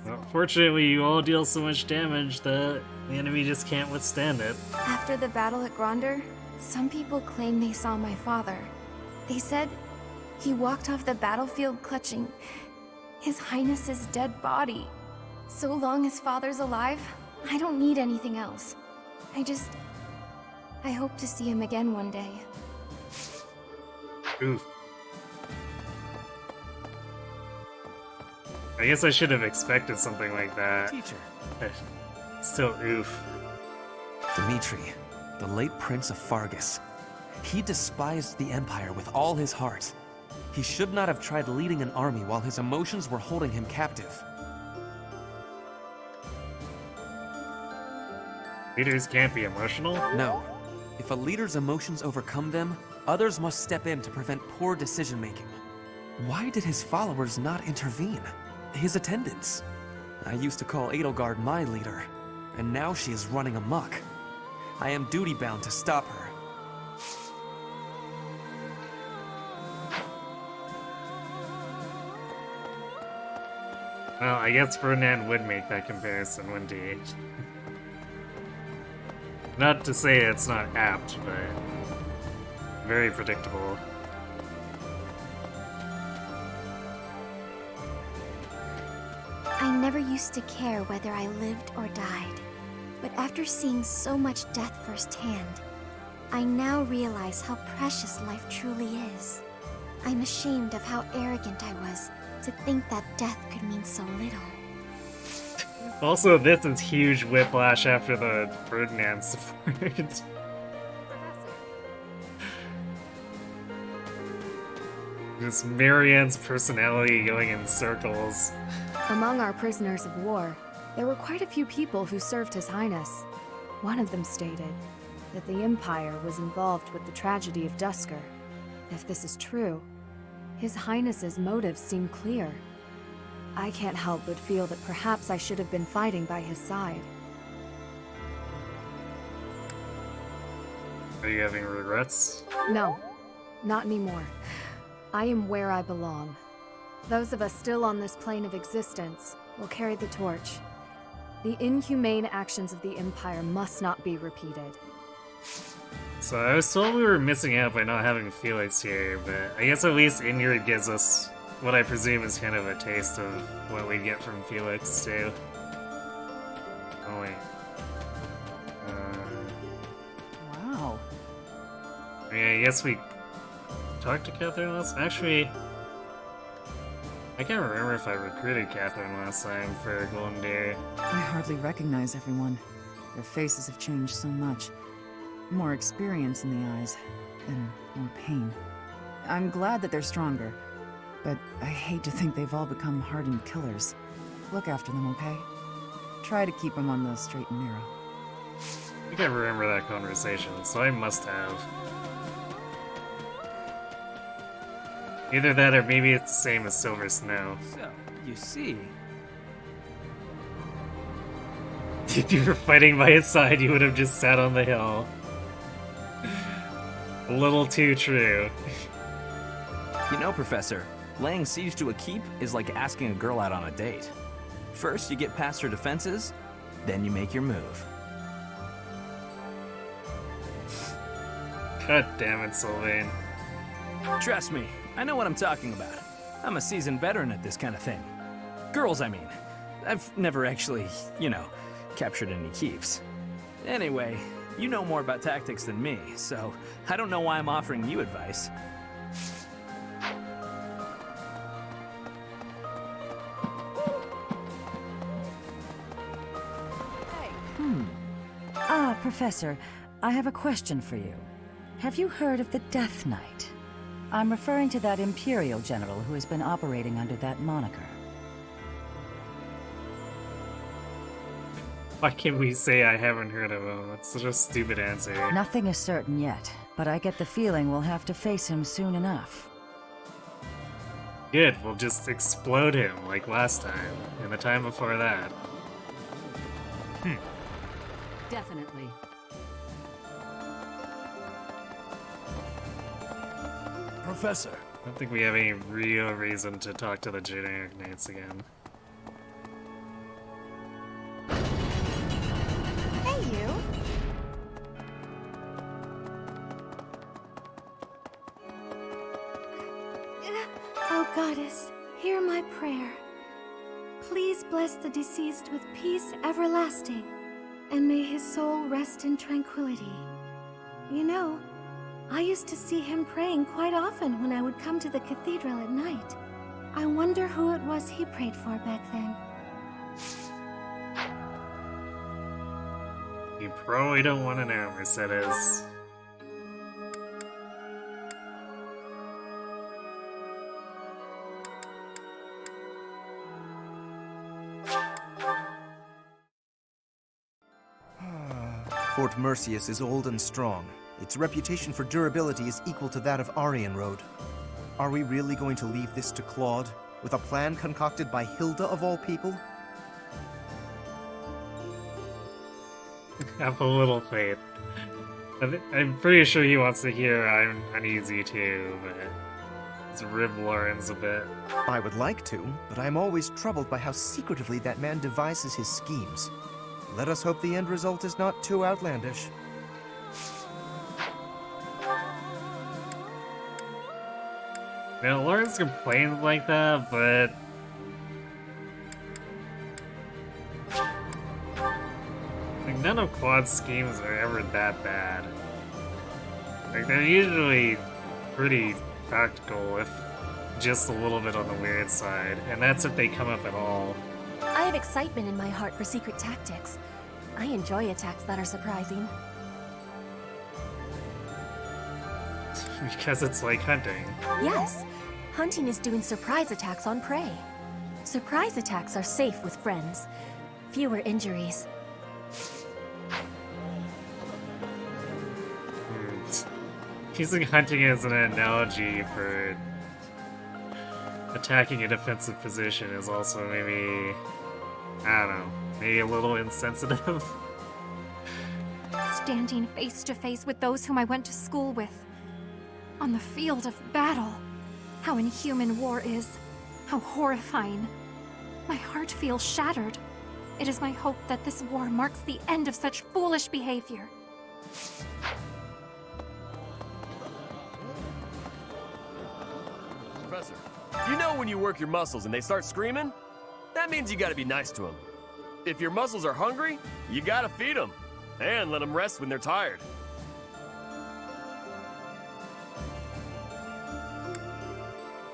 Well, fortunately, you all deal so much damage that the enemy just can't withstand it. After the battle at Gronder, some people claim they saw my father. They said he walked off the battlefield clutching His Highness's dead body. So long as Father's alive, I don't need anything else. I hope to see him again one day. Oof. I guess I should have expected something like that. Teacher. Still, oof. Dimitri, the late Prince of Fargus. He despised the Empire with all his heart. He should not have tried leading an army while his emotions were holding him captive. Leaders can't be emotional? No. If a leader's emotions overcome them, others must step in to prevent poor decision-making. Why did his followers not intervene? His attendants? I used to call Edelgard my leader, and now she is running amok. I am duty-bound to stop her. Well, I guess Verdant would make that comparison, wouldn't he? Not to say it's not apt, but very predictable. I never used to care whether I lived or died. But after seeing so much death firsthand, I now realize how precious life truly is. I'm ashamed of how arrogant I was to think that death could mean so little. Also, this is huge whiplash after the Verdant support. Just Marianne's personality going in circles. Among our prisoners of war, there were quite a few people who served His Highness. One of them stated that the Empire was involved with the tragedy of Duscur. If this is true, His Highness's motives seem clear. I can't help but feel that perhaps I should have been fighting by his side. Are you having regrets? No, not anymore. I am where I belong. Those of us still on this plane of existence will carry the torch. The inhumane actions of the Empire must not be repeated. So I was told we were missing out by not having Felix here, but I guess at least Ingrid gives us what I presume is kind of a taste of what we get from Felix, too. Oh, wait. Wow. I mean, I guess we talked to Catherine last... Actually, I can't remember if I recruited Catherine last time for Golden Deer. I hardly recognize everyone. Their faces have changed so much. More experience in the eyes, and more pain. I'm glad that they're stronger, but I hate to think they've all become hardened killers. Look after them, okay? Try to keep them on the straight and narrow. think I remember that conversation, so I must have. Either that or maybe it's the same as Silver Snow. So, you see. If you were fighting by his side, you would have just sat on the hill. A little too true. You know, Professor, laying siege to a keep is like asking a girl out on a date. First, you get past her defenses, then you make your move. God damn it, Sylvain. Trust me, I know what I'm talking about. I'm a seasoned veteran at this kind of thing. Girls, I mean. I've never actually, you know, captured any keeps. Anyway, you know more about tactics than me, so I don't know why I'm offering you advice. Professor, I have a question for you. Have you heard of the Death Knight? I'm referring to that Imperial general who has been operating under that moniker. Why can't we say I haven't heard of him? That's such a stupid answer. Nothing is certain yet, but I get the feeling we'll have to face him soon enough. Good, we'll just explode him like last time, and the time before that. Definitely. Professor. I don't think we have any real reason to talk to the generic knights again. Hey, you! Oh, Goddess, hear my prayer. Please bless the deceased with peace everlasting, and may his soul rest in tranquility. You know, I used to see him praying quite often when I would come to the cathedral at night. I wonder who it was he prayed for back then. You probably don't want to know, Mercedes. Fort Mercius is old and strong. Its reputation for durability is equal to that of Aryan Road. Are we really going to leave this to Claude, with a plan concocted by Hilda of all people? Have a little faith. I'm pretty sure he wants to hear I'm uneasy too, but his rib Lauren's a bit. I would like to, but I'm always troubled by how secretively that man devises his schemes. Let us hope the end result is not too outlandish. Now, Lawrence complains like that, but like, none of Claude's schemes are ever that bad. Like, they're usually pretty practical, if just a little bit on the weird side, and that's if they come up at all. I have excitement in my heart for secret tactics. I enjoy attacks that are surprising. Because it's like hunting. Yes, hunting is doing surprise attacks on prey. Surprise attacks are safe with friends. Fewer injuries. Using hunting as an analogy for attacking a defensive position is also maybe, I don't know, maybe a little insensitive. Standing face to face with those whom I went to school with. On the field of battle. How inhuman war is. How horrifying. My heart feels shattered. It is my hope that this war marks the end of such foolish behavior. Professor, you know when you work your muscles and they start screaming? That means you gotta be nice to them. If your muscles are hungry, you gotta feed them. And let them rest when they're tired.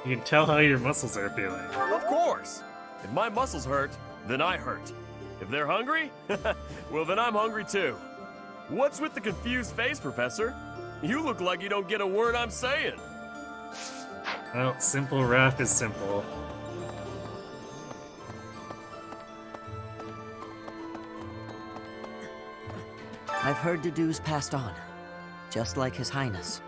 You can tell how your muscles are feeling. Of course! If my muscles hurt, then I hurt. If they're hungry, well then I'm hungry too. What's with the confused face, Professor? You look like you don't get a word I'm saying. Well, simple wrath is simple. I've heard the dues passed on, just like His Highness.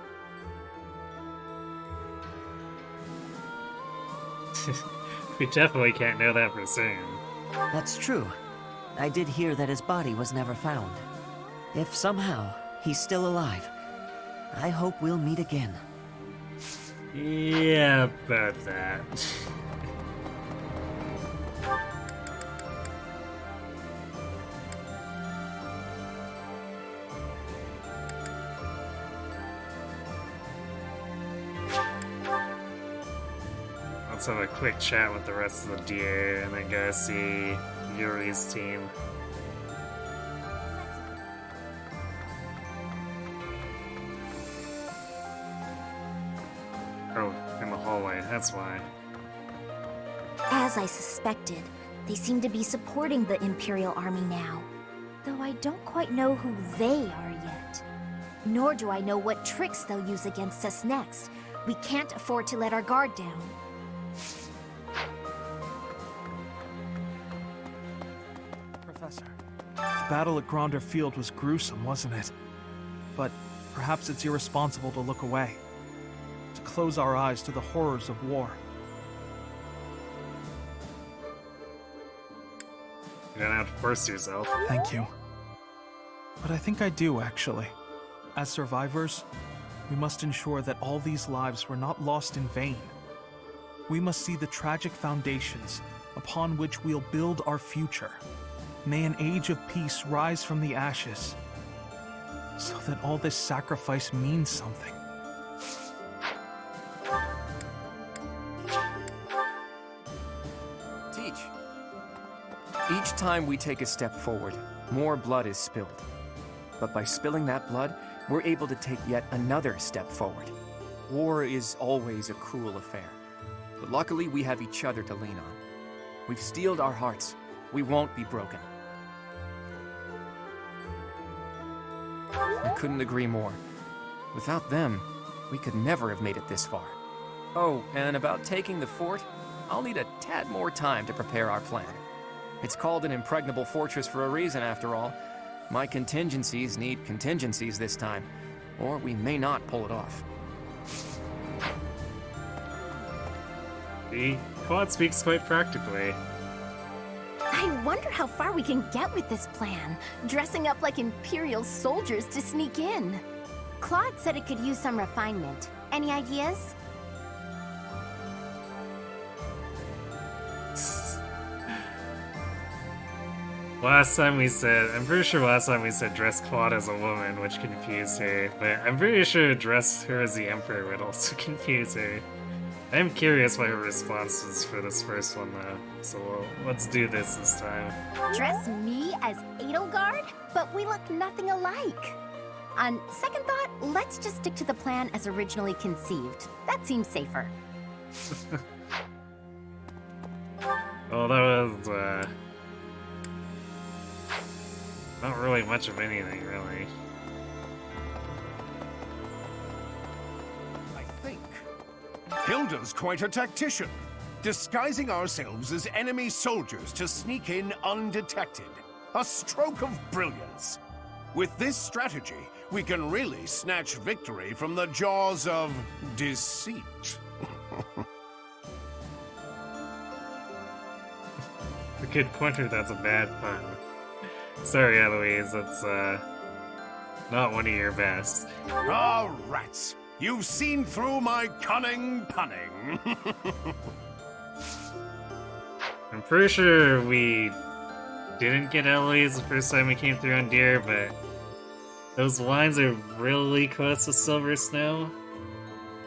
We definitely can't know that for certain. That's true. I did hear that his body was never found. If somehow he's still alive, I hope we'll meet again. Yeah, about that. Let's have a quick chat with the rest of the DA and then go see Yuri's team. Oh, in the hallway, that's why. As I suspected, they seem to be supporting the Imperial Army now. Though I don't quite know who they are yet. Nor do I know what tricks they'll use against us next. We can't afford to let our guard down. Professor, the battle at Gronder Field was gruesome, wasn't it? But perhaps it's irresponsible to look away. To close our eyes to the horrors of war. You don't have to force yourself. Thank you. But I think I do, actually. As survivors, we must ensure that all these lives were not lost in vain. We must see the tragic foundations upon which we'll build our future. May an age of peace rise from the ashes, so that all this sacrifice means something. Teach. Each time we take a step forward, more blood is spilled. But by spilling that blood, we're able to take yet another step forward. War is always a cruel affair. But luckily, we have each other to lean on. We've steeled our hearts. We won't be broken. I couldn't agree more. Without them, we could never have made it this far. Oh, and about taking the fort, I'll need a tad more time to prepare our plan. It's called an impregnable fortress for a reason, after all. My contingencies need contingencies this time, or we may not pull it off. The Quad speaks quite practically. I wonder how far we can get with this plan, dressing up like Imperial soldiers to sneak in. Claude said it could use some refinement. Any ideas? I'm pretty sure last time we said dress Claude as a woman, which confused her, but I'm pretty sure dress her as the Emperor would also confuse her. I'm curious what her response is for this first one, though, so let's do this time. Dress me as Edelgard? But we look nothing alike. On second thought, let's just stick to the plan as originally conceived. That seems safer. Well, that was, not really much of anything, really. Hilda's quite a tactician, disguising ourselves as enemy soldiers to sneak in undetected. A stroke of brilliance. With this strategy, we can really snatch victory from the jaws of deceit. A good pointer, that's a bad pun. Sorry, Eloise, that's, not one of your best. Ah, rats! You've seen through my cunning punning. I'm pretty sure we didn't get Eloise the first time we came through on Deer, but those lines are really close to Silver Snow.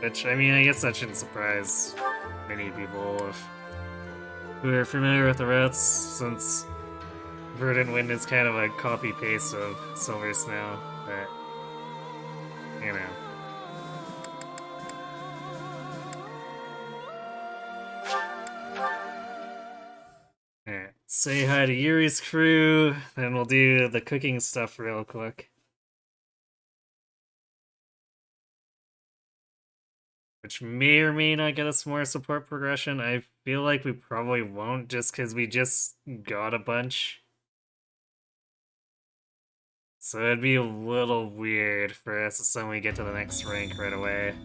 Which, I mean, I guess that shouldn't surprise many people who are familiar with the routes, since Verdant Wind is kind of a copy-paste of Silver Snow, but, you know. Alright, say hi to Yuri's crew, then we'll do the cooking stuff real quick. Which may or may not get us more support progression. I feel like we probably won't, just because we just got a bunch. So it'd be a little weird for us to suddenly get to the next rank right away.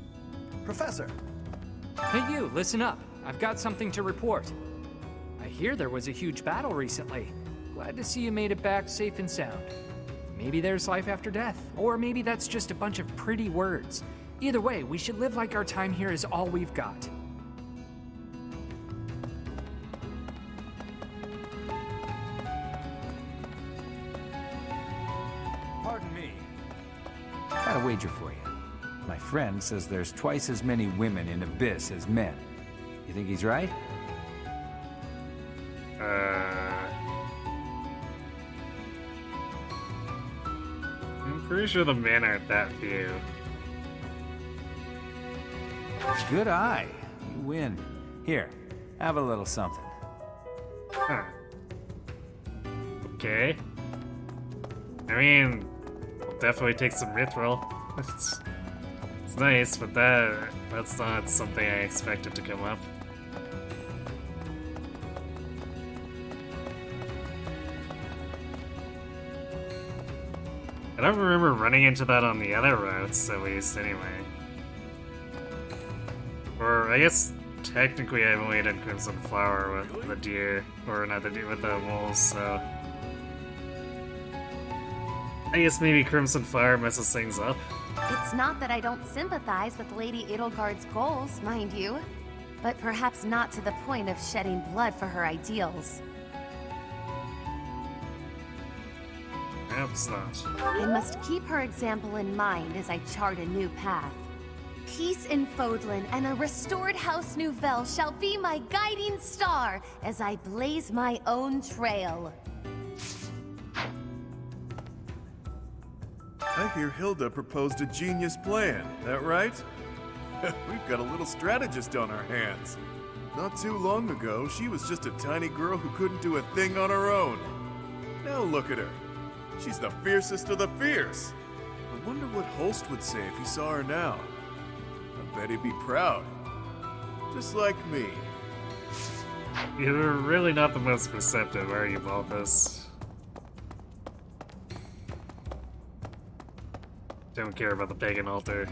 Professor! Hey you, listen up. I've got something to report. I hear there was a huge battle recently. Glad to see you made it back safe and sound. Maybe there's life after death, or maybe that's just a bunch of pretty words. Either way, we should live like our time here is all we've got. Pardon me. Got a wager for you. My friend says there's twice as many women in Abyss as men. You think he's right? I'm pretty sure the men aren't that few. Good eye. You win. Here, have a little something. Huh. Okay. I mean, we'll definitely take some mithril. It's nice, but that's not something I expected to come up. I don't remember running into that on the other routes, at least, anyway. Or, I guess, technically I've only done Crimson Flower with the deer, or not the deer, with the wolves, so... I guess maybe Crimson Flower messes things up. It's not that I don't sympathize with Lady Edelgard's goals, mind you, but perhaps not to the point of shedding blood for her ideals. Perhaps not. I must keep her example in mind as I chart a new path. Peace in Fodlan and a restored House Nouvelle shall be my guiding star as I blaze my own trail. I hear Hilda proposed a genius plan, that right? We've got a little strategist on our hands. Not too long ago, she was just a tiny girl who couldn't do a thing on her own. Now look at her. She's the fiercest of the fierce. I wonder what Holst would say if he saw her now. I bet he'd be proud. Just like me. You're really not the most perceptive, are you, Balthus? Don't care about the pagan altar.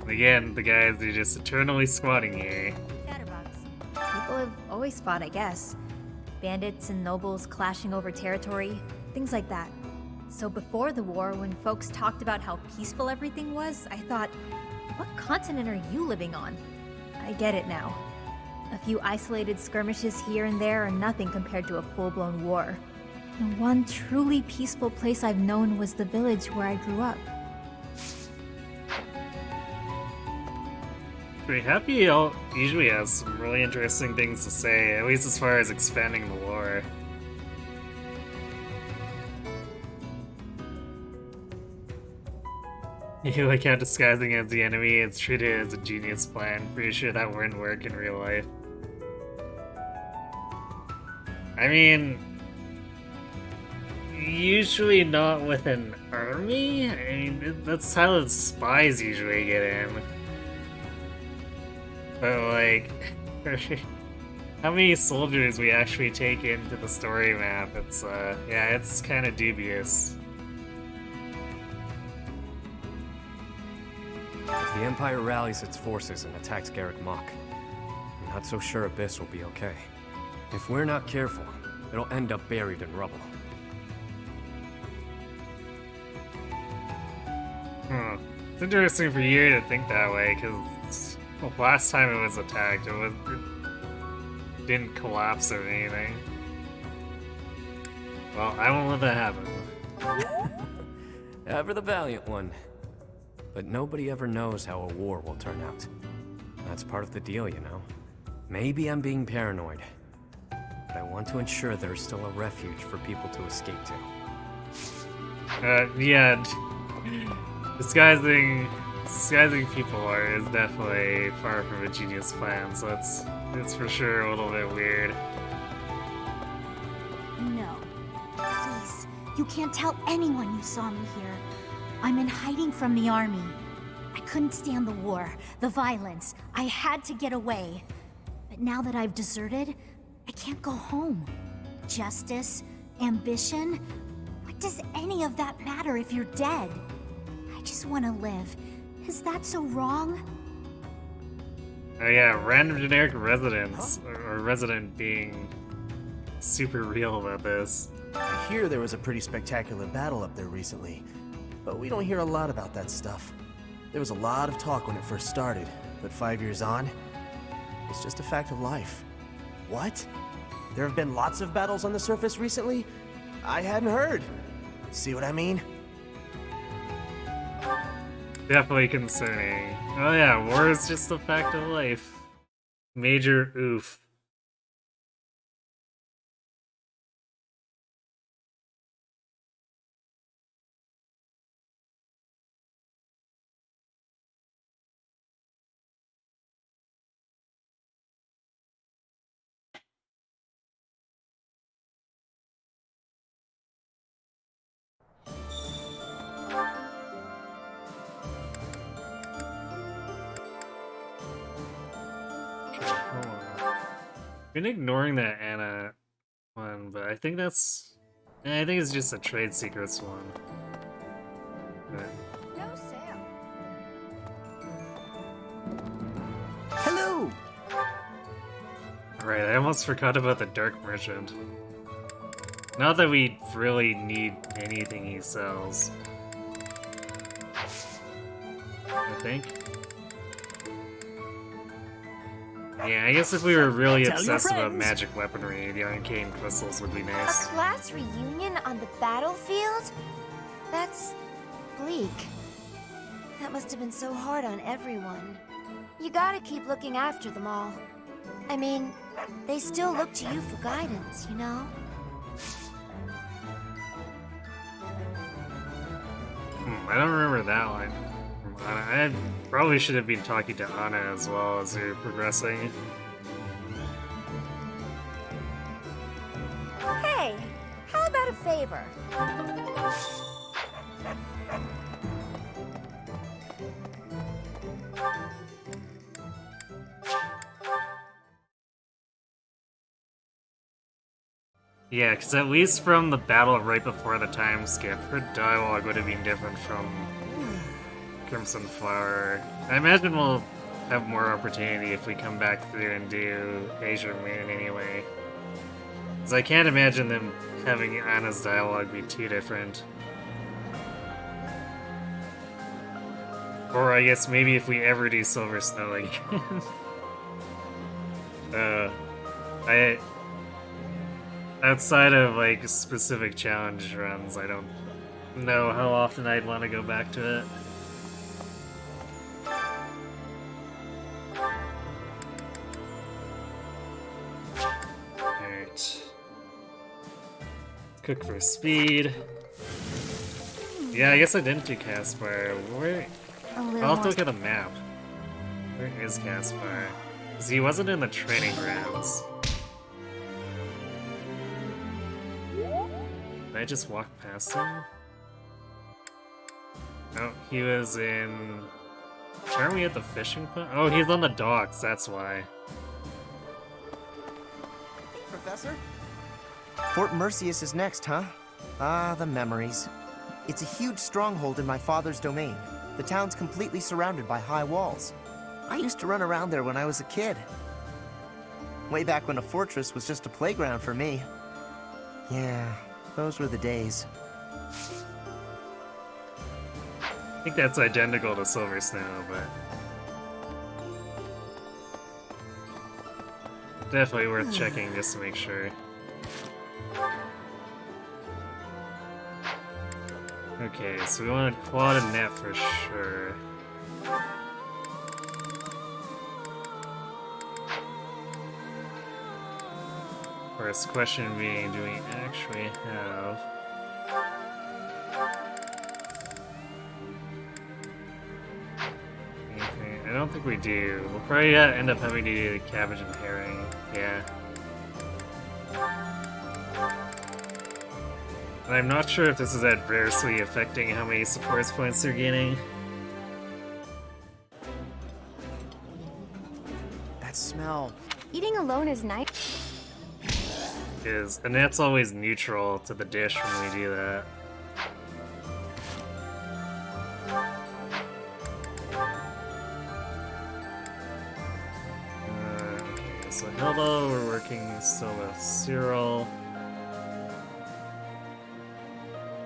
Again, the guys are just eternally squatting here. People have always fought, I guess. Bandits and nobles clashing over territory, things like that. So before the war, when folks talked about how peaceful everything was, I thought, what continent are you living on? I get it now. A few isolated skirmishes here and there are nothing compared to a full-blown war. The one truly peaceful place I've known was the village where I grew up. Pretty happy usually has some really interesting things to say, at least as far as expanding the lore. You like how disguising as the enemy is treated as a genius plan. Pretty sure that wouldn't work in real life. I mean, usually not with an army? I mean, that's how the spies usually get in. But like, how many soldiers we actually take into the story map, it's yeah, it's kind of dubious. If the Empire rallies its forces and attacks Garreg Mach, I'm not so sure Abyss will be okay. If we're not careful, it'll end up buried in rubble. It's interesting for you to think that way, because last time it was attacked, it didn't collapse or anything. Well, I won't let that happen. Ever the valiant one. But nobody ever knows how a war will turn out. That's part of the deal, you know. Maybe I'm being paranoid, but I want to ensure there's still a refuge for people to escape to. Yeah, disguising people is definitely far from a genius plan, so it's for sure a little bit weird. No. Please, you can't tell anyone you saw me here. I'm in hiding from the army. I couldn't stand the war, the violence. I had to get away. But now that I've deserted, I can't go home. Justice, ambition, what does any of that matter if you're dead? I just want to live. Is that so wrong? Oh yeah, random generic residents, or resident being super real about this. I hear there was a pretty spectacular battle up there recently, but we don't hear a lot about that stuff. There was a lot of talk when it first started, but 5 years on, it's just a fact of life. What? There have been lots of battles on the surface recently? I hadn't heard. See what I mean? Definitely concerning. Oh yeah, war is just a fact of life. Major oof. Been ignoring that Anna one, but I think that's... I think it's just a trade secrets one. But... No sale. Hello! Right, I almost forgot about the Dark Merchant. Not that we really need anything he sells. I think. Yeah, I guess if we were really obsessed about magic weaponry, the arcane crystals would be A nice. class reunion on the battlefield? That's bleak. That must have been so hard on everyone. You gotta keep looking after them all. I mean, they still look to you for guidance, you know? I don't remember that line. I probably should have been talking to Anna as well as we were progressing. Hey, how about a favor? Yeah, because at least from the battle right before the time skip, her dialogue would have been different from Crimson Flower. I imagine we'll have more opportunity if we come back through and do Azure Moon anyway. Because I can't imagine them having Anna's dialogue be too different. Or I guess maybe if we ever do Silver Snow again. Outside of like specific challenge runs, I don't know how often I'd want to go back to it. Alright. Cook for speed. Yeah, I guess I didn't do Caspar. Where? I'll have to look at the map. Where is Caspar? Because he wasn't in the training grounds. Did I just walk past him? No, he was in... Aren't we at the fishing pond? Oh, he's on the docks, that's why. Professor? Fort Mercius is next, huh? Ah, the memories. It's a huge stronghold in my father's domain. The town's completely surrounded by high walls. I used to run around there when I was a kid. Way back when a fortress was just a playground for me. Yeah, those were the days. I think that's identical to Silver Snow, but... definitely worth checking just to make sure. Okay, so we want to quad a net for sure. First question being, do we actually have... anything? I don't think we do. We'll probably end up having to do the cabbage and herring. Yeah. And I'm not sure if this is adversely affecting how many supports points they're gaining. That smell. Eating alone is nice. Is Annette's always neutral to the dish when we do that. Okay, so Hilda, we're working still with Cyril.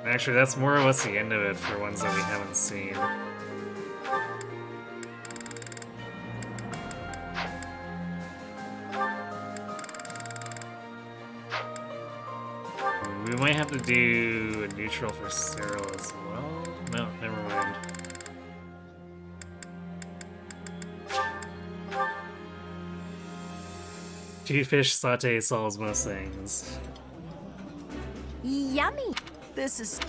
Actually, that's more or less the end of it for ones that we haven't seen. We might have to do a neutral for Cyril as well. No, never mind. Two fish saute solves most things. Yummy! This is...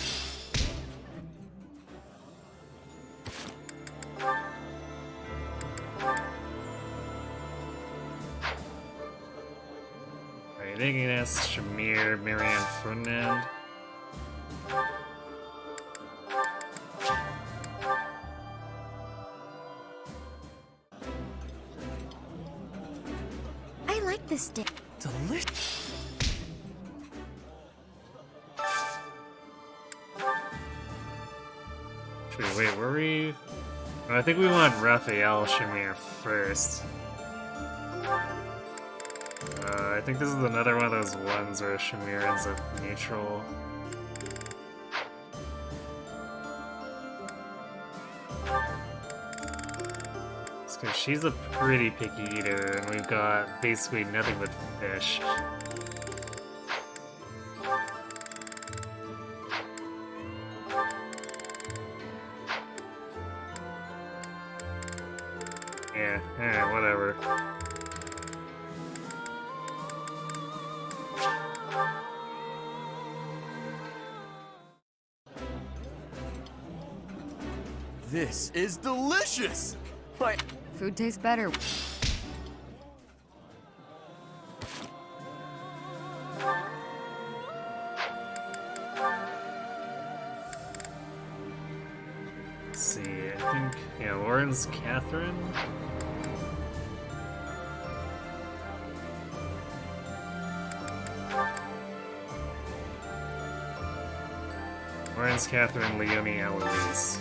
Alright, Ignis, Shamir, Marianne, Ferdinand. I like this dish. Delicious. Wait, were we? Oh, I think we want Raphael Shamir first. I think this is another one of those ones where Shamir ends up neutral. It's because she's a pretty picky eater, and we've got basically nothing but fish. Yeah, alright, whatever. This is delicious! Food tastes better. Let's see, I think, yeah, Lauren's Catherine? Lauren's Catherine, Leonie, Eloise.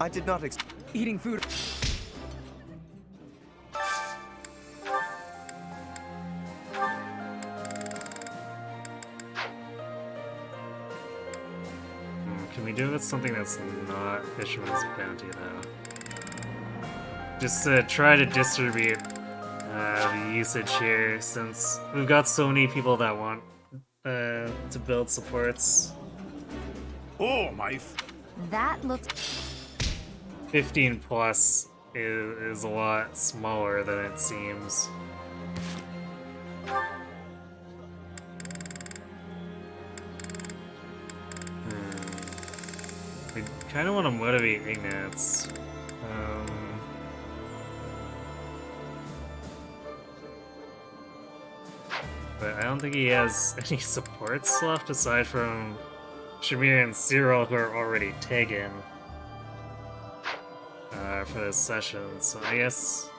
I did not Eating food. Can we do it with something that's not Fisherman's Bounty, though? Just to try to distribute the usage here, since we've got so many people that want to build supports. Oh, That looks... 15 plus is a lot smaller than it seems. We kind of want to motivate Ignatz. But I don't think he has any supports left aside from Shamir and Cyril, who are already taken for this session. So I guess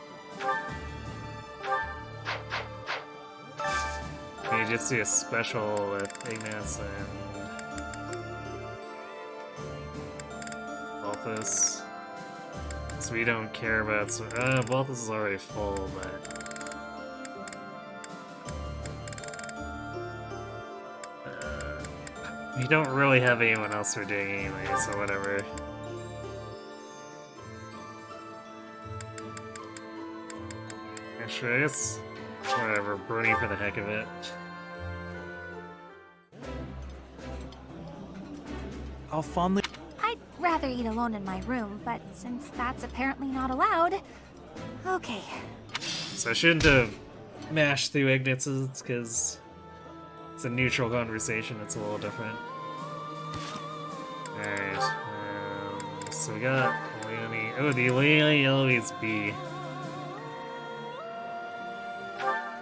we just do a special with Ignatz and Balthus. So we don't care about. Balthus is already full, but. We don't really have anyone else we're doing anyway, so whatever. Actually, I guess whatever, Bruni for the heck of it. I'll fondly... I'd rather eat alone in my room, but since that's apparently not allowed... Okay. So I shouldn't have mashed through Ignatz's, because it's a neutral conversation, it's a little different. Alright, so we got Leonie. Oh, the Leonie Eloise B.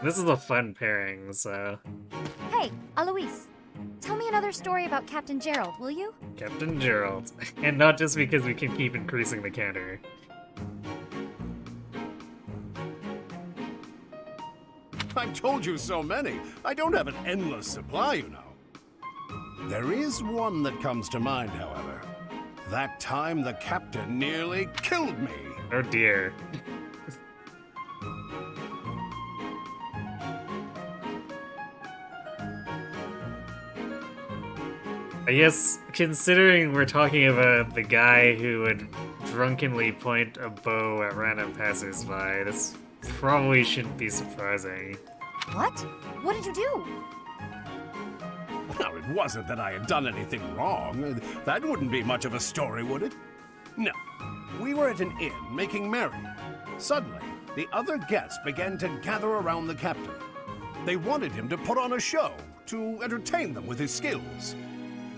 This is a fun pairing, so... Hey, Alois. Tell me another story about Captain Gerald, will you? Captain Gerald. And not just because we can keep increasing the counter. I've told you so many. I don't have an endless supply, you know. There is one that comes to mind, however. That time the captain nearly killed me. Oh dear. I guess, considering we're talking about the guy who would drunkenly point a bow at random passersby, this probably shouldn't be surprising. What? What did you do? Now, it wasn't that I had done anything wrong. That wouldn't be much of a story, would it? No. We were at an inn making merry. Suddenly, the other guests began to gather around the captain. They wanted him to put on a show to entertain them with his skills.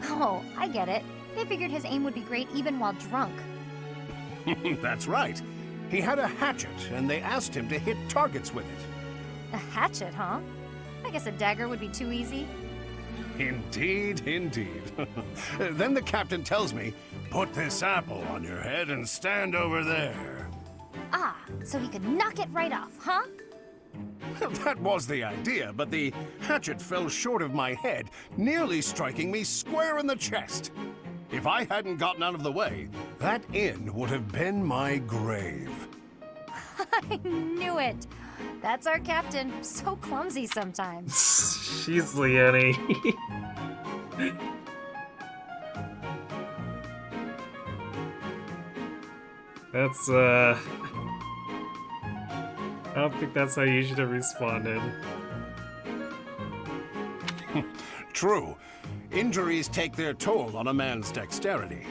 Oh, I get it. They figured his aim would be great even while drunk. That's right. He had a hatchet, and they asked him to hit targets with it. A hatchet, huh? I guess a dagger would be too easy. Indeed, indeed. Then the captain tells me, put this apple on your head and stand over there. Ah, so he could knock it right off, huh? That was the idea, but the hatchet fell short of my head, nearly striking me square in the chest. If I hadn't gotten out of the way, that inn would have been my grave. I knew it. That's our captain. So clumsy sometimes. She's Leonie. That's, I don't think that's how you should have responded. True. Injuries take their toll on a man's dexterity.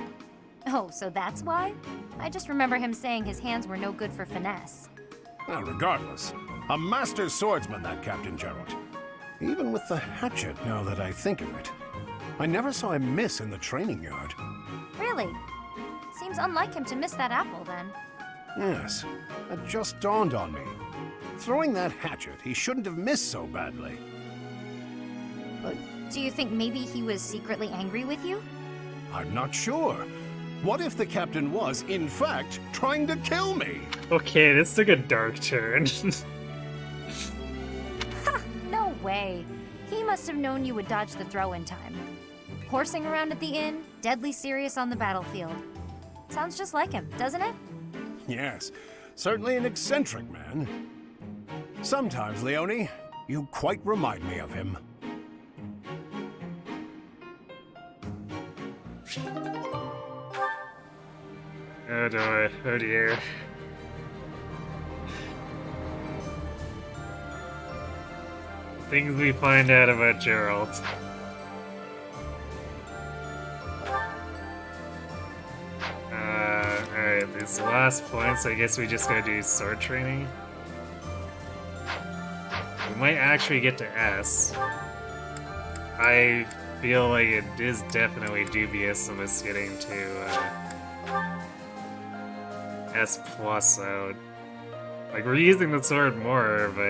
Oh, so that's why? I just remember him saying his hands were no good for finesse. Well, regardless, a master swordsman, that Captain Gerald. Even with the hatchet, now that I think of it. I never saw him miss in the training yard. Really? Seems unlike him to miss that apple, then. Yes, it just dawned on me. Throwing that hatchet, he shouldn't have missed so badly. Do you think maybe he was secretly angry with you? I'm not sure. What if the captain was, in fact, trying to kill me? Okay, this took a dark turn. Ha! No way. He must have known you would dodge the throw in time. Horsing around at the inn, deadly serious on the battlefield. Sounds just like him, doesn't it? Yes, certainly an eccentric man. Sometimes, Leonie, you quite remind me of him. Oh dear. Things we find out about Gerald. Alright, these last points, I guess we just gotta do sword training. We might actually get to S. I feel like it is definitely dubious of us getting to S+, so... Like, we're using the sword more, but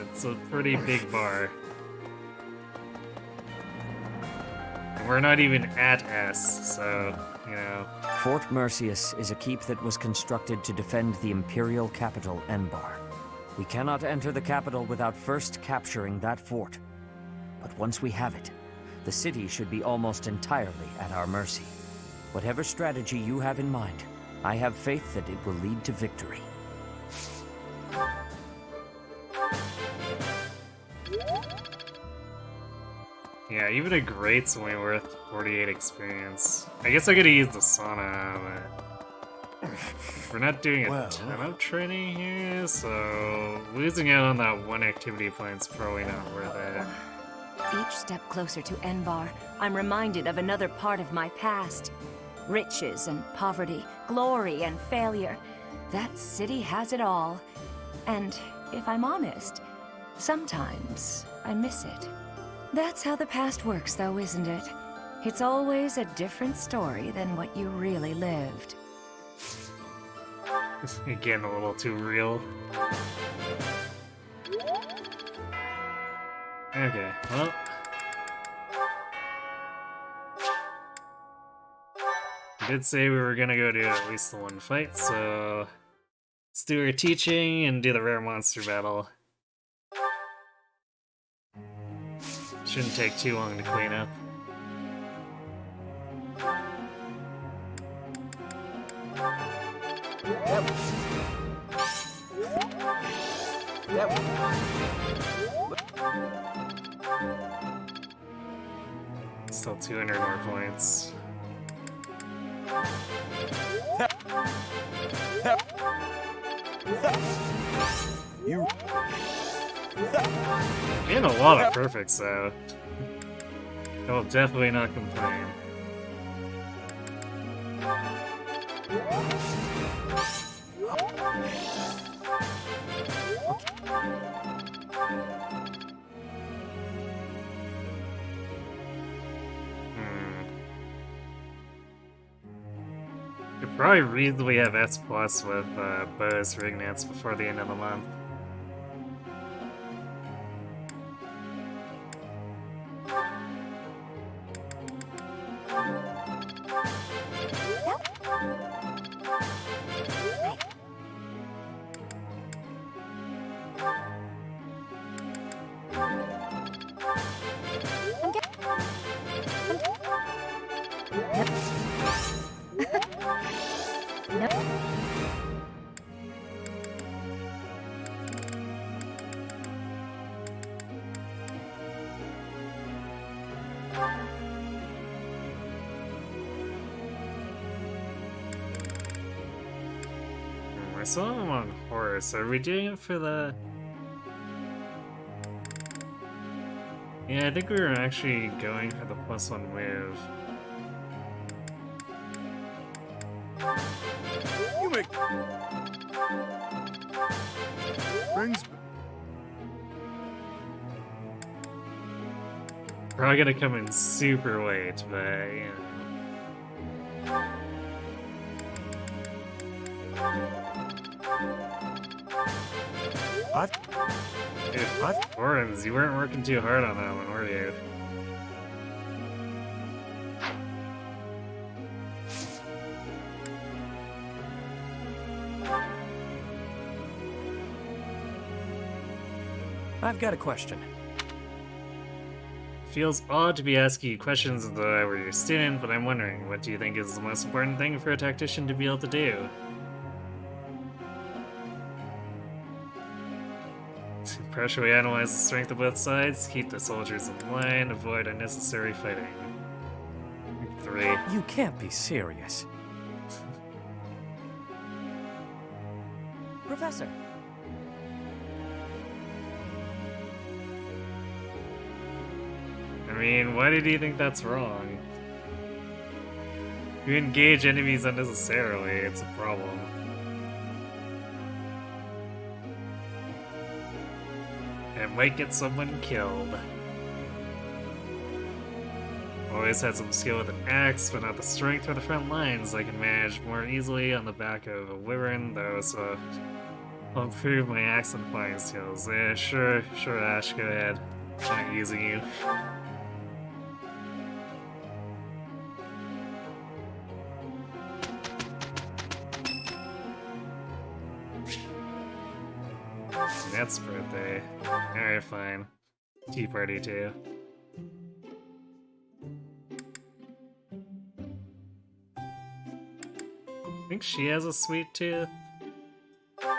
it's a pretty big bar. And we're not even at S, so, you know... Fort Mercius is a keep that was constructed to defend the imperial capital, Enbar. We cannot enter the capital without first capturing that fort. But once we have it, the city should be almost entirely at our mercy. Whatever strategy you have in mind, I have faith that it will lead to victory. Yeah, even a great's only worth 48 experience. I guess I could use the sauna, but... We're not doing a ton of training here, so... Losing out on that one activity point's probably not worth it. Each step closer to Enbar, I'm reminded of another part of my past. Riches and poverty, glory and failure. That city has it all. And if I'm honest, sometimes I miss it. That's how the past works, though, isn't it? It's always a different story than what you really lived. Getting a little too real. Okay, well. I did say we were gonna go do at least the one fight, so let's do our teaching and do the rare monster battle. Shouldn't take too long to clean up. Still 200 more points. You. Getting a lot of perfects though. I will definitely not complain. Could probably reasonably have S plus with Bo's Rignance before the end of the month. I saw him on horse. Are we doing it for the... Yeah, I think we were actually going for the +1 move. You make... Brings... Probably gonna come in super late, but, you know. Dude, Orens, you weren't working too hard on that one, were you? I've got a question. Feels odd to be asking you questions as though I were your student, but I'm wondering, what do you think is the most important thing for a tactician to be able to do? Pressure we analyze the strength of both sides, keep the soldiers in line, avoid unnecessary fighting. 3. You can't be serious. Professor. I mean, why did you think that's wrong? You engage enemies unnecessarily, it's a problem. It might get someone killed. Always had some skill with an axe, but not the strength for the front lines I can manage more easily on the back of a wyvern, though, so I'll improve my axe and flying skills. Yeah, sure, Ash, go ahead. I'm not using you. That's birthday. Alright, fine. Tea party too. I think she has a sweet tooth.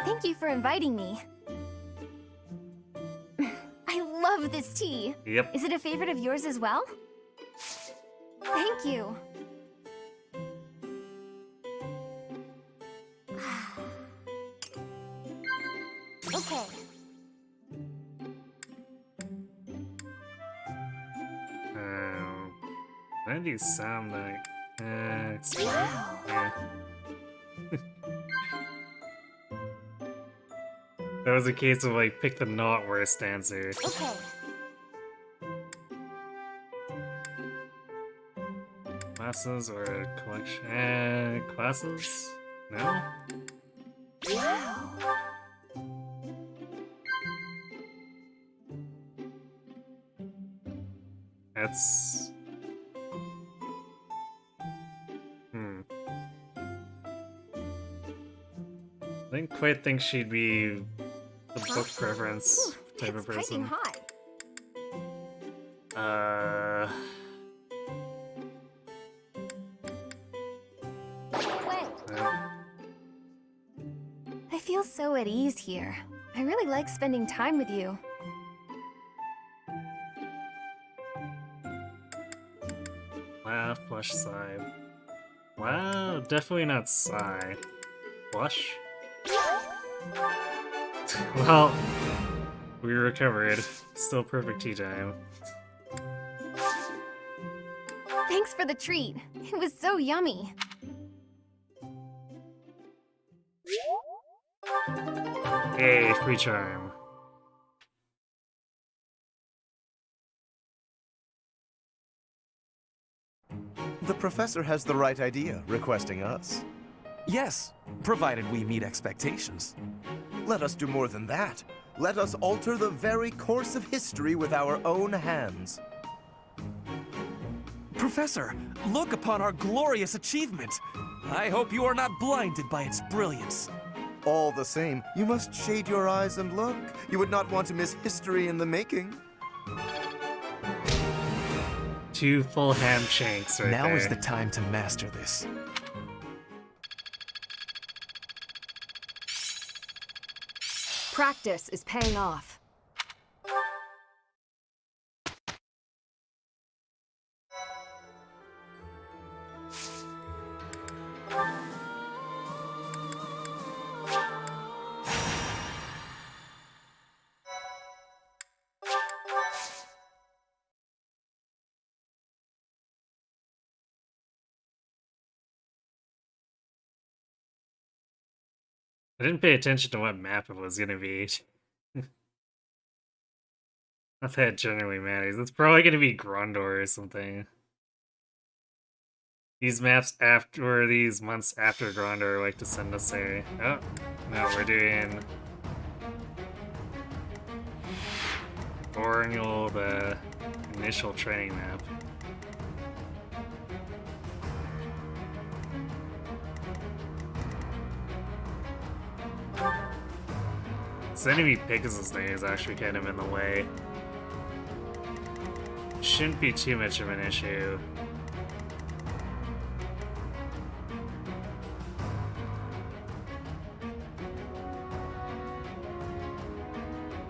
Thank you for inviting me. I love this tea. Yep. Is it a favorite of yours as well? Thank you. Okay. Why do you sound like... Wow. Yeah. That was a case of, like, pick the not worst answer. Okay. Classes or a collection? Classes? No? Wow. that's... I didn't quite think she'd be the book preference type of person. Hot. I feel so at ease here. I really like spending time with you. Laugh, blush, sigh. Wow, definitely not sigh. Blush? Well, we recovered. Still perfect tea time. Thanks for the treat. It was so yummy. Yay, free charm. The professor has the right idea, requesting us. Yes, provided we meet expectations. Let us do more than that. Let us alter the very course of history with our own hands. Professor, look upon our glorious achievement. I hope you are not blinded by its brilliance. All the same, you must shade your eyes and look. You would not want to miss history in the making. 2 full hand shanks right Now there. is the time to master this. Practice is paying off. I didn't pay attention to what map it was gonna be. Not that it generally matters. It's probably gonna be Grondor or something. These maps after, or these months after Grondor like to send us there. Oh, no, we're doing boring old initial training map. This enemy Pegasus thing is actually kind of in the way. Shouldn't be too much of an issue.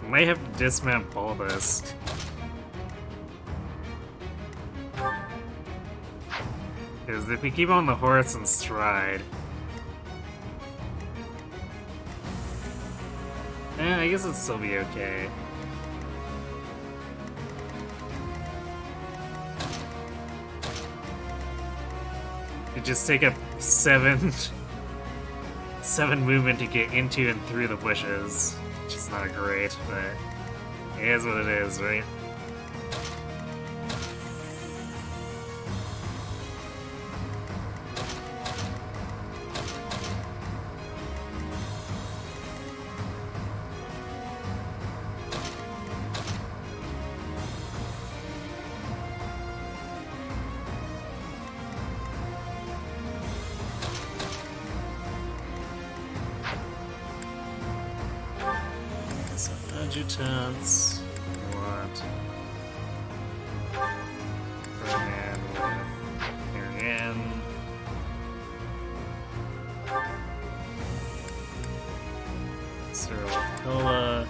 Might have to dismount Bulbous. Because if we keep on the horse and stride... I guess it'd still be okay. It just take up 7 movement to get into and through the bushes. Which is not great, but it is what it is, right? Adjutants. What? Ferdinand with Marianne. Cyril Cola.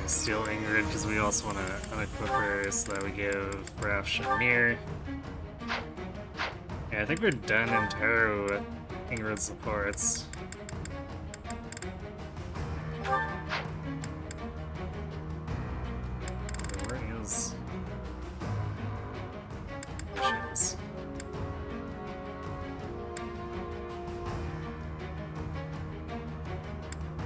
Steal Ingrid because we also want to unequip her so that we give Raph Shamir. Yeah, I think we're done in Tarot with Ingrid supports. Where is... There she is.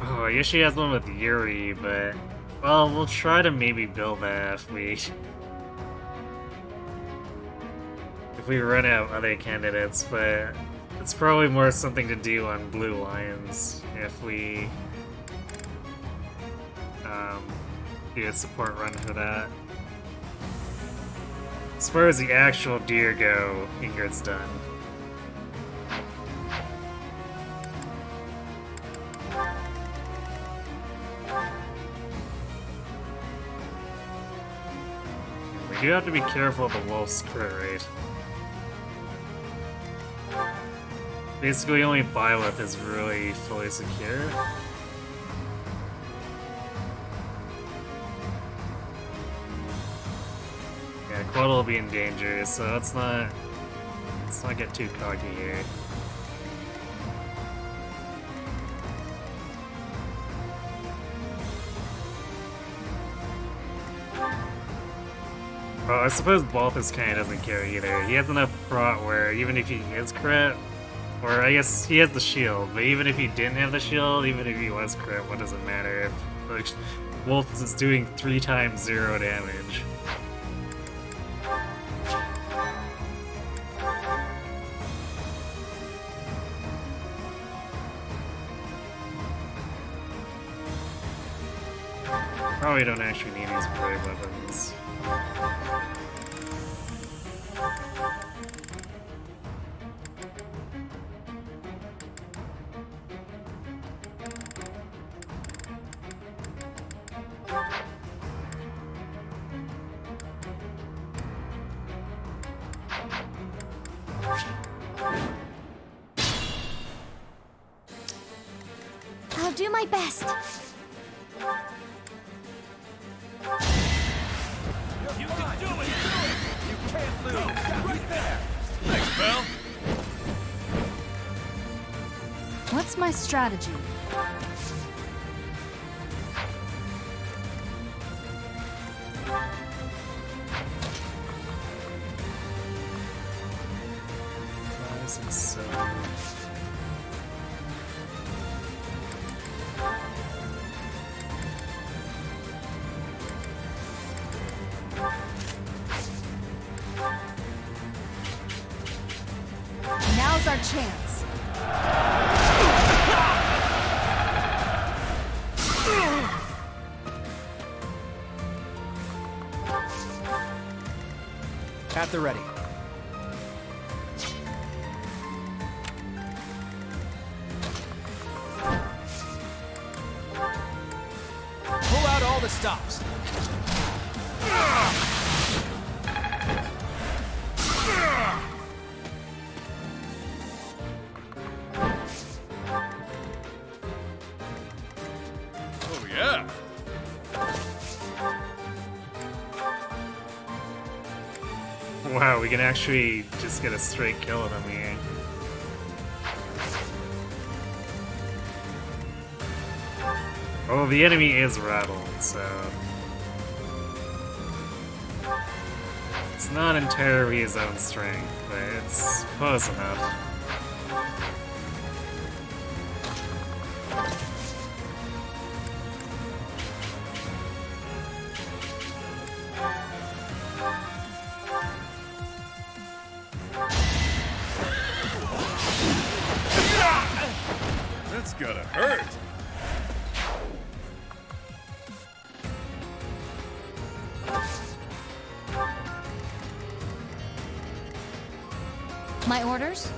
Oh, I guess she has one with Yuri, but... Well, we'll try to maybe build that if we we run out of other candidates, but it's probably more something to do on Blue Lions if we do a support run for that. As far as the actual deer go, Ingrid's done. We do have to be careful of the wolf's crit rate. Basically, only Byleth is really fully secure. Yeah, Quaddle will be in danger, so let's not get too cocky here. Well, I suppose Balthus kind of doesn't care either. He has enough prot where even if he is crit, or I guess he has the shield, but even if he didn't have the shield, even if he was crit, what does it matter if like, Wolf is doing 3 times 0 damage? Probably don't actually need these brave weapons. I'll do my best. You can do it! You can't lose! Right there! Thanks, pal! What's my strategy? Now's our chance. At the ready. Pull out all the stops. Oh, yeah! Wow, we can actually just get a straight kill with him here. Oh, the enemy is rattled, so... It's not entirely his own strength, but it's close enough. That's gotta hurt! My orders?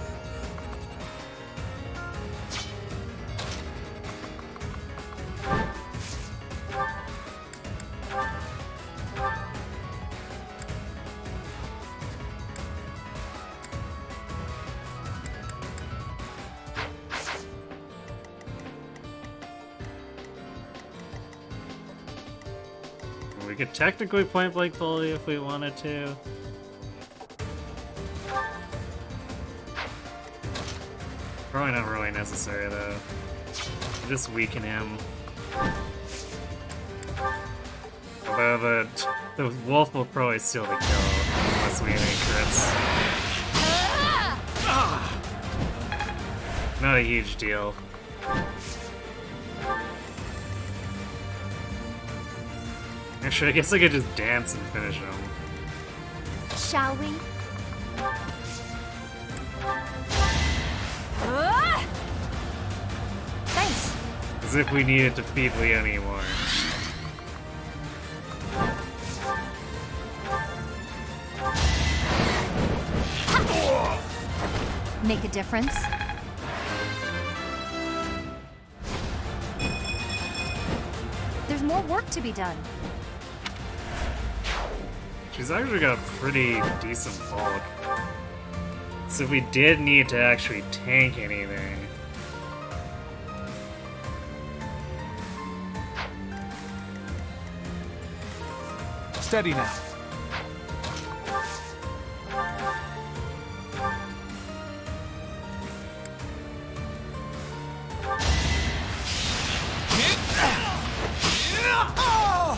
We could technically point blank volley if we wanted to. Probably not really necessary though. Just weaken him. Although the wolf will probably steal the kill unless we have any crits. Not a huge deal. Actually, I guess I could just dance and finish him. Shall we? As if we needed to feed Leone more. Make a difference? There's more work to be done. She's actually got pretty decent bulk. So if we did need to actually tank anything... Steady now.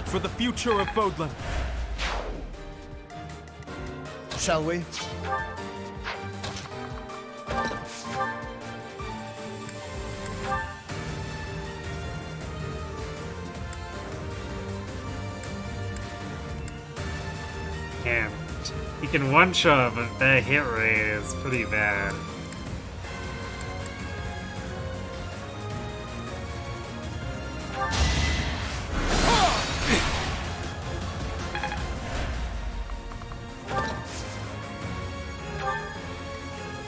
For the future of Fodlan. Shall we? Damn. He can one-shot, but that hit rate is pretty bad.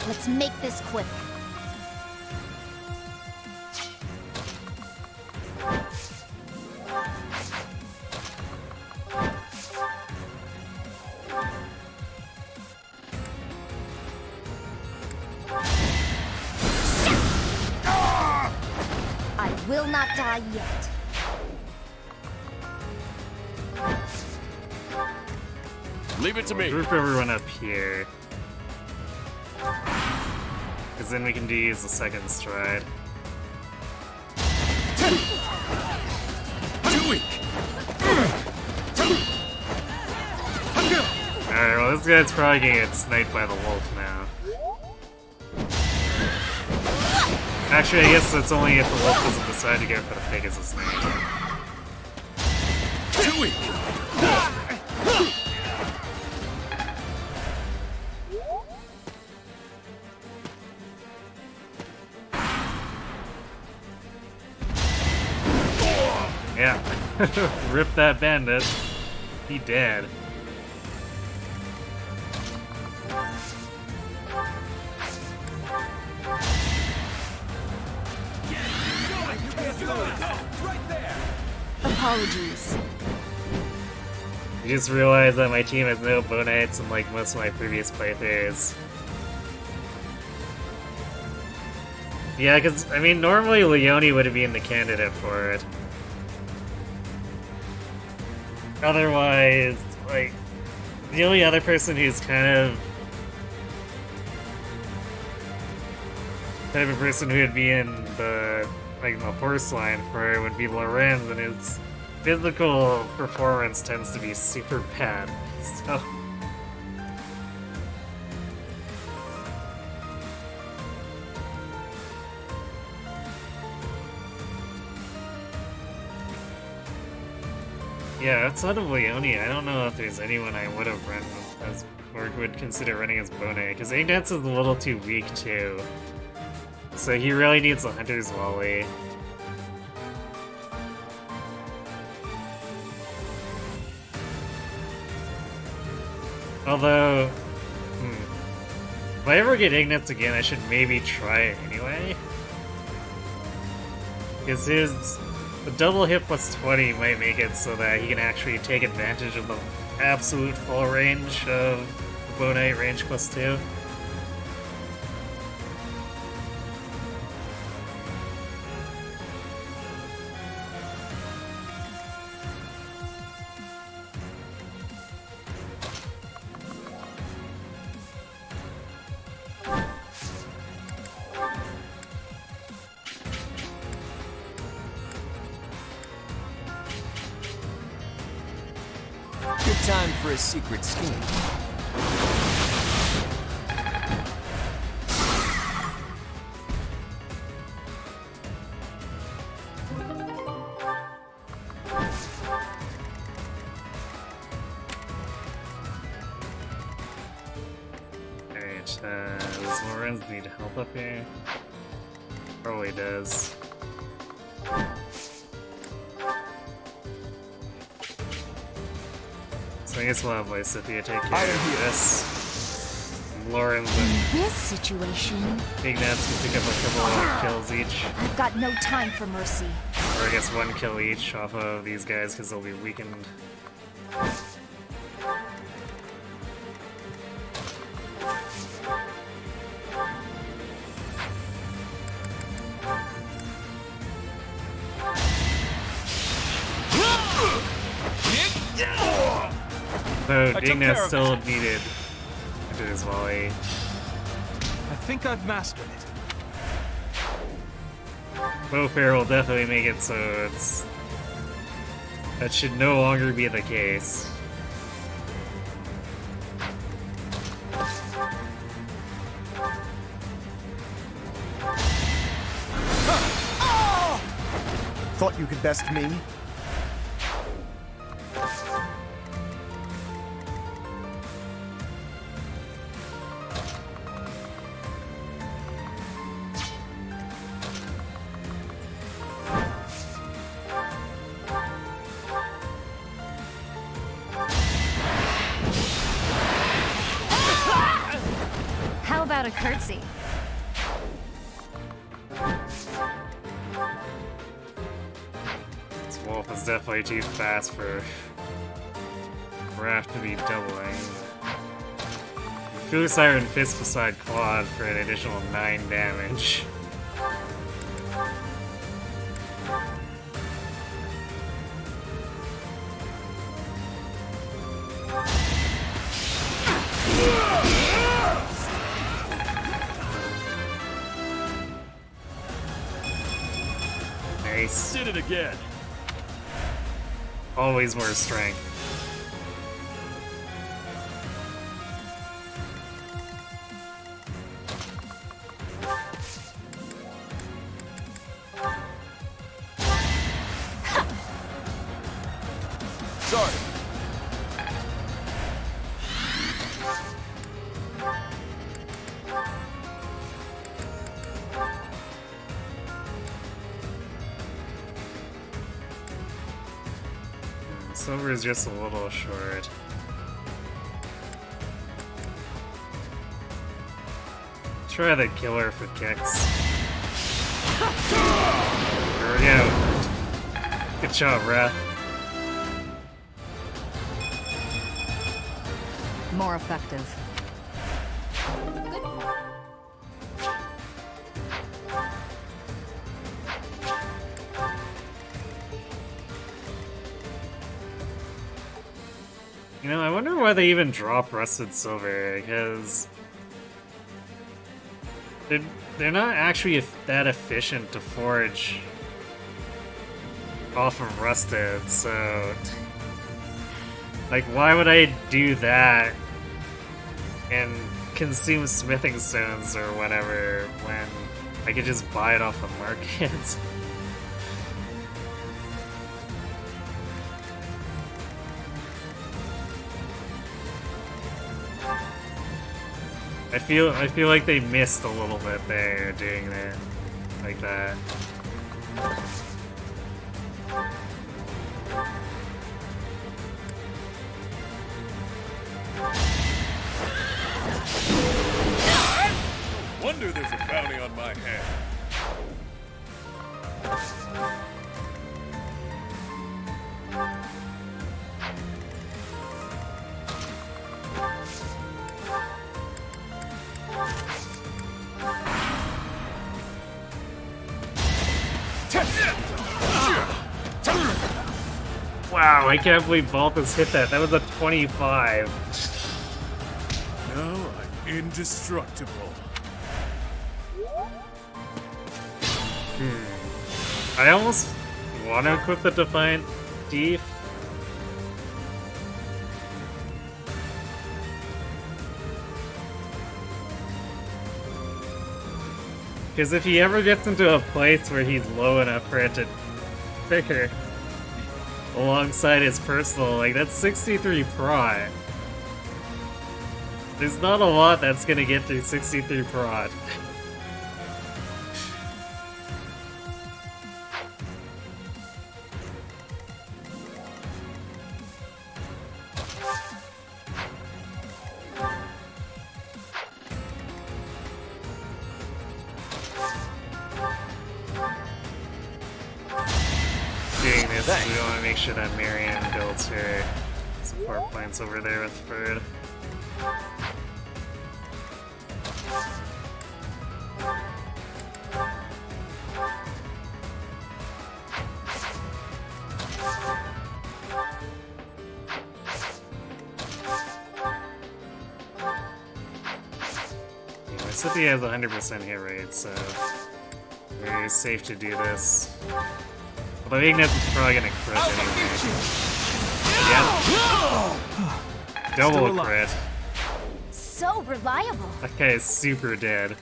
Let's make this quick. I will not die yet. Leave it to me. Group everyone up here. Because then we can use the second stride. Too weak. Alright, well this guy's probably gonna get sniped by the wolf now. Actually, I guess that's only if the wolf doesn't decide to go for the Pegasus now. Too weak. Yeah. Rip that bandit. He dead. Apologies. I just realized that my team has no bonites unlike most of my previous playthroughs. Yeah, because, I mean, normally Leone would have been the candidate for it. Otherwise, like, the only other person who's kind of type of person who would be in the, like, the horse line for it would be Lorenz, and his physical performance tends to be super bad, so... Yeah, outside of Leone, I don't know if there's anyone I would have run as, or would consider running as Bone, because Ignatz is a little too weak too. So he really needs a Hunter's Volley. Although, if I ever get Ignatz again, I should maybe try it anyway. Because the double hit plus 20 might make it so that he can actually take advantage of the absolute full range of the Bonite range plus 2. Good time for a secret scheme. Alright, does Lorenz need help up here? Probably does. So I guess we'll have Lysithea take care of this. Lawrence and This situation, Ignatz can pick up a couple of kills each. I've got no time for mercy. Or I guess one kill each off of these guys because they'll be weakened. So Ignatz still needed into his volley. I think I've mastered it. Bowfair will definitely make it so it's... That should no longer be the case. Thought you could best me? How about a curtsy? This wolf is definitely too fast for Raph to be doubling. Fierce Iron Fist beside Claude for an additional 9 damage. Nice. Did it again. Always more strength. Sorry. Silver is just a little short. Try the killer for kicks. There we go. Good job, Raph. More effective. You know, I wonder why they even drop Rusted Silver, because they're not actually that efficient to forge off of Rusted, so... Like, why would I do that and consume smithing stones or whatever when I could just buy it off the market? I feel like they missed a little bit there doing that like that. Wonder there's a bounty on my head. Wow, I can't believe Balthus hit that. That was a 25. No, I'm indestructible. I almost want to equip the Defiant Thief. Because if he ever gets into a place where he's low enough for it to trigger alongside his personal, like, that's 63 prot. There's not a lot that's gonna get through 63 prot. this is we want to make sure that Marion builds her support points over there with Ferd. City has 100% hit rate, so very safe to do this. Although Ignatz is probably gonna crit anyway. Yeah. Double crit. So reliable. That guy is super dead.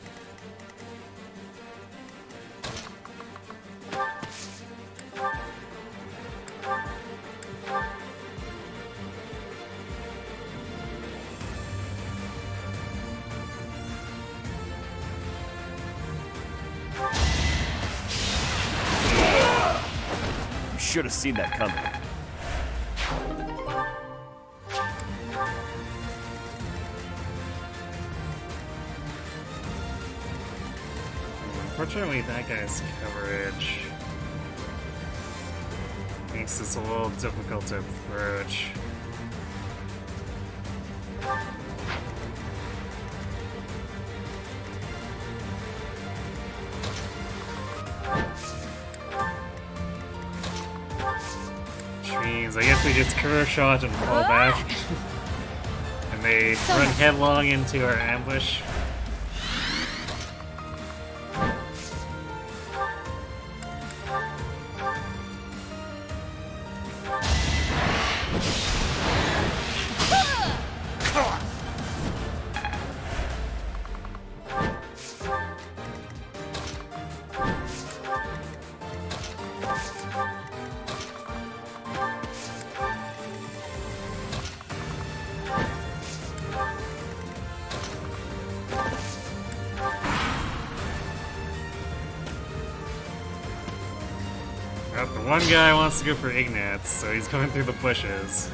Should have seen that coming. Unfortunately, that guy's coverage makes this a little difficult to approach. I guess we just curve shot and fall back. And they run headlong into our ambush. The one guy wants to go for Ignatz, so he's coming through the bushes.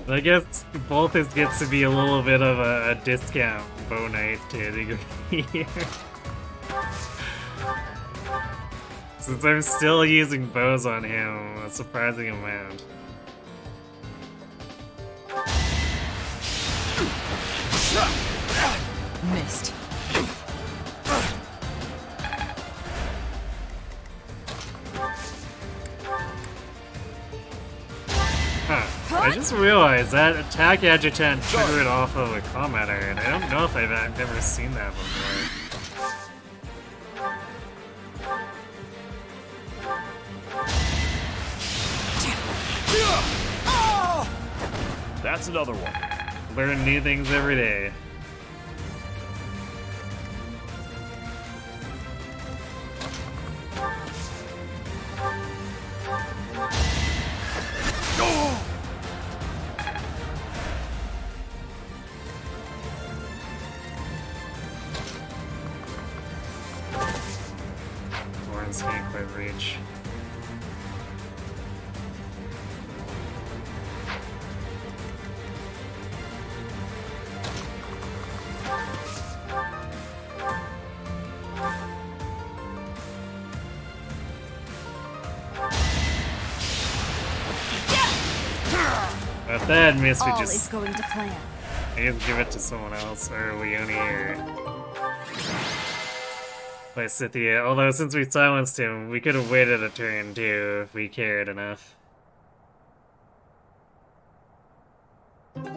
I guess both gets to be a little bit of a discount bow knight to a degree here. Since I'm still using bows on him a surprising amount. Missed. I just realized that attack adjutant triggered off of a combat iron. I don't know if I've ever seen that before. That's another one. Learn new things every day. Can't quite reach. If that missed, we just... is going to plan. I guess give it to someone else, or Leone, or... by Scythia. Although, since we silenced him, we could have waited a turn, too, if we cared enough. Yeah,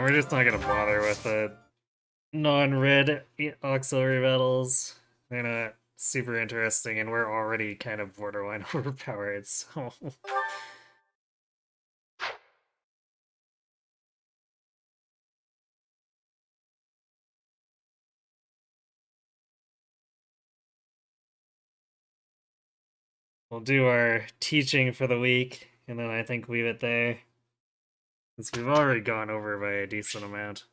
we're just not gonna bother with the non-red auxiliary battles. They're not super interesting, and we're already kind of borderline overpowered, so... We'll do our teaching for the week, and then I think leave it there. Since we've already gone over by a decent amount.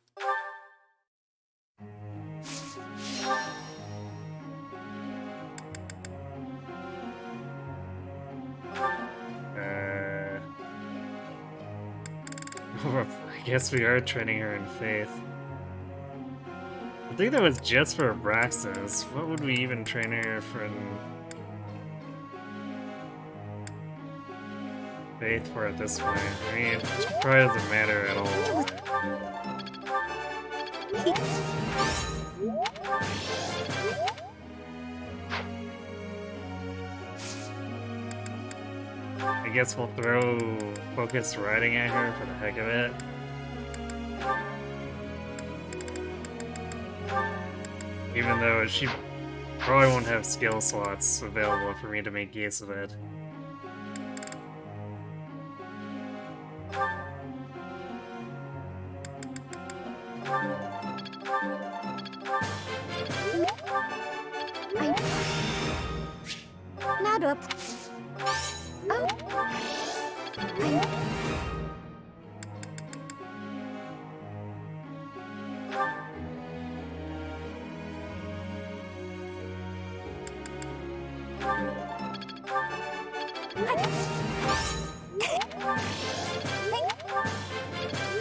I guess we are training her in faith. I think that was just for Abraxas. What would we even train her for in faith for at this point? I mean, it probably doesn't matter at all. I guess we'll throw focused riding at her for the heck of it. Even though she probably won't have skill slots available for me to make use of it. Now do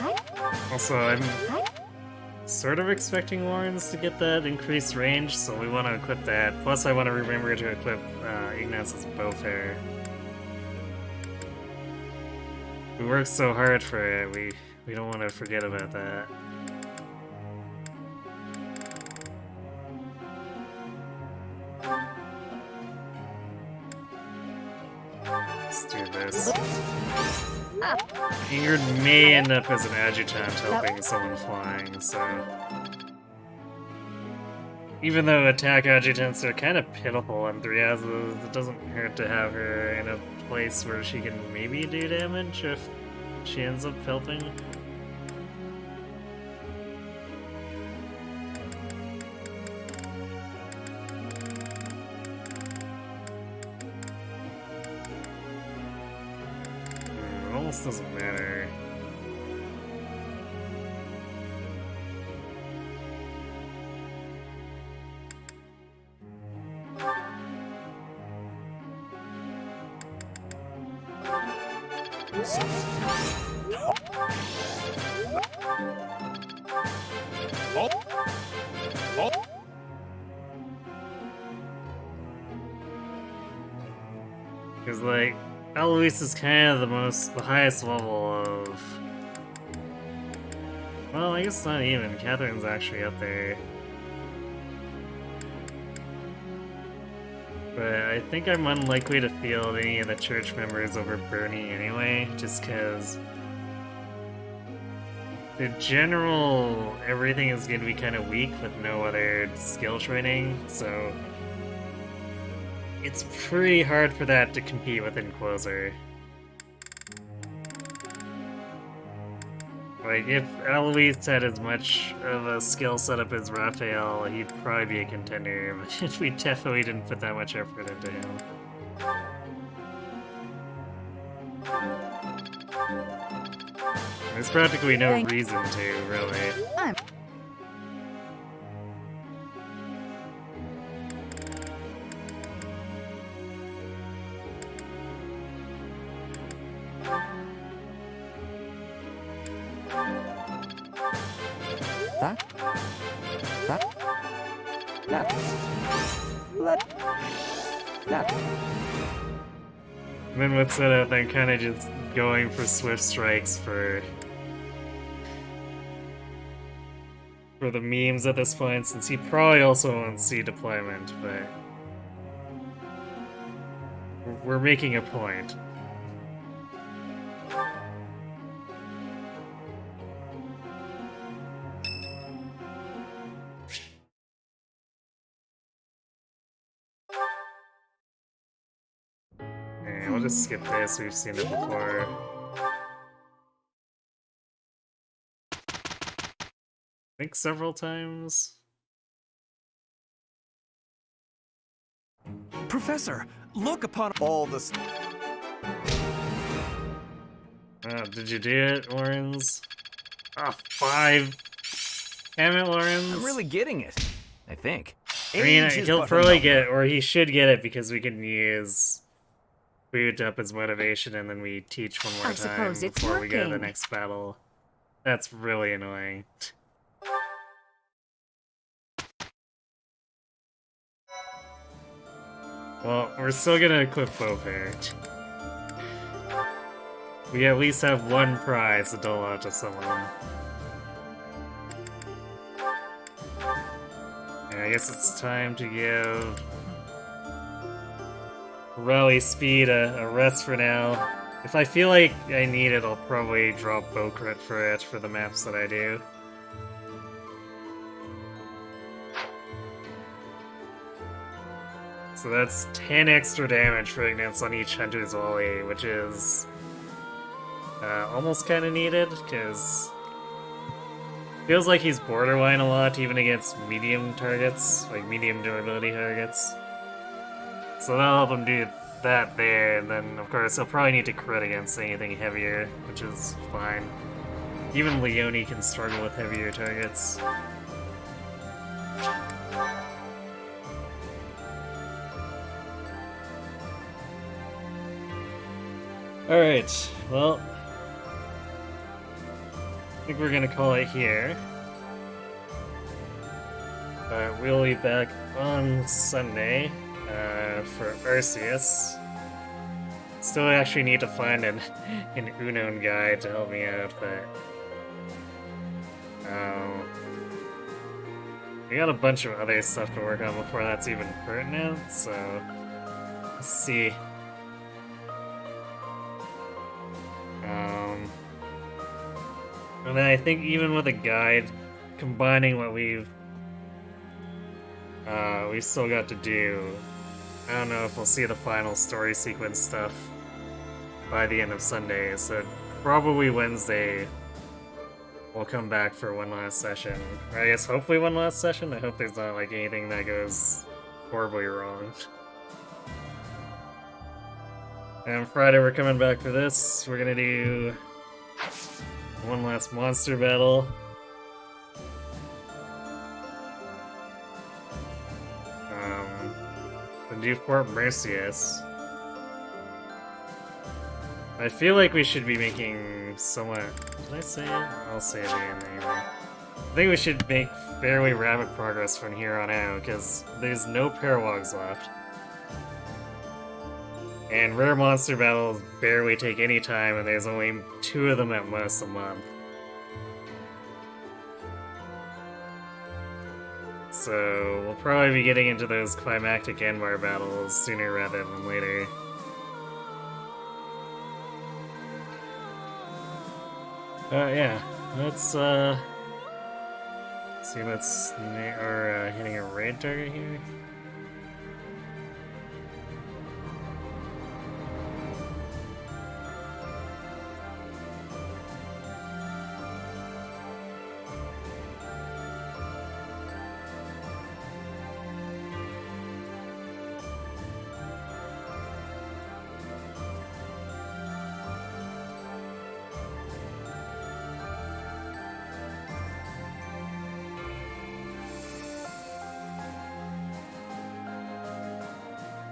Oh. Also, I'm sort of expecting Warrens to get that increased range, so we want to equip that. Plus, I want to remember to equip Ignaz's Bowfair. We worked so hard for it, we don't want to forget about that. Let's do this. Ingrid may end up as an adjutant helping someone flying, so... Even though attack adjutants are kind of pitiful in 3As, it doesn't hurt to have her in a place where she can maybe do damage if she ends up helping. It almost doesn't matter. Because, like, Eloise is kind of the highest level of... Well, I guess not even. Catherine's actually up there. But I think I'm unlikely to field any of the church members over Bernie anyway, just because... The general, everything is going to be kind of weak with no other skill training, so... It's pretty hard for that to compete with Encloser. Like, if Eloise had as much of a skill setup as Raphael, he'd probably be a contender, but we definitely didn't put that much effort into him. There's practically no reason to, really. And then with setup, I'm kind of just going for swift strikes for the memes at this point, since he probably also won't see deployment, but we're making a point. just skip this, we've seen it before. I think several times. Professor, look upon all the... Did you do it, Lawrence? Ah, 5. Damn it, Lawrence. I'm really getting it, I think. I mean, Age is he'll but a probably number. get, or he should get it because we can use food up his motivation and then we teach one more I time suppose it's before we go to the working. next battle. That's really annoying. Well, we're still gonna equip both here. We at least have one prize to dole out to someone. Yeah, I guess it's time to give Rally Speed a rest for now. If I feel like I need it, I'll probably drop Bokrit for it for the maps that I do. So that's 10 extra damage for Ignis on each Hunter's Volley, which is almost kind of needed, because feels like he's borderline a lot, even against medium targets, like medium durability targets. So that'll help him do that there, and then of course he'll probably need to crit against anything heavier, which is fine. Even Leone can struggle with heavier targets. Alright, well, I think we're gonna call it here. We'll be back on Sunday for Mercius. Still actually need to find an unknown guy to help me out, but we got a bunch of other stuff to work on before that's even pertinent, so let's see. And then I think even with a guide, combining what we've still got to do, I don't know if we'll see the final story sequence stuff by the end of Sunday, so probably Wednesday we'll come back for one last session. Or I guess hopefully one last session. I hope there's not like anything that goes horribly wrong. And Friday we're coming back for this. We're gonna do one last monster battle. Then do Fort Mercius. I feel like we should be making somewhat... Did I say it? I'll say it again anyway. I think we should make fairly rapid progress from here on out, because there's no paralogs left. And rare monster battles barely take any time, and there's only 2 of them at most a month. So we'll probably be getting into those climactic Enbar battles sooner rather than later. Yeah, let's see what's hitting a raid target here.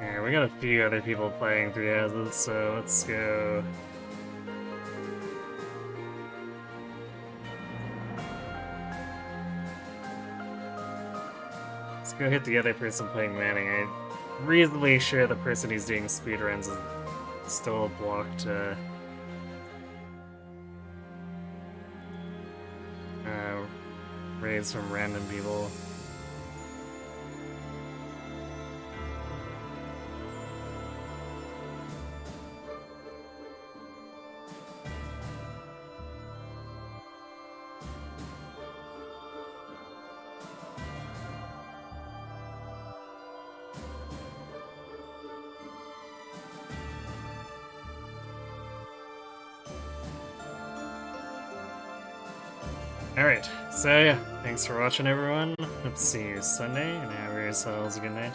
Yeah, we got a few other people playing 3 houses, so let's go. Let's go hit the other person playing Maddening. I'm reasonably sure the person who's doing speedruns is still blocked raids from random people. Alright, so yeah, thanks for watching everyone. Hope to see you Sunday, and have yourselves a good night.